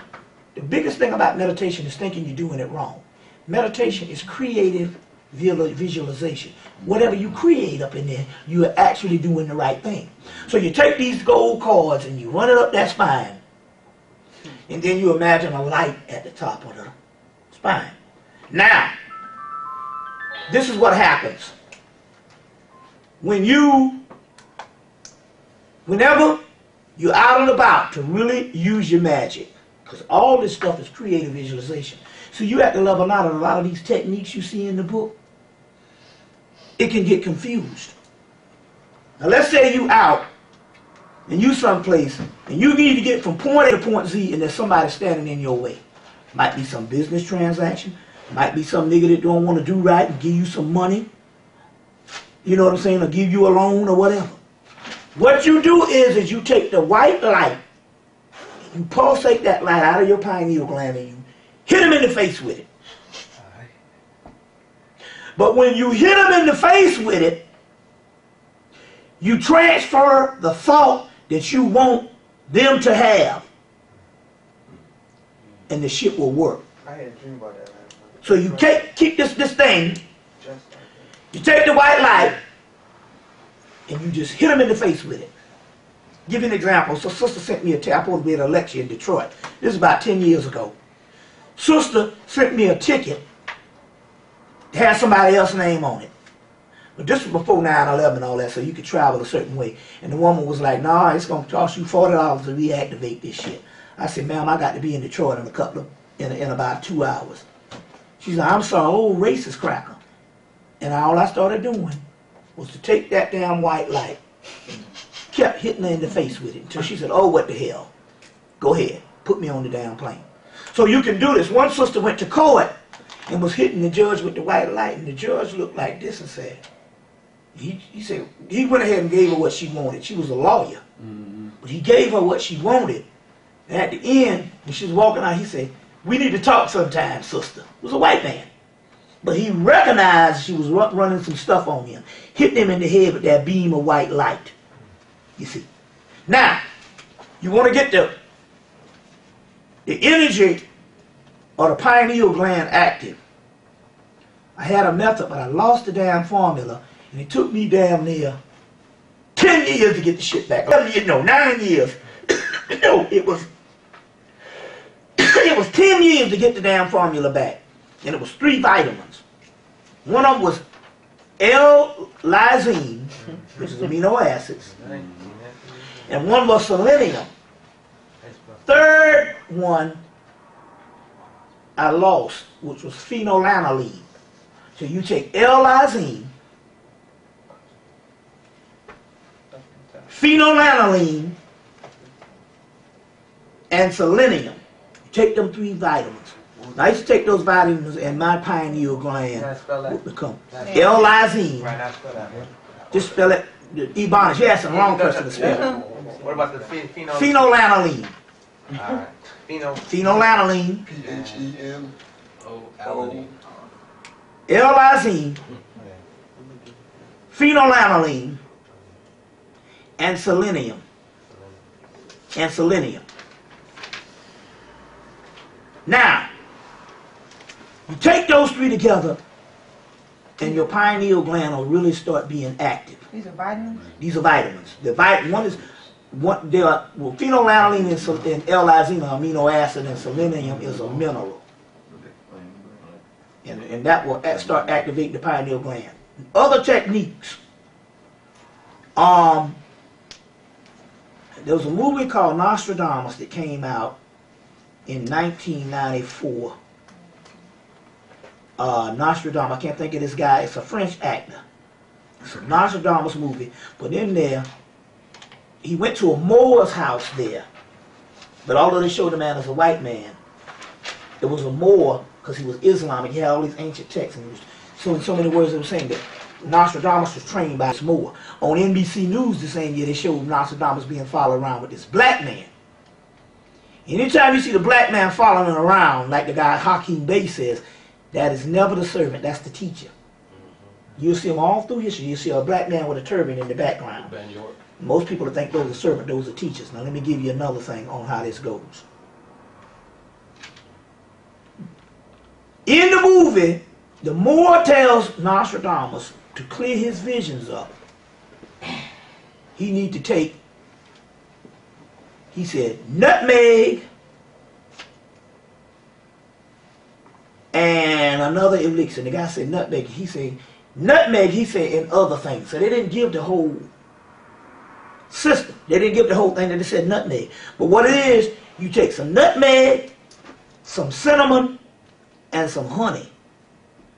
the biggest thing about meditation is thinking you're doing it wrong. Meditation is creative visualization. Whatever you create up in there, you are actually doing the right thing. So you take these gold cords and you run it up that spine, and then you imagine a light at the top of the spine. Now, this is what happens. Whenever you're out and about to really use your magic, because all this stuff is creative visualization. So you have to level out a lot of these techniques you see in the book. It can get confused. Now let's say you out and you someplace and you need to get from point A to point Z, and there's somebody standing in your way. Might be some business transaction. Might be some nigga that don't want to do right and give you some money. You know what I'm saying? Or give you a loan or whatever. What you do is you take the white light, you pulsate that light out of your pineal gland, and you hit him in the face with it. But when you hit him in the face with it, you transfer the thought that you want them to have, and the shit will work. I had a dream about that last night. So you keep this thing, you take the white light, and you just hit him in the face with it. Give you an example. So sister sent me I supposed to be at a lecture in Detroit. This is about 10 years ago. Sister sent me a ticket. It had somebody else's name on it. But this was before 9/11 and all that, so you could travel a certain way. And the woman was like, nah, it's going to cost you $40 to reactivate this shit. I said, ma'am, I got to be in Detroit in about 2 hours. She's like, I'm sorry, old racist cracker. And all I started doing was to take that damn white light and kept hitting her in the face with it until she said, oh, what the hell? Go ahead, put me on the damn plane. So you can do this. One sister went to court and was hitting the judge with the white light, and the judge looked like this and said, he said, he went ahead and gave her what she wanted. She was a lawyer. But he gave her what she wanted. And at the end, when she was walking out, he said, we need to talk sometime, sister. It was a white man. But he recognized she was running some stuff on him. Hit him in the head with that beam of white light. You see. Now, You want to get the energy of the pineal gland active. I had a method, but I lost the damn formula, and it took me damn near 10 years to get the shit back. No, 9 years. No, it was 10 years to get the damn formula back. And it was 3 vitamins. One of them was L-lysine, which is amino acids. And one was selenium. Third one I lost, which was phenylalanine. So you take L-lysine, phenylalanine, and selenium. You take them 3 vitamins. Now I used to take those vitamins and my pineal gland would become L-lysine. Just spell it, Ebonics. You asked the wrong person to spell it. What about the phenol? Phenylalanine. Alright. Phenylalanine. P-H-E-N-O-L-E. L-lysine, phenylalanine, and selenium. Now, you take those 3 together, and your pineal gland will really start being active. These are vitamins? These are vitamins. Phenylalanine and L-lysine are amino acid, and selenium is a mineral. And that will start activating the pineal gland. Other techniques. There was a movie called Nostradamus that came out in 1994. Nostradamus, I can't think of this guy. It's a French actor. It's a Nostradamus movie. But in there, he went to a Moor's house there. But although they showed the man as a white man, it was a Moor because he was Islamic. He had all these ancient texts. And so in so many words, they were saying that Nostradamus was trained by this Moor. On NBC News the same year, they showed Nostradamus being followed around with this black man. Anytime you see the black man following around, like the guy Hakeem Bey says, that is never the servant, that's the teacher. You'll see them all through history. You'll see a black man with a turban in the background. Most people think those are servants, those are teachers. Now let me give you another thing on how this goes. In the movie, the Moor tells Nostradamus to clear his visions up. He need to take, he said, nutmeg and another elixir. The guy said nutmeg. He said, and other things. So they didn't give the whole system. They didn't give the whole thing. They just said nutmeg. But what it is, you take some nutmeg, some cinnamon, and some honey,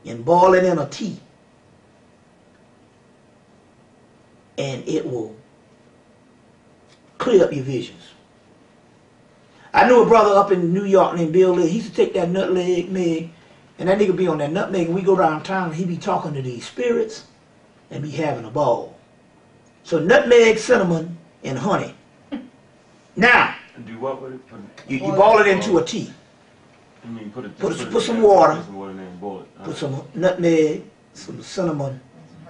and boil it in a tea. And it will clear up your visions. I knew a brother up in New York named Bill Lee. He used to take that nutmeg, and that nigga be on that nutmeg, and we go down town, and he be talking to these spirits, and be having a ball. So nutmeg, cinnamon, and honey. Now, do what with it? You boil it into a tea. You mean put some water. Put some water in there and boil it. Put some nutmeg, some cinnamon,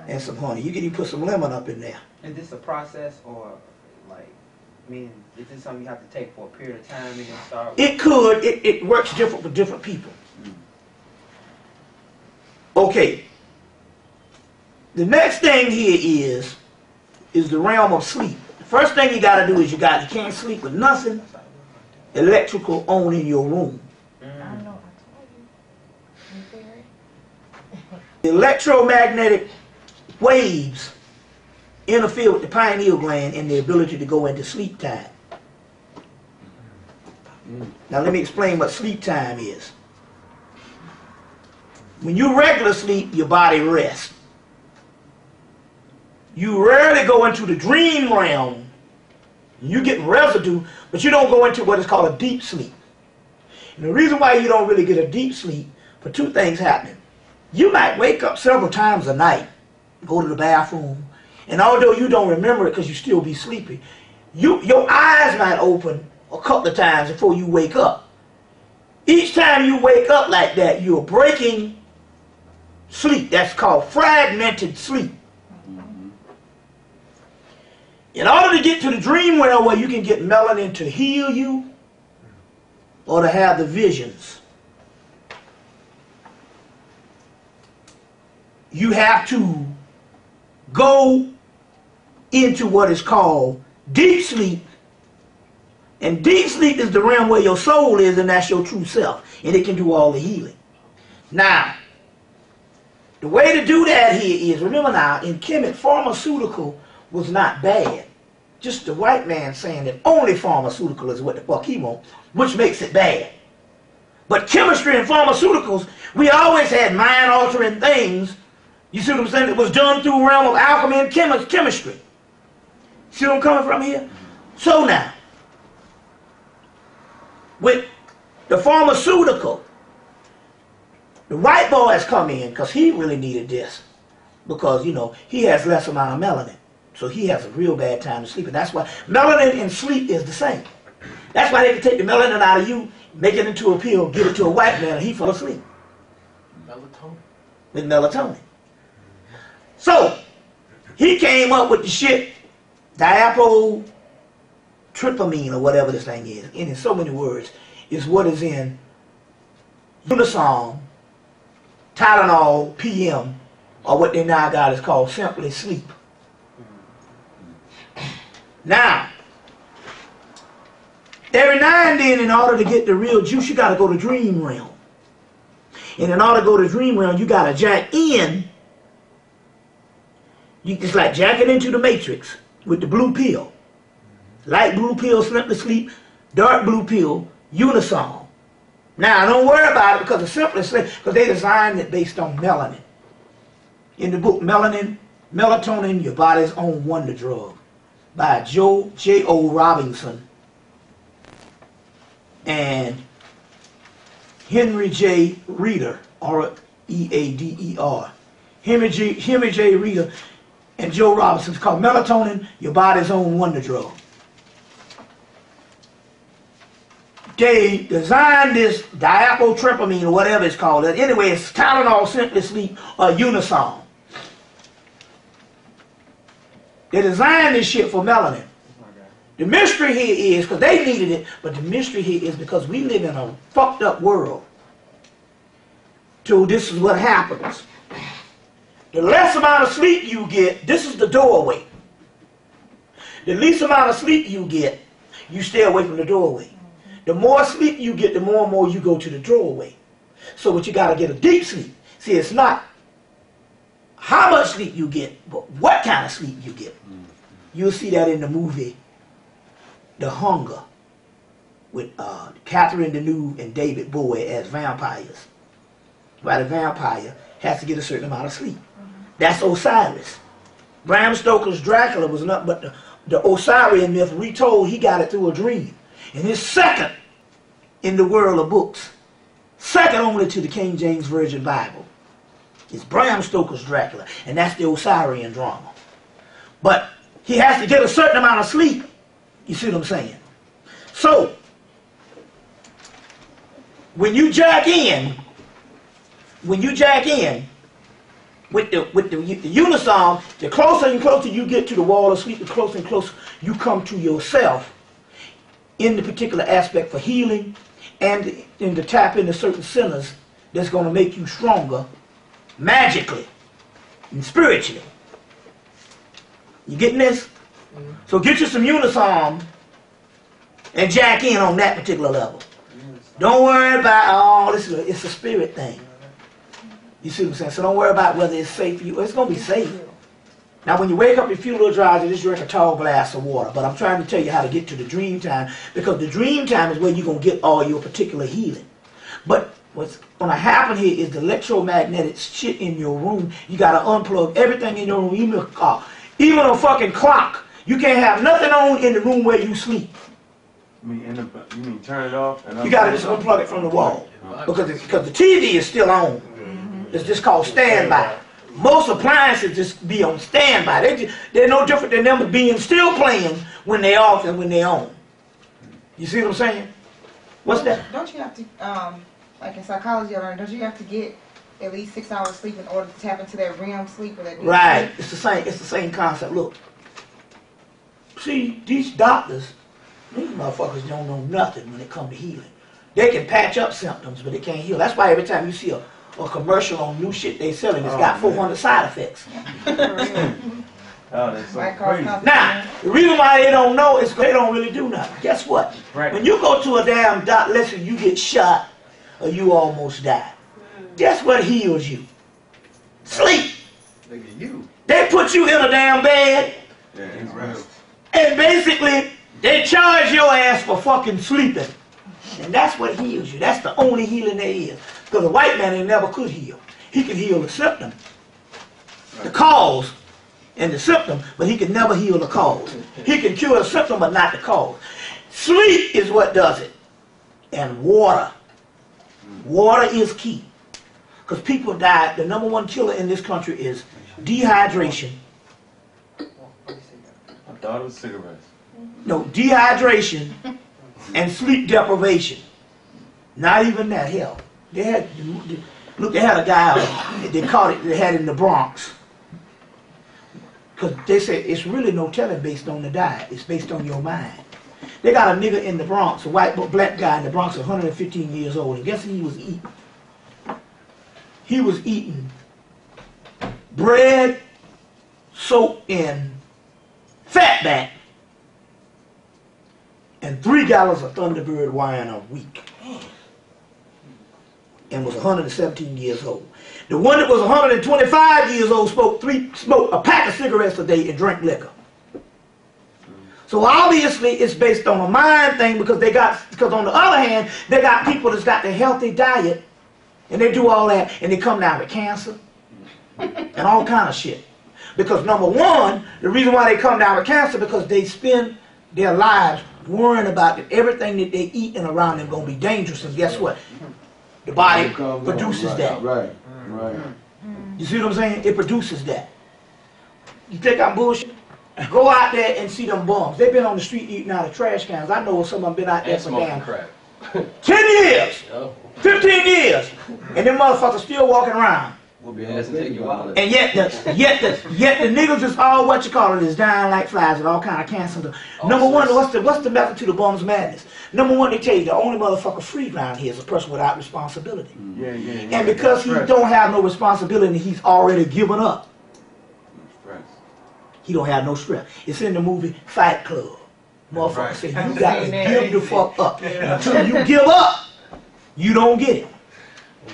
and some honey. You can even put some lemon up in there. Is this a process, or like, I mean, is this something you have to take for a period of time and then start with? It could. It works different for different people. Okay. The next thing here is the realm of sleep. The first thing you got to do is you can't sleep with nothing electrical on in your room. The electromagnetic waves interfere with the pineal gland and the ability to go into sleep time. Now let me explain what sleep time is. When you regular sleep, your body rests. You rarely go into the dream realm. You get residue, but you don't go into what is called a deep sleep. And the reason why you don't really get a deep sleep, for 2 things happening. You might wake up several times a night, go to the bathroom, and although you don't remember it because you still be sleepy, your eyes might open a couple of times before you wake up. Each time you wake up like that, you're breaking sleep. That's called fragmented sleep. In order to get to the dream realm where you can get melanin to heal you or to have the visions, you have to go into what is called deep sleep. And deep sleep is the realm where your soul is, and that's your true self. And it can do all the healing. Now, the way to do that here is, remember now, in Kemet, pharmaceutical was not bad. Just the white man saying that only pharmaceutical is what the fuck he wants, which makes it bad. But chemistry and pharmaceuticals, we always had mind-altering things. You see what I'm saying? It was done through the realm of alchemy and chemistry. See where I'm coming from here? So now, with the pharmaceutical, the white boy has come in because he really needed this. Because, you know, he has less amount of melanin. So he has a real bad time to sleep. And that's why melanin and sleep is the same. That's why they can take the melanin out of you, make it into a pill, give it to a white man, and he fall asleep. Melatonin. With melatonin. So, he came up with the shit, diapotrypamine or whatever this thing is. And in so many words, is what is in Unison, Tylenol, PM, or what they now got is called Simply Sleep. Now, every now and then, in order to get the real juice, you got to go to dream realm. And in order to go to dream realm, you got to jack in. It's like jacking into the matrix with the blue pill. Light blue pill, Simply Sleep, dark blue pill, Unison. Now, don't worry about it because it's Simply Sleep, because they designed it based on melanin. In the book Melatonin, Your Body's Own Wonder Drug, by J.O. Robinson and Henry J. Reader, R-E-A-D-E-R. Henry J. Reader and Joe Robinson. It's called Melatonin, Your Body's Own Wonder Drug. They designed this diapotrypamine or whatever it's called. Anyway, it's Tylenol, Simply Sleep, or Unison. They designed this shit for melanin. The mystery here is, because they needed it, but the mystery here is because we live in a fucked up world. So this is what happens. The less amount of sleep you get, this is the doorway. The least amount of sleep you get, you stay away from the doorway. The more sleep you get, the more and more you go to the doorway. So what you got to get a deep sleep. See, it's not how much sleep you get, but what kind of sleep you get. You'll see that in the movie The Hunger with Catherine Deneuve and David Bowie as vampires. Where the vampire has to get a certain amount of sleep. That's Osiris. Bram Stoker's Dracula was nothing but the Osirian myth retold. He got it through a dream. And his second in the world of books, second only to the King James Version Bible, is Bram Stoker's Dracula. And that's the Osirian drama. But he has to get a certain amount of sleep. You see what I'm saying? So, when you jack in with the Unison, the closer and closer you get to the wall of sleep, the closer and closer you come to yourself in the particular aspect for healing and to tap into certain centers that's going to make you stronger magically and spiritually. You getting this? So get you some Unison and jack in on that particular level. Don't worry about, it's a spirit thing. You see what I'm saying? So don't worry about whether it's safe for you. It's going to be safe. Now when you wake up, you feel a little drowsy, just drink a tall glass of water. But I'm trying to tell you how to get to the dream time, because the dream time is where you're going to get all your particular healing. But what's going to happen here is the electromagnetic shit in your room. You got to unplug everything in your room, even a car, even a fucking clock. You can't have nothing on in the room where you sleep. You mean turn it off? And you got to just unplug it from the wall. Because the TV is still on. It's just called standby. Most appliances just be on standby. They're no different than them being still playing when they're off and when they're on. You see what I'm saying? What's that? Don't you have to, like in psychology, I learned, don't you have to get at least 6 hours sleep in order to tap into that REM sleep or that deep right. sleep? It's the same concept. Look. See, these doctors, these motherfuckers don't know nothing when it comes to healing. They can patch up symptoms, but they can't heal. That's why every time you see a commercial on new shit they selling, it's got 400 side effects. Oh, that's so Might cause crazy. Now, the reason why they don't know is they don't really do nothing. Guess what? Right. When you go to a damn doctor, let's say you get shot or you almost die, guess what heals you? Sleep. Nigga, you. They put you in a damn bed, Yeah, it's rest. and basically they charge your ass for fucking sleeping. And that's what heals you. That's the only healing there is. Because a white man, he never could heal. He can heal the symptom, the cause, and the symptom, but he can never heal the cause. He can cure the symptom, but not the cause. Sleep is what does it. And water. Water is key. Because people die, the number one killer in this country is dehydration. I thought it was cigarettes. No, dehydration and sleep deprivation. Not even that, hell. They had, look, they had a guy, they caught it, they had it in the Bronx. Because they said it's really no telling based on the diet. It's based on your mind. They got a nigga in the Bronx, a black guy in the Bronx, 115 years old, and guess what he was eating? He was eating bread soaked in fatback and 3 gallons of Thunderbird wine a week. And was 117 years old. The one that was 125 years old smoked a pack of cigarettes a day and drank liquor. So obviously it's based on a mind thing because on the other hand, they got people that's got the healthy diet and they do all that and they come down with cancer and all kind of shit. Because number one, the reason why they come down with cancer because they spend their lives worrying about that everything that they eat and around them going to be dangerous, and guess what? The body produces that. Right. You see what I'm saying? It produces that. You think I'm bullshit? Go out there and see them bums. They've been on the street eating out of trash cans. I know some of them been out there And for smoking damn crack. 10 years, Yo, 15 years, and them motherfuckers still walking around. we'll be ass and take your wallet. And yet the niggas is all is dying like flies and all kind of cancer. Number one, what's the method to the bum's madness? Number one, they tell you the only motherfucker free around here is a person without responsibility. Yeah. And because he don't have no responsibility, he's already given up. Stress. He don't have no stress. It's in the movie Fight Club. Motherfucker say you got to give the fuck up. Until you give up, you don't get it.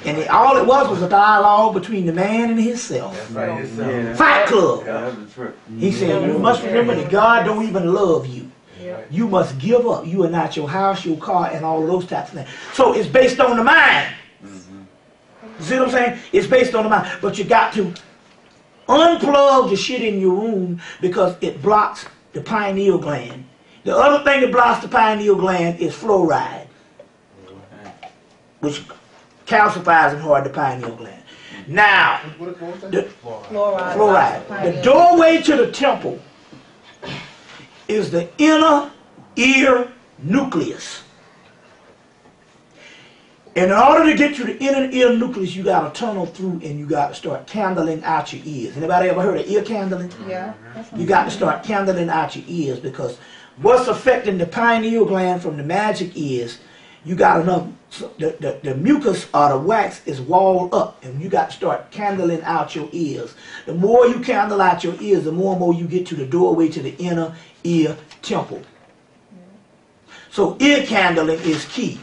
And all it was a dialogue between the man and himself. Fight Club. Yeah, that's the trip. He said, you must remember that God don't even love you. You must give up. You are not your house, your car, and all of those types of things. So it's based on the mind. You see what I'm saying? It's based on the mind. But you got to unplug the shit in your room because it blocks the pineal gland. The other thing that blocks the pineal gland is fluoride, which calcifies and hard the pineal gland. Now, fluoride. The doorway to the temple is the inner ear nucleus. And in order to get to the inner ear nucleus, you got to tunnel through and you got to start candling out your ears. Anybody ever heard of ear candling? Yeah. You got to start candling out your ears because what's affecting the pineal gland from the magic is you got enough, the mucus or the wax is walled up and you got to start candling out your ears. The more you candle out your ears, the more and more you get to the doorway to the inner ear temple. So ear candling is key.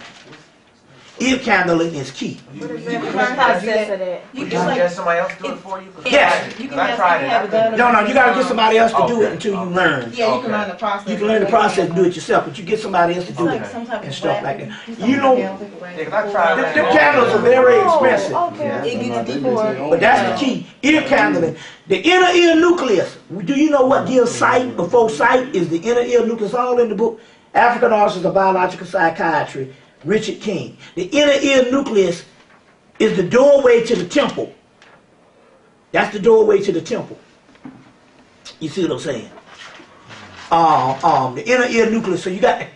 Ear candling is key. What is the process of that? You just get somebody else to do it for you? Yes. You can I tried have it done. No, you got to get somebody else to do Okay. it until you learn. Yeah, you can learn the process. You can learn the process and do it yourself, but you get somebody else to do Like it some type and of stuff like wax. that. You know, Yeah, 'cause I tried that. them candles are very expensive. Okay. It gets deeper. But that's the key. Ear candling. The inner ear nucleus. Do you know what gives sight before sight is the inner ear nucleus? All in the book. African Origins of Biological Psychiatry, Richard King. The inner ear nucleus is the doorway to the temple. That's the doorway to the temple. You see what I'm saying? The inner ear nucleus. So you got to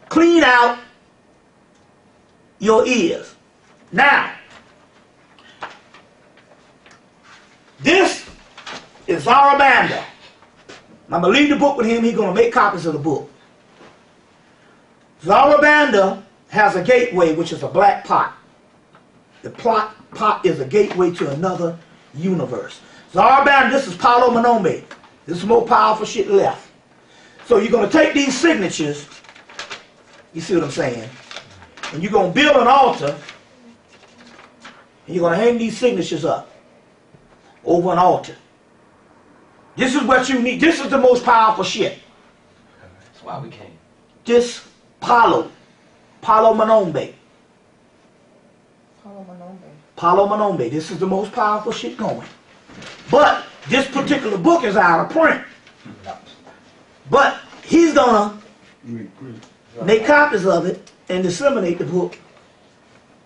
clean out your ears. Now, this is Zarabanda. I'm going to leave the book with him. He's going to make copies of the book. Zarabanda has a gateway, which is a black pot. The pot is a gateway to another universe. Zarabanda, this is Paulo Manombe. This is more powerful shit left. So you're going to take these signatures, you see what I'm saying, and you're going to build an altar, and you're going to hang these signatures up over an altar. This is what you need. This is the most powerful shit. That's why we came. This Paulo Manombe. Paulo Manombe. This is the most powerful shit going. But this particular book is out of print. But he's gonna make copies of it and disseminate the book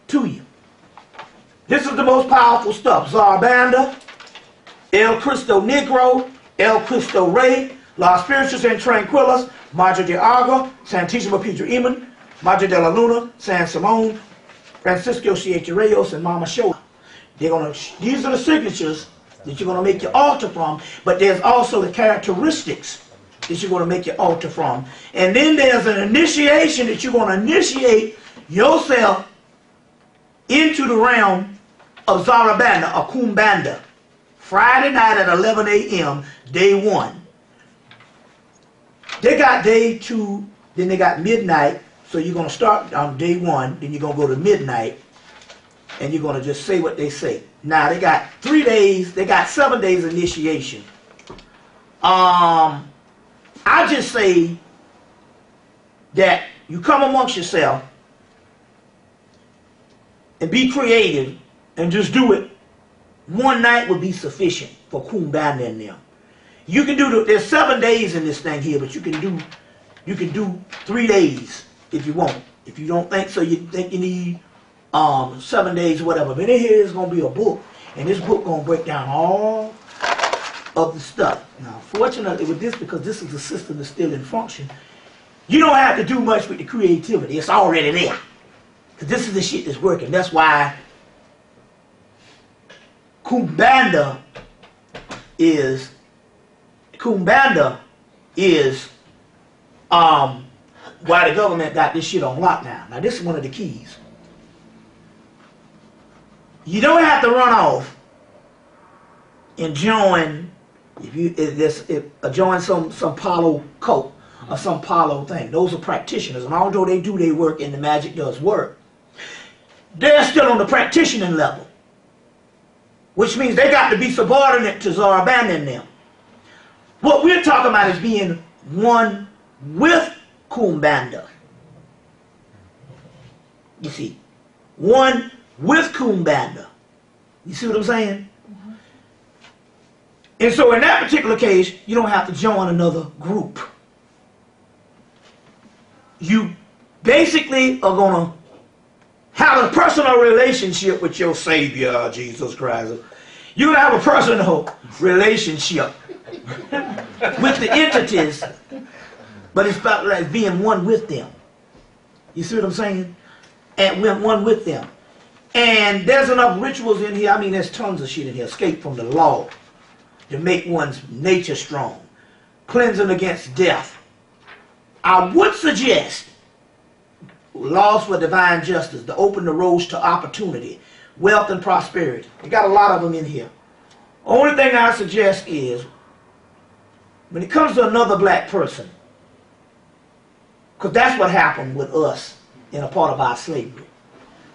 to you. This is the most powerful stuff. Zarabanda, El Cristo Negro, El Cristo Rey, Los Spiritus and Tranquilos, Madre de Agua, Santísimo Pedro Iman, Madre de la Luna, San Simón, Francisco Siete Reyes, and Mama Shoa. These are the signatures that you're going to make your altar from, but there's also the characteristics that you're going to make your altar from. And then there's an initiation that you're going to initiate yourself into the realm of Zarabanda, or Kumbanda. Friday night at 11 a.m., day 1. They got day 2, then they got midnight. So you're going to start on day 1, then you're going to go to midnight, and you're going to just say what they say. Now, they got 3 days, they got 7 days initiation. I just say that you come amongst yourself and be creative and just do it. 1 night would be sufficient for Kumbanda and them. You can do there's 7 days in this thing here, but you can do 3 days if you want. If you don't think so, you think you need 7 days or whatever. But in here is going to be a book, and this book going to break down all of the stuff. Now, fortunately with this, because this is a system that's still in function, you don't have to do much with the creativity. It's already there. Because this is the shit that's working. That's why Kumbanda is why the government got this shit on lockdown. Now this is one of the keys. You don't have to run off and join join some Palo cult or some Palo thing. Those are practitioners, and although they do their work and the magic does work, they're still on the practitioning level, which means they got to be subordinate to Zarabanda and them. What we're talking about is being one with Kumbanda. You see, one with Kumbanda. You see what I'm saying? Mm-hmm. And so in that particular case, you don't have to join another group. You basically are going to have a personal relationship with your Savior, Jesus Christ. You're going to have a personal relationship with the entities, but it's about like being one with them. You see what I'm saying? And we're one with them. And there's enough rituals in here. I mean, there's tons of shit in here. Escape from the law to make one's nature strong. Cleansing against death. I would suggest laws for divine justice to open the roads to opportunity, wealth, and prosperity. We got a lot of them in here. Only thing I suggest is, when it comes to another black person, because that's what happened with us in a part of our slavery.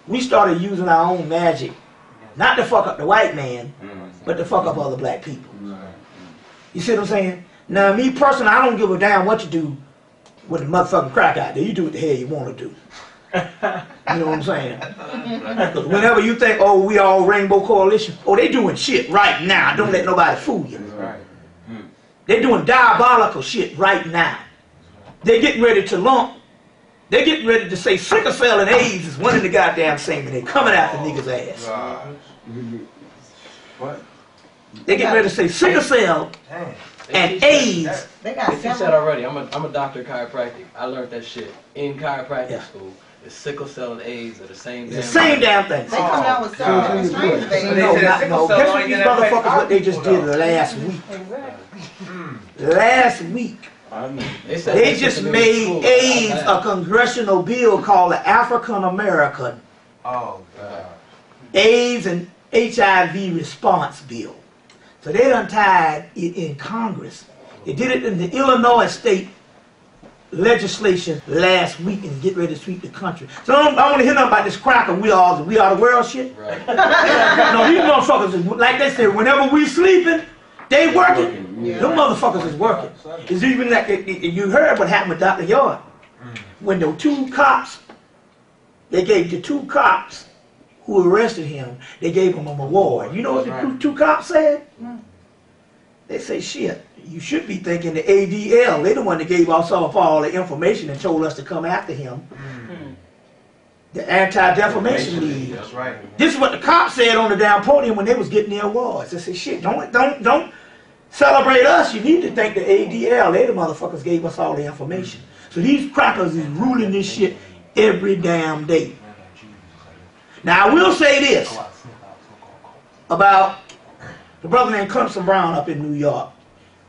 We started using our own magic, not to fuck up the white man, but to fuck up other black people. You see what I'm saying? Now, me personally, I don't give a damn what you do with the motherfucking crack out there. You do what the hell you want to do. You know what I'm saying? Because whenever you think, oh, we all Rainbow Coalition, oh, they doing shit right now. Don't let nobody fool you. They're doing diabolical shit right now. They're getting ready to lump. They're getting ready to say sickle cell and AIDS is one in the goddamn same, and they're coming after niggas' ass. What? They get ready to say sickle cell and AIDS. They got teach that already. I'm a doctor of chiropractic. I learned that shit in chiropractic school. The sickle cell and AIDS are the same damn thing. The same damn thing. They come out with something strange. No, guess what these motherfuckers what they just did last week. last week, they just made AIDS a congressional bill called the African American AIDS and HIV response bill. So they done tied it in Congress. They did it in the Illinois state legislation last week and get ready to sweep the country. So I don't want to hear nothing about this cracker we are the world shit. Right. No, these motherfuckers is, like they said, whenever we sleeping, they working. Them motherfuckers is working. It's even like you heard what happened with Dr. Yard. When the two cops, they gave the two cops who arrested him, they gave him an award. You know what the two cops said? They say, shit, you should be thinking the ADL. They the one that gave us all the information and told us to come after him. The Anti-Defamation League. That's right. This is what the cops said on the damn podium when they was getting their awards. They said, shit, don't celebrate us. You need to thank the ADL. They the motherfuckers gave us all the information. So these crackers is ruling this shit every damn day. Now I will say this about the brother named Clemson Brown up in New York.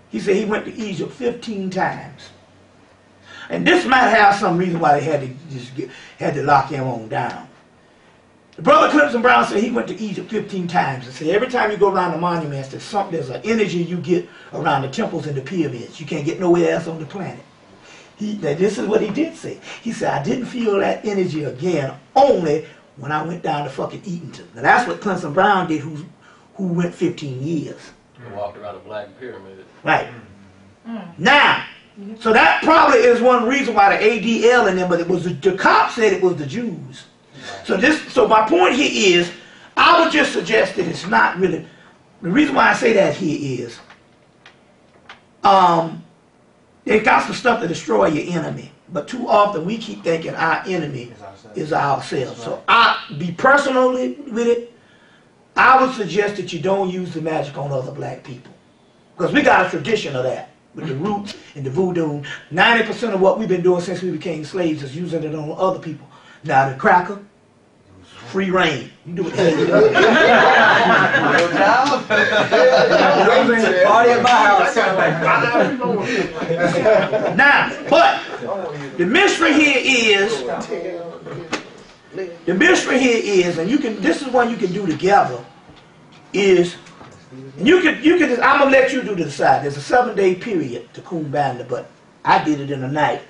He said he went to Egypt 15 times. And this might have some reason why they had to lock him on down. The brother Clemson Brown said he went to Egypt 15 times. And said every time you go around the monuments, there's an energy you get around the temples and the pyramids. You can't get nowhere else on the planet. Now this is what he did say. He said, I didn't feel that energy again, only when I went down to fucking Eatonton. Now that's what Clemson Brown did, who went 15 years. He walked around a black pyramid. Right. Now, so that probably is one reason why the ADL in them, but it was the cops said it was the Jews. So my point here is, I would just suggest that it's not really, the reason why I say that here is, they got some stuff to destroy your enemy. But too often we keep thinking our enemy is ourselves. So I be personally with it. I would suggest that you don't use the magic on other black people. Because we got a tradition of that. With the roots and the voodoo. 90% of what we've been doing since we became slaves is using it on other people. Now the cracker, free reign. You do what you do. Party at my house. Now, but the mystery here is, and you can, this is one you can do together, is, and you can just, I'm gonna let you do the decide. There's a 7-day period to Kumbanda, but I did it in a night.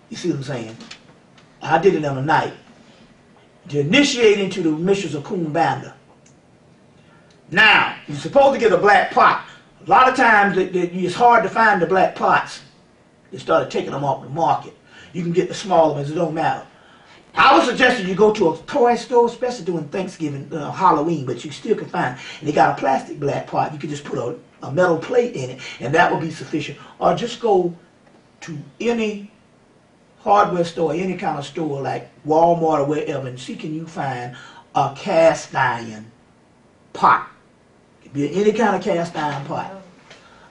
You see what I'm saying? I did it in a night to initiate into the mysteries of Kumbanda. Now, you're supposed to get a black pot. A lot of times it's hard to find the black pots. They started taking them off the market. You can get the smaller ones, it don't matter. I would suggest that you go to a toy store, especially during Thanksgiving, Halloween, but you still can find it. And they got a plastic black pot. You can just put a metal plate in it, and that will be sufficient. Or just go to any hardware store, any kind of store like Walmart or wherever, and see can you find a cast iron pot. It could be any kind of cast iron pot.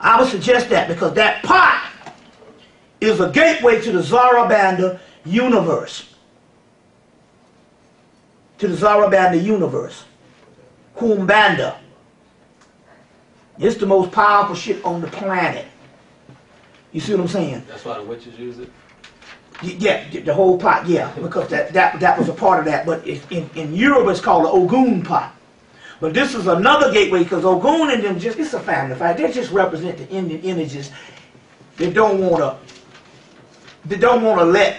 I would suggest that because that pot is a gateway to the Zarabanda universe. To the Zarabanda universe. Kumbanda. It's the most powerful shit on the planet. You see what I'm saying? That's why the witches use it? Yeah, the whole pot, yeah, because that was a part of that. But in Europe it's called the Ogun pot. But this is another gateway because Ogun and them it's a family fight. They just represent the Indian images. They don't want to let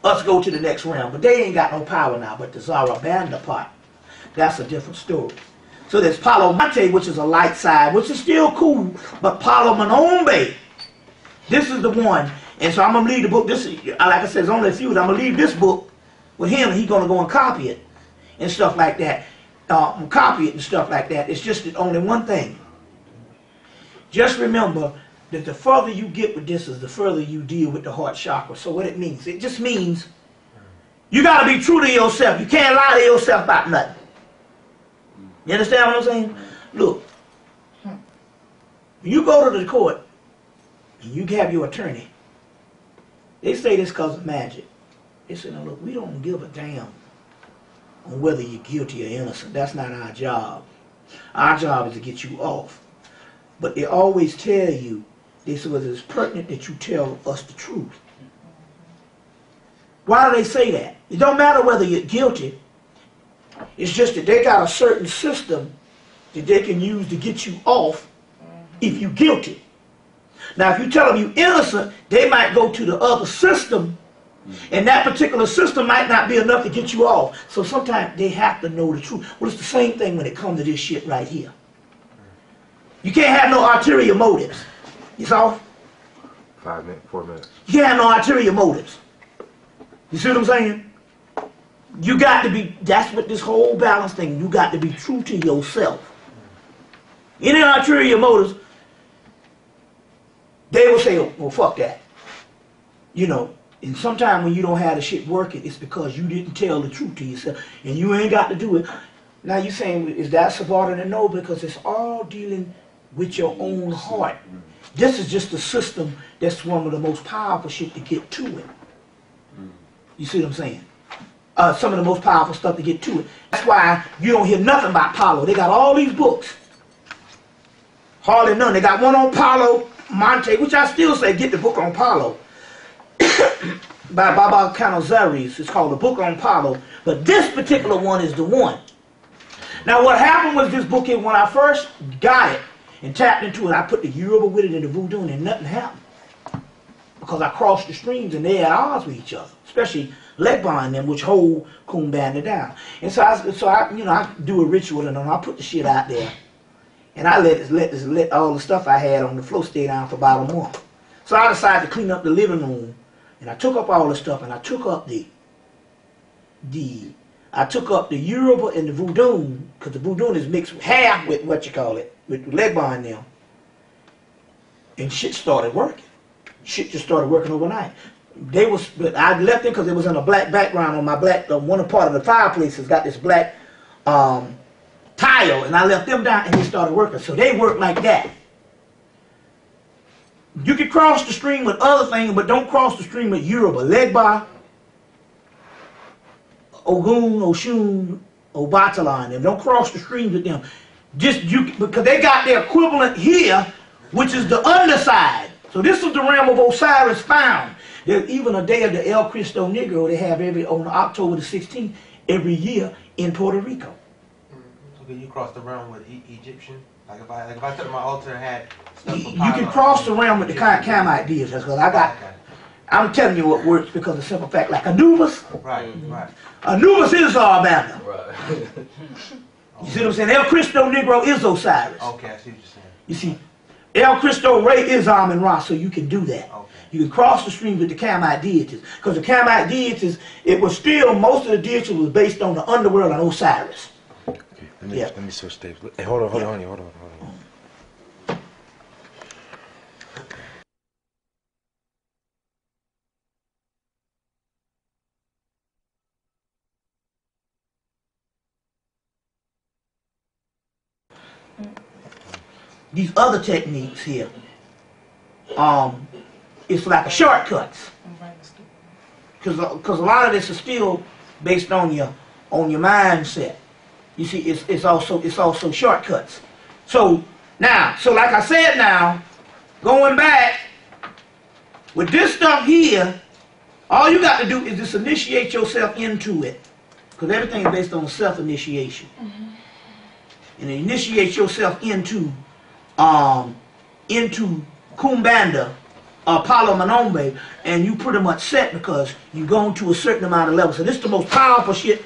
us go to the next round, but they ain't got no power now. But the Zarabanda pot, that's a different story. So there's Palo Mate, which is a light side, which is still cool, but Palo Manombe, this is the one. And so I'm going to leave the book, this is, like I said, there's only a few, I'm going to leave this book with him, and he's going to go and copy it, and stuff like that. Copy it and stuff like that. It's just only one thing. Just remember that the further you get with this is the further you deal with the heart chakra. So what it just means you got to be true to yourself. You can't lie to yourself about nothing. You understand what I'm saying? Look, when you go to the court and you have your attorney, they say this because of magic. They say, no, look, we don't give a damn on whether you're guilty or innocent. That's not our job. Our job is to get you off. But they always tell you, they say, well, it's pertinent that you tell us the truth. Why do they say that? It don't matter whether you're guilty. It's just that they got a certain system that they can use to get you off if you're guilty. Now, if you tell them you're innocent, they might go to the other system, and that particular system might not be enough to get you off. So sometimes they have to know the truth. Well, it's the same thing when it comes to this shit right here. You can't have no ulterior motives. It's off. 5 minutes, 4 minutes. You can't have no ulterior motives. You see what I'm saying? You got to be, that's what this whole balance thing, you got to be true to yourself. Any ulterior motives, they will say, oh, well, fuck that. You know, and sometimes when you don't have the shit working, it's because you didn't tell the truth to yourself. And you ain't got to do it. Now you're saying, is that subordinate? No, because it's all dealing with your own heart. This is just a system that's one of the most powerful shit to get to it. You see what I'm saying? Some of the most powerful stuff to get to it. That's why you don't hear nothing about Paulo. They got all these books. Hardly none. They got one on Paulo Monte, which I still say get the book on Paulo. By Baba Canizares. It's called the Book on Paulo. But this particular one is the one. Now what happened was this book here, when I first got it and tapped into it, I put the Yoruba with it and the Voodoo and nothing happened. Because I crossed the streams and they at odds with each other. Especially Legba and them, which hold Kumbanda down. And so I you know, I do a ritual and I put the shit out there. And I let all the stuff I had on the floor stay down for about a month. So I decided to clean up the living room. And I took up all the stuff and I took up the Yoruba and the Voodoo, because the Voodoo is mixed half with what you call it, with Legba in them. And shit started working. Shit just started working overnight. I left them because it was in a black background on my black, one part of the fireplace has got this black tile, and I left them down and they started working. So they work like that. You can cross the stream with other things, but don't cross the stream with Yoruba. Legba, Ogun, Oshun, Obatala, and them. Don't cross the streams with them. Because they got their equivalent here, which is the underside. So this is the realm of Osiris found. There's even a day of the El Cristo Negro they have on October the 16th every year in Puerto Rico. So can you cross the realm with Egyptian? Like if I took my altar and had stuff for You can cross the realm with the Kamite deities. That's what I got. I'm telling you what works because of the simple fact, like Anubis. Right, right. Anubis is Arbanda. Right. You see what I'm saying? El Cristo Negro is Osiris. Okay, I see what you're saying. You see, El Cristo Rey is Amun Ra, so you can do that. Okay. You can cross the stream with the Kamite deities. Because the Kamite deities, it was still, most of the deities was based on the underworld and Osiris. Okay, let me switch tapes. Hey, hold on. These other techniques here, it's like a shortcuts. Because a lot of this is still based on your mindset. You see, it's also shortcuts. So like I said now, going back with this stuff here, all you got to do is just initiate yourself into it. Because everything is based on self-initiation. And initiate yourself into Kumbanda, Palo Manombe, and you pretty much set because you've gone to a certain amount of level. So this is the most powerful shit.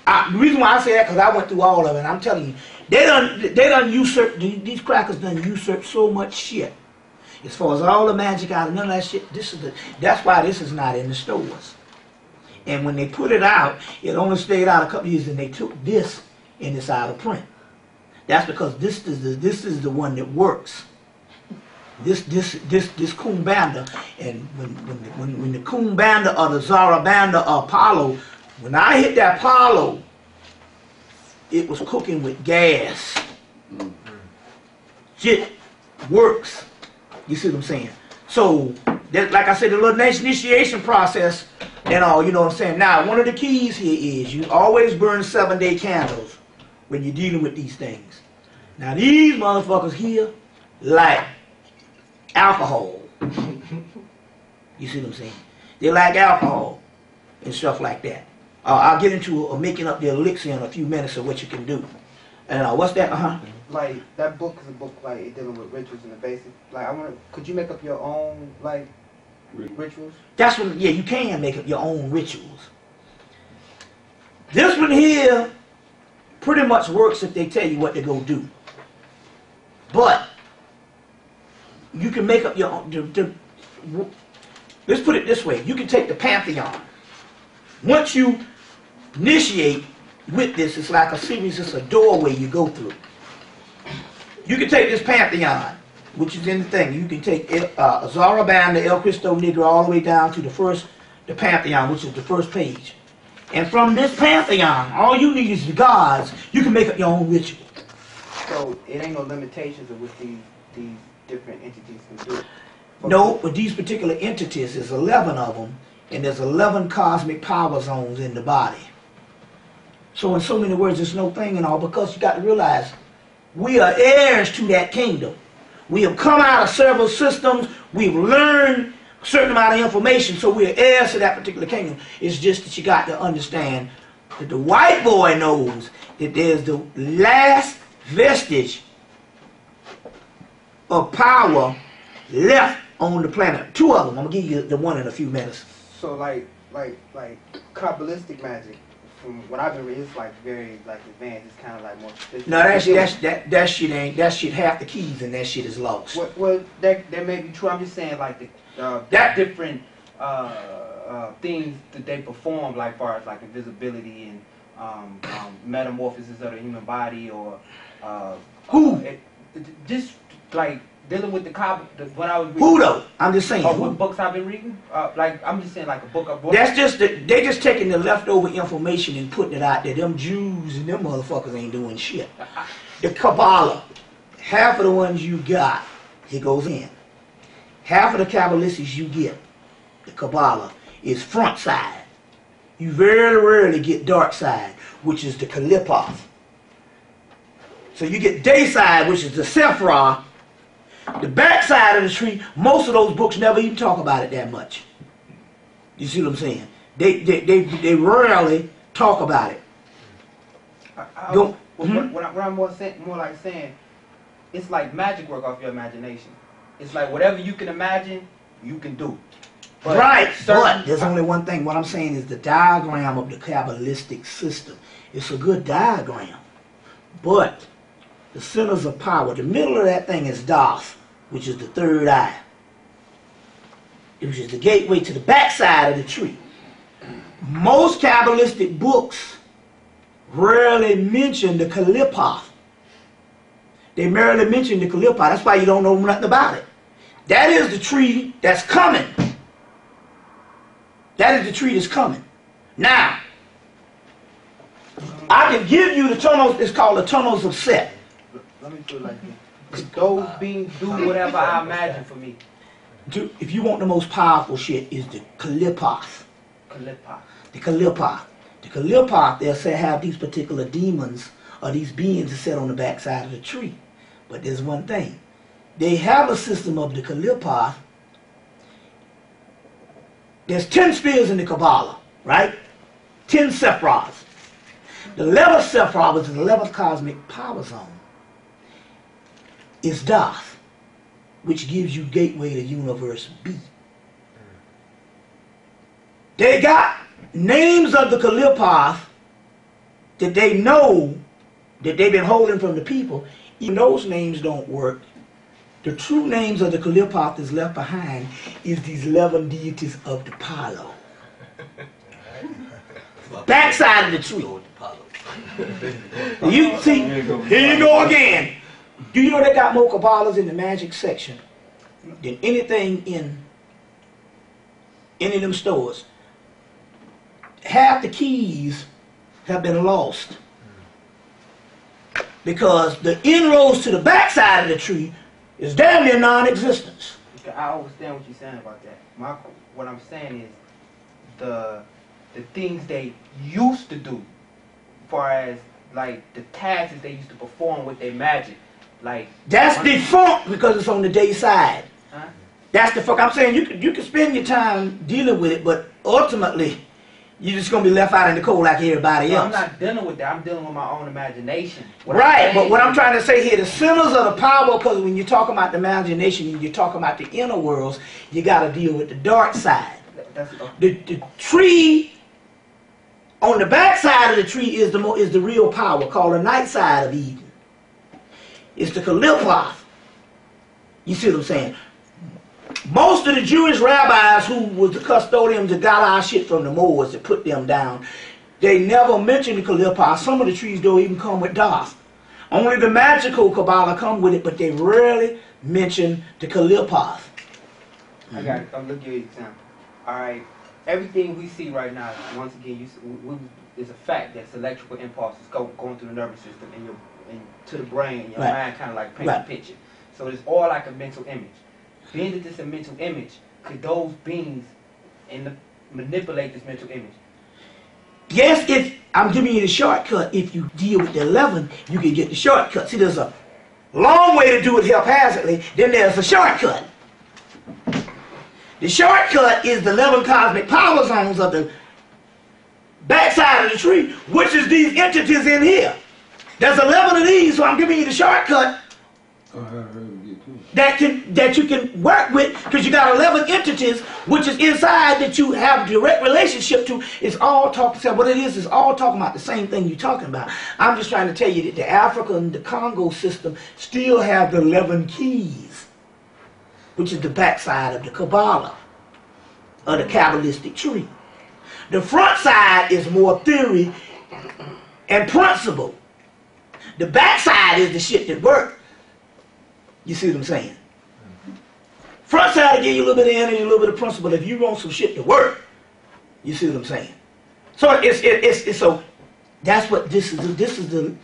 The reason why I say that, because I went through all of it, and I'm telling you, they done usurp, these crackers done usurp so much shit. As far as all the magic out of none of that shit, that's why this is not in the stores. And when they put it out, it only stayed out a couple years, and they took this and it's out of print. That's because this is the one that works. This Kumbanda, and when the Kumbanda or the Zarabanda or Palo, when I hit that Palo, it was cooking with gas. Shit works. You see what I'm saying? So, like I said, the little initiation process and all, you know what I'm saying? Now, one of the keys here is you always burn 7-day candles when you're dealing with these things. Now, these motherfuckers here, like alcohol. You see what I'm saying? They like alcohol and stuff like that. I'll get into making up the elixir in a few minutes of what you can do. And what's that? Like that book is a book like dealing with rituals and the basic. Like could you make up your own like rituals? That's when, yeah, you can make up your own rituals. This one here pretty much works if they tell you what to go do. But you can make up your own. Let's put it this way. You can take the Pantheon. Once you initiate with this, it's like a series, it's a doorway you go through. You can take this Pantheon, which is in the thing. You can take Zaraban, the El Cristo Negro, all the way down to the Pantheon, which is the first page. And from this Pantheon, all you need is the gods. You can make up your own ritual. So it ain't no limitations of what these different entities can do. No, but these particular entities, there's 11 of them, and there's 11 cosmic power zones in the body. So in so many words, there's no thing and all, because you got to realize, we are heirs to that kingdom. We have come out of several systems, we've learned a certain amount of information, so we're heirs to that particular kingdom. It's just that you got to understand that the white boy knows that there's the last vestige of power left on the planet. 2 of them. I'm gonna give you the one in a few minutes. So like Kabbalistic magic, from what I've been reading, it's like very like advanced. It's kind of like more traditional. No, that shit ain't. That shit, half the keys and that shit is lost. Well, that may be true. I'm just saying like the different things that they perform, like far as like invisibility and metamorphosis of the human body, or just like dealing with what I was reading. Who though? I'm just saying. What books I've been reading? Like I'm just saying, like a book. That's just they just taking the leftover information and putting it out there. Them Jews and them motherfuckers ain't doing shit. The Kabbalah, half of the ones you got, it goes in. Half of the Kabbalists you get, the Kabbalah, is front side. You very rarely get dark side, which is the Kalipoth. So you get day side, which is the Sephra. The back side of the tree, most of those books never even talk about it that much. You see what I'm saying? They rarely talk about it. What I'm more like saying, it's like magic work off your imagination. It's like whatever you can imagine, you can do. But but there's only one thing. What I'm saying is the diagram of the Kabbalistic system. It's a good diagram. But the centers of power, the middle of that thing is Doth, which is the third eye, which is the gateway to the back side of the tree. Most Kabbalistic books rarely mention the Kalipoth. They merely mention the Kalipoth. That's why you don't know nothing about it. That is the tree that's coming. That is the tree that's coming. Now, I can give you the tunnels. It's called the tunnels of Set. Let me put it like this. Those beings do whatever I imagine for me. If you want the most powerful shit, is the Kalipoth. The Kalipoth. The Kalipoth, they'll say have these particular demons or these beings that sit on the back side of the tree. But there's one thing. They have a system of the Kalipoth. There's 10 spheres in the Kabbalah, right? 10 Sephras. The 11th Sephra, which is the 11th cosmic power zone, is Doth, which gives you gateway to universe B. They got names of the Kalipoth that they know that they've been holding from the people. Even those names don't work. The true names of the Kalipoth that's left behind is these 11 deities of the Palo. Backside of the tree. You see, here you go again. Do you know they got more Kabbalahs in the magic section than anything in any of them stores? Half the keys have been lost because the inroads to the backside of the tree is damn near non-existent. I understand what you're saying about that. What I'm saying is the things they used to do, as far as like the tasks they used to perform with their magic, Like That's defunct because it's on the day side. Huh? That's the fuck I'm saying. You can spend your time dealing with it, but ultimately, you're just gonna be left out in the cold like everybody No, else. I'm not dealing with that. I'm dealing with my own imagination. What Right, but what I'm trying to say here, the centers of the power, because when you're talking about the imagination and you're talking about the inner worlds, you got to deal with the dark side. The tree, on the back side of the tree is the real power, called the night side of Eden. It's the Kaliphoth. You see what I'm saying? Most of the Jewish rabbis who was the custodians that got our shit from the Moors that put them down, they never mentioned the Kaliphoth. Some of the trees don't even come with Doth. Only the magical Kabbalah come with it, but they rarely mention the Kaliphoth. I got it. I'll look at your example. Alright, everything we see right now, once again, is a fact that's electrical impulses going through the nervous system and to the brain, and your mind kind of like paints a picture. So it's all like a mental image. Being that this is a mental image, could those beings manipulate this mental image? Yes, I'm giving you the shortcut. If you deal with the 11, you can get the shortcut. See, there's a long way to do it haphazardly, then there's a shortcut. The shortcut is the 11 cosmic power zones of the backside of the tree, which is these entities in here. There's 11 of these, so I'm giving you the shortcut that you can work with, because you got 11 entities, which is inside that you have direct relationship to. It's all talking. What it is all talking about the same thing you're talking about. I'm just trying to tell you that the Africa and the Congo system still have the 11 keys, which is the backside of the Kabbalah, of the Kabbalistic tree. The front side is more theory and principle. The backside is the shit that works. You see what I'm saying? Front side will give you a little bit of energy, a little bit of principle. If you want some shit to work, you see what I'm saying? So so that's what this is. This is the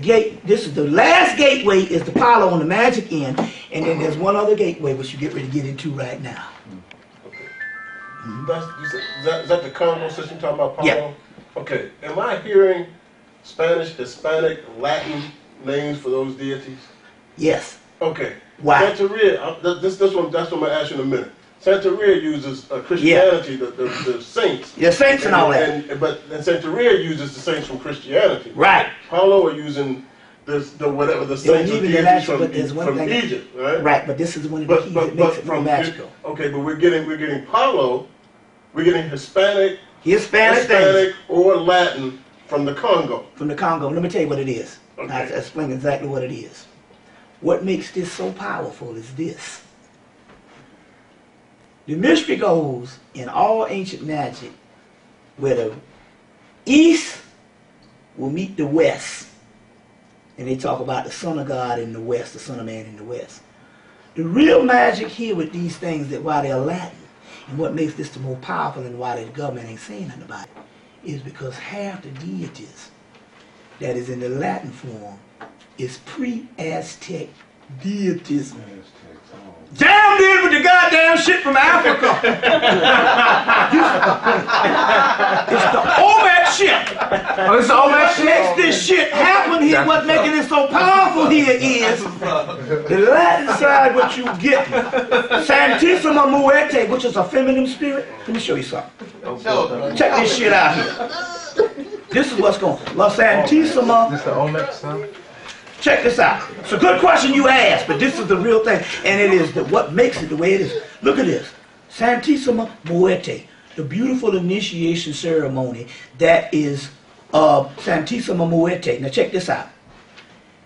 gate. This is the last gateway is the Apollo on the magic end, and then there's one other gateway which you get ready to get into right now. Okay. Is that the Congo system talking about Apollo? Yeah. Okay. Am I hearing Spanish, Hispanic, Latin names for those deities? Yes. Okay. Why? Santeria, that's what I'm going to ask you in a minute. Santeria uses Christianity, the saints. The saints and all that. But Santeria uses the saints from Christianity. Right. Paulo are using the saints of deities from Egypt, right? Right, but this is one of the keys that makes it more magical. Okay, but we're getting Paulo, we're getting Hispanic or Latin from the Congo. From the Congo. Let me tell you what it is. Okay. I'll explain exactly what it is. What makes this so powerful is this. The mystery goes in all ancient magic where the East will meet the West. And they talk about the Son of God in the West, the Son of Man in the West. The real magic here with these things, that why they're Latin, and what makes this the more powerful and why the government ain't saying nothing about it, is because half the deities that is in the Latin form is pre-Aztec deities. Damn in with the goddamn shit from Africa. It's the Olmec shit. Oh, it's the Olmec shit? What makes this shit happen here, what making it so powerful here is the Latin side, what you get. Santissima Muerte, which is a feminine spirit. Let me show you something. Check this shit out here. This is what's going on. La Santissima. Is this the Olmec son? Check this out. It's a good question you asked, but this is the real thing. And it is what makes it the way it is. Look at this. Santissima Muerte, the beautiful initiation ceremony that is Santissima Muerte. Now check this out.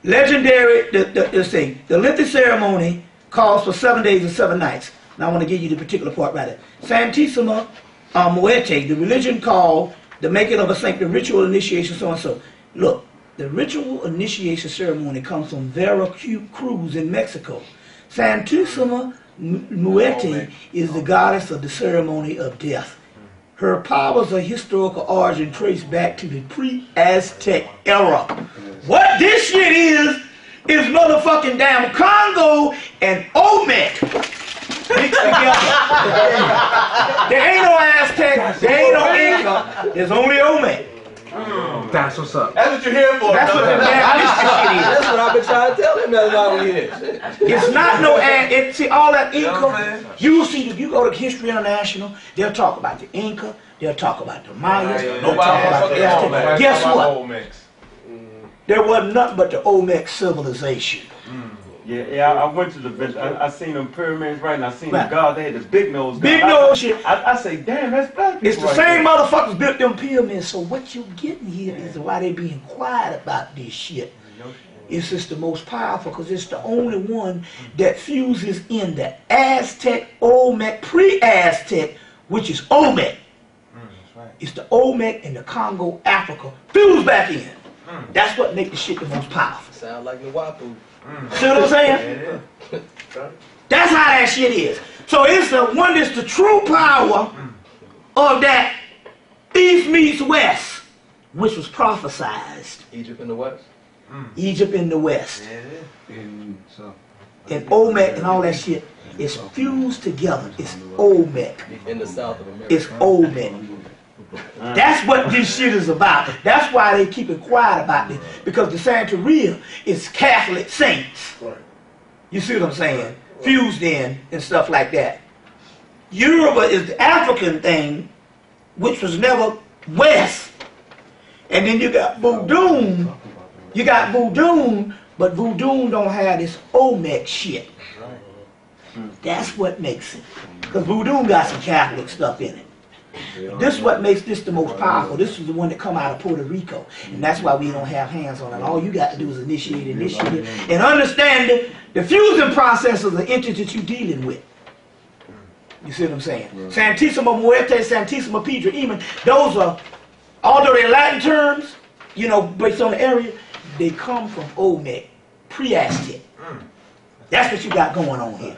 Legendary, the lengthy ceremony calls for 7 days and 7 nights. Now I want to give you the particular part right there. Santissima Muerte, the religion called the making of a saint, the ritual initiation, so and so. Look. The ritual initiation ceremony comes from Vera Cruz in Mexico. Santissima Muerte is the goddess of the ceremony of death. Her powers of historical origin trace back to the pre-Aztec era. What this shit is motherfucking damn Congo and Olmec mixed together. There ain't no Aztec, there ain't no Inca, there's only Olmec. That's what's up. That's what you're here for. That's what the Baptist shit is. That's what I've been trying to tell him. That's why we here. It's not no ad. See, all that Inca, you see, if you go to History International, they'll talk about the Inca, they'll talk about the Mayas, they'll talk about the Aztecs. Guess what? There wasn't nothing but the Olmec civilization. Yeah, I went to the village. I seen them pyramids, right? And I seen the gods. They had the big nose. Big nose shit. I say, damn, that's black people. It's the same motherfuckers built them pyramids. So what you getting here is why they being quiet about this shit. It's just the most powerful because it's the only one that fuses in the Aztec, Olmec, pre-Aztec, which is Olmec. It's the Olmec and the Congo, Africa, fused back in. That's what makes the shit the most powerful. Sound like the Wapu. See what I'm saying? That's how that shit is. So it's the one that's the true power of that East meets West, which was prophesized. Egypt in the West? Egypt in the West. And Olmec and all that shit is fused together. It's Olmec. In the South of America. It's Olmec. That's what this shit is about. That's why they keep it quiet about this. Because the Santeria is Catholic saints. You see what I'm saying? Fused in and stuff like that. Yoruba is the African thing, which was never West. And then you got Voodoo. You got Voodoo, but Voodoo don't have this Olmec shit. That's what makes it. Because Voodoo got some Catholic stuff in it. This is what makes this the most powerful. This is the one that come out of Puerto Rico. And that's why we don't have hands on it. All you got to do is initiate and understand the fusion process of the entity that you're dealing with. You see what I'm saying? Santissima Muerte, Santissima Pedra Eman, those are, although they're Latin terms, you know, based on the area, they come from Olmec, pre-Aztec. That's what you got going on here.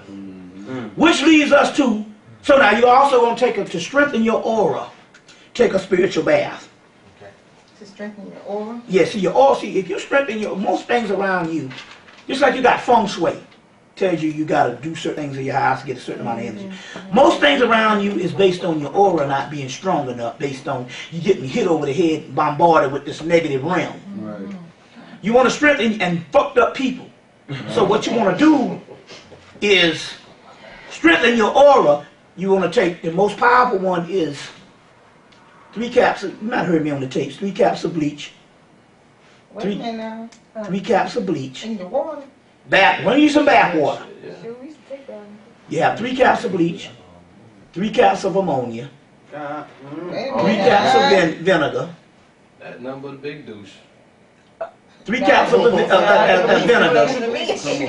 Which leads us to, so now you also going to take to strengthen your aura, take a spiritual bath. To strengthen your aura? Yeah, see your aura, see if you strengthen your, most things around you, just like you got feng shui, tells you got to do certain things in your house to get a certain amount of energy. Most things around you is based on your aura not being strong enough, based on you getting hit over the head, bombarded with this negative realm. Right. You want to strengthen and fucked up people. So what you want to do is strengthen your aura. You want to take, the most powerful one is 3 caps of, you might have heard me on the tapes, 3 caps of bleach. Wait a minute now. 3 caps of bleach. In the water? Bath, we're going to use some bath water. Sure, we should take that. You have 3 caps of bleach, 3 caps of ammonia, 3 caps of vinegar. That number the big douche. 3 caps of vinegar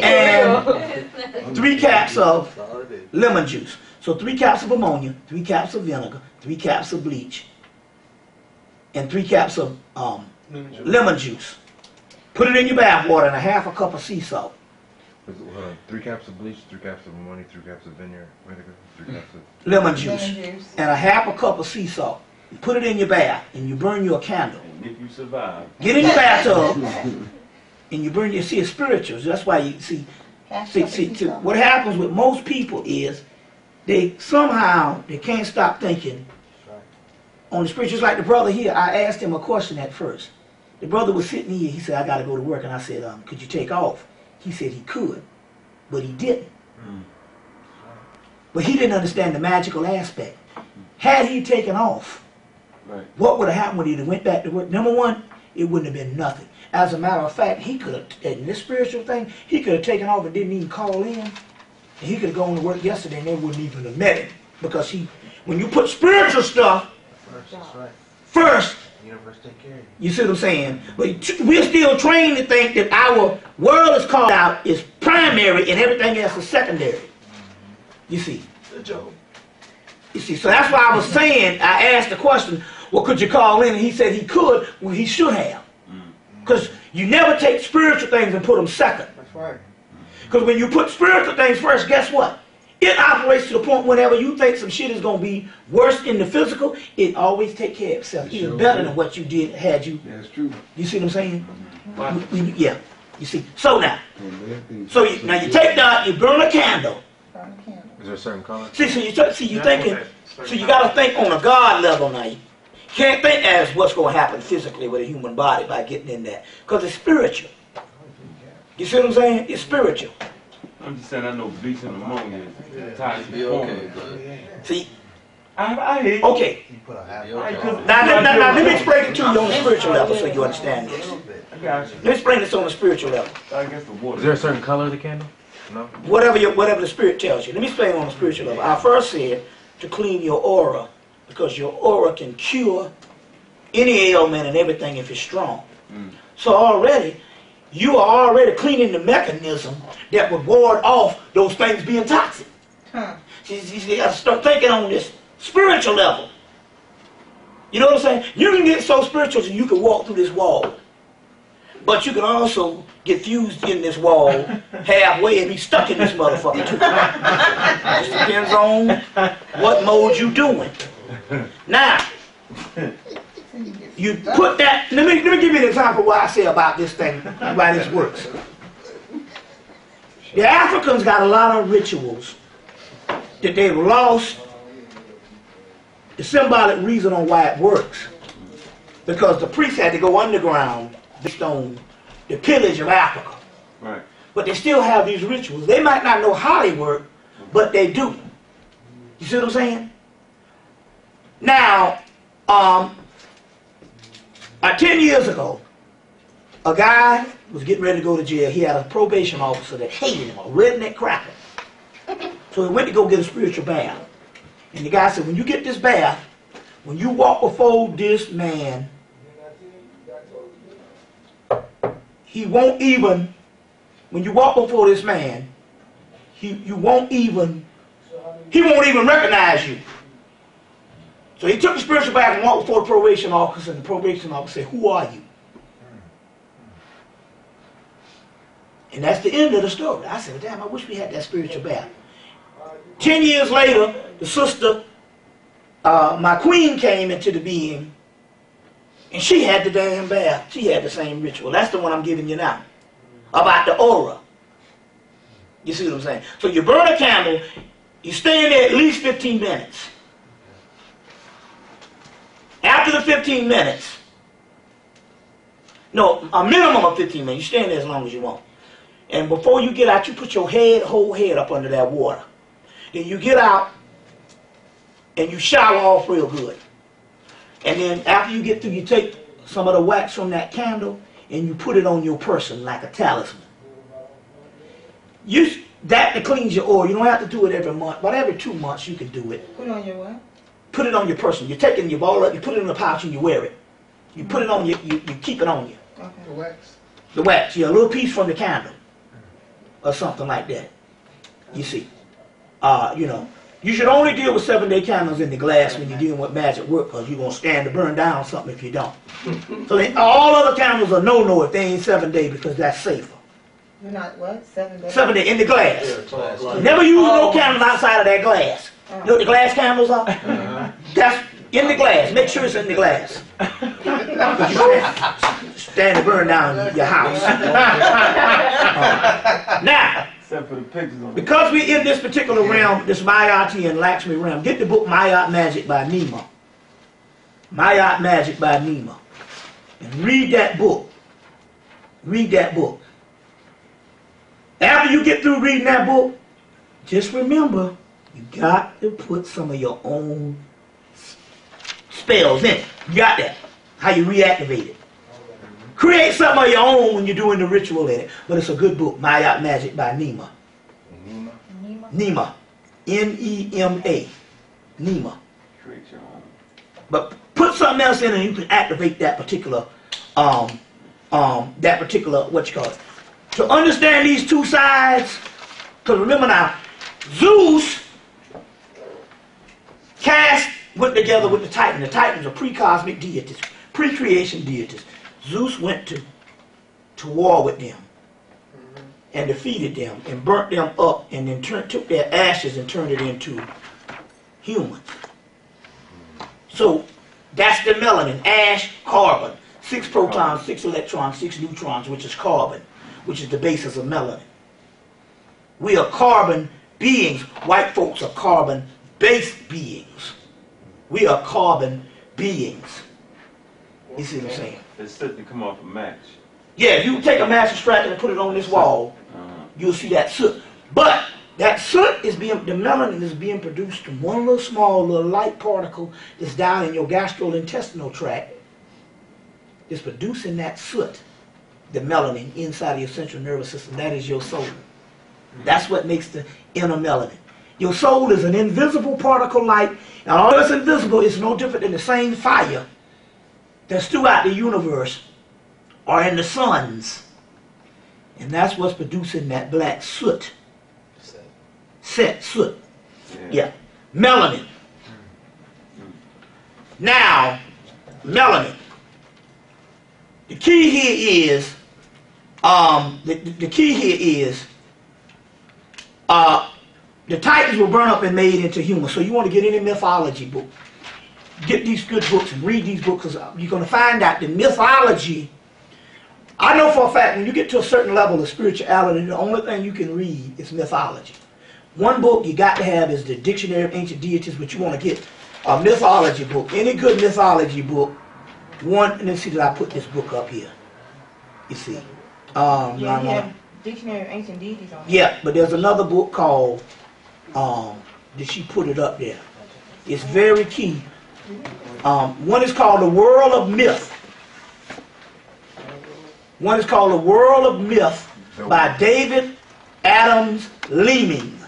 and 3 caps of lemon juice. So 3 caps of ammonia, 3 caps of vinegar, 3 caps of bleach, and 3 caps of lemon juice. Put it in your bath water and a half a cup of sea salt. 3 caps of bleach, 3 caps of ammonia, 3 caps of vinegar, 3 caps of lemon juice, and a half a cup of sea salt. You put it in your bath and you burn you a candle. If you survive. Get in your bathtub and you burn your, see, it's spirituals. That's why you see, what happens with most people is they somehow, they can't stop thinking on the spirituals. Like the brother here, I asked him a question at first. The brother was sitting here, he said, I got to go to work. And I said, could you take off? He said he could, but he didn't. But he didn't understand the magical aspect. Had he taken off, what would have happened when he went back to work? Number one, it wouldn't have been nothing. As a matter of fact, he could have, in this spiritual thing, he could have taken off and didn't even call in. And he could have gone to work yesterday and they wouldn't even have met him. Because when you put spiritual stuff first, you see what I'm saying? But we're still trained to think that our world is called out is primary and everything else is secondary. You see? You see, so that's why I was saying, I asked the question, well, could you call in? And he said he could. Well, he should have. Because you never take spiritual things and put them second. That's right. Because when you put spiritual things first, guess what? It operates to the point whenever you think some shit is going to be worse in the physical, it always take care of itself. Even better than what you did had you. That's true. You see what I'm saying? Yeah. You see. So now. So now you take that, you burn a candle. Is there a certain color? See, so you thinking, so you got to think on a God level now. Can't think as what's going to happen physically with a human body by getting in that. Because it's spiritual. You see what I'm saying? It's spiritual. I'm just saying I know bleach and ammonia is toxic. See? I hear you. Okay. Now, let me explain it to you on the spiritual level so you understand this. I got you. Let me explain this on the spiritual level. I guess the water. Is there a certain color of the candle? No? Whatever the spirit tells you. Let me explain on the spiritual level. I first said to clean your aura, because your aura can cure any ailment and everything if it's strong. So already, you are already cleaning the mechanism that would ward off those things being toxic. You got to start thinking on this spiritual level. You know what I'm saying? You can get so spiritual that you can walk through this wall. But you can also get fused in this wall halfway and be stuck in this motherfucker too. It just depends on what mode you doing. Now, you put that, let me give you an example of what I say about this thing, why this works. The Africans got a lot of rituals that they've lost the symbolic reason on why it works. Because the priests had to go underground based on the pillage of Africa. Right. But they still have these rituals. They might not know how they work, but they do. You see what I'm saying? Now, 10 years ago, a guy was getting ready to go to jail. He had a probation officer that hated him, a redneck cracker. So he went to go get a spiritual bath. And the guy said, when you get this bath, when you walk before this man, he won't even, when you walk before this man, he won't even recognize you. So he took the spiritual bath and walked before the probation officer, and the probation officer said, who are you? And that's the end of the story. I said, damn, I wish we had that spiritual bath. 10 years later, the sister, my queen, came into the being, and she had the damn bath. She had the same ritual. That's the one I'm giving you now, about the aura. You see what I'm saying? So you burn a candle, you stay in there at least 15 minutes. After the 15 minutes, no, a minimum of 15 minutes, you stay in there as long as you want. And before you get out, you put your whole head up under that water. Then you get out and you shower off real good. And then after you get through, you take some of the wax from that candle and you put it on your person like a talisman. That cleans your aura. You don't have to do it every month, but every 2 months you can do it. Put it on your what? Put it on your person. You're taking your ball up, you put it in a pouch and you wear it. You put it on you keep it on you. Okay. The wax. The wax, yeah, a little piece from the candle. Or something like that. You see. You know, you should only deal with 7-day candles in the glass when you're dealing with magic work, because you're going to stand to burn down something if you don't. So all other candles are no-no if they ain't 7-day, because that's safer. You're not what? 7 days? 7 day in the glass. Yeah, Never use no candles outside of that glass. You know what the glass candles are? That's in the glass. Make sure it's in the glass. You stand to burn down your house. Now, Except for the pictures on because we're in this particular realm, this Mayati and Lakshmi realm, get the book Mayat Magic by Nima. Mayat Magic by Nima. And read that book. Read that book. After you get through reading that book, just remember, you got to put some of your own spells in it. You got that. How you reactivate it. Create something of your own when you're doing the ritual in it. But it's a good book, Mayat Magic by Nima. Nima. N-E-M-A. Nima. Create your own. But put something else in and you can activate that particular, what you call it. To understand these two sides, because remember now, Zeus went together with the Titan. The Titans are pre-cosmic deities, pre-creation deities. Zeus went to war with them and defeated them and burnt them up and then took their ashes and turned it into humans. So that's the melanin, ash, carbon. 6 protons, 6 electrons, 6 neutrons, which is carbon, which is the basis of melanin. We are carbon beings. White folks are carbon-based beings. We are carbon-based beings. You see what I'm saying? It's set to come off a match. Yeah, you take a match extractor and put it on this wall, you'll see that soot. But that soot is the melanin is being produced from one little small little light particle that's down in your gastrointestinal tract. It's producing that soot, the melanin inside of your central nervous system. That is your soul. That's what makes the inner melanin. Your soul is an invisible particle light, and all that's invisible is no different than the same fire that's throughout the universe or in the suns. And that's what's producing that black soot. Soot. Yeah. Melanin. Now, melanin. The key here is, the Titans were burned up and made into humans. So you want to get any mythology book, get these good books and read these books, because you're going to find out the mythology. I know for a fact when you get to a certain level of spirituality, the only thing you can read is mythology. One book you got to have is the Dictionary of Ancient Deities, but you want to get a mythology book, any good mythology book. One, and let's see that I put this book up here. You see. Yeah, you have Dictionary of Ancient Deities on it. Yeah, but there's another book called, did she put it up there? It's very key. One is called The World of Myth. One is called The World of Myth by David Adams Leeming.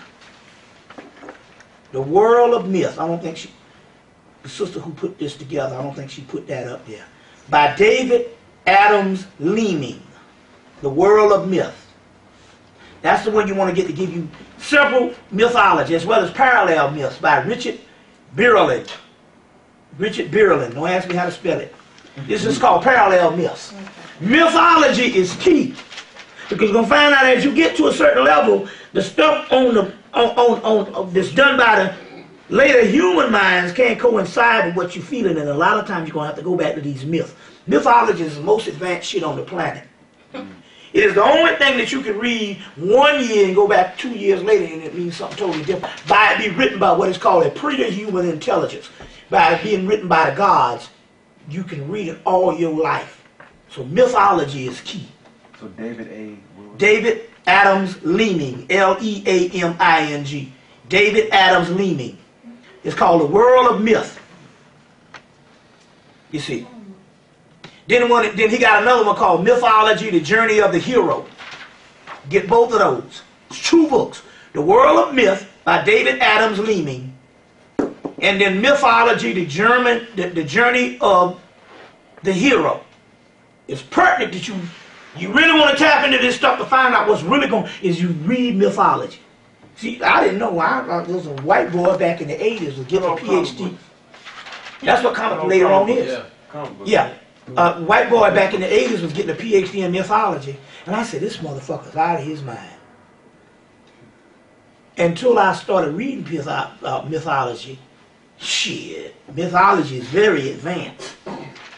The World of Myth. I don't think she, the sister who put this together, I don't think she put that up there. By David Adams Leeming. The World of Myth. That's the one you want to get to give you several mythology as well as parallel myths by Richard Birlin. Richard Birlin. Don't ask me how to spell it. This is called parallel myths. Mythology is key, because you're going to find out as you get to a certain level, the stuff that's done by the later human minds can't coincide with what you're feeling, and a lot of times you're going to have to go back to these myths. Mythology is the most advanced shit on the planet. It is the only thing that you can read 1 year and go back 2 years later and it means something totally different. By it being written by what is called a pre-human intelligence. By it being written by the gods, you can read it all your life. So mythology is key. So David Adams Leeming, L-E-A-M-I-N-G. David Adams Leeming. It's called The World of Myth. You see. Then he got another one called Mythology, The Journey of the Hero. Get both of those. It's 2 books. The World of Myth by David Adams Leeming. And then Mythology, The Journey of the Hero. It's pertinent that you really want to tap into this stuff to find out what's really going is you read mythology. See, I didn't know. There was a white boy back in the 80s was getting a PhD. That's what comic later on is. Yeah. White boy back in the 80s was getting a PhD in mythology. And I said, this motherfucker's out of his mind. Until I started reading mythology, shit, mythology is very advanced.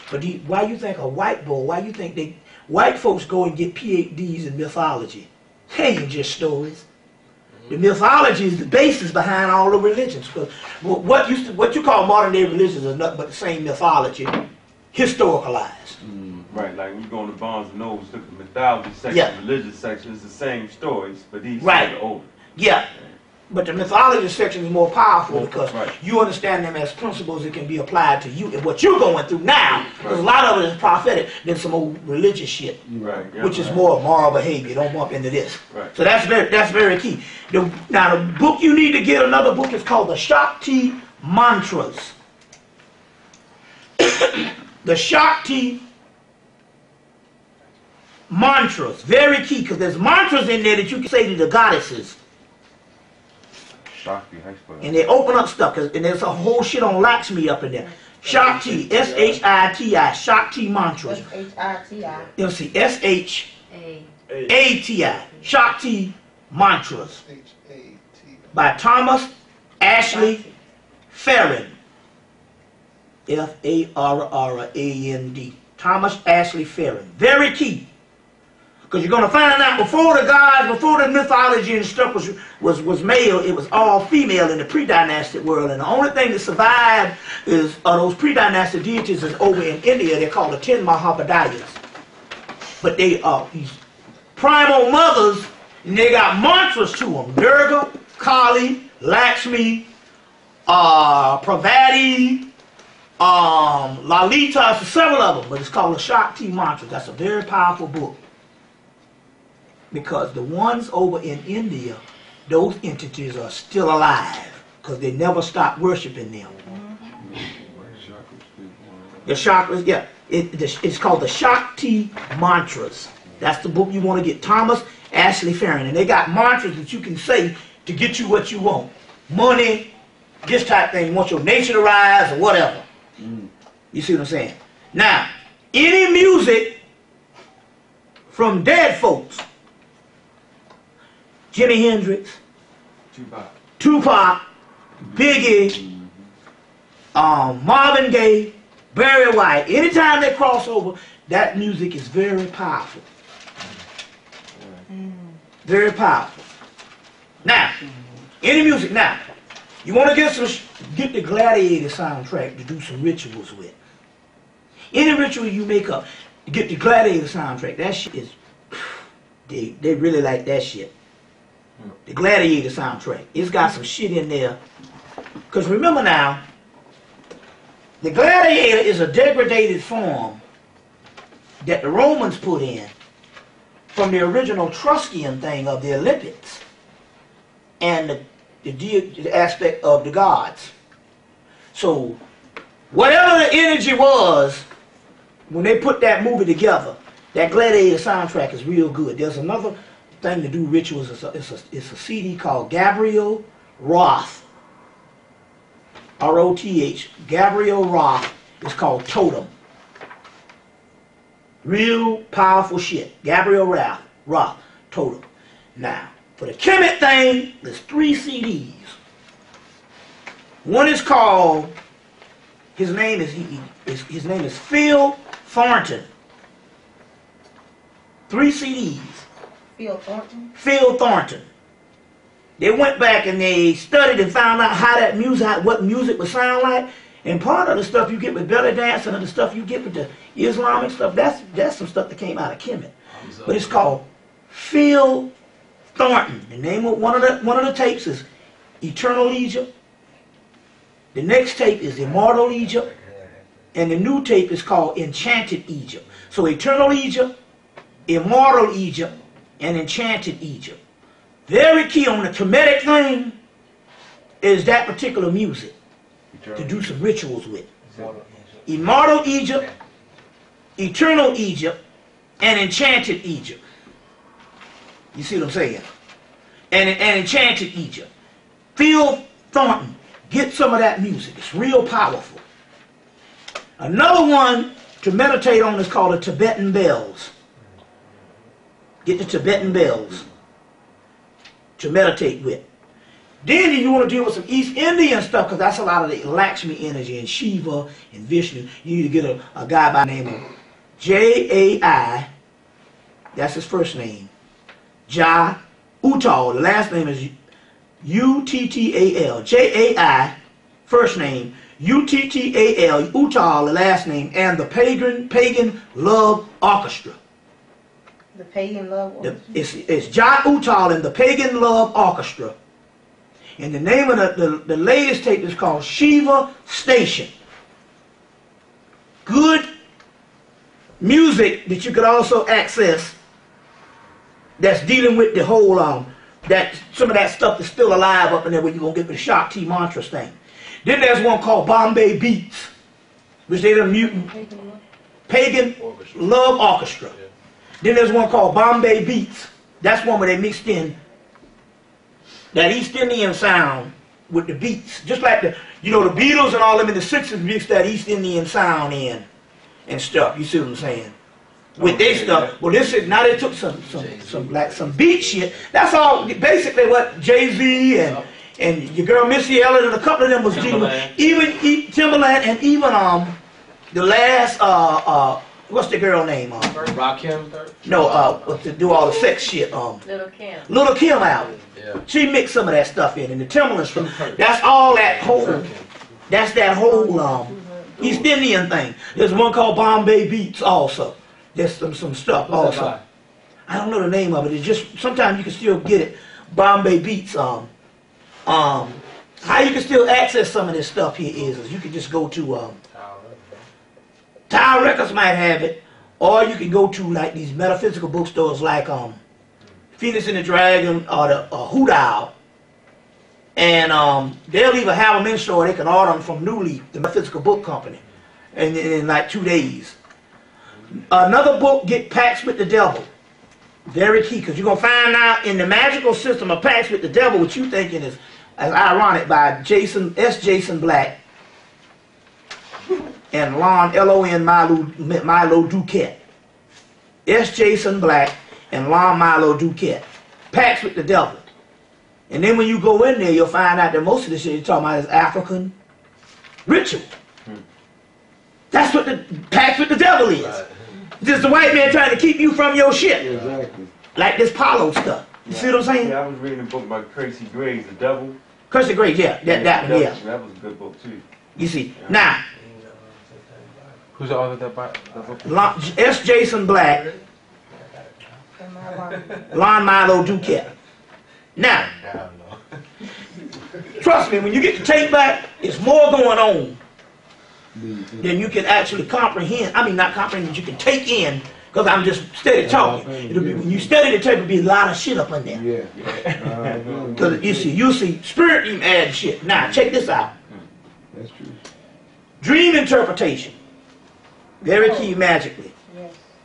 But why you think a white boy, why you think white folks go and get PhDs in mythology? They ain't just stories. The mythology is the basis behind all the religions. Because what you call modern day religions is nothing but the same mythology, historicalized. Right, like when you go on the Barnes and Nobles, look at the mythology section, religious section, it's the same stories, but these are older. Yeah. But the mythology section is more powerful because you understand them as principles that can be applied to you and what you're going through now. Because a lot of it is prophetic than some old religious shit, which is more moral behavior. Don't bump into this. So that's very key. Now the book you need to get, another book is called the Shakti Mantras. The Shakti Mantras, very key, because there's mantras in there that you can say to the goddesses. And they open up stuff, and there's a whole shit on Lakshmi up in there. Shakti, S-H-I-T-I, Shakti Mantras. S-H-I-T-I. You'll see, S-H-A-T-I, Shakti Mantras. By Thomas Ashley Farrand. F-A-R-R-A-N-D. Thomas Ashley Farrand. Very key. Because you're going to find out before the gods, before the mythology and stuff was male, it was all female in the pre-dynastic world. And the only thing that survived is those pre-dynastic deities is over in India. They're called the 10 Mahabodhiyas. But they are these primal mothers, and they got mantras to them. Durga, Kali, Lakshmi, Pravati, Lalita, several of them. But it's called the Shakti mantra. That's a very powerful book. Because the ones over in India, those entities are still alive because they never stopped worshiping them. The chakras, yeah. It's called the Shakti Mantras. That's the book you want to get. Thomas Ashley Farron. And they got mantras that you can say to get you what you want. Money, this type of thing. You want your nature to rise or whatever. You see what I'm saying? Now, any music from dead folks, Jimi Hendrix, Tupac, Biggie, Marvin Gaye, Barry White. Anytime they cross over, that music is very powerful. Very powerful. Now, any music now, you want to get the Gladiator soundtrack to do some rituals with. Any ritual you make up, get the Gladiator soundtrack. That shit is, they really like that shit. The Gladiator soundtrack. It's got some shit in there. Because remember now, the Gladiator is a degraded form that the Romans put in from the original Etruscan thing of the Olympics and the aspect of the gods. So whatever the energy was when they put that movie together, that Gladiator soundtrack is real good. There's another thing to do rituals. It's a CD called Gabriel Roth, R-O-T-H. Gabriel Roth. It's called Totem. Real powerful shit. Gabriel Roth, Totem. Now, for the HEMMITT thing, there's 3 CDs. One is called, his name is Phil Thornton. 3 CDs. Phil Thornton? Phil Thornton. They went back and they studied and found out how that music, what music would sound like. And part of the stuff you get with belly dancing and the stuff you get with the Islamic stuff, that's some stuff that came out of HEMMITT. But it's called Phil Thornton. The name of one of the tapes is Eternal Egypt. The next tape is Immortal Egypt. And the new tape is called Enchanted Egypt. So Eternal Egypt, Immortal Egypt, and Enchanted Egypt. Very key on the Kemetic thing is that particular music to do some rituals with. Immortal Egypt, Eternal Egypt, and Enchanted Egypt. You see what I'm saying? And Enchanted Egypt. Phil Thornton, get some of that music. It's real powerful. Another one to meditate on is called the Tibetan Bells. Get the Tibetan Bells to meditate with. Then you want to deal with some East Indian stuff, because that's a lot of the Lakshmi energy and Shiva and Vishnu. You need to get a guy by the name of J-A-I, that's his first name, Jai Uttal. The last name is U-T-T-A-L. J-A-I, first name, U-T-T-A-L, Uttal, the last name, and the Pagan Love Orchestra. The Pagan Love Orchestra? It's Jai Uttal and the Pagan Love Orchestra. And the name of the latest tape is called Shiva Station. Good music that you could also access that's dealing with the whole, some of that stuff that's still alive up in there when you're going to get the Shakti Mantras thing. Then there's one called Bombay Beats, which they're the mutant Pagan Love Orchestra. Then there's one called Bombay Beats. That's one where they mixed in that East Indian sound with the beats. Just like the Beatles and all them in the 60s mixed that East Indian sound in and stuff. You see what I'm saying? With their stuff. Well, now they took some beat shit. That's all basically what Jay-Z and your girl Missy Elliott and a couple of them was dealing with. Even Timberland and even the last what's the girl name? Rakim? No, to do all the sex shit. Little Kim. Little Kim album. Yeah. She mixed some of that stuff in, and the Timberland stuff. That's all that whole. That's that whole East Indian thing. There's one called Bombay Beats also. There's some stuff also. I don't know the name of it. It's just sometimes you can still get it. Bombay Beats. How you can still access some of this stuff here is you can just go to Tower Records might have it, or you can go to like these metaphysical bookstores like Phoenix and the Dragon or the Hoot Owl, and they'll either have them in store or they can order them from New Leaf, the metaphysical book company, and in like 2 days. Another book, Get Paxed with the Devil. Very key, because you're going to find out in the magical system of Paxed with the Devil, what you thinking is ironic, by Jason Black and Lon Milo Duquette. S. Jason Black and Lon Milo Duquette. Paxed with the Devil. And then when you go in there, you'll find out that most of the shit you're talking about is African ritual. That's what the Paxed with the Devil is. Right. Just the white man trying to keep you from your shit. Exactly. Like this Palo stuff. You see what I'm saying? Yeah, I was reading a book by Tracy Graves, The Devil. Curse the Great, yeah. That one, yeah. That was a good book too. You see. Now, Who's the author of that book? S. Jason Black, Lon Milo Duquette. Now, trust me, when you get the tape back, it's more going on than you can actually comprehend. I mean, not comprehend, but you can take in, because I'm just steady talking. It'll be, when you study the tape, it'll be a lot of shit up in there. Yeah. Because you see, spirit even add shit. Now, check this out. That's true. Dream interpretation. Very key magically.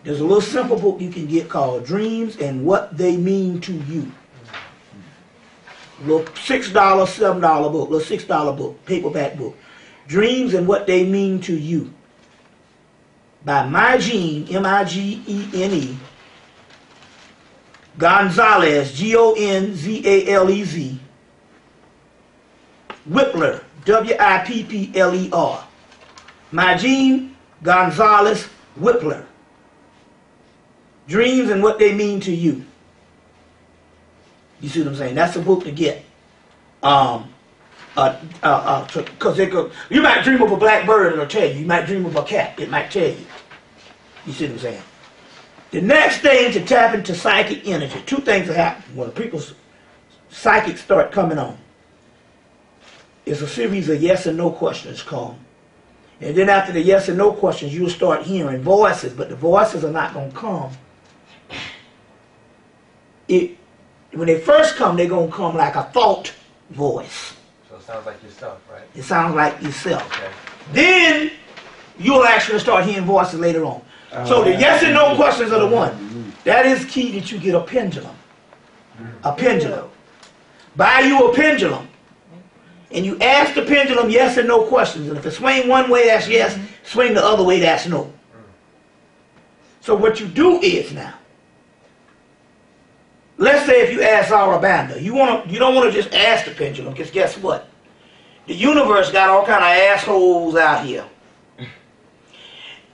There's a little simple book you can get called Dreams and What They Mean to You. A little $6, $7 book, little $6 book, paperback book. Dreams and What They Mean to You. By Migene, M-I-G-E-N-E, Gonzalez, G-O-N-Z-A-L-E-Z, Whippler, W-I-P-P-L-E-R. Migene Gonzalez Whippler. Dreams and What They Mean to You. You see what I'm saying? That's a book to get. Because you might dream of a black bird, it'll tell you. You might dream of a cat, it might tell you. You see what I'm saying? The next thing to tap into psychic energy, two things that happen when people's psychics start coming on. It's a series of yes and no questions come. And then after the yes and no questions, you'll start hearing voices, but the voices are not going to come. When they first come, they're going to come like a thought voice. So it sounds like yourself, right? It sounds like yourself. Okay. Then you'll actually start hearing voices later on. So the yes and no questions are the one. That is key, that you get a pendulum. A pendulum. Buy you a pendulum. And you ask the pendulum yes and no questions. And if it swing one way, that's yes. Swing the other way, that's no. So what you do is now, let's say if you ask Arabanda, you don't want to just ask the pendulum, because guess what? The universe got all kind of assholes out here.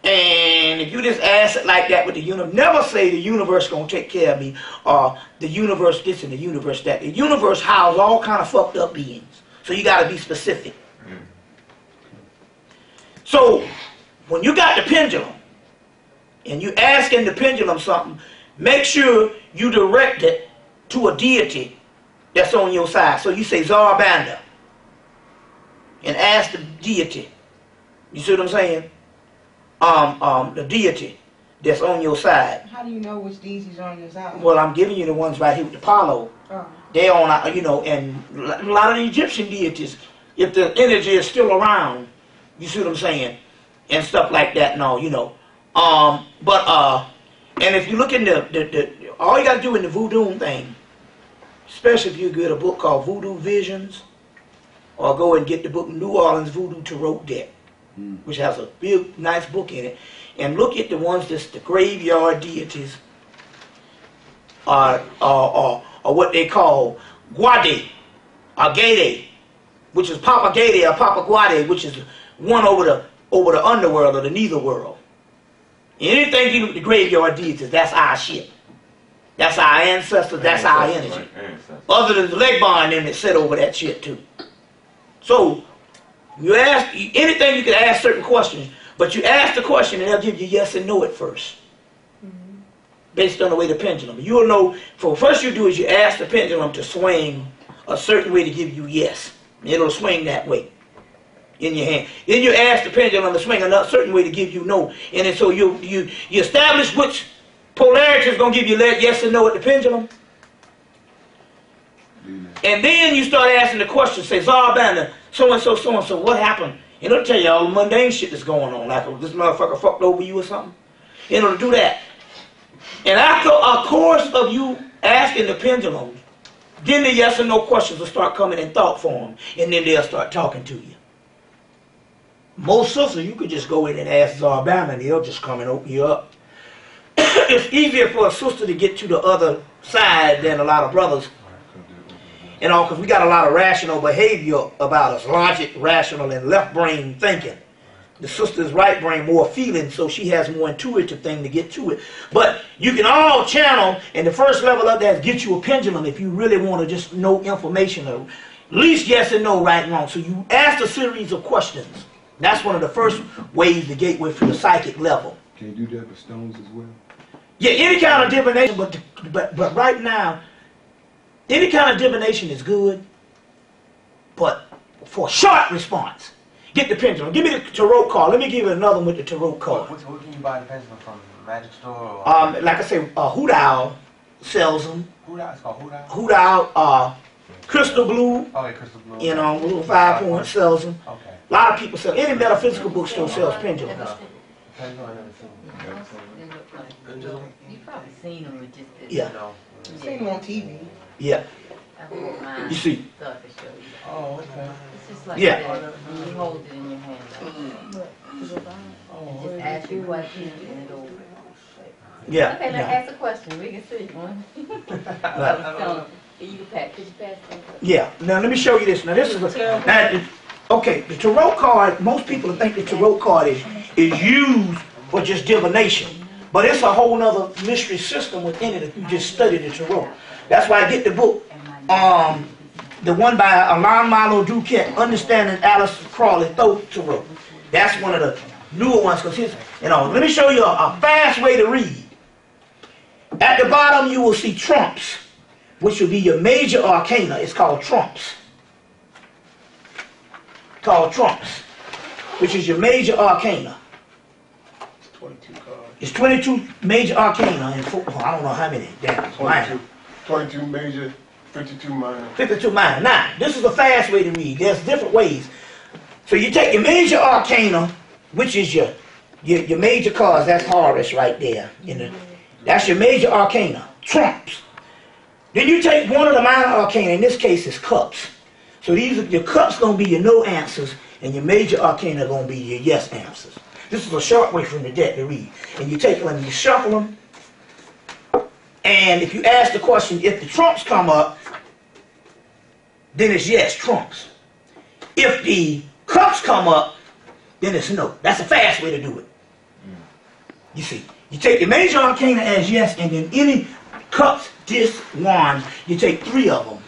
And if you just ask it like that with the universe, never say the universe gonna take care of me, or the universe this and the universe that. The universe houses all kind of fucked up beings. So you got to be specific. So when you got the pendulum and you asking the pendulum something, make sure you direct it to a deity that's on your side. So you say Zarbanda and ask the deity. You see what I'm saying? The deity that's on your side. How do you know which deities are on your side? Well, I'm giving you the ones right here with the Apollo. Oh. They on, and a lot of the Egyptian deities, if the energy is still around, you see what I'm saying, and stuff like that, and all, and if you look in all you got to do in the voodoo thing, especially if you get a book called Voodoo Visions, or go and get the book New Orleans Voodoo Tarot Deck, which has a big, nice book in it, and look at the ones that's the graveyard deities, or what they call Guade, or Gade, which is Papa Gade or Papa Guade, which is one over the underworld or the nether world. Anything you the graveyard deities, that's our shit. That's our ancestors, that's our energy. Other than the leg bar and them that sit over that shit too. So, you ask, anything you can ask certain questions, but you ask the question and they'll give you yes and no at first. Based on the way the pendulum. You'll know, first you do is you ask the pendulum to swing a certain way to give you yes. It'll swing that way in your hand. Then you ask the pendulum to swing a certain way to give you no. And then so you establish which polarity is going to give you yes and no at the pendulum. And then you start asking the question, say, Zarbanda, so-and-so, what happened? And it'll tell you all the mundane shit that's going on, like this motherfucker fucked over you or something. And it'll do that. And after a course of you asking the pendulum, then the yes and no questions will start coming in thought form, and then they'll start talking to you. Most sisters, you could just go in and ask Zarbana, and they'll just come and open you up. It's easier for a sister to get to the other side than a lot of brothers. You know, because we got a lot of rational behavior about us, logic, rational, and left brain thinking. The sister's right brain more feeling, so she has more intuitive thing to get to it. But you can all channel, and the first level of that is get you a pendulum if you really want to just know information, or at least yes and no, right and wrong. So you ask a series of questions. That's one of the first ways, the gateway for the psychic level. Can you do that with stones as well? Yeah, any kind of divination, but right now, any kind of divination is good, but for short response, get the pendulum. Give me the tarot card. Let me give you another one with the tarot card. What can you buy the pendulum from? Magic store? Or? Like I say, Hoot Owl sells them. Hoot Owl? It's called Hoot Owl? Hoot Owl, Crystal Blue. Oh, yeah, Crystal Blue. You know, little 5 point sells them. Okay. A lot of people sell. Any metaphysical bookstore sells pendulums. You've probably seen them with just this. Yeah. I've seen them on TV. Yeah. I bought mine. You see. Stuff to show you. Oh, okay. It's just like Yeah. that. You hold it in your hand. Just ask your question and it'll. Yeah. Okay, let's Yeah. ask a question. We can see one. You can pass. Could you pass them? Yeah. Now let me show you this. Now this is okay. The tarot card. Most people think the tarot card is used for just divination, but it's a whole other mystery system within it if you just study the tarot. That's why I get the book. The one by Alain Milo Duquette, Understanding Alice Crawley Tarot. That's one of the newer ones, because let me show you a fast way to read. At the bottom you will see trumps, which will be your major arcana. It's called trumps. Called trumps, which is your major arcana. 22 cards. It's 22 major arcana, and I don't know how many. Damn, 22 major, 52 minor. 52 minor. Now, this is a fast way to read. There's different ways. So you take your major arcana, which is your major cards. That's Horus right there. That's your major arcana. Trumps. Then you take one of the minor arcana. In this case, it's cups. So your cups going to be your no answers, and your major arcana going to be your yes answers. This is a short way from the deck to read. And you take them and you shuffle them. And if you ask the question, if the trumps come up, then it's yes, trumps. If the cups come up, then it's no. That's a fast way to do it. You see, you take the major arcana as yes, and then any cups, discs, wands, you take 3 of them.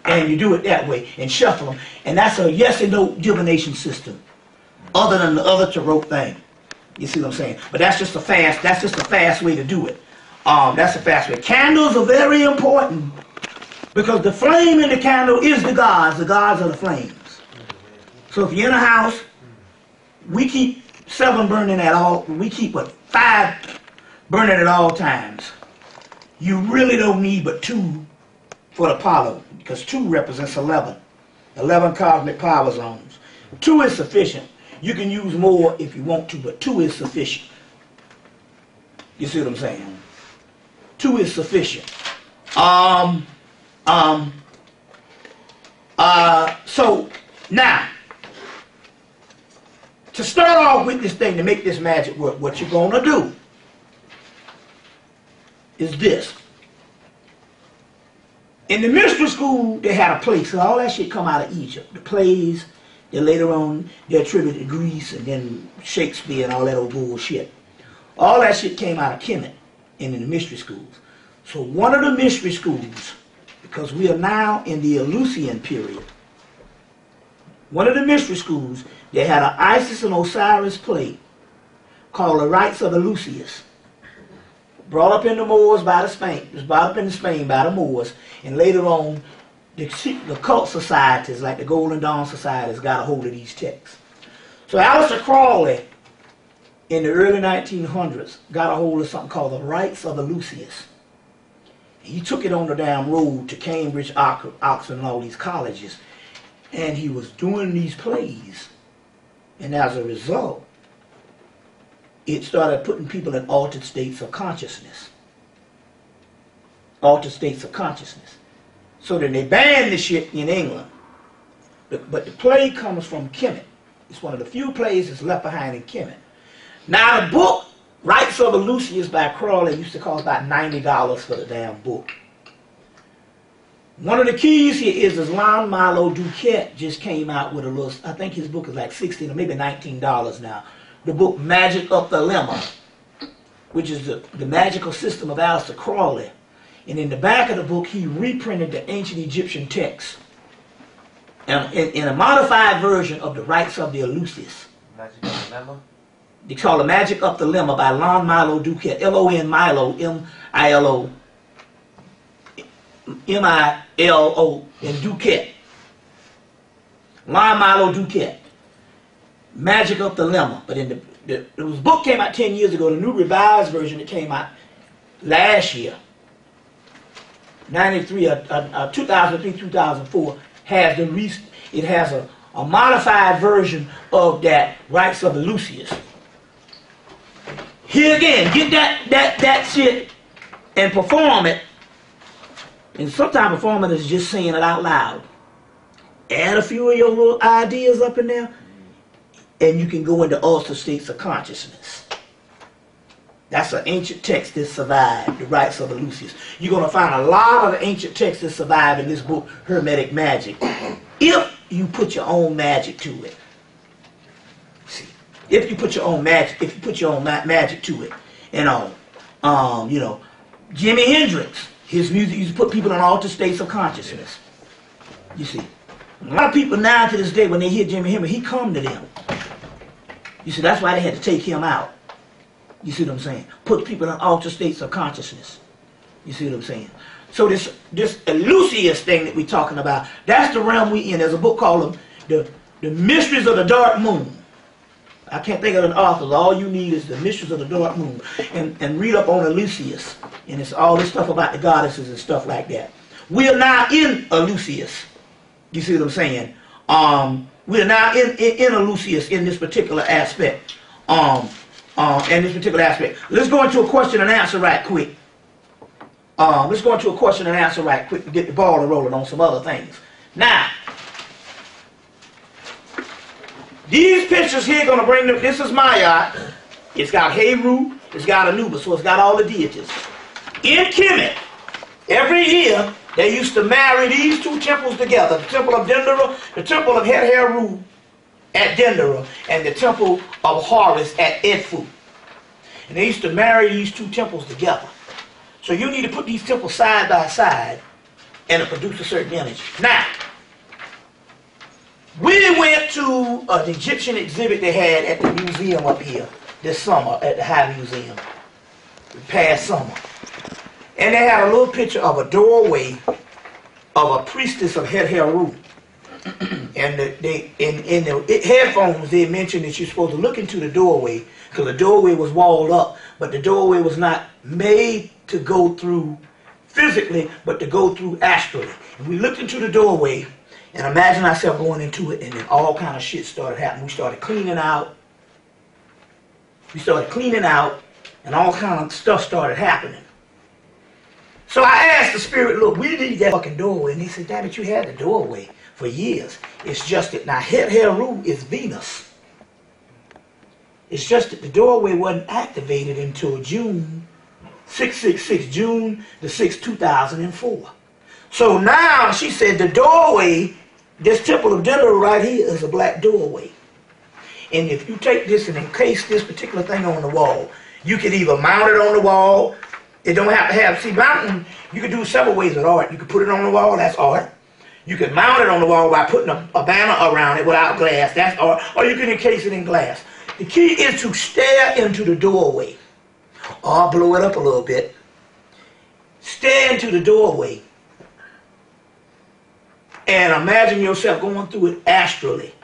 And you do it that way, and shuffle them. And that's a yes and no divination system, other than the other tarot thing. You see what I'm saying? But that's just a fast way to do it. That's a fast way. Candles are very important, because the flame in the candle is the gods are the flames. So if you're in a house, we keep 7 burning at all, we keep 5 burning at all times. You really don't need but 2 for the Apollo, because 2 represents 11. 11 cosmic power zones. 2 is sufficient. You can use more if you want to, but 2 is sufficient. You see what I'm saying? 2 is sufficient. So now, to start off with this thing, to make this magic work, what you're going to do is this. In the mystery school, they had a play, so all that shit come out of Egypt. The plays, then later on, they're attributed to Greece, and then Shakespeare and all that old bullshit. All that shit came out of HEMMITT and in the mystery schools. So one of the mystery schools, because we are now in the Eleusinian period, one of the mystery schools, they had an Isis and Osiris play called The Rites of Eleusis. Brought up in the Moors by the Spain, it was brought up in Spain by the Moors, and later on the cult societies like the Golden Dawn societies got a hold of these texts. So Aleister Crowley in the early 1900s got a hold of something called the Rites of Eleusis. He took it on the damn road to Cambridge, Oxford, and all these colleges, and he was doing these plays, and as a result, it started putting people in altered states of consciousness. Altered states of consciousness. So then they banned the shit in England. But the play comes from HEMMITT. It's one of the few plays that's left behind in HEMMITT. Now the book, Rites of Eleusis by Crowley, used to cost about $90 for the damn book. One of the keys here is Lon Milo Duquette just came out with a little, I think his book is like $16 or maybe $19 now. The book Magic of the Lemma, which is the magical system of Aleister Crowley. And in the back of the book, he reprinted the ancient Egyptian text in a modified version of the Rites of the Eleusis. Magic of the Lemma? They call it Magic of the Lemma by Lon Milo Duquette. L-O-N Milo, M-I-L-O. M-I-L-O, and Duquette. Lon Milo Duquette. Magic of the Lemma. But in the book came out 10 years ago. The new revised version that came out last year, 2003, 2004, has it has a modified version of that Rites of Eleusis. Here again, get that shit and perform it. And sometimes performing is just saying it out loud. Add a few of your little ideas up in there, and you can go into altered states of consciousness. That's an ancient text that survived, the Rites of Eleusis. You're going to find a lot of the ancient texts that survive in this book, Hermetic Magic, if you put your own magic to it. See, if you put your own magic, magic to it, you know, Jimi Hendrix, his music used to put people in altered states of consciousness. You see, a lot of people now to this day, when they hear Jimi Hendrix, he come to them. You see, that's why they had to take him out. You see what I'm saying? Put people in altered states of consciousness. You see what I'm saying? So this Eleusis thing that we're talking about, that's the realm we in. There's a book called the Mysteries of the Dark Moon. I can't think of an author. All you need is the Mysteries of the Dark Moon. And read up on Eleusis. And it's all this stuff about the goddesses and stuff like that. We are now in Eleusis. You see what I'm saying? We are now in Eleusis in this particular aspect. Let's go into a question and answer right quick. Let's go into a question and answer right quick to get the ball rolling on some other things. Now, these pictures here going to bring them. This is Mayat. It's got Heru. It's got Anubis. So it's got all the deities. In HEMMITT, every year they used to marry these two temples together: the temple of Dendera, the temple of Heru at Dendera, and the temple of Horus at Edfu. And they used to marry these two temples together. So you need to put these temples side by side and it'll produce a certain energy. Now, we went to an Egyptian exhibit they had at the museum up here this summer at the High Museum, past summer. And they had a little picture of a doorway of a priestess of Heru. And in the headphones, they mentioned that you're supposed to look into the doorway because the doorway was walled up, but the doorway was not made to go through physically, but to go through astrally. And we looked into the doorway and imagined ourselves going into it, and then all kind of shit started happening. We started cleaning out. And all kind of stuff started happening. So I asked the spirit, look, we need that fucking doorway. And he said, damn it, you had the doorway for years. It's just that now Heru is Venus. It's just that the doorway wasn't activated until June 666, June the 6th, 2004. So now she said the doorway, this temple of Dendera right here is a black doorway. And if you take this and encase this particular thing on the wall, You can either mount it on the wall. It don't have to have, see, mounting, you can do several ways with art. You can put it on the wall, that's art. You can mount it on the wall by putting a banner around it without glass, that's art. Or you can encase it in glass. The key is to stare into the doorway. Or blow it up a little bit. Stare into the doorway. And imagine yourself going through it astrally.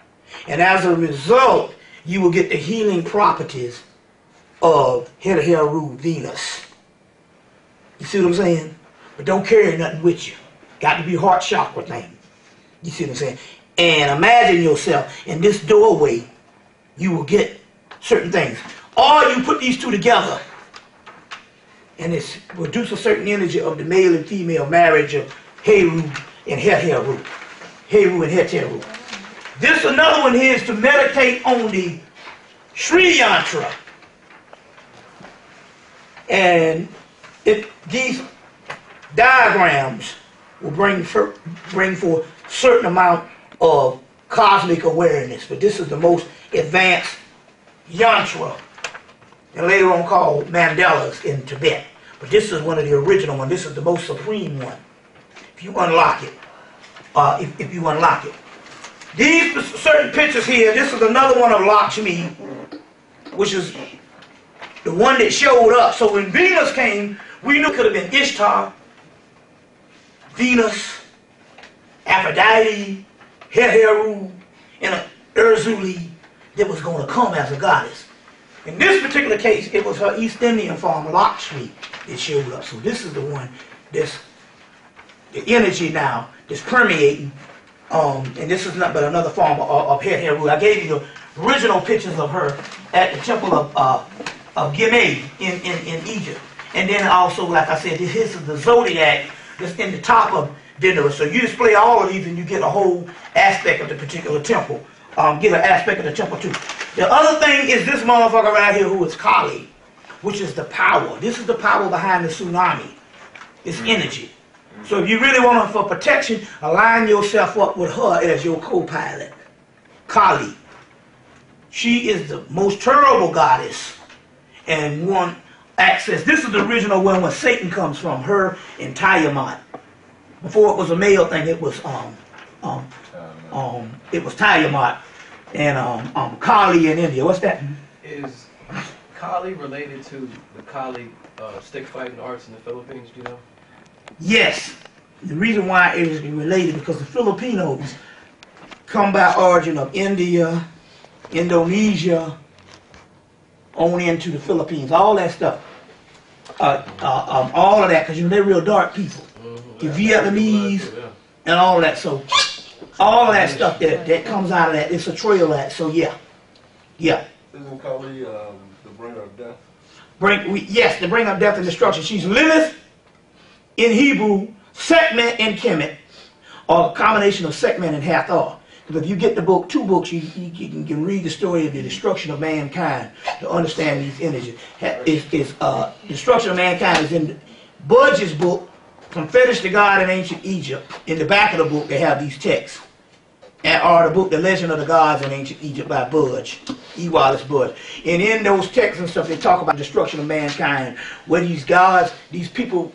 And as a result, you will get the healing properties of Heru Venus. You see what I'm saying? But don't carry nothing with you. Got to be heart chakra thing. You see what I'm saying? And imagine yourself in this doorway, you will get certain things. Or you put these two together, and it produces a certain energy of the male and female marriage of Heru and Heru. Heru and Heteru. This another one here is to meditate on the Sri Yantra. And these diagrams will bring forth certain amount of cosmic awareness. But this is the most advanced yantra, and later on called mandalas in Tibet. But this is one of the original ones. This is the most supreme one. If you unlock it, if you unlock it. These certain pictures here, this is another one of Lakshmi, which is the one that showed up. So when Venus came, we knew it could have been Ishtar, Venus, Aphrodite, Heru, and an Urzuli that was going to come as a goddess. In this particular case, it was her East Indian form, Lakshmi, that showed up. So this is the one that's the energy now that's permeating. And this is not but another form of Heru. I gave you the original pictures of her at the temple of Gimeh in Egypt. And then also, like I said, this is the zodiac that's in the top of Dendera. So you display all of these and you get a whole aspect of the particular temple. Get an aspect of the temple too. The other thing is this motherfucker right here who is Kali, which is the power. This is the power behind the tsunami. It's energy. So if you really want her for protection, align yourself up with her as your co-pilot. Kali. She is the most terrible goddess and one access. This is the original one where Satan comes from, her and Tiamat. Before it was a male thing, it was Tiamat and Kali in India. What's that? Is Kali related to the Kali stick fighting arts in the Philippines, do you know? Yes. The reason why it is related because the Filipinos come by origin of India, Indonesia, on into the Philippines, all that stuff. All of that, because you know, they're real dark people. The Vietnamese and all of that. So all of that stuff that comes out of that, it's a trail of that. So yeah. Yeah. Isn't Kali the bringer of death? Yes, the bringer of death and destruction. She's Lilith in Hebrew, Sekhmet in Kemet, or a combination of Sekhmet and Hathor. Because if you get the book, two books, you can read the story of the destruction of mankind to understand these energies. Destruction of mankind is in Budge's book, From Fetish to God in Ancient Egypt. In the back of the book, they have these texts. Or the book, The Legend of the Gods in Ancient Egypt by Budge, E. Wallace Budge. And in those texts and stuff, they talk about destruction of mankind, where these gods, these people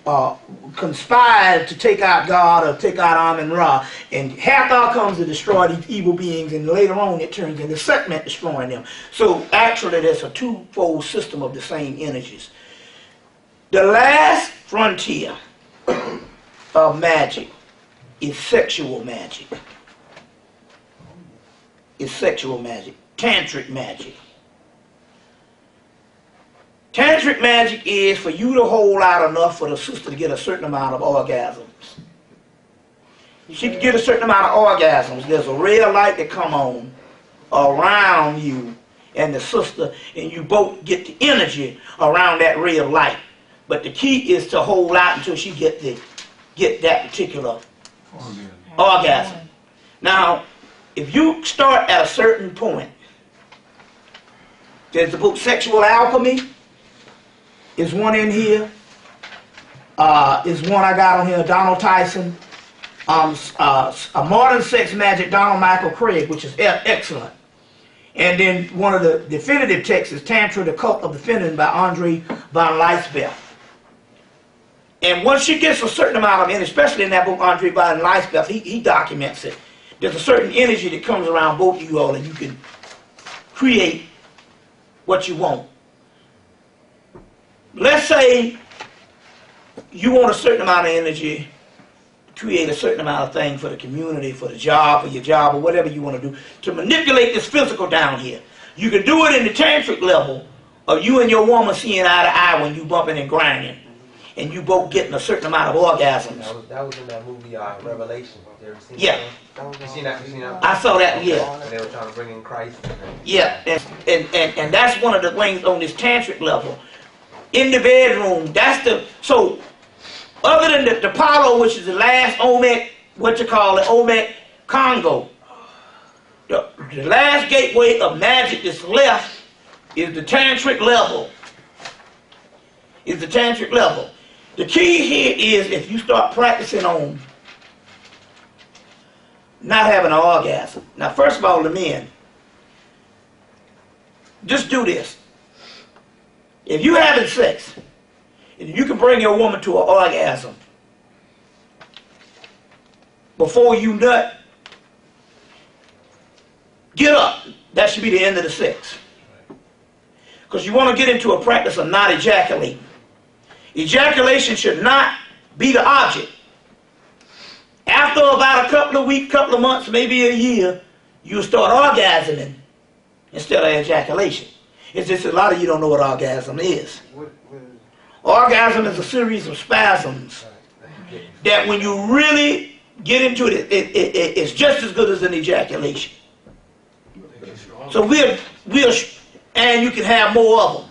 conspired to take out God or take out Amun-Ra. And Hathor comes to destroy these evil beings, and later on it turns into Sekhmet destroying them. So actually, there's a twofold system of the same energies. The last frontier of magic is sexual magic. Is sexual magic, tantric magic. Tantric magic is for you to hold out enough for the sister to get a certain amount of orgasms. She can get a certain amount of orgasms. There's a ray of light that come on around you and the sister, and you both get the energy around that ray of light. But the key is to hold out until she get that particular orgasm. Now, if you start at a certain point, there's the book Sexual Alchemy. Is one in here. Is one I got on here, Donald Tyson. A Modern Sex Magic, Donald Michael Craig, which is excellent. And then one of the definitive texts is Tantra, the Cult of the Feminine by Andre von Leisbeth. And once she gets a certain amount of energy, especially in that book, Andre von Leisbeth, he documents it. There's a certain energy that comes around both of you all, and you can create what you want. Let's say you want a certain amount of energy, create a certain amount of thing for the community, for the job, for your job, or whatever you want to do, to manipulate this physical down here. You can do it in the tantric level of you and your woman seeing eye to eye when you bumping and grinding, and you both getting a certain amount of orgasms. That was in that movie Revelation. You ever seen Yeah. that? You seen that? I saw that, yeah. And they were trying to bring in Christ. Yeah, and that's one of the things on this tantric level. In the bedroom, that's the, so other than the Palo, which is the last Olmec, Olmec Congo, the last gateway of magic that's left is the tantric level. Is the tantric level. The key here is if you start practicing on not having an orgasm. Now, first of all, the men, just do this. If you're having sex, and you can bring your woman to an orgasm before you nut, get up. That should be the end of the sex. Because you want to get into a practice of not ejaculating. Ejaculation should not be the object. After about a couple of weeks, couple of months, maybe a year, you'll start orgasming instead of ejaculation. It's just a lot of you don't know what orgasm is. Orgasm is a series of spasms that when you really get into it, it's just as good as an ejaculation. So and you can have more of them.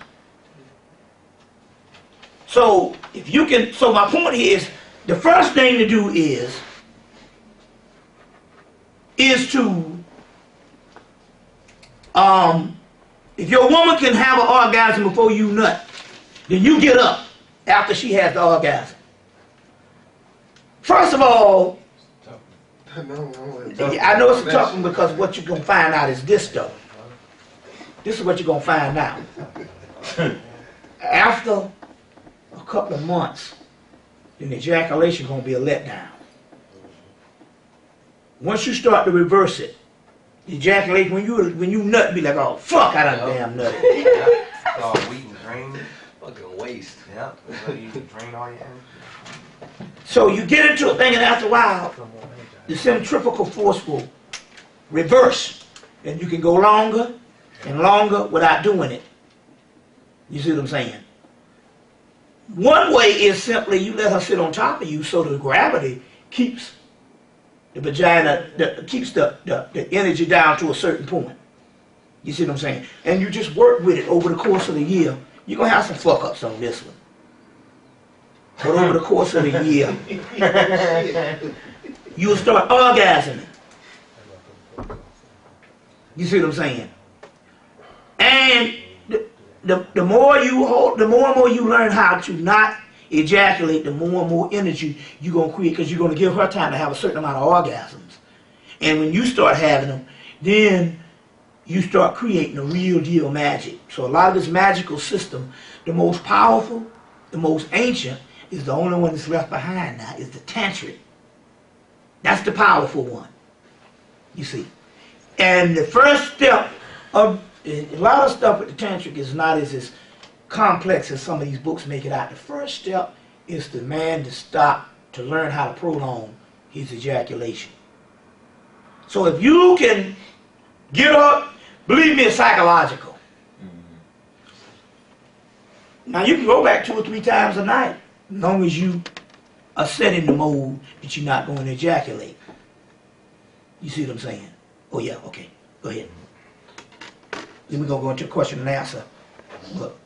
So if you can, so my point here is, the first thing to do is to, if your woman can have an orgasm before you nut, then you get up after she has the orgasm. First of all, I know it's a tough one because what you're going to find out is this stuff. This is what you're going to find out. After a couple of months, then ejaculation is going to be a letdown. Once you start to reverse it, ejaculation, when you nut, be like, oh, fuck, I done damn nutted. It's all wheat and drain. Fucking waste. Yeah. You can drain all your energy. So you get into a thing, and after a while, the centrifugal force will reverse, and you can go longer and longer without doing it. You see what I'm saying? One way is simply you let her sit on top of you so the gravity keeps the vagina, keeps the energy down to a certain point. You see what I'm saying? And you just work with it over the course of the year. You're going to have some fuck-ups on this one. But over the course of the year, you'll start orgasming. You see what I'm saying? And the more you hold, the more and more you learn how to not ejaculate, the more and more energy you're going to create, because you're going to give her time to have a certain amount of orgasms. And when you start having them, then you start creating a real deal magic. So a lot of this magical system, the most powerful, the most ancient, is the only one that's left behind now, is the tantric. That's the powerful one, you see. And the first step of a lot of stuff with the tantric is not as complex as some of these books make it out. The first step is the man to stop, to learn how to prolong his ejaculation. So if you can get up, believe me, it's psychological. Now you can go back 2 or 3 times a night, as long as you are set in the mode that you're not going to ejaculate. You see what I'm saying? Oh yeah, okay, go ahead. Then we're going to go into question and answer. Look.